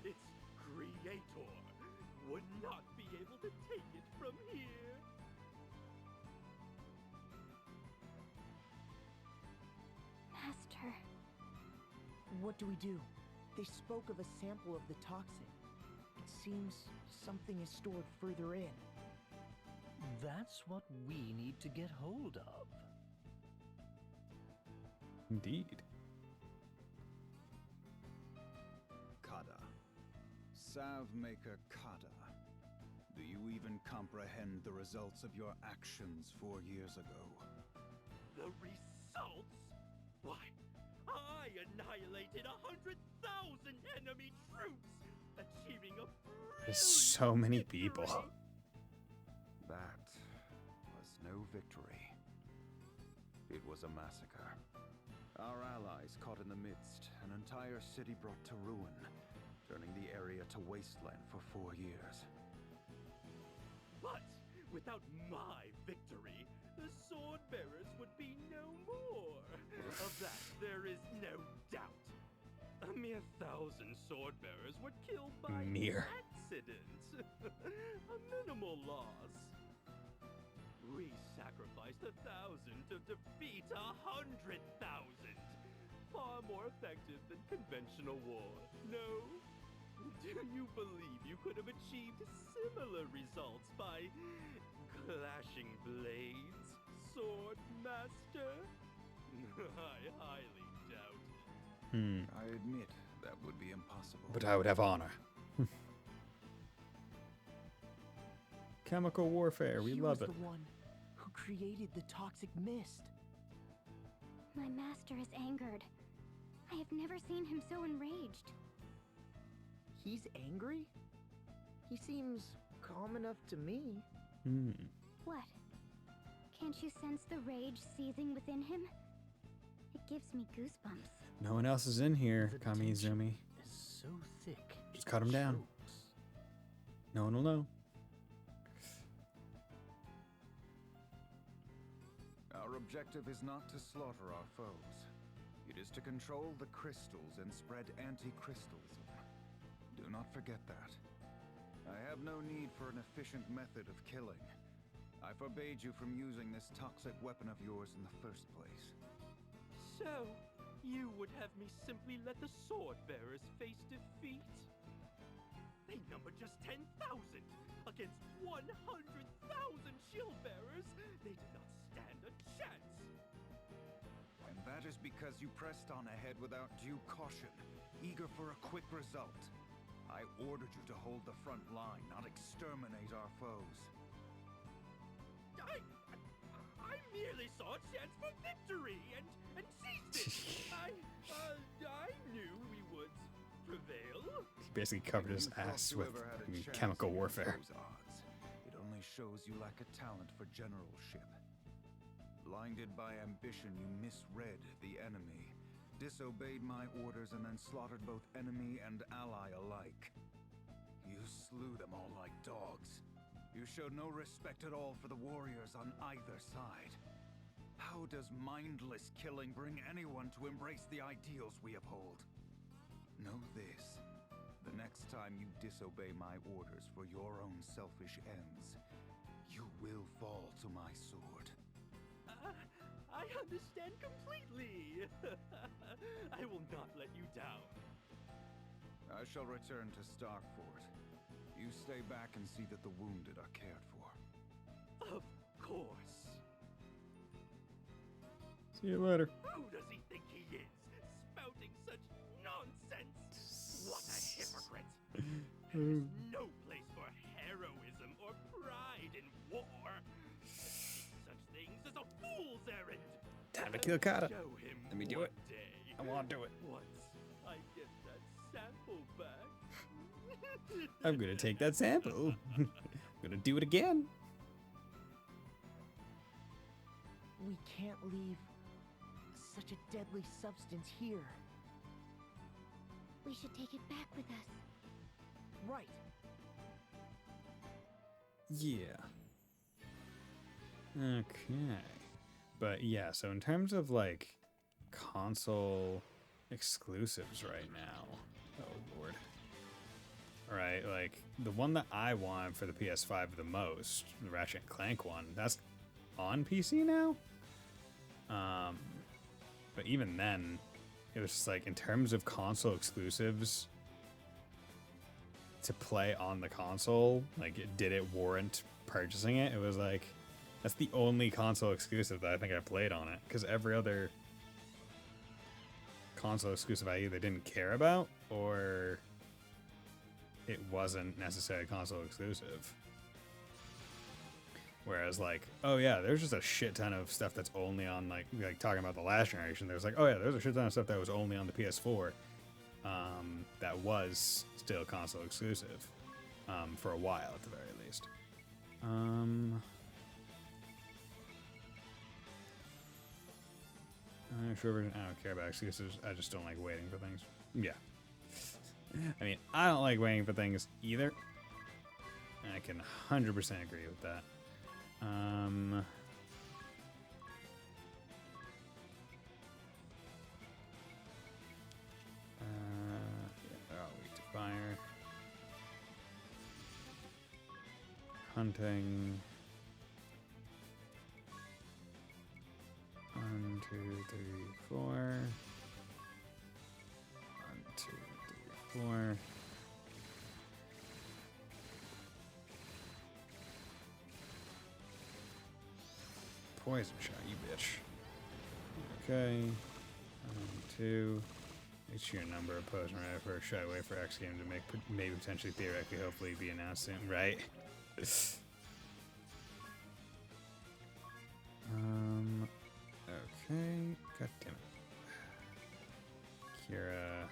its creator, would not be able to take it from here. Master. What do we do? They spoke of a sample of the toxin. It seems something is stored further in. That's what we need to get hold of. Indeed. Kada. Salve maker Kada. Do you even comprehend the results of your actions 4 years ago? The results? Why, I annihilated 100,000 enemy troops, achieving a There's so many people. That was no victory. It was a massacre. Our allies caught in the midst, an entire city brought to ruin, turning the area to wasteland for 4 years. But without my victory, the sword bearers would be no more. Of that, there is no doubt. A mere 1,000 sword bearers were killed by accident. A minimal loss. We sacrificed 1,000 to defeat 100,000. Far more effective than conventional war. No? Do you believe you could have achieved similar results by clashing blades, Sword Master? I highly doubt it. I admit that would be impossible. But I would have honor. Chemical warfare, we love it. He was the one who created the toxic mist. My master is angered. I have never seen him so enraged. He's angry? He seems calm enough to me. What? Can't you sense the rage seething within him? It gives me goosebumps. No one else is in here, Kamizumi. Is so thick. Just cut him down. No one will know. Our objective is not to slaughter our foes. It is to control the crystals and spread anti-crystalism. Do not forget that. I have no need for an efficient method of killing. I forbade you from using this toxic weapon of yours in the first place. So, you would have me simply let the sword bearers face defeat? They number just 10,000 against 100,000 shield bearers. They did not stand a chance. And that is because you pressed on ahead without due caution, eager for a quick result. I ordered you to hold the front line, not exterminate our foes. I merely saw a chance for victory and seized it. I knew we would prevail. He basically covered his ass with chemical warfare. It only shows you lack a talent for generalship. Blinded by ambition, you misread the enemy, disobeyed my orders, and then slaughtered both enemy and ally alike. You slew them all like dogs. You showed no respect at all for the warriors on either side. How does mindless killing bring anyone to embrace the ideals we uphold? Know this. The next time you disobey my orders for your own selfish ends, you will fall to my sword. I understand completely. I will not let you down. I shall return to Starkfort. You stay back and see that the wounded are cared for. Of course. See you later. Who does he think he is? Spouting such nonsense? What a hypocrite! There's no place for heroism or pride in war. Such things as a fool's errand. Time to kill Kata. Show him Let me do one it. day. I want to do it. Once I get that sample back. I'm gonna take that sample. I'm gonna do it again. We can't leave such a deadly substance here. We should take it back with us. Right. Yeah. Okay. But yeah, so in terms of like console exclusives right now, oh lord. Right, like the one that I want for the PS5 the most, the Ratchet and Clank one, that's on PC now. But even then, it was just like in terms of console exclusives to play on the console, like did it warrant purchasing it? It was like that's the only console exclusive that I think I played on it, because every other console exclusive I either didn't care about or it wasn't necessarily console exclusive. Whereas like, oh yeah, there's just a shit ton of stuff that's only on like talking about the last generation. There's like, oh yeah, there's a shit ton of stuff that was only on the PS4 that was still console exclusive for a while at the very least. Sure, I don't care about excuses. I just don't like waiting for things. Yeah. I mean, I don't like waiting for things either. I can 100% agree with that. Yeah, they're all weak to fire. Hunting. 1, 2, 3, 4. 1, 2, 3, 4. Poison shot, you bitch. Okay. 1, 2. Make sure your number of poison right for a shot away for X game to make maybe potentially theoretically hopefully be announced soon, right? Okay. God damn it. Kira.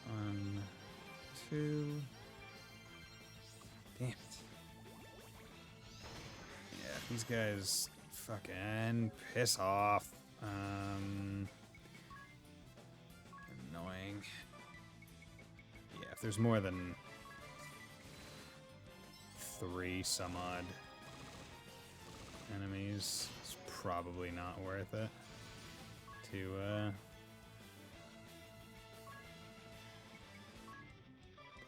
One, 2. Damn it. Yeah, these guys fucking piss off. Annoying. Yeah, if there's more than 3 some odd enemies, it's probably not worth it to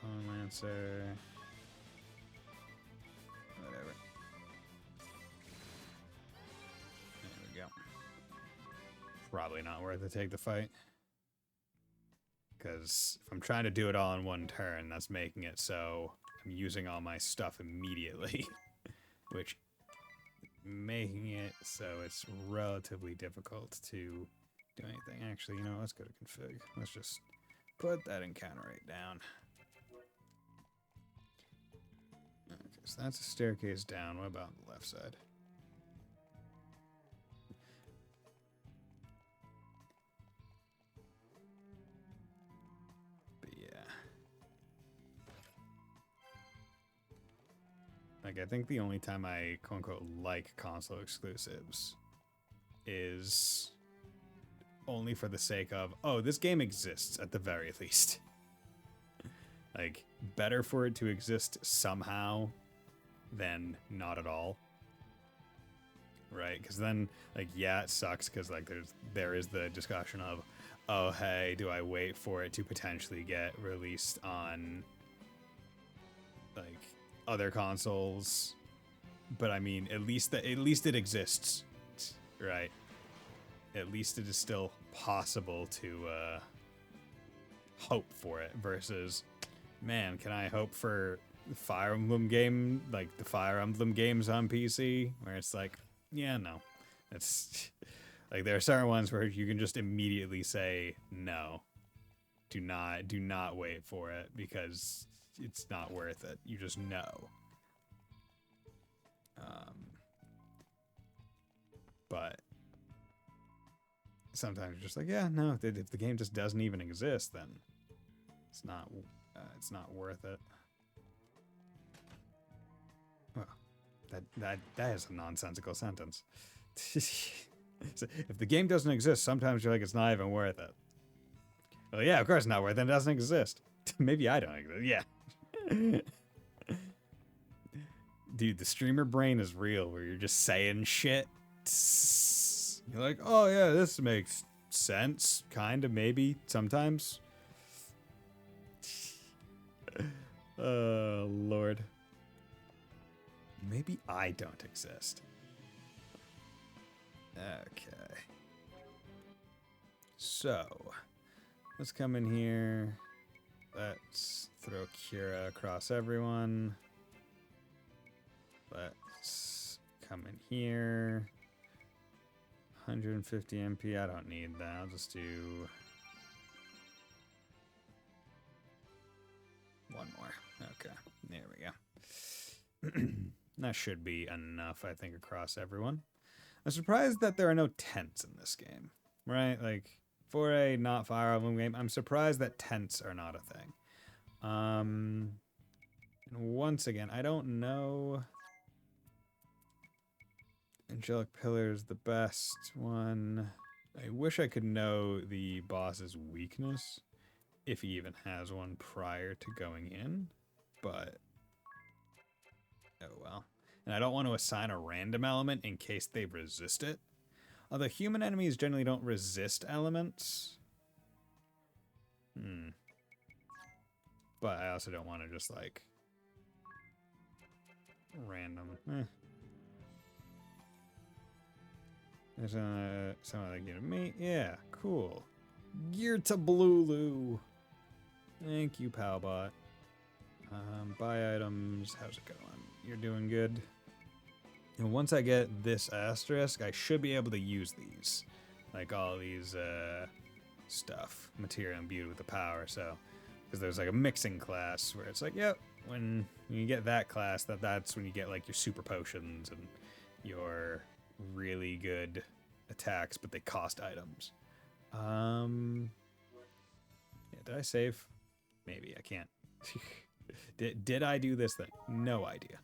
Bone Lancer, whatever. There we go. Probably not worth it to take the fight. Because if I'm trying to do it all in one turn, that's making it so I'm using all my stuff immediately. Which making it so it's relatively difficult to do anything. Actually, you know, let's go to config. Let's just put that encounter rate down. Okay, so that's a staircase down. What about on the left side? But yeah. Like, I think the only time I quote-unquote like console exclusives is only for the sake of, oh, this game exists at the very least. Like, better for it to exist somehow than not at all. Right? Because then, like, yeah, it sucks because, like, there is the discussion of, oh, hey, do I wait for it to potentially get released on, like, other consoles? But I mean, at least it exists, right? At least it is still possible to hope for it versus, man, can I hope for Fire Emblem game, like the Fire Emblem games on PC, where it's like, yeah, no. It's like there are certain ones where you can just immediately say no. Do not wait for it because it's not worth it. You just know. But sometimes you're just like, yeah, no. If the game just doesn't even exist, then it's not worth it. Well, that is a nonsensical sentence. So if the game doesn't exist, sometimes you're like, it's not even worth it. Well, yeah, of course not worth it. It doesn't exist. Maybe I don't exist. Yeah. Dude, the streamer brain is real where you're just saying shit. You're like, oh yeah, this makes sense. Kind of, maybe, sometimes. Oh, Lord. Maybe I don't exist. Okay. So, let's come in here. Let's throw Kira across everyone. Let's come in here. 150 MP. I don't need that. I'll just do one more. Okay. There we go. That should be enough, I think, across everyone. I'm surprised that there are no tents in this game. Right? Like, for a not Fire Emblem game, I'm surprised that tents are not a thing. And once again, I don't know. Angelic Pillar is the best one. I wish I could know the boss's weakness, if he even has one prior to going in, but oh well. And I don't want to assign a random element in case they resist it. Although human enemies generally don't resist elements. But I also don't want to just like random. There's some other gear to me. Yeah, cool. Gear to Blulu. Thank you, Palbot. Buy items. How's it going? You're doing good. And once I get this asterisk, I should be able to use these. Like all these stuff. Material imbued with the power, so. Because there's like a mixing class where it's like, yep, when you get that class, that's when you get like your super potions and your really good attacks, but they cost items. Yeah, did I save? Maybe I can't. Did I do this thing? No idea.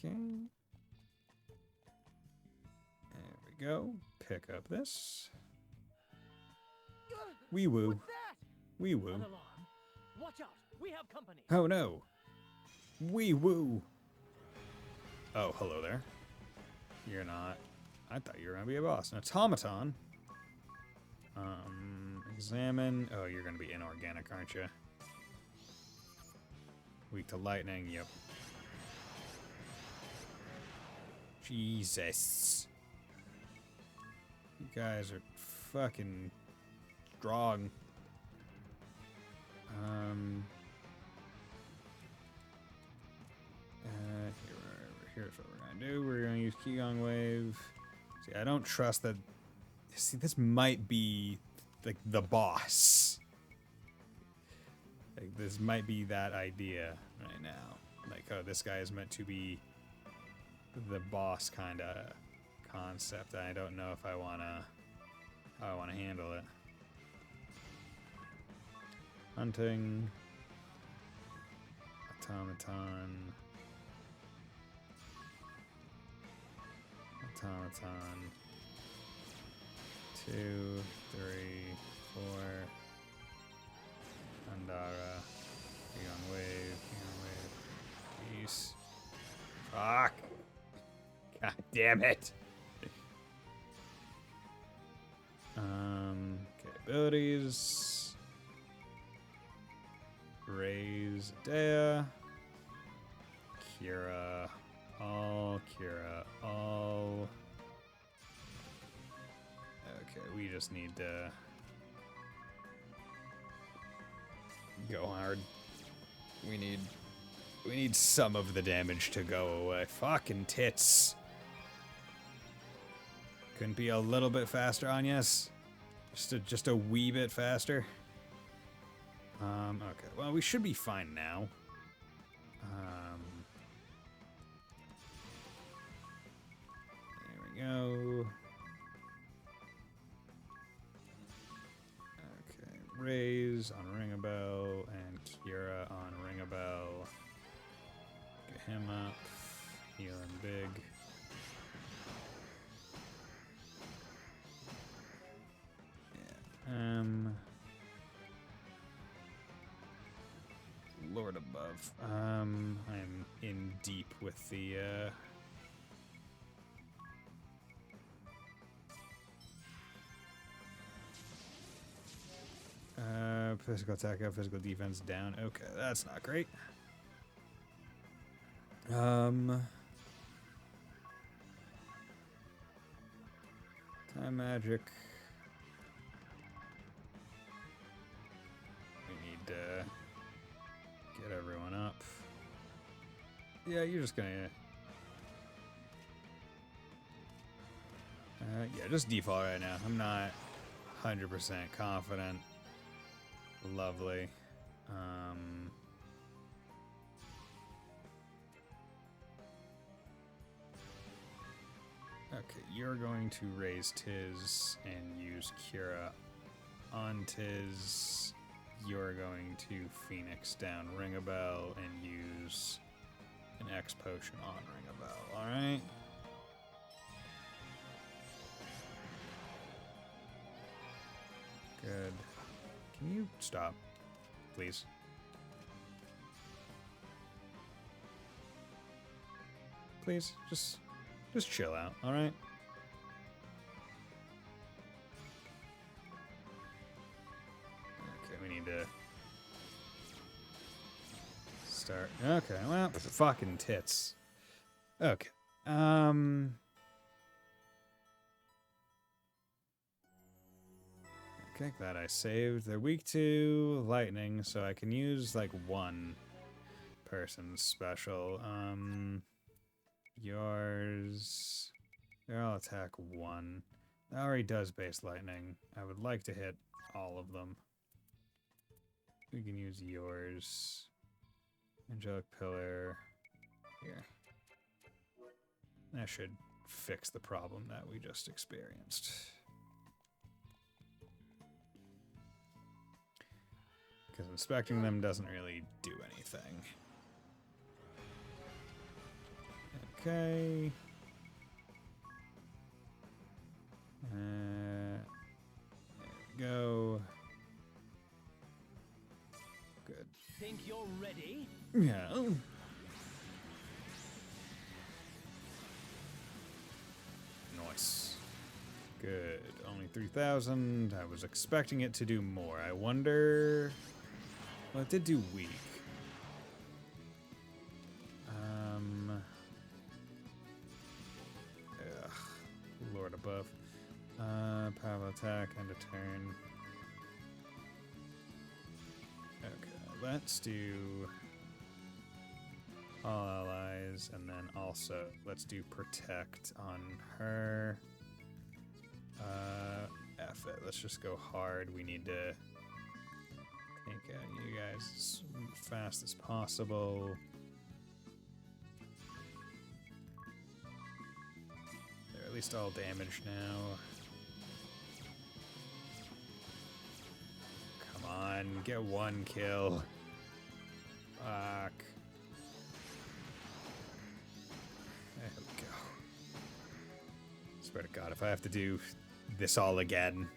Okay. There we go. Pick up this. Wee woo. Wee woo. Watch out! We have company. Oh no. Wee woo. Oh, hello there. You're not. I thought you were gonna be a boss. An automaton. Examine. Oh, you're gonna be inorganic, aren't you? Weak to lightning. Yep. Jesus. You guys are fucking strong. Here's what we're gonna do. We're gonna use Qigong Wave. See, I don't trust that. See, this might be like the boss. Like, this might be that idea right now. Like, oh, this guy is meant to be the boss kind of concept. I don't know if I wanna how I wanna handle it. Hunting. Automaton. Automaton. 2, 3, 4. Andara. Qigong Wave. Qigong Wave. Peace. Fuck. God damn it. Okay, abilities. Raise Dea. Kira. All. Kira. All. Okay, we just need to go hard. We need some of the damage to go away. Fucking tits. Couldn't be a little bit faster on yes? Just a wee bit faster. Okay. Well, we should be fine now. There we go. Okay. Raise on Ring a Bell and Kira on Ring a Bell. Get him up. Healing big. Lord above. I'm in deep with the physical attack up, physical defense down. Okay, that's not great. Time magic. We need to get everyone up. Yeah, you're just gonna... yeah, just default right now. I'm not 100% confident. Lovely. Okay, you're going to raise Tiz and use Cura on Tiz. You're going to Phoenix down Ring-a-Bell and use an X potion on Ring-a-Bell, alright? Good. Can you stop, please? Please, just chill out, alright? Okay, we need to start. Okay, well, fucking tits. Okay. Okay, glad I saved. They're weak to lightning, so I can use like one person's special. Yours. I'll attack one. That already does base lightning. I would like to hit all of them. We can use yours. Angelic Pillar. Here. That should fix the problem that we just experienced. Because inspecting them doesn't really do anything. Okay. There we go. Good. Think you're ready? Yeah. Nice. Good. Only 3,000. I was expecting it to do more. I wonder... Well, it did do weak. Lord above. Power attack, end of turn. Okay, let's do all allies, and then also let's do protect on her. F it. Let's just go hard. We need to take out you guys as fast as possible. They're at least all damaged now. Come on, get one kill. Fuck. There we go. Swear to God, if I have to do this all again,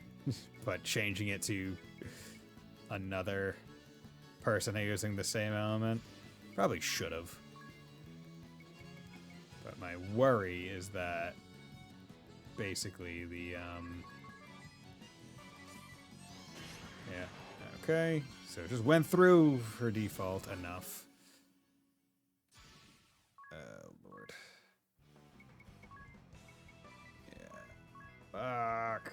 but changing it to another person using the same element, probably should have. But my worry is that basically the yeah, okay, so it just went through for default enough. Oh Lord. Yeah. Fuck.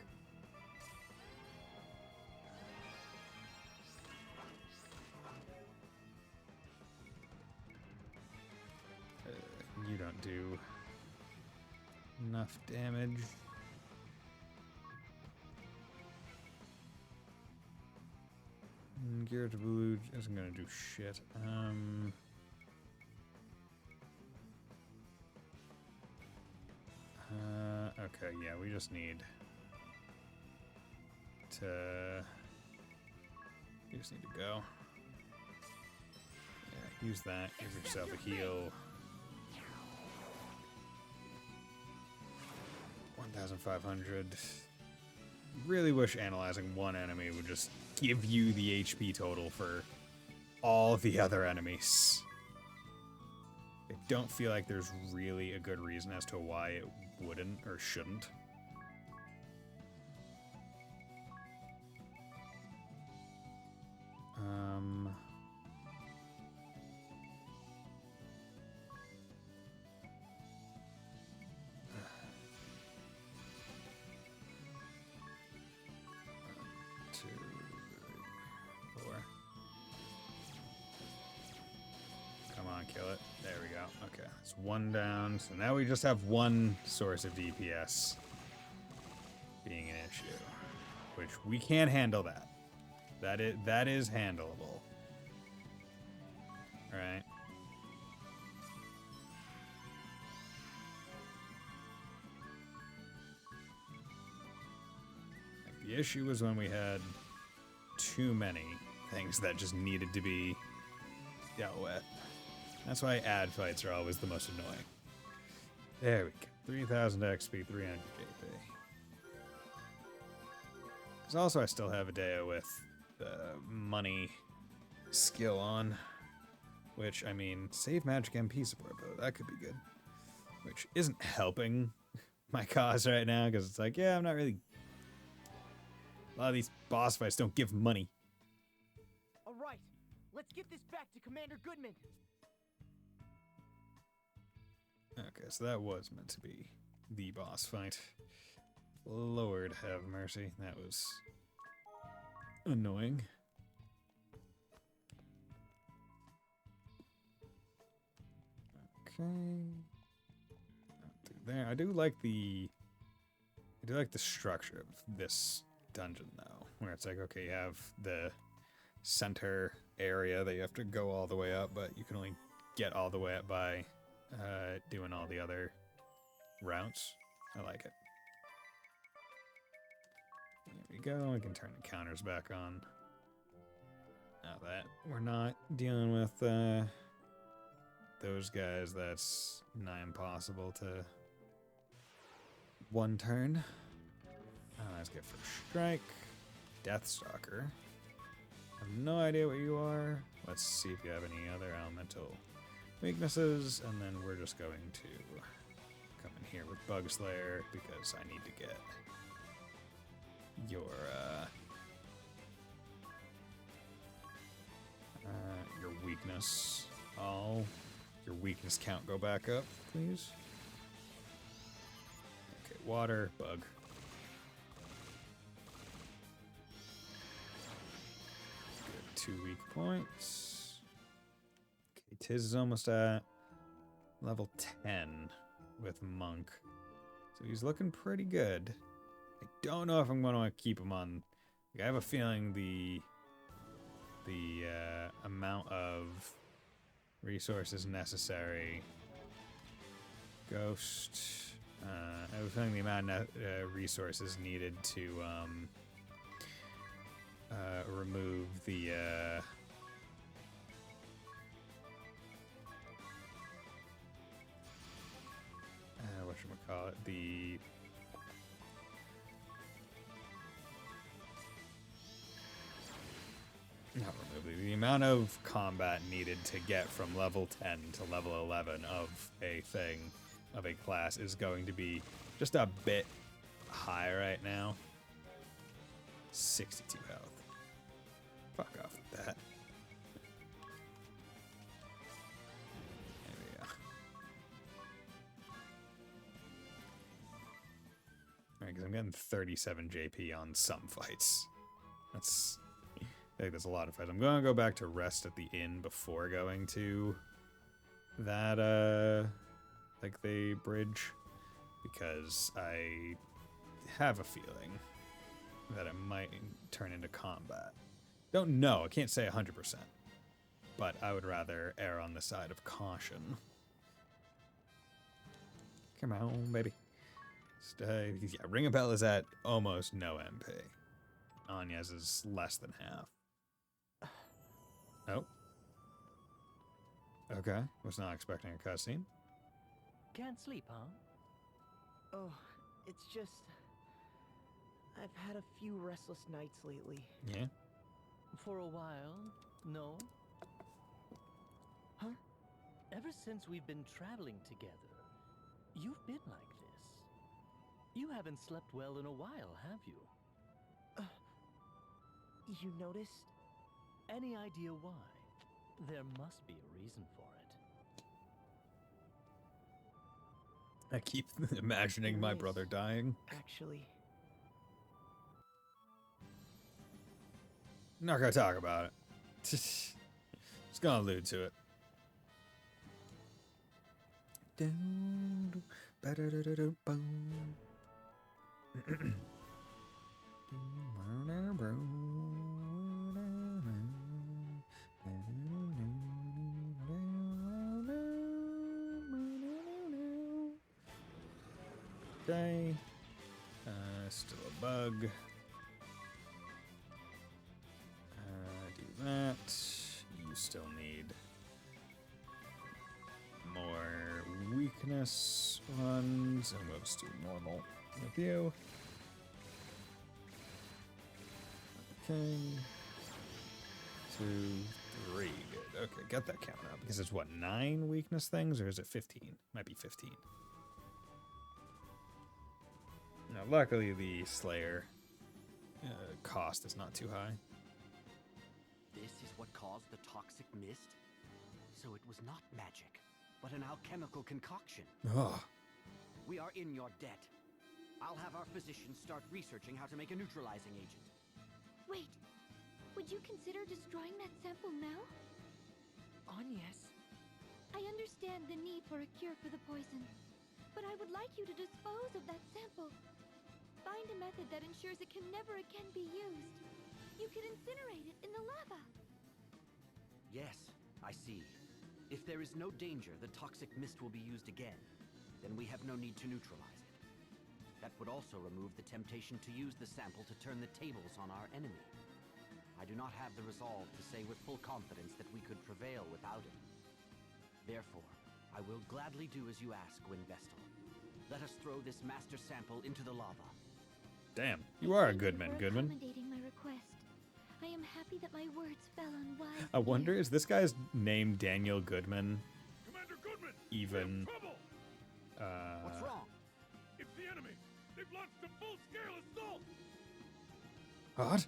You don't do enough damage. Gear to Blue isn't gonna do shit. Okay, yeah, we just need to... You just need to go. Yeah, use that. Give yourself a heal. 1,500. Really wish analyzing one enemy would just give you the HP total for all the other enemies. I don't feel like there's really a good reason as to why it wouldn't or shouldn't. Two, four. Come on, kill it. There we go. Okay, it's one down. So now we just have one source of DPS being an issue, which we can't handle that. That is handleable. All right. Like, the issue was when we had too many things that just needed to be dealt with. That's why ad fights are always the most annoying. There we go. 3,000 XP, 300 JP. Because also I still have a Deo with the money skill on. Which, I mean, save magic MP support, though. That could be good. Which isn't helping my cause right now, because it's like, yeah, I'm not really... A lot of these boss fights don't give money. All right, let's get this back to Commander Goodman. Okay, so that was meant to be the boss fight. Lord have mercy. That was annoying. Okay. There. I do like the structure of this dungeon though, where it's like, okay, you have the center area that you have to go all the way up, but you can only get all the way up by doing all the other routes. I like it. There we go. We can turn the counters back on. Now that we're not dealing with those guys, that's nigh impossible to one turn. Let's get first strike. Deathstalker. I have no idea what you are. Let's see if you have any other elemental weaknesses, and then we're just going to come in here with Bug Slayer because I need to get your weakness. Your weakness count go back up, please. Okay, water, bug. Good, 2 weak points. Okay, Tiz is almost at level 10 with Monk. So he's looking pretty good. I don't know if I'm going to keep him on. I have a feeling the amount of resources necessary. Ghost. I have a feeling the amount of resources needed to remove the whatchamacallit, the not remove the amount of combat needed to get from level 10 to level 11 of a thing, of a class, is going to be just a bit high right now. 62 health. Fuck off with that. There we go. Alright, because I'm getting 37 JP on some fights. That's... I think that's a lot of fights. I'm going to go back to rest at the inn before going to that, like the bridge, because I have a feeling that it might turn into combat. Don't know. I can't say 100%, but I would rather err on the side of caution. Come on, baby. Stay. Yeah, Ring a Bell is at almost no MP. Anya's is less than half. Oh. Okay. Was not expecting a cutscene. Can't sleep, huh? Oh, it's just... I've had a few restless nights lately. Yeah? For a while, no? since we've been traveling together, you've been like this. You haven't slept well in a while, have you? You noticed? Any idea why? There must be a reason for it. I keep imagining my brother dying. Actually, Not gonna talk about it. Just gonna allude to it. Okay. Still a bug. Do that. You still need more weakness ones, and we'll just do normal with you. Okay. 2, 3. Good. Okay, get that count up. Because it's what, 9 weakness things, or is it 15? Might be 15. Now, luckily, the Slayer cost is not too high. This is what caused the toxic mist? So it was not magic, but an alchemical concoction. Ugh. We are in your debt. I'll have our physicians start researching how to make a neutralizing agent. Wait, would you consider destroying that sample now? Agnes. I understand the need for a cure for the poison, but I would like you to dispose of that sample. Find a method that ensures it can never again be used. You can incinerate it in the lava. Yes, I see. If there is no danger the toxic mist will be used again, then we have no need to neutralize it. That would also remove the temptation to use the sample to turn the tables on our enemy. I do not have the resolve to say with full confidence that we could prevail without it. Therefore, I will gladly do as you ask, Gwyn Vestal. Let us throw this master sample into the lava. Damn, you are a good man, Goodman. Accommodating my request. I am happy that my words fell on wise I wonder, is this guy's name Daniel Goodman? Commander Goodman! Even. Trouble! What's wrong? It's the enemy! They've launched a full-scale assault! What?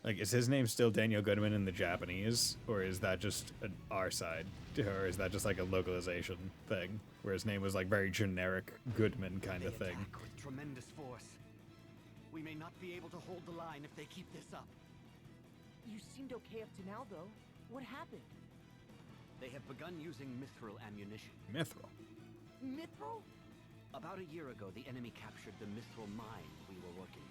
Like, is his name still Daniel Goodman in the Japanese? Or is that just an our side? Or is that just like a localization thing? Where his name was like very generic Goodman kind of thing? Attack with tremendous force. We may not be able to hold the line if they keep this up. You seemed okay up to now, though. What happened? They have begun using mithril ammunition. Mithril? Mithril? About a year ago, the enemy captured the mithril mine we were working.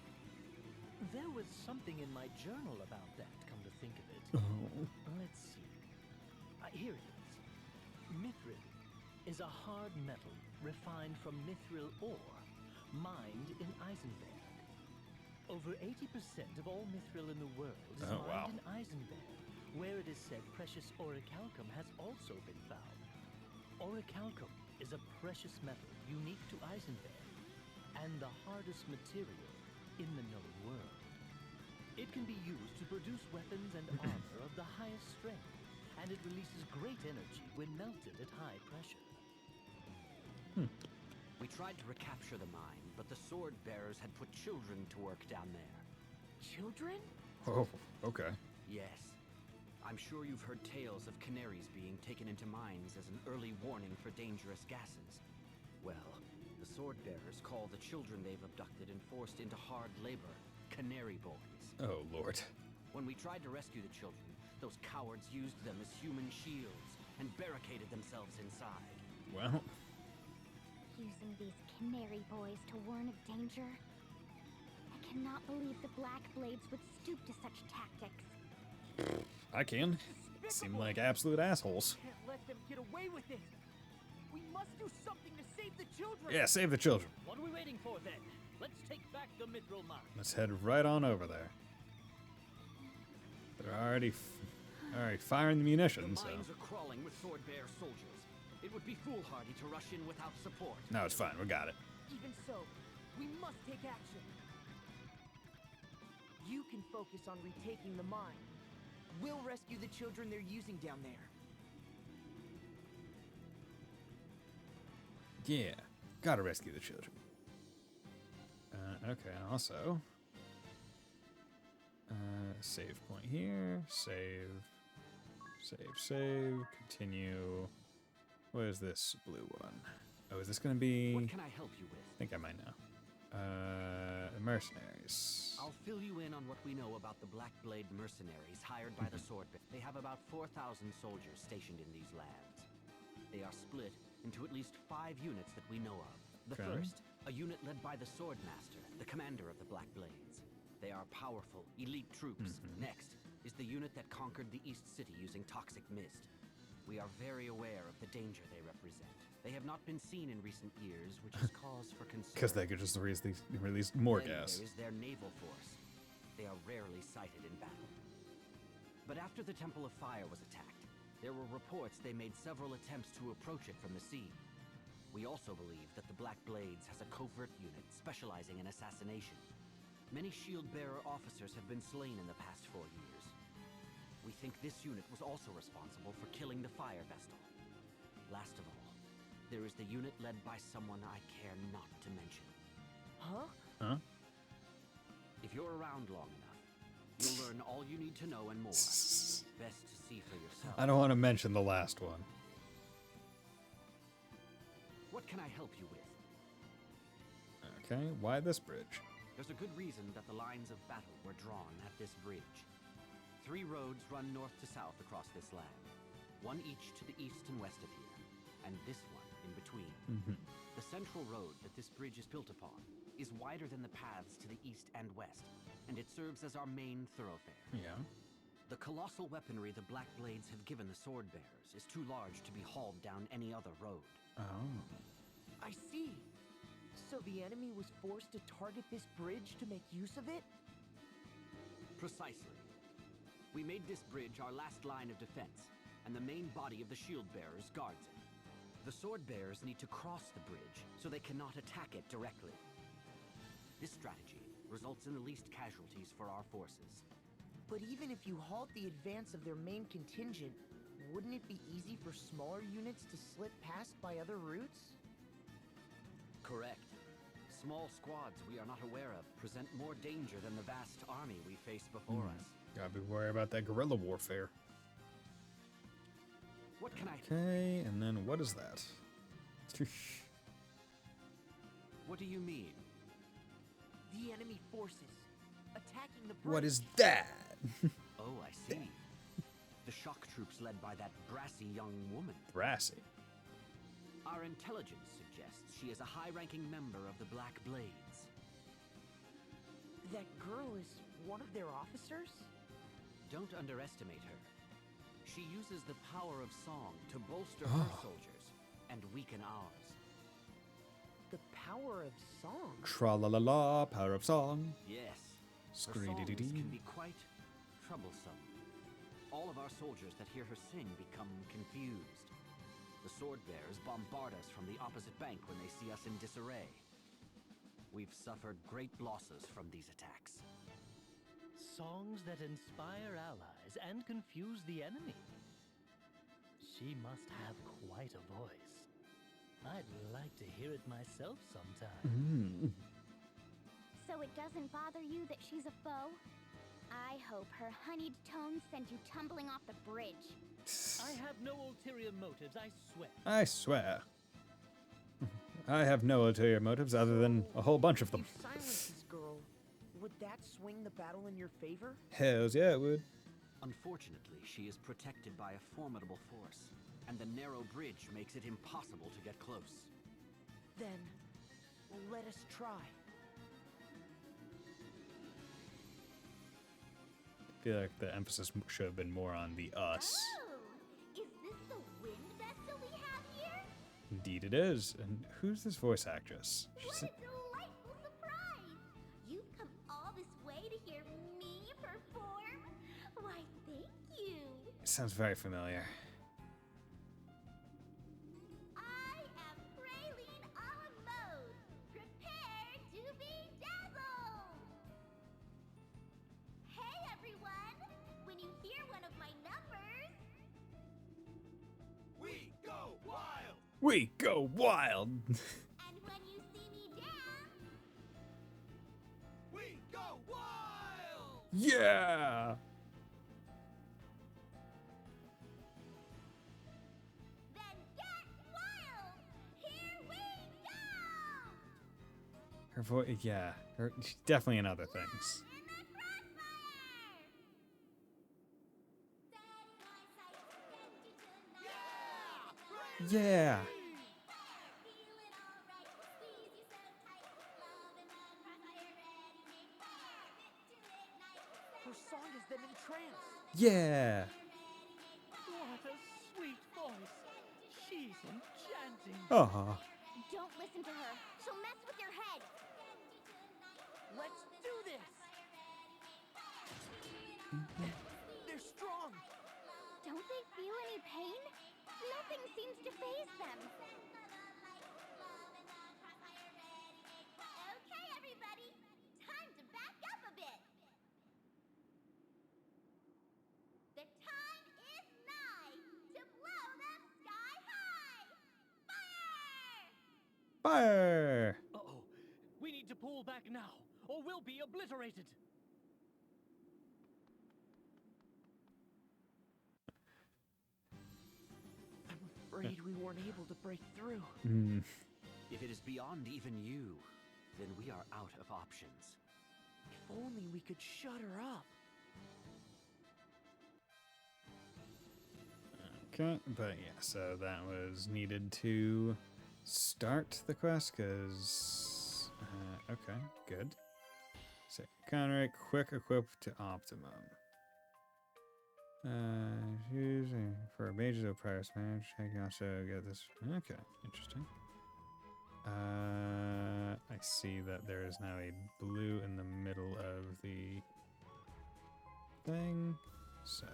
There was something in my journal about that, come to think of it. Oh. Let's see. Here it is. Mithril is a hard metal refined from mithril ore, mined in Eisenberg. Over 80% of all mithril in the world is mined in Eisenberg, where it is said precious orichalcum has also been found. Orichalcum is a precious metal unique to Eisenberg, and the hardest material in the known world. It can be used to produce weapons and armor of the highest strength, and it releases great energy when melted at high pressure. We tried to recapture the mine, but the sword bearers had put children to work down there. Children? Oh, okay. Yes. I'm sure you've heard tales of canaries being taken into mines as an early warning for dangerous gases. Well, the sword bearers call the children they've abducted and forced into hard labor canary boys. Oh, Lord. When we tried to rescue the children, those cowards used them as human shields and barricaded themselves inside. Well, Using these canary boys to warn of danger? I cannot believe the Black Blades would stoop to such tactics. I can. Seem like absolute assholes. Can't let them get away with it. We must do something to save the children. Yeah, save the children. What are we waiting for then? Let's take back the mithril mine. Let's head right on over there. They're already firing the munitions, The so. mines are crawling with sword bearer soldiers. It would be foolhardy to rush in without support. No, it's fine. We got it. Even so, we must take action. You can focus on retaking the mine. We'll rescue the children they're using down there. Yeah, gotta rescue the children. Okay, also... save point here, save, continue. What is this blue one? Oh, is this gonna be... What can I help you with? I think I might know. Mercenaries. I'll fill you in on what we know about the Black Blade mercenaries hired by the Sword. They have about 4,000 soldiers stationed in these lands. They are split into at least 5 units that we know of. The first, a unit led by the Sword Master, the commander of the Black Blades. They are powerful, elite troops. Next is the unit that conquered the East City using toxic mist. We are very aware of the danger they represent. They have not been seen in recent years, which is cause for concern. Because they could just release more gas. There is their naval force. They are rarely sighted in battle. But after the Temple of Fire was attacked, there were reports they made several attempts to approach it from the sea. We also believe that the Black Blades has a covert unit specializing in assassination. Many shield-bearer officers have been slain in the past 4 years. We think this unit was also responsible for killing the Fire Vestal. Last of all, there is the unit led by someone I care not to mention. Huh? If you're around long enough, you'll learn all you need to know and more. Best to see for yourself. I don't want to mention the last one. What can I help you with? Okay, why this bridge? There's a good reason that the lines of battle were drawn at this bridge. 3 roads run north to south across this land, one each to the east and west of here, and this one in between. The central road that this bridge is built upon is wider than the paths to the east and west, and it serves as our main thoroughfare. Yeah. The colossal weaponry the Black Blades have given the sword bearers is too large to be hauled down any other road. Oh. I see. So the enemy was forced to target this bridge to make use of it? Precisely. We made this bridge our last line of defense, and the main body of the shield bearers guards it. The sword bearers need to cross the bridge, so they cannot attack it directly. This strategy results in the least casualties for our forces. But even if you halt the advance of their main contingent, wouldn't it be easy for smaller units to slip past by other routes? Correct. Small squads we are not aware of present more danger than the vast army we face before us. Gotta be worried about that guerrilla warfare. What can I... Okay, and then what is that? What do you mean? The enemy forces attacking the bridge. What is that? Oh, I see. The shock troops led by that brassy young woman. Brassy? Our intelligence suggests she is a high-ranking member of the Black Blades. That girl is one of their officers? Don't underestimate her. She uses the power of song to bolster her soldiers and weaken ours. The power of song? Tra-la-la-la, power of song. Yes. Her Scree-dee-dee-dee. songs can be quite troublesome. All of our soldiers that hear her sing become confused. The sword bearers bombard us from the opposite bank when they see us in disarray. We've suffered great losses from these attacks. Songs that inspire allies and confuse the enemy. She must have quite a voice. I'd like to hear it myself sometime. So it doesn't bother you that she's a foe? I hope her honeyed tones send you tumbling off the bridge. I have no ulterior motives, I swear. I swear. I have no ulterior motives other than a whole bunch of them. If you silence this girl, would that swing the battle in your favor? Hells yeah, it would. Unfortunately, she is protected by a formidable force, and the narrow bridge makes it impossible to get close. Then, let us try. I feel like the emphasis should have been more on the us. Oh, is this the wind vessel we have here? Indeed it is. And who's this voice actress? What a delightful surprise! You've come all this way to hear me perform? Why, thank you. Sounds very familiar. I am Praline a la mode. Prepare to be dazzled! Hey everyone! When you hear one of my numbers... We go wild! We go wild. And when you see me down, We go wild! Yeah. then get wild! Here we go! Her voice, yeah, she's definitely in other things. In the crossfire! Yeah. Feeling alright, squeeze you so tight. Love in the crossfire, ready, make fire. Fit to ignite. Her song has them entranced. Yeah. What a sweet voice. She's enchanting. Aw. Don't listen to her. She'll mess with your head. Let's do this. They're strong. Don't they feel any pain? Nothing seems to faze them. Okay, everybody. Time to back up a bit. The time is nigh to blow them sky high. Fire! Fire. Uh-oh. We need to pull back now, or we'll be obliterated. I'm afraid we weren't able to break through. Mm. If it is beyond even you, then we are out of options. If only we could shut her up. Okay, but yeah, so that was needed to start the quest, because... okay, good. So, counter quick equip to optimum. Using for mages of prior smash, I can also get this. Okay, interesting. I see that there is now a blue in the middle of the thing, so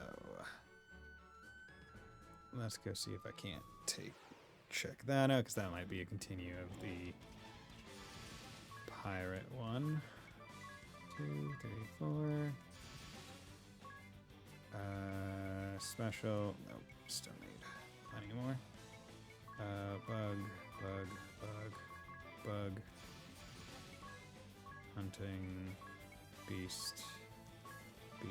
let's go see if I can't check that out, because that might be a continue of the pirate one. 2, 3, 4. Special. Nope, still need plenty more. Bug. Hunting. Beast. There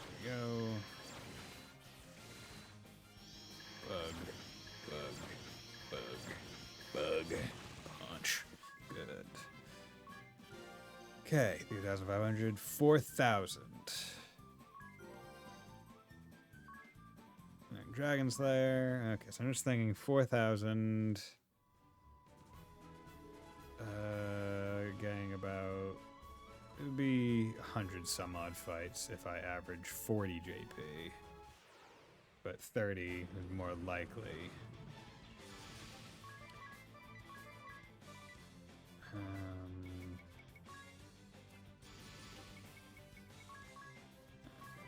we go. Bug. Punch. Good. Okay, 3,500, 4,000. Dragon Slayer. Okay, so I'm just thinking 4,000. Getting about... It would be 100 some odd fights if I average 40 JP. But 30 is more likely.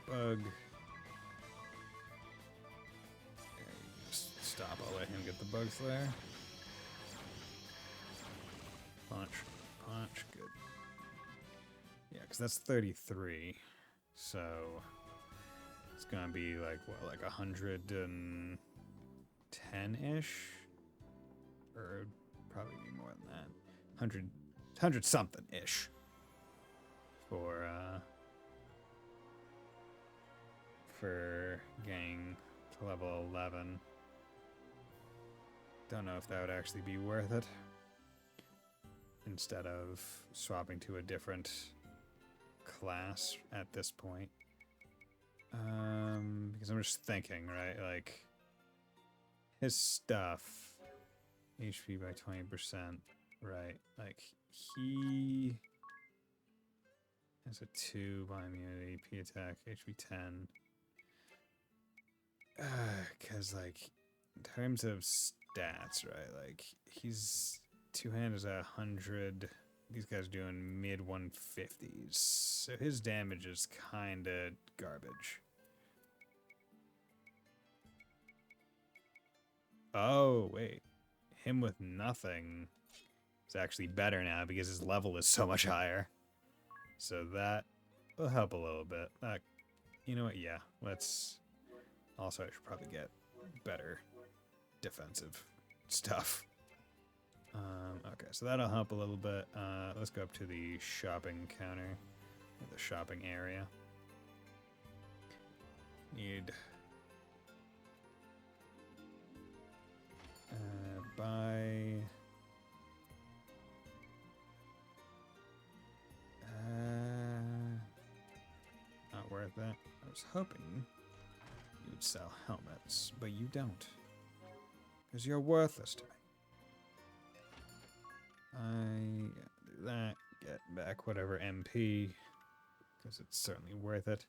Bug. Just stop, I'll let him get the bugs there. Punch, good. Yeah, because that's 33. So it's gonna be like, what, like 110-ish? Or probably be more than that. 100 something-ish. For getting to level 11. Don't know if that would actually be worth it. Instead of swapping to a different class at this point. Because I'm just thinking, right? Like, his stuff, HP by 20%, right? Like, he has a 2 by immunity, P attack, HP 10. Because, like, in terms of stats, right? Like, he's... Two-hand is at 100. These guys are doing mid-150s. So his damage is kind of garbage. Oh, wait. Him with nothing is actually better now because his level is so much higher. So that will help a little bit. That You know what? Yeah, let's... Also, I should probably get better defensive stuff. Okay, so that'll help a little bit. Let's go up to the shopping counter, the shopping area. Need... buy... Not worth it. I was hoping you would sell helmets, but you don't. Because you're worthless to me. Do that, get back whatever MP, because it's certainly worth it.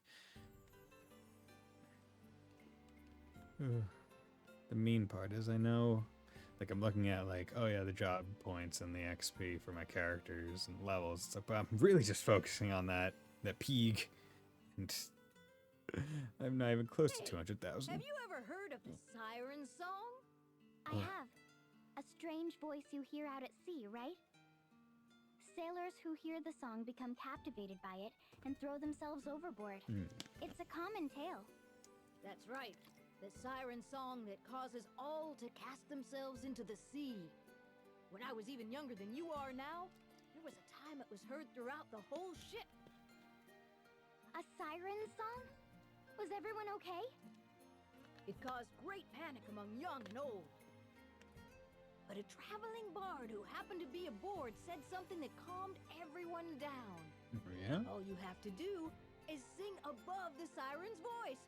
The mean part is I know, like I'm looking at like, oh yeah, the job points and the XP for my characters and levels. It's like, but I'm really just focusing on that peak, and I'm not even close to 200,000. Have you ever heard of the siren song? I have. A strange voice you hear out at sea, right? Sailors who hear the song become captivated by it and throw themselves overboard. It's a common tale. That's right. The siren song that causes all to cast themselves into the sea. When I was even younger than you are now, there was a time it was heard throughout the whole ship. A siren song? Was everyone okay? It caused great panic among young and old. But a traveling bard who happened to be aboard said something that calmed everyone down. Yeah? All you have to do is sing above the siren's voice.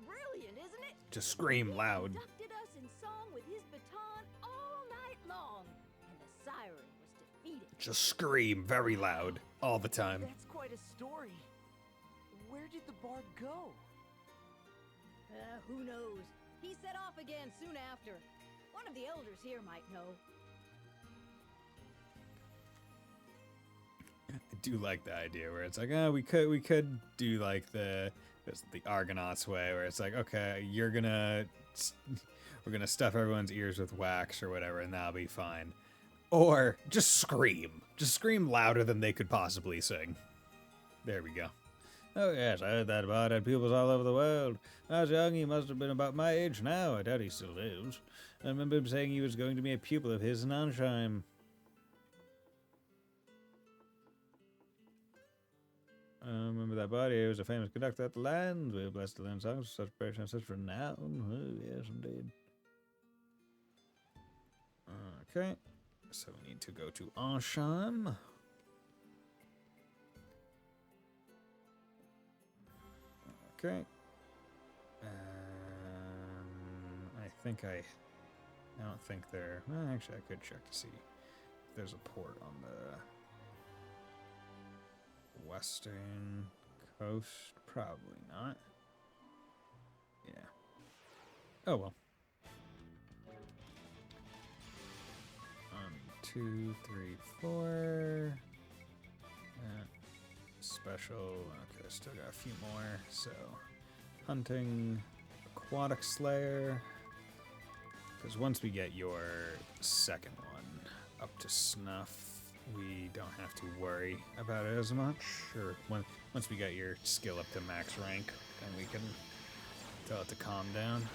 Brilliant, isn't it? Just scream loud. He conducted us in song with his baton all night long, and the siren was defeated. Just scream very loud all the time. That's quite a story. Where did the bard go? Who knows? He set off again soon after. One of the elders here might know. I do like the idea where it's like, oh, we could do like the Argonauts way, where it's like, okay, we're gonna stuff everyone's ears with wax or whatever, and that'll be fine. Or just scream louder than they could possibly sing. There we go. Oh yes, I heard that about had pupils all over the world. When I was young, he must have been about my age now. I doubt he still is. I remember him saying he was going to be a pupil of his in Ansheim. I remember that body. He was a famous conductor at the lands. We were blessed to learn songs of such passion and such renown. Oh, yes, indeed. Okay. So we need to go to Ansheim. Okay. I don't think there... Well, actually, I could check to see if there's a port on the western coast. Probably not. Yeah. Oh, well. 1, 2, 3, 4. Special. Okay, still got a few more. So, hunting, aquatic slayer. Because once we get your second one up to snuff, we don't have to worry about it as much. Or once we get your skill up to max rank, then we can tell it to calm down.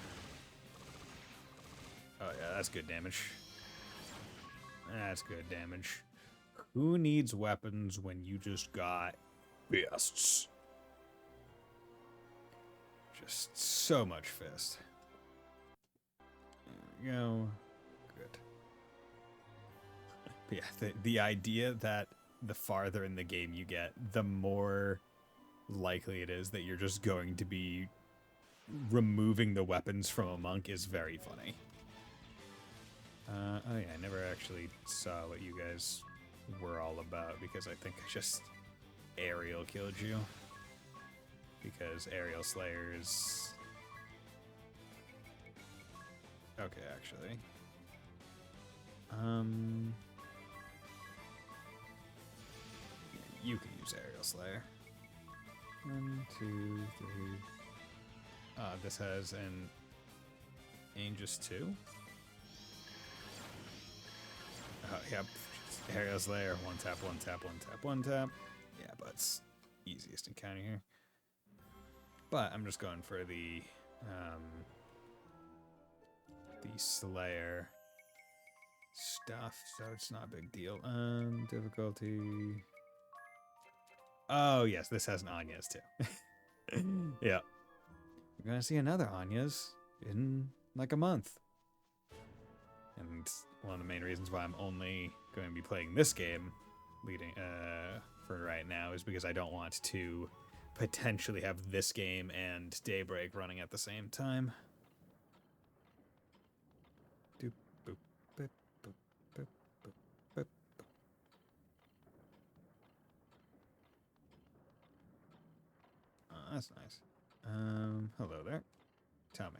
Oh yeah, that's good damage. That's good damage. Who needs weapons when you just got fists? Just so much fist. There we go. Good. But yeah, the idea that the farther in the game you get, the more likely it is that you're just going to be removing the weapons from a monk is very funny. Oh yeah, I never actually saw what you guys were all about, because I think I just aerial killed you. Because aerial slayers... Okay, actually. You can use aerial slayer. 1, 2, 3. This has an Aegis 2. Oh, yep. Aerial Slayer, 1 tap, 1 tap, 1 tap, 1 tap. Yeah, but it's easiest encounter here. But I'm just going for the Slayer stuff, so it's not a big deal. Difficulty. Oh yes, this has an Anya's too. Yeah. We're gonna see another Anya's in like a month. And one of the main reasons why I'm only going to be playing this game for right now is because I don't want to potentially have this game and Daybreak running at the same time. Doop, boop, boop, boop, boop, boop, boop. Oh, that's nice. Hello there. Tell me.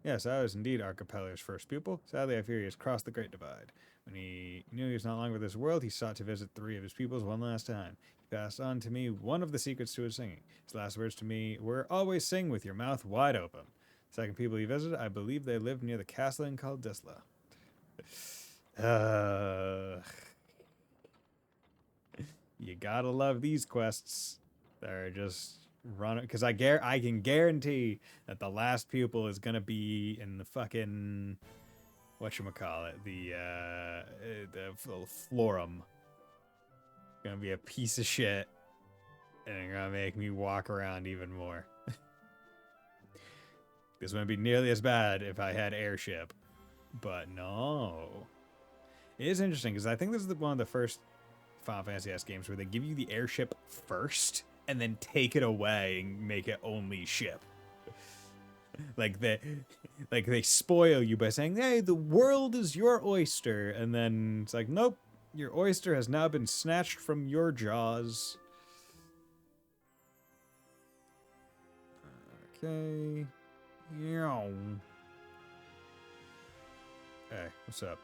Yes, I was indeed Archipelago's first pupil. Sadly, I fear he has crossed the Great Divide. When he knew he was not longer with this world, he sought to visit 3 of his pupils one last time. He passed on to me one of the secrets to his singing. His last words to me were, "Always sing with your mouth wide open." The second people he visited, I believe they lived near the castle in Caldisla. You gotta love these quests. They're just running, because I can guarantee that the last pupil is gonna be in the fucking whatchamacallit, the Florum. Gonna be a piece of shit, and it's gonna make me walk around even more. This wouldn't be nearly as bad if I had airship, but no. It is interesting because I think this is one of the first Final Fantasy S games where they give you the airship first and then take it away and make it only ship. Like they spoil you by saying, "Hey, the world is your oyster," and then it's like, "Nope, your oyster has now been snatched from your jaws." Okay. Hey, what's up?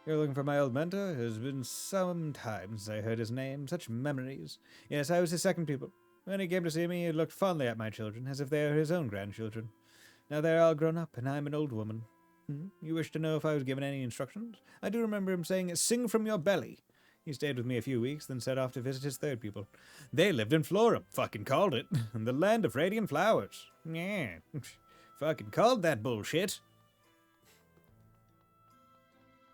You're looking for my old mentor? It has been some time since I heard his name. Such memories. Yes, I was his second pupil. When he came to see me, he looked fondly at my children, as if they were his own grandchildren. Now they're all grown up, and I'm an old woman. You wish to know if I was given any instructions? I do remember him saying, "Sing from your belly." He stayed with me a few weeks, then set off to visit his third pupil. They lived in Florum. Fucking called it. The land of radiant flowers. Yeah. Fucking called that bullshit.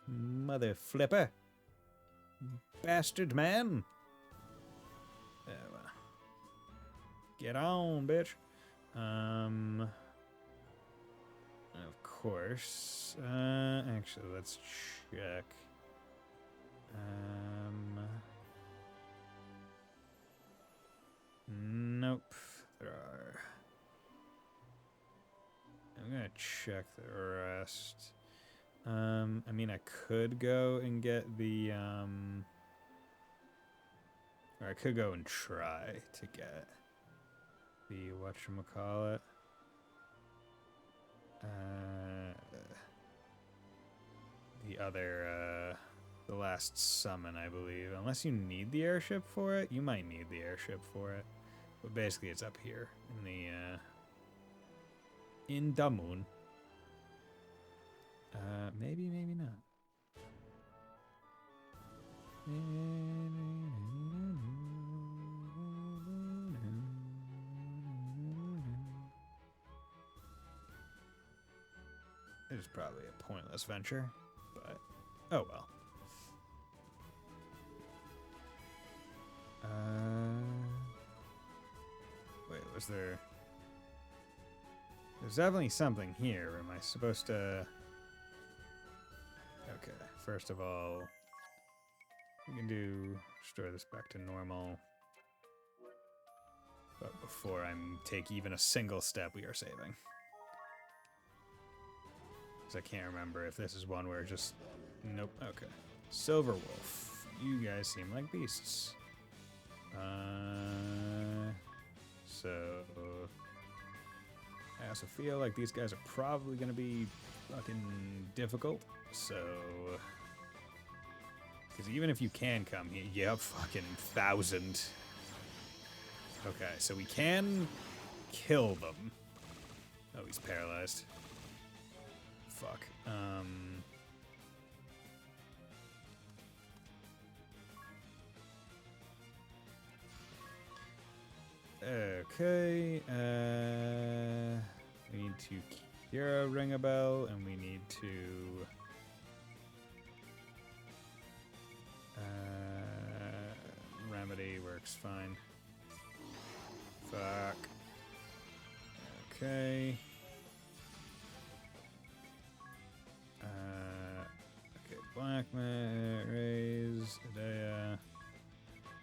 Mother flipper. Bastard man. Oh, well. Get on, bitch. Of course. Actually, let's check. Nope. There are. I'm gonna check the rest. I mean, I could go and get the, or I could go and try to get the, whatchamacallit, the other, the last summon, I believe. Unless you need the airship for it, you might need the airship for it. But basically, it's up here in the, in Damun. Maybe, maybe not. It is probably a pointless venture, but oh well. Wait, was there? There's definitely something here. Am I supposed to? Okay, first of all, we can restore this back to normal. But before I take even a single step, we are saving. Because I can't remember if this is one where just... Nope, okay. Silver Wolf. You guys seem like beasts. So... I also feel like these guys are probably going to be fucking difficult. So, because even if you can come here, yep, fucking 1,000. Okay, so we can kill them. Oh, he's paralyzed. Fuck. Okay, we need to Kira ring a bell, and we need to Remedy works fine. Fuck. Okay. Okay, Black Man, Raise, Adea,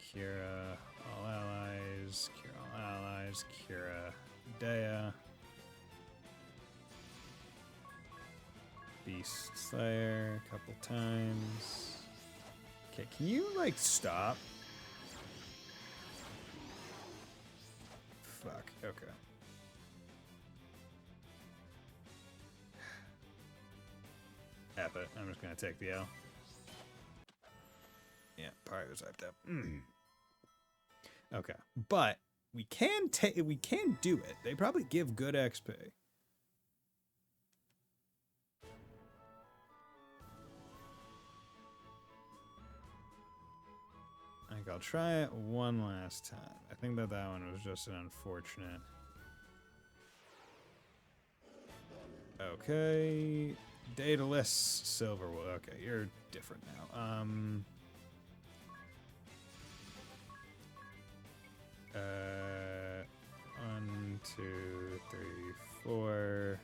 Kira, all allies, Kira, all allies, Kira, Adea, Beast Slayer, a couple times. Okay, can you, like, stop? Fuck, okay. F it, I'm just gonna take the L. Yeah, party was hyped up. Okay, but we can do it. They probably give good XP. I think I'll try it one last time. I think that one was just an unfortunate. Okay, Daedalus Silverwood. Okay, you're different now. 1, 2, 3, 4.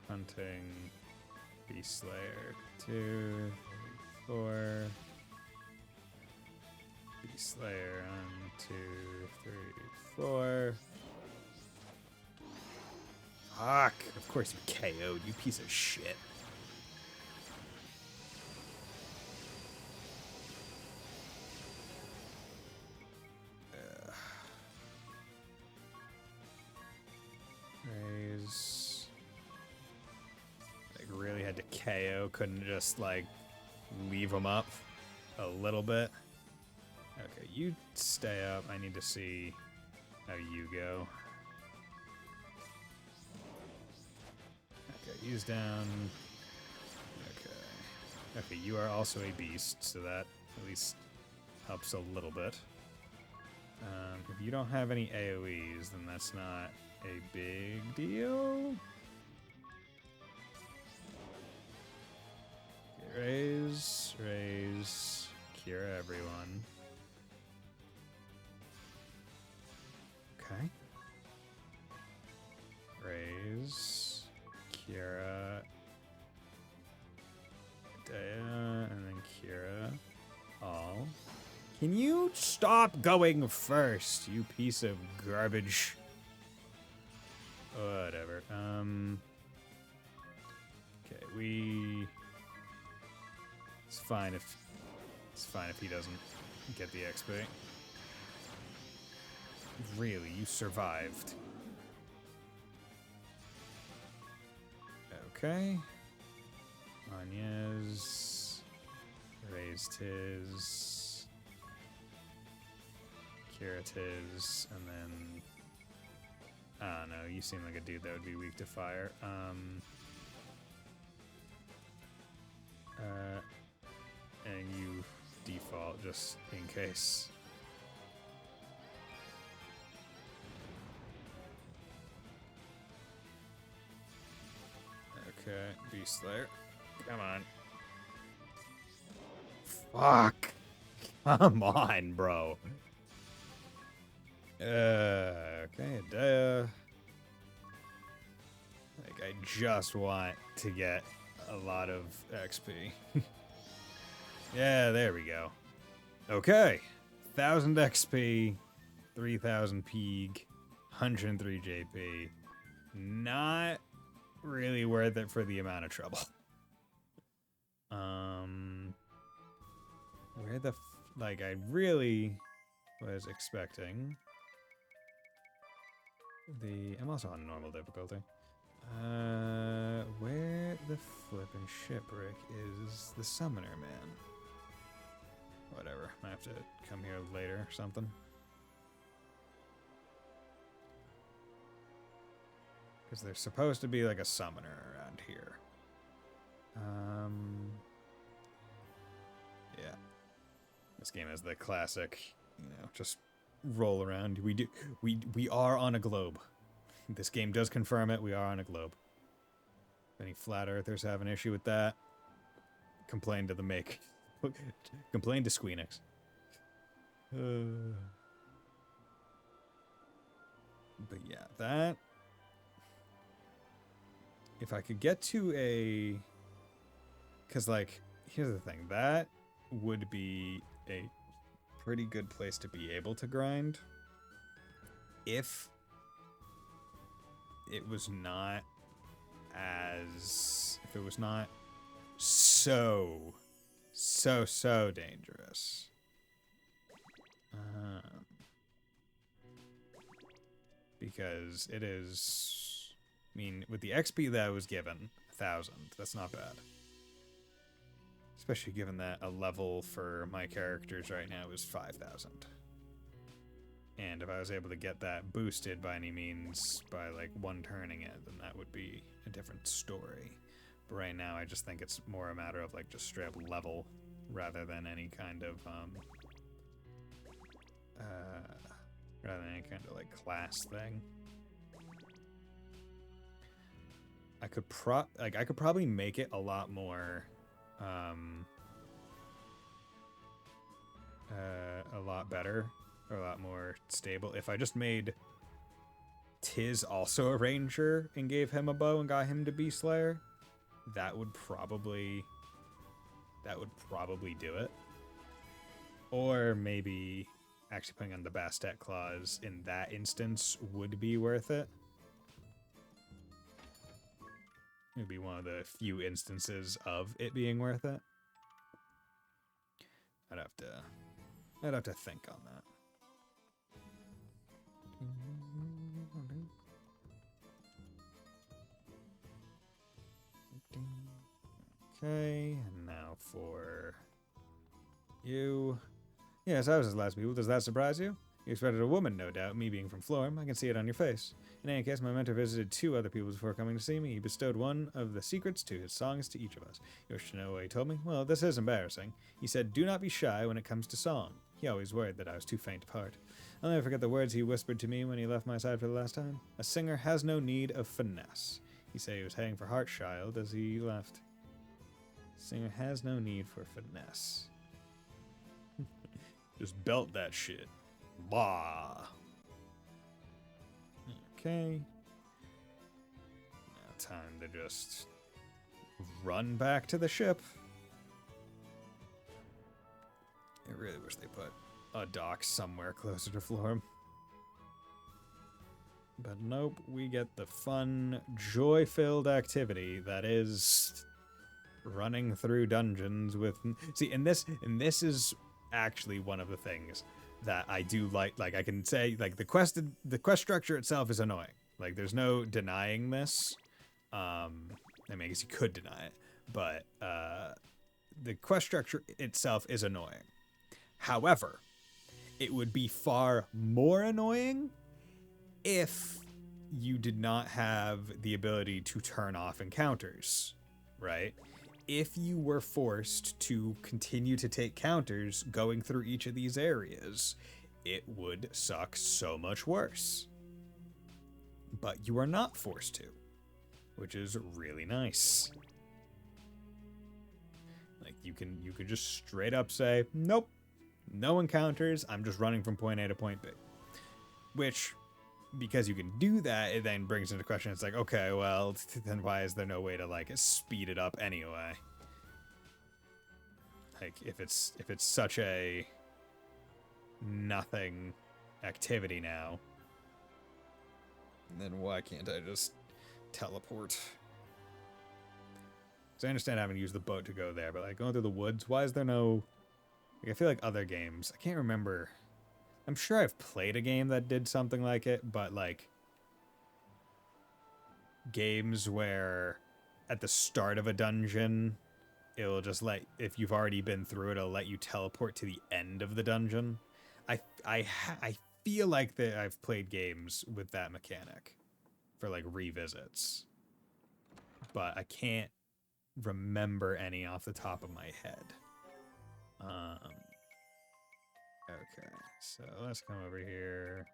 Hunting. Beast Slayer. 2, 4. Beast Slayer. 1, 2, 3, 4. Fuck. Of course you KO'd, you piece of shit. Raise. Like, really had to KO. Couldn't just, like, leave him up a little bit. Okay, you stay up. I need to see how you go. Okay, use down. Okay. Okay, you are also a beast, so that at least helps a little bit. If you don't have any AoEs, then that's not a big deal. Okay, raise, cure everyone. Okay. Raise, Kira, Dea, and then Kira. All. Can you stop going first, you piece of garbage? Whatever. Okay, it's fine if he doesn't get the XP. Really, you survived. Okay. Anya's raised his, Kira his, and then I don't know, you seem like a dude that would be weak to fire. And you default just in case. Okay, Beast Slayer. Come on. Fuck. Come on, bro. Okay, Adea. Like, I just want to get a lot of XP. Yeah, there we go. Okay. 1,000 XP, 3,000 Peeg, 103 JP. Not really worth it for the amount of trouble. Where the like, I really was expecting I'm also on normal difficulty. Where the flippin' shipwreck is the summoner man? Whatever, I have to come here later or something. Because there's supposed to be like a summoner around here. Yeah. This game is the classic, you know, just roll around. We are on a globe. This game does confirm it. We are on a globe. If any flat earthers have an issue with that, complain to the make. Complain to Squeenix. But yeah, that... If I could get to a... Because, like, here's the thing. That would be a pretty good place to be able to grind if it was not as... If it was not so dangerous. Because it is... I mean, with the XP that I was given, 1,000, that's not bad. Especially given that a level for my characters right now is 5,000. And if I was able to get that boosted by any means by, like, one turning it, then that would be a different story. But right now, I just think it's more a matter of, like, just straight up level rather than any kind of, class thing. I could probably make it a lot more, a lot better, or a lot more stable if I just made Tiz also a ranger and gave him a bow and got him to be Slayer. That would probably do it. Or maybe actually putting on the Bastet clause in that instance would be worth it. It would be one of the few instances of it being worth it. I'd have to think on that. Okay, and now for you. Yes, I was his last people. Does that surprise you? You expected a woman, no doubt, me being from Florham. I can see it on your face. In any case, my mentor visited 2 other people before coming to see me. He bestowed one of the secrets to his songs to each of us. You wish to know what he told me? Well, this is embarrassing. He said, do not be shy when it comes to song. He always worried that I was too faint of heart. I'll never forget the words he whispered to me when he left my side for the last time. A singer has no need of finesse. He said he was heading for Heartchild as he left. Singer has no need for finesse. Just belt that shit. Blah. Okay. Now time to just run back to the ship. I really wish they put a dock somewhere closer to Florham. But nope, we get the fun, joy-filled activity that is running through dungeons with... See, and this is actually one of the things that I do like. Like, I can say, like, the quest structure itself is annoying. Like, there's no denying this. I mean, I guess you could deny it, but the quest structure itself is annoying. However, it would be far more annoying if you did not have the ability to turn off encounters, right? If you were forced to continue to take counters going through each of these areas, it would suck so much worse. But you are not forced to, which is really nice. Like, you can just straight up say, nope, no encounters, I'm just running from point A to point B. Which, because you can do that, it then brings into question, it's like, okay, well, then why is there no way to, like, speed it up anyway? Like, if it's such a nothing activity now, then why can't I just teleport? Because I understand having to use the boat to go there, but, like, going through the woods, why is there no... Like, I feel like other games, I can't remember... I'm sure I've played a game that did something like it, but, like, games where at the start of a dungeon, it'll just let, if you've already been through it, it'll let you teleport to the end of the dungeon. I feel like that I've played games with that mechanic for, like, revisits, but I can't remember any off the top of my head. Okay, so let's come over here.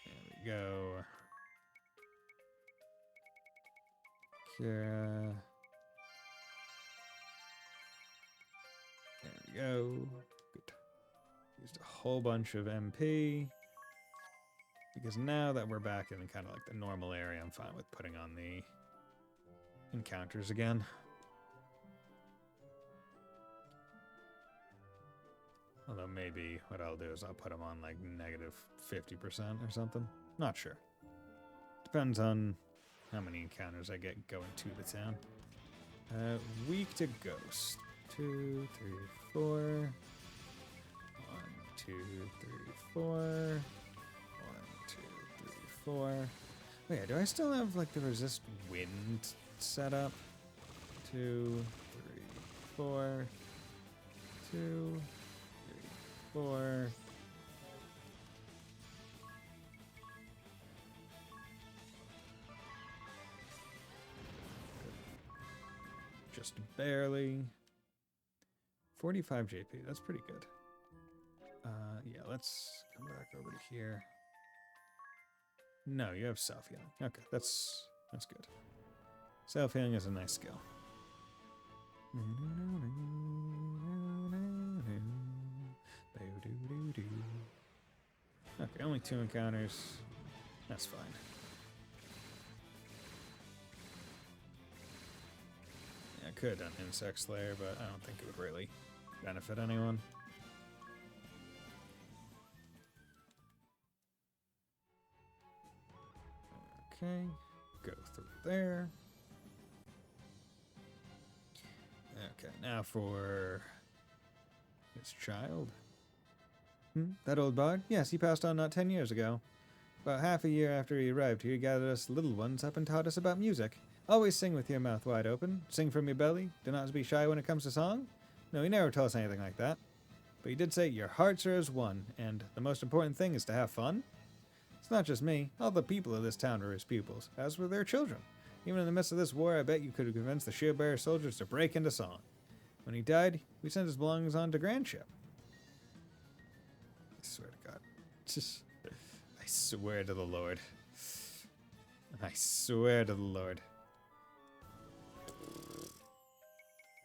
There we go. Kira. There we go. Good. Used a whole bunch of MP. Because now that we're back in kind of like the normal area, I'm fine with putting on the encounters again. Although maybe what I'll do is I'll put them on like negative 50% or something. Not sure. Depends on how many encounters I get going to the town. Weak to ghost. 2, 3, 4. 1, 2, 3, 4. 1, 2, 3, 4. Wait, do I still have like the resist wind set up? 2, 3, 4. 2, 3, 4. Just barely. 45 JP, that's pretty good. Yeah, let's come back over to here. No, you have self-healing. Okay, that's good. Self-healing is a nice skill. Okay, only 2 encounters. That's fine. Yeah, I could have done Insect Slayer, but I don't think it would really benefit anyone. Okay, go through there. Okay, now for his child. That old bard? Yes, he passed on not 10 years ago. About half a year after he arrived here, he gathered us little ones up and taught us about music. Always sing with your mouth wide open. Sing from your belly. Do not be shy when it comes to song. No, he never told us anything like that. But he did say your hearts are as one, and the most important thing is to have fun. It's not just me. All the people of this town are his pupils, as were their children. Even in the midst of this war, I bet you could have convinced the shield-bearer soldiers to break into song. When he died, we sent his belongings on to Grandship. I swear to God. I swear to the Lord. I swear to the Lord.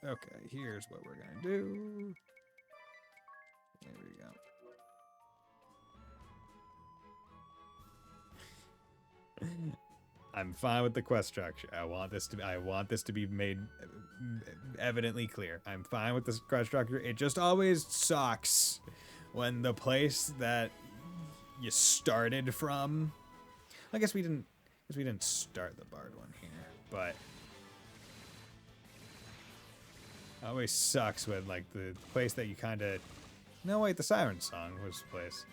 Okay, here's what we're gonna do. There we go. I'm fine with the quest structure. I want this to be made evidently clear. I'm fine with this quest structure. It just always sucks when the place that you started from. I guess we didn't start the Bard one here, but it always sucks when like the place that you kind of. No, wait, the Siren Song was the place.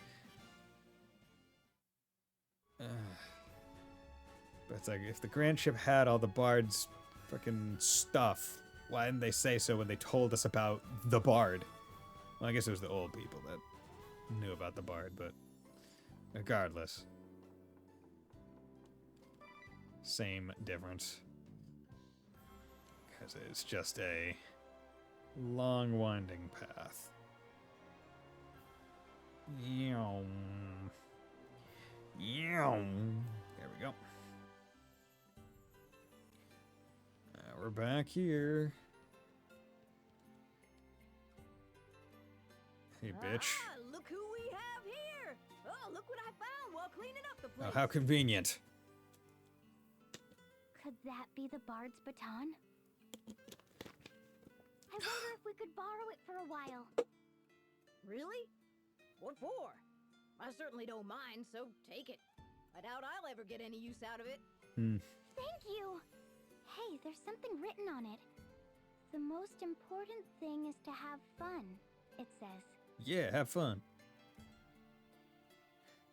But it's like, if the Grand Ship had all the Bard's fucking stuff, why didn't they say so when they told us about the Bard? Well, I guess it was the old people that knew about the Bard, but regardless. Same difference. Because it's just a long, winding path. There we go. We're back here. Hey, bitch. Ah, look who we have here! Oh, look what I found while cleaning up the place. Oh, how convenient. Could that be the Bard's baton? I wonder if we could borrow it for a while. Really? What for? I certainly don't mind, so take it. I doubt I'll ever get any use out of it. Thank you! Hey, there's something written on it. The most important thing is to have fun, it says. Yeah, have fun.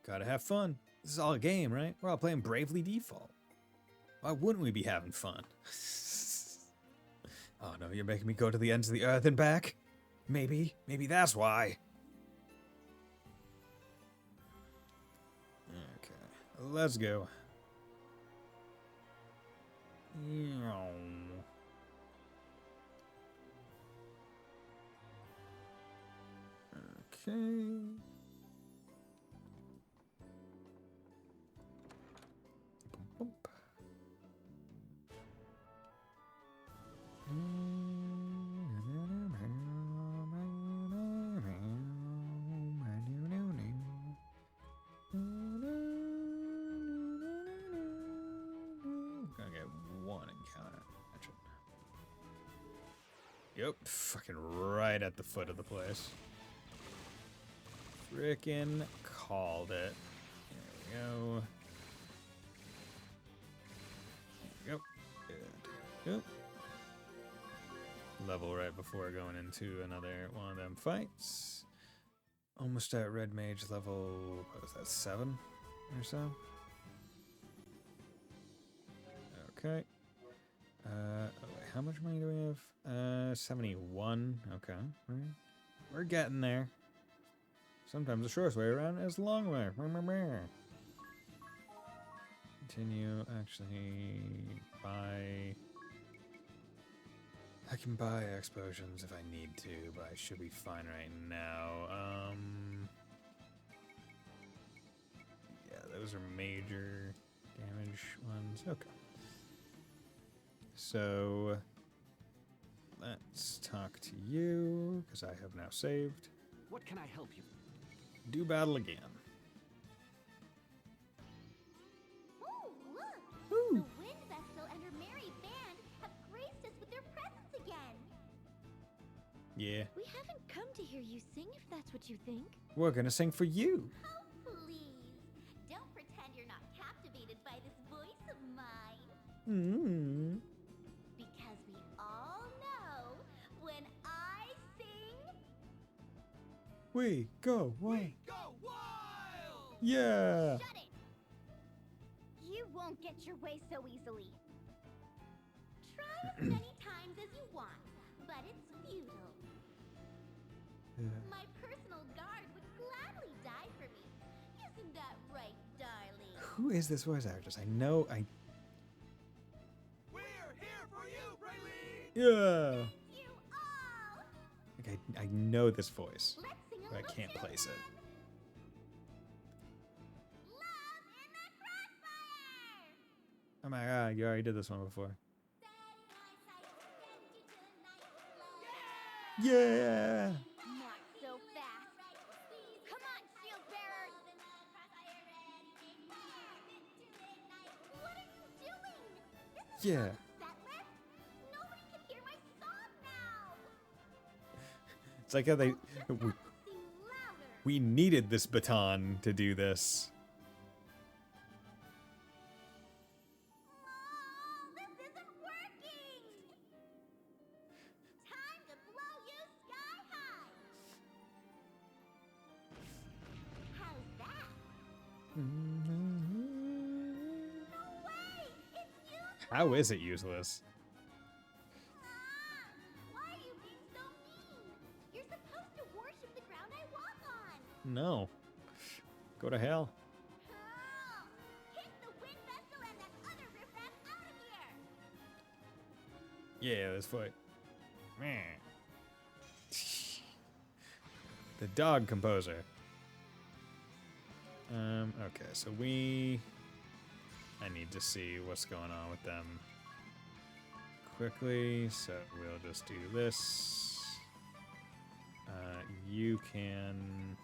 Gotta have fun. This is all a game, right? We're all playing Bravely Default. Why wouldn't we be having fun? Oh no, you're making me go to the ends of the earth and back? Maybe that's why. Okay, let's go. Okay. Bump. Gonna get one encounter. Yep, fucking right at the foot of the place. Frickin' called it. There we go. Yep. Good. Yep. Level right before going into another one of them fights. Almost at red mage level, what was that, 7 or so? Okay. Oh wait, how much money do we have? 71. Okay. We're getting there. Sometimes the shortest way around is the long way. Continue. Actually, buy. I can buy explosions if I need to, but I should be fine right now. Yeah, those are major damage ones. Okay. So, let's talk to you, because I have now saved. What can I help you? Do battle again. Oh, look! The Wind Vestal and her merry band have graced us with their presence again. Yeah. We haven't come to hear you sing, if that's what you think. We're gonna sing for you. Oh, please. Don't pretend you're not captivated by this voice of mine. Because we all know when I sing... We go wild. We go wild! Yeah. Shut it! You won't get your way so easily. Try as many times as you want, but it's futile. My personal guard would gladly die for me. Isn't that right, darling? Who is this voice actress? I know. We're here for you, Praline! Yeah. You all! Like I know this voice, Let's sing a but I little can't tune place it. then. Love in the crossfire! Oh my god, you already did this one before. Yeah. Not so fast. Come on, shield bearer. What are you doing? This is Yeah. not a set list. Nobody can hear my song now. It's like how they. Just have to sing louder. We needed this baton to do this. Oh, this isn't working. Time to blow you sky high. How's that? No way! It's useless! How is it useless? Why are you being so mean? You're supposed to worship the ground I walk on. No. Go to hell. Oh, kick the wind vessel and that other riffraff out of here. Yeah, this fight. The dog composer. Okay, so I need to see what's going on with them quickly, so we'll just do this. You can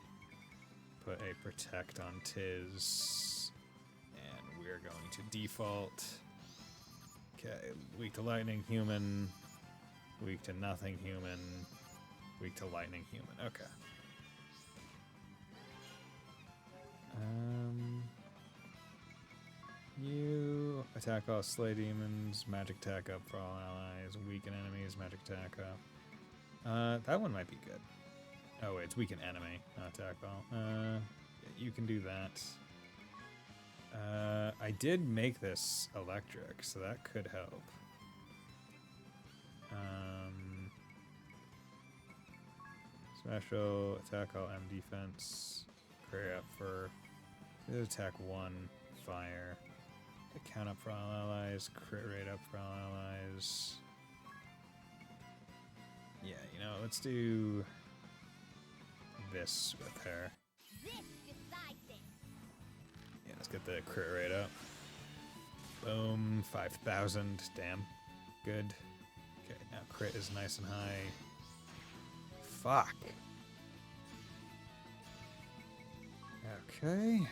put a protect on Tiz, and we're going to default. Okay, weak to lightning, human. Weak to nothing, human. Weak to lightning, human. Okay. You attack all slay demons, magic attack up for all allies, weaken enemies, magic attack up. That one might be good. Oh wait, it's weaken enemy, not attack all. Yeah, you can do that. I did make this electric, so that could help. Special attack all M defense. Crit up for attack 1 fire. Count up for all allies. Crit rate up for all allies. Yeah, you know, let's do this with her. This decides it. Yeah, let's get the crit rate up. Boom, 5,000. Damn, good. Okay, now crit is nice and high. Fuck. Okay.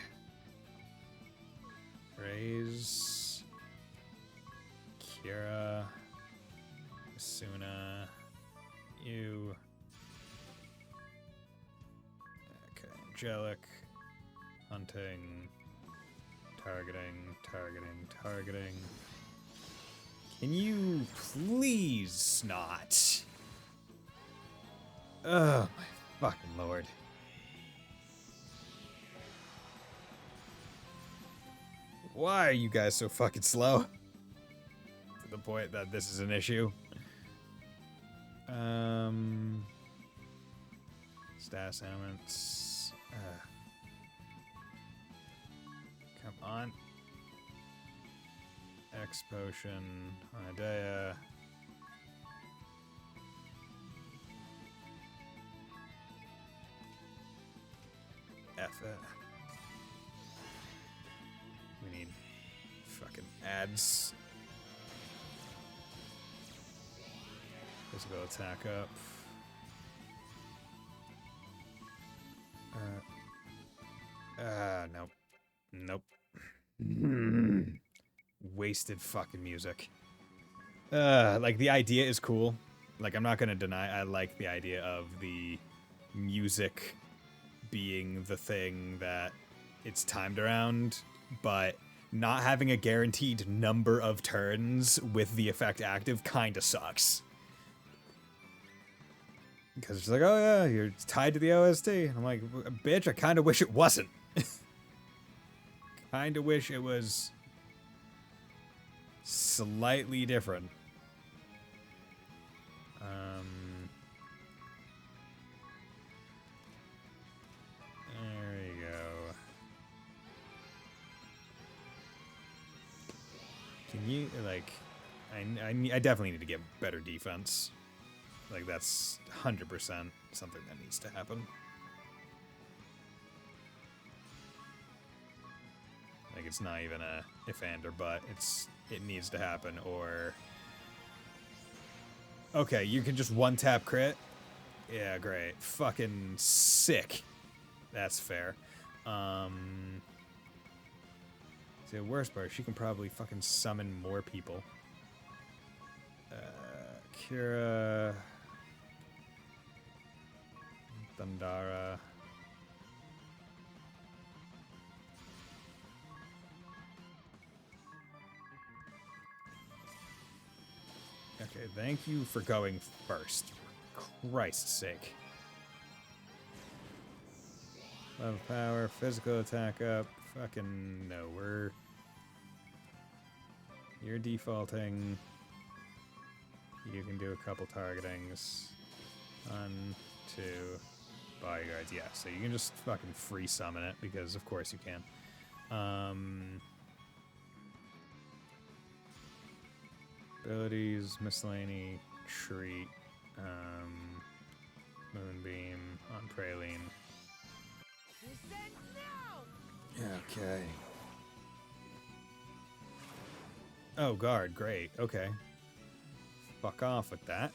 Raise. Kira. Asuna. You. Okay, Angelic. Hunting. Targeting. Can you please not? Oh my fucking lord. Why are you guys so fucking slow? To the point that this is an issue. Status elements. Come on. X potion. Onadea. F it. We need fucking ads. Physical attack up. Nope. Nope. Wasted fucking music. Like, the idea is cool. Like, I'm not gonna deny I like the idea of the music being the thing that it's timed around, but not having a guaranteed number of turns with the effect active kinda sucks. Because it's like, oh yeah, you're tied to the OST. And I'm like, bitch, I kinda wish it wasn't. Kinda wish it was slightly different. There you go. Can you, like, I definitely need to get better defense. Like, that's 100% something that needs to happen. Like, it's not even a if and or but. It needs to happen, or... Okay, you can just one-tap crit? Yeah, great. Fucking sick. That's fair. See, the worst part, she can probably fucking summon more people. Kira... Thundara... Okay, thank you for going first. For Christ's sake. Love power, physical attack up. Fucking no, you're defaulting. You can do a couple targetings. 1, 2, bodyguards. Yeah, so you can just fucking free summon it because of course you can. Abilities, miscellany, treat, moonbeam on praline. Okay. Oh, guard, great. Okay. Fuck off with that.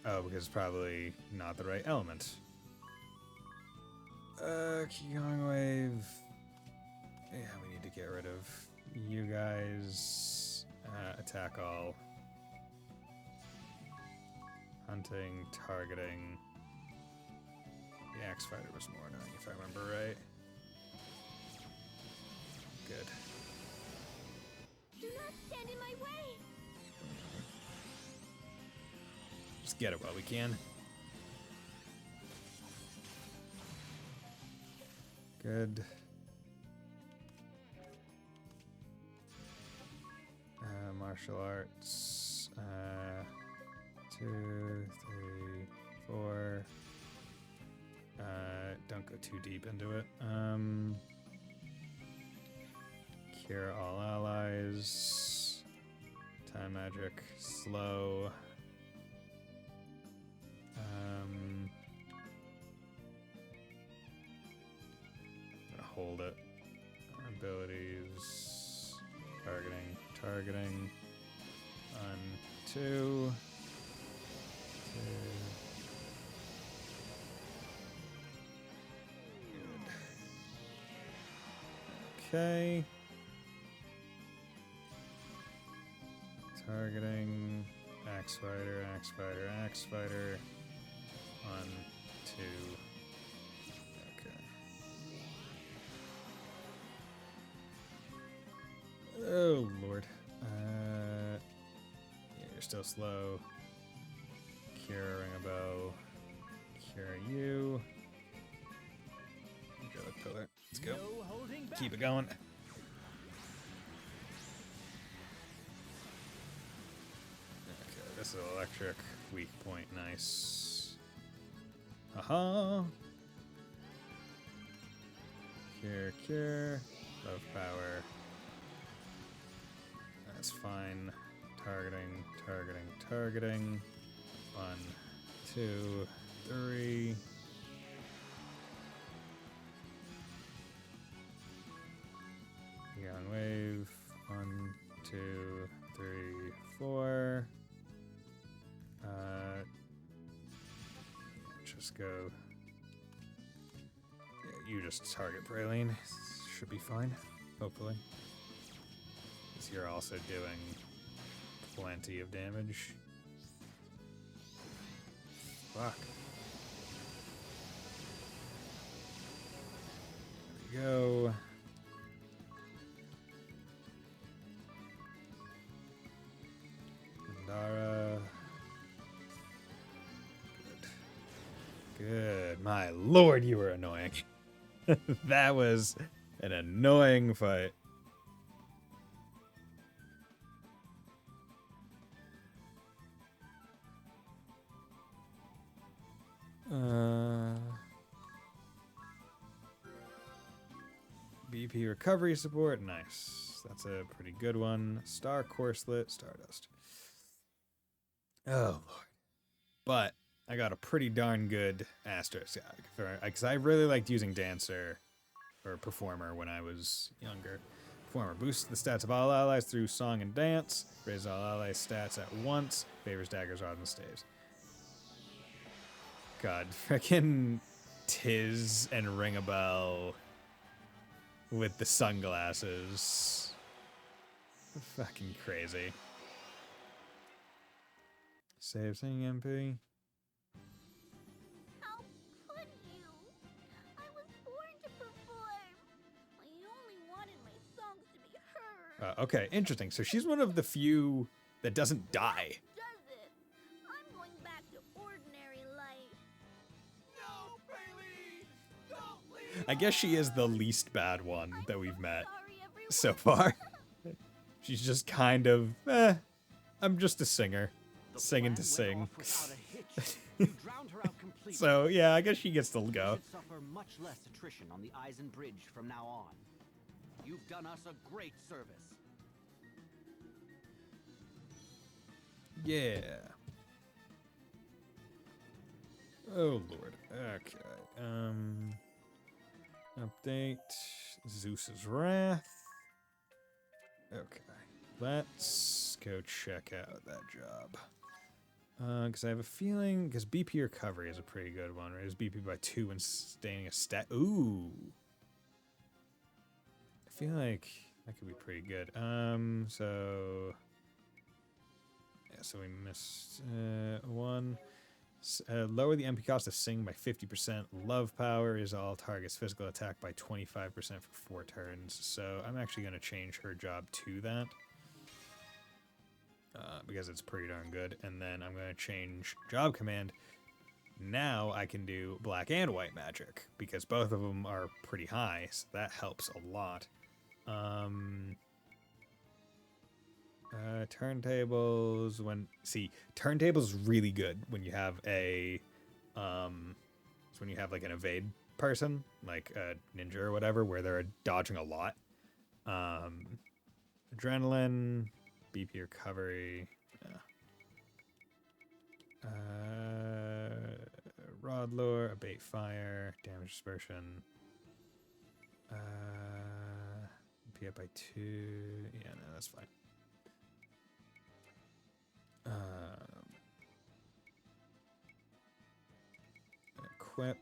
Oh, because it's probably not the right element. Keep going wave. Yeah, we need to get rid of you guys. Attack all. Hunting, targeting. The axe fighter was more annoying if I remember right. Good. Do not stand in my way. Just get it while we can. Good. Martial arts. 2, 3, 4. Don't go too deep into it. Cure all allies. Time magic. Slow. nailed it. Abilities. Targeting. 1, 2. Good. Okay. Targeting. Axe fighter. 1, 2. Okay. Oh, Lord. Yeah, you're still slow. Cure, ring a bell. Cure you. Angelic pillar. Let's go. Keep it going. Okay, this is electric. Weak point. Nice. Aha. Cure. Love power. That's fine. Targeting. 1, 2, 3. Young wave. 1, 2, 3, 4. Just go. Yeah, you just target Praline. Should be fine, hopefully. Because you're also doing plenty of damage. Fuck. There we go. Dara. Good. My lord, you were annoying. That was an annoying fight. BP recovery support, nice. That's a pretty good one. Star Corslet, Stardust. Oh, Lord. But I got a pretty darn good asterisk, because I really liked using Dancer, or Performer, when I was younger. Performer boosts the stats of all allies through song and dance, raises all allies' stats at once, favors daggers rather than staves. God, frickin' Tiz and Ring a Bell with the sunglasses. Fucking crazy. Save singing MP. How could you? I was born to perform. I only wanted my songs to be heard. Okay, interesting. So she's one of the few that doesn't die. Does it? I'm going back to ordinary life. No, Praline! Don't leave! I guess she is the least bad one that we've met so far. She's just kind of, I'm just a singer. Singing to sing. So, yeah, I guess she gets to go. You should suffer much less attrition on the Eisen Bridge from now on. You've done us a great service. Yeah. Oh, Lord. Okay. Update. Zeus's Wrath. Okay. Let's go check out that job. Because I have a feeling, because BP recovery is a pretty good one, right? It's BP by 2 and staying a stat. Ooh. I feel like that could be pretty good. So we missed 1. Lower the MP cost of sing by 50%. Love power is all targets physical attack by 25% for 4 turns. So I'm actually going to change her job to that. Because it's pretty darn good. And then I'm going to change job command. Now I can do black and white magic, because both of them are pretty high, so that helps a lot. Turntables, turntables is really good when you have a, it's when you have like an evade person, like a ninja or whatever, where they're dodging a lot. Adrenaline, BP recovery, rod lore, abate fire, damage dispersion. get by 2. Yeah, no, that's fine. Equip.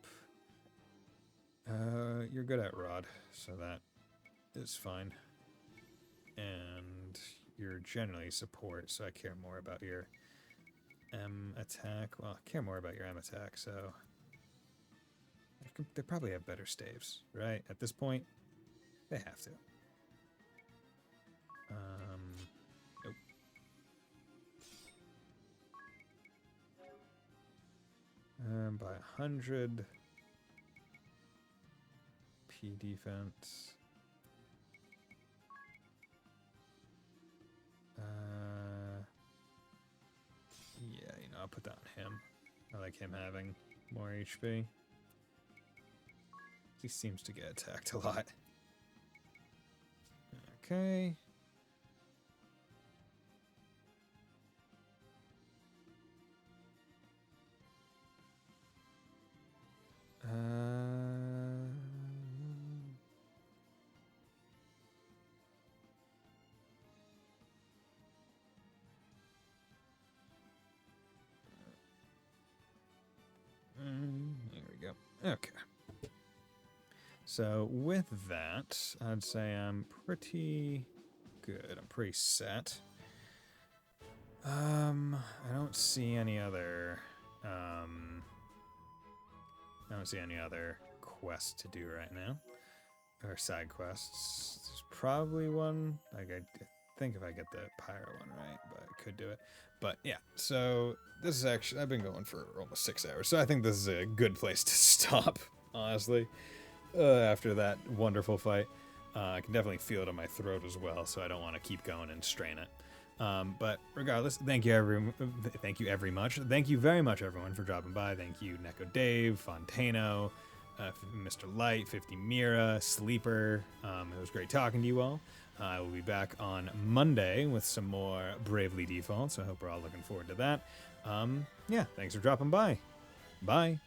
You're good at Rod, so that is fine. And you're generally support, so I care more about your M attack. Well, I care more about your M attack, so they probably have better staves, right? At this point, they have to. Nope. By 100 P defense. Yeah, you know, I'll put that on him. I like him having more HP. He seems to get attacked a lot. Okay. There we go. Okay. So with that, I'd say I'm pretty good. I'm pretty set. I don't see any other quests to do right now. Or side quests. There's probably one. Like I think if I get the pyro one right, but I could do it. But yeah, so this is actually, I've been going for almost 6 hours, so I think this is a good place to stop, honestly. After that wonderful fight. I can definitely feel it in my throat as well, so I don't want to keep going and strain it. But regardless, thank you very much. Thank you very much, everyone, for dropping by. Thank you, Neko Dave, Fontano, Mr. Light, 50 Mira, Sleeper. It was great talking to you all. I will be back on Monday with some more Bravely Default, so I hope we're all looking forward to that. Yeah, thanks for dropping by. Bye.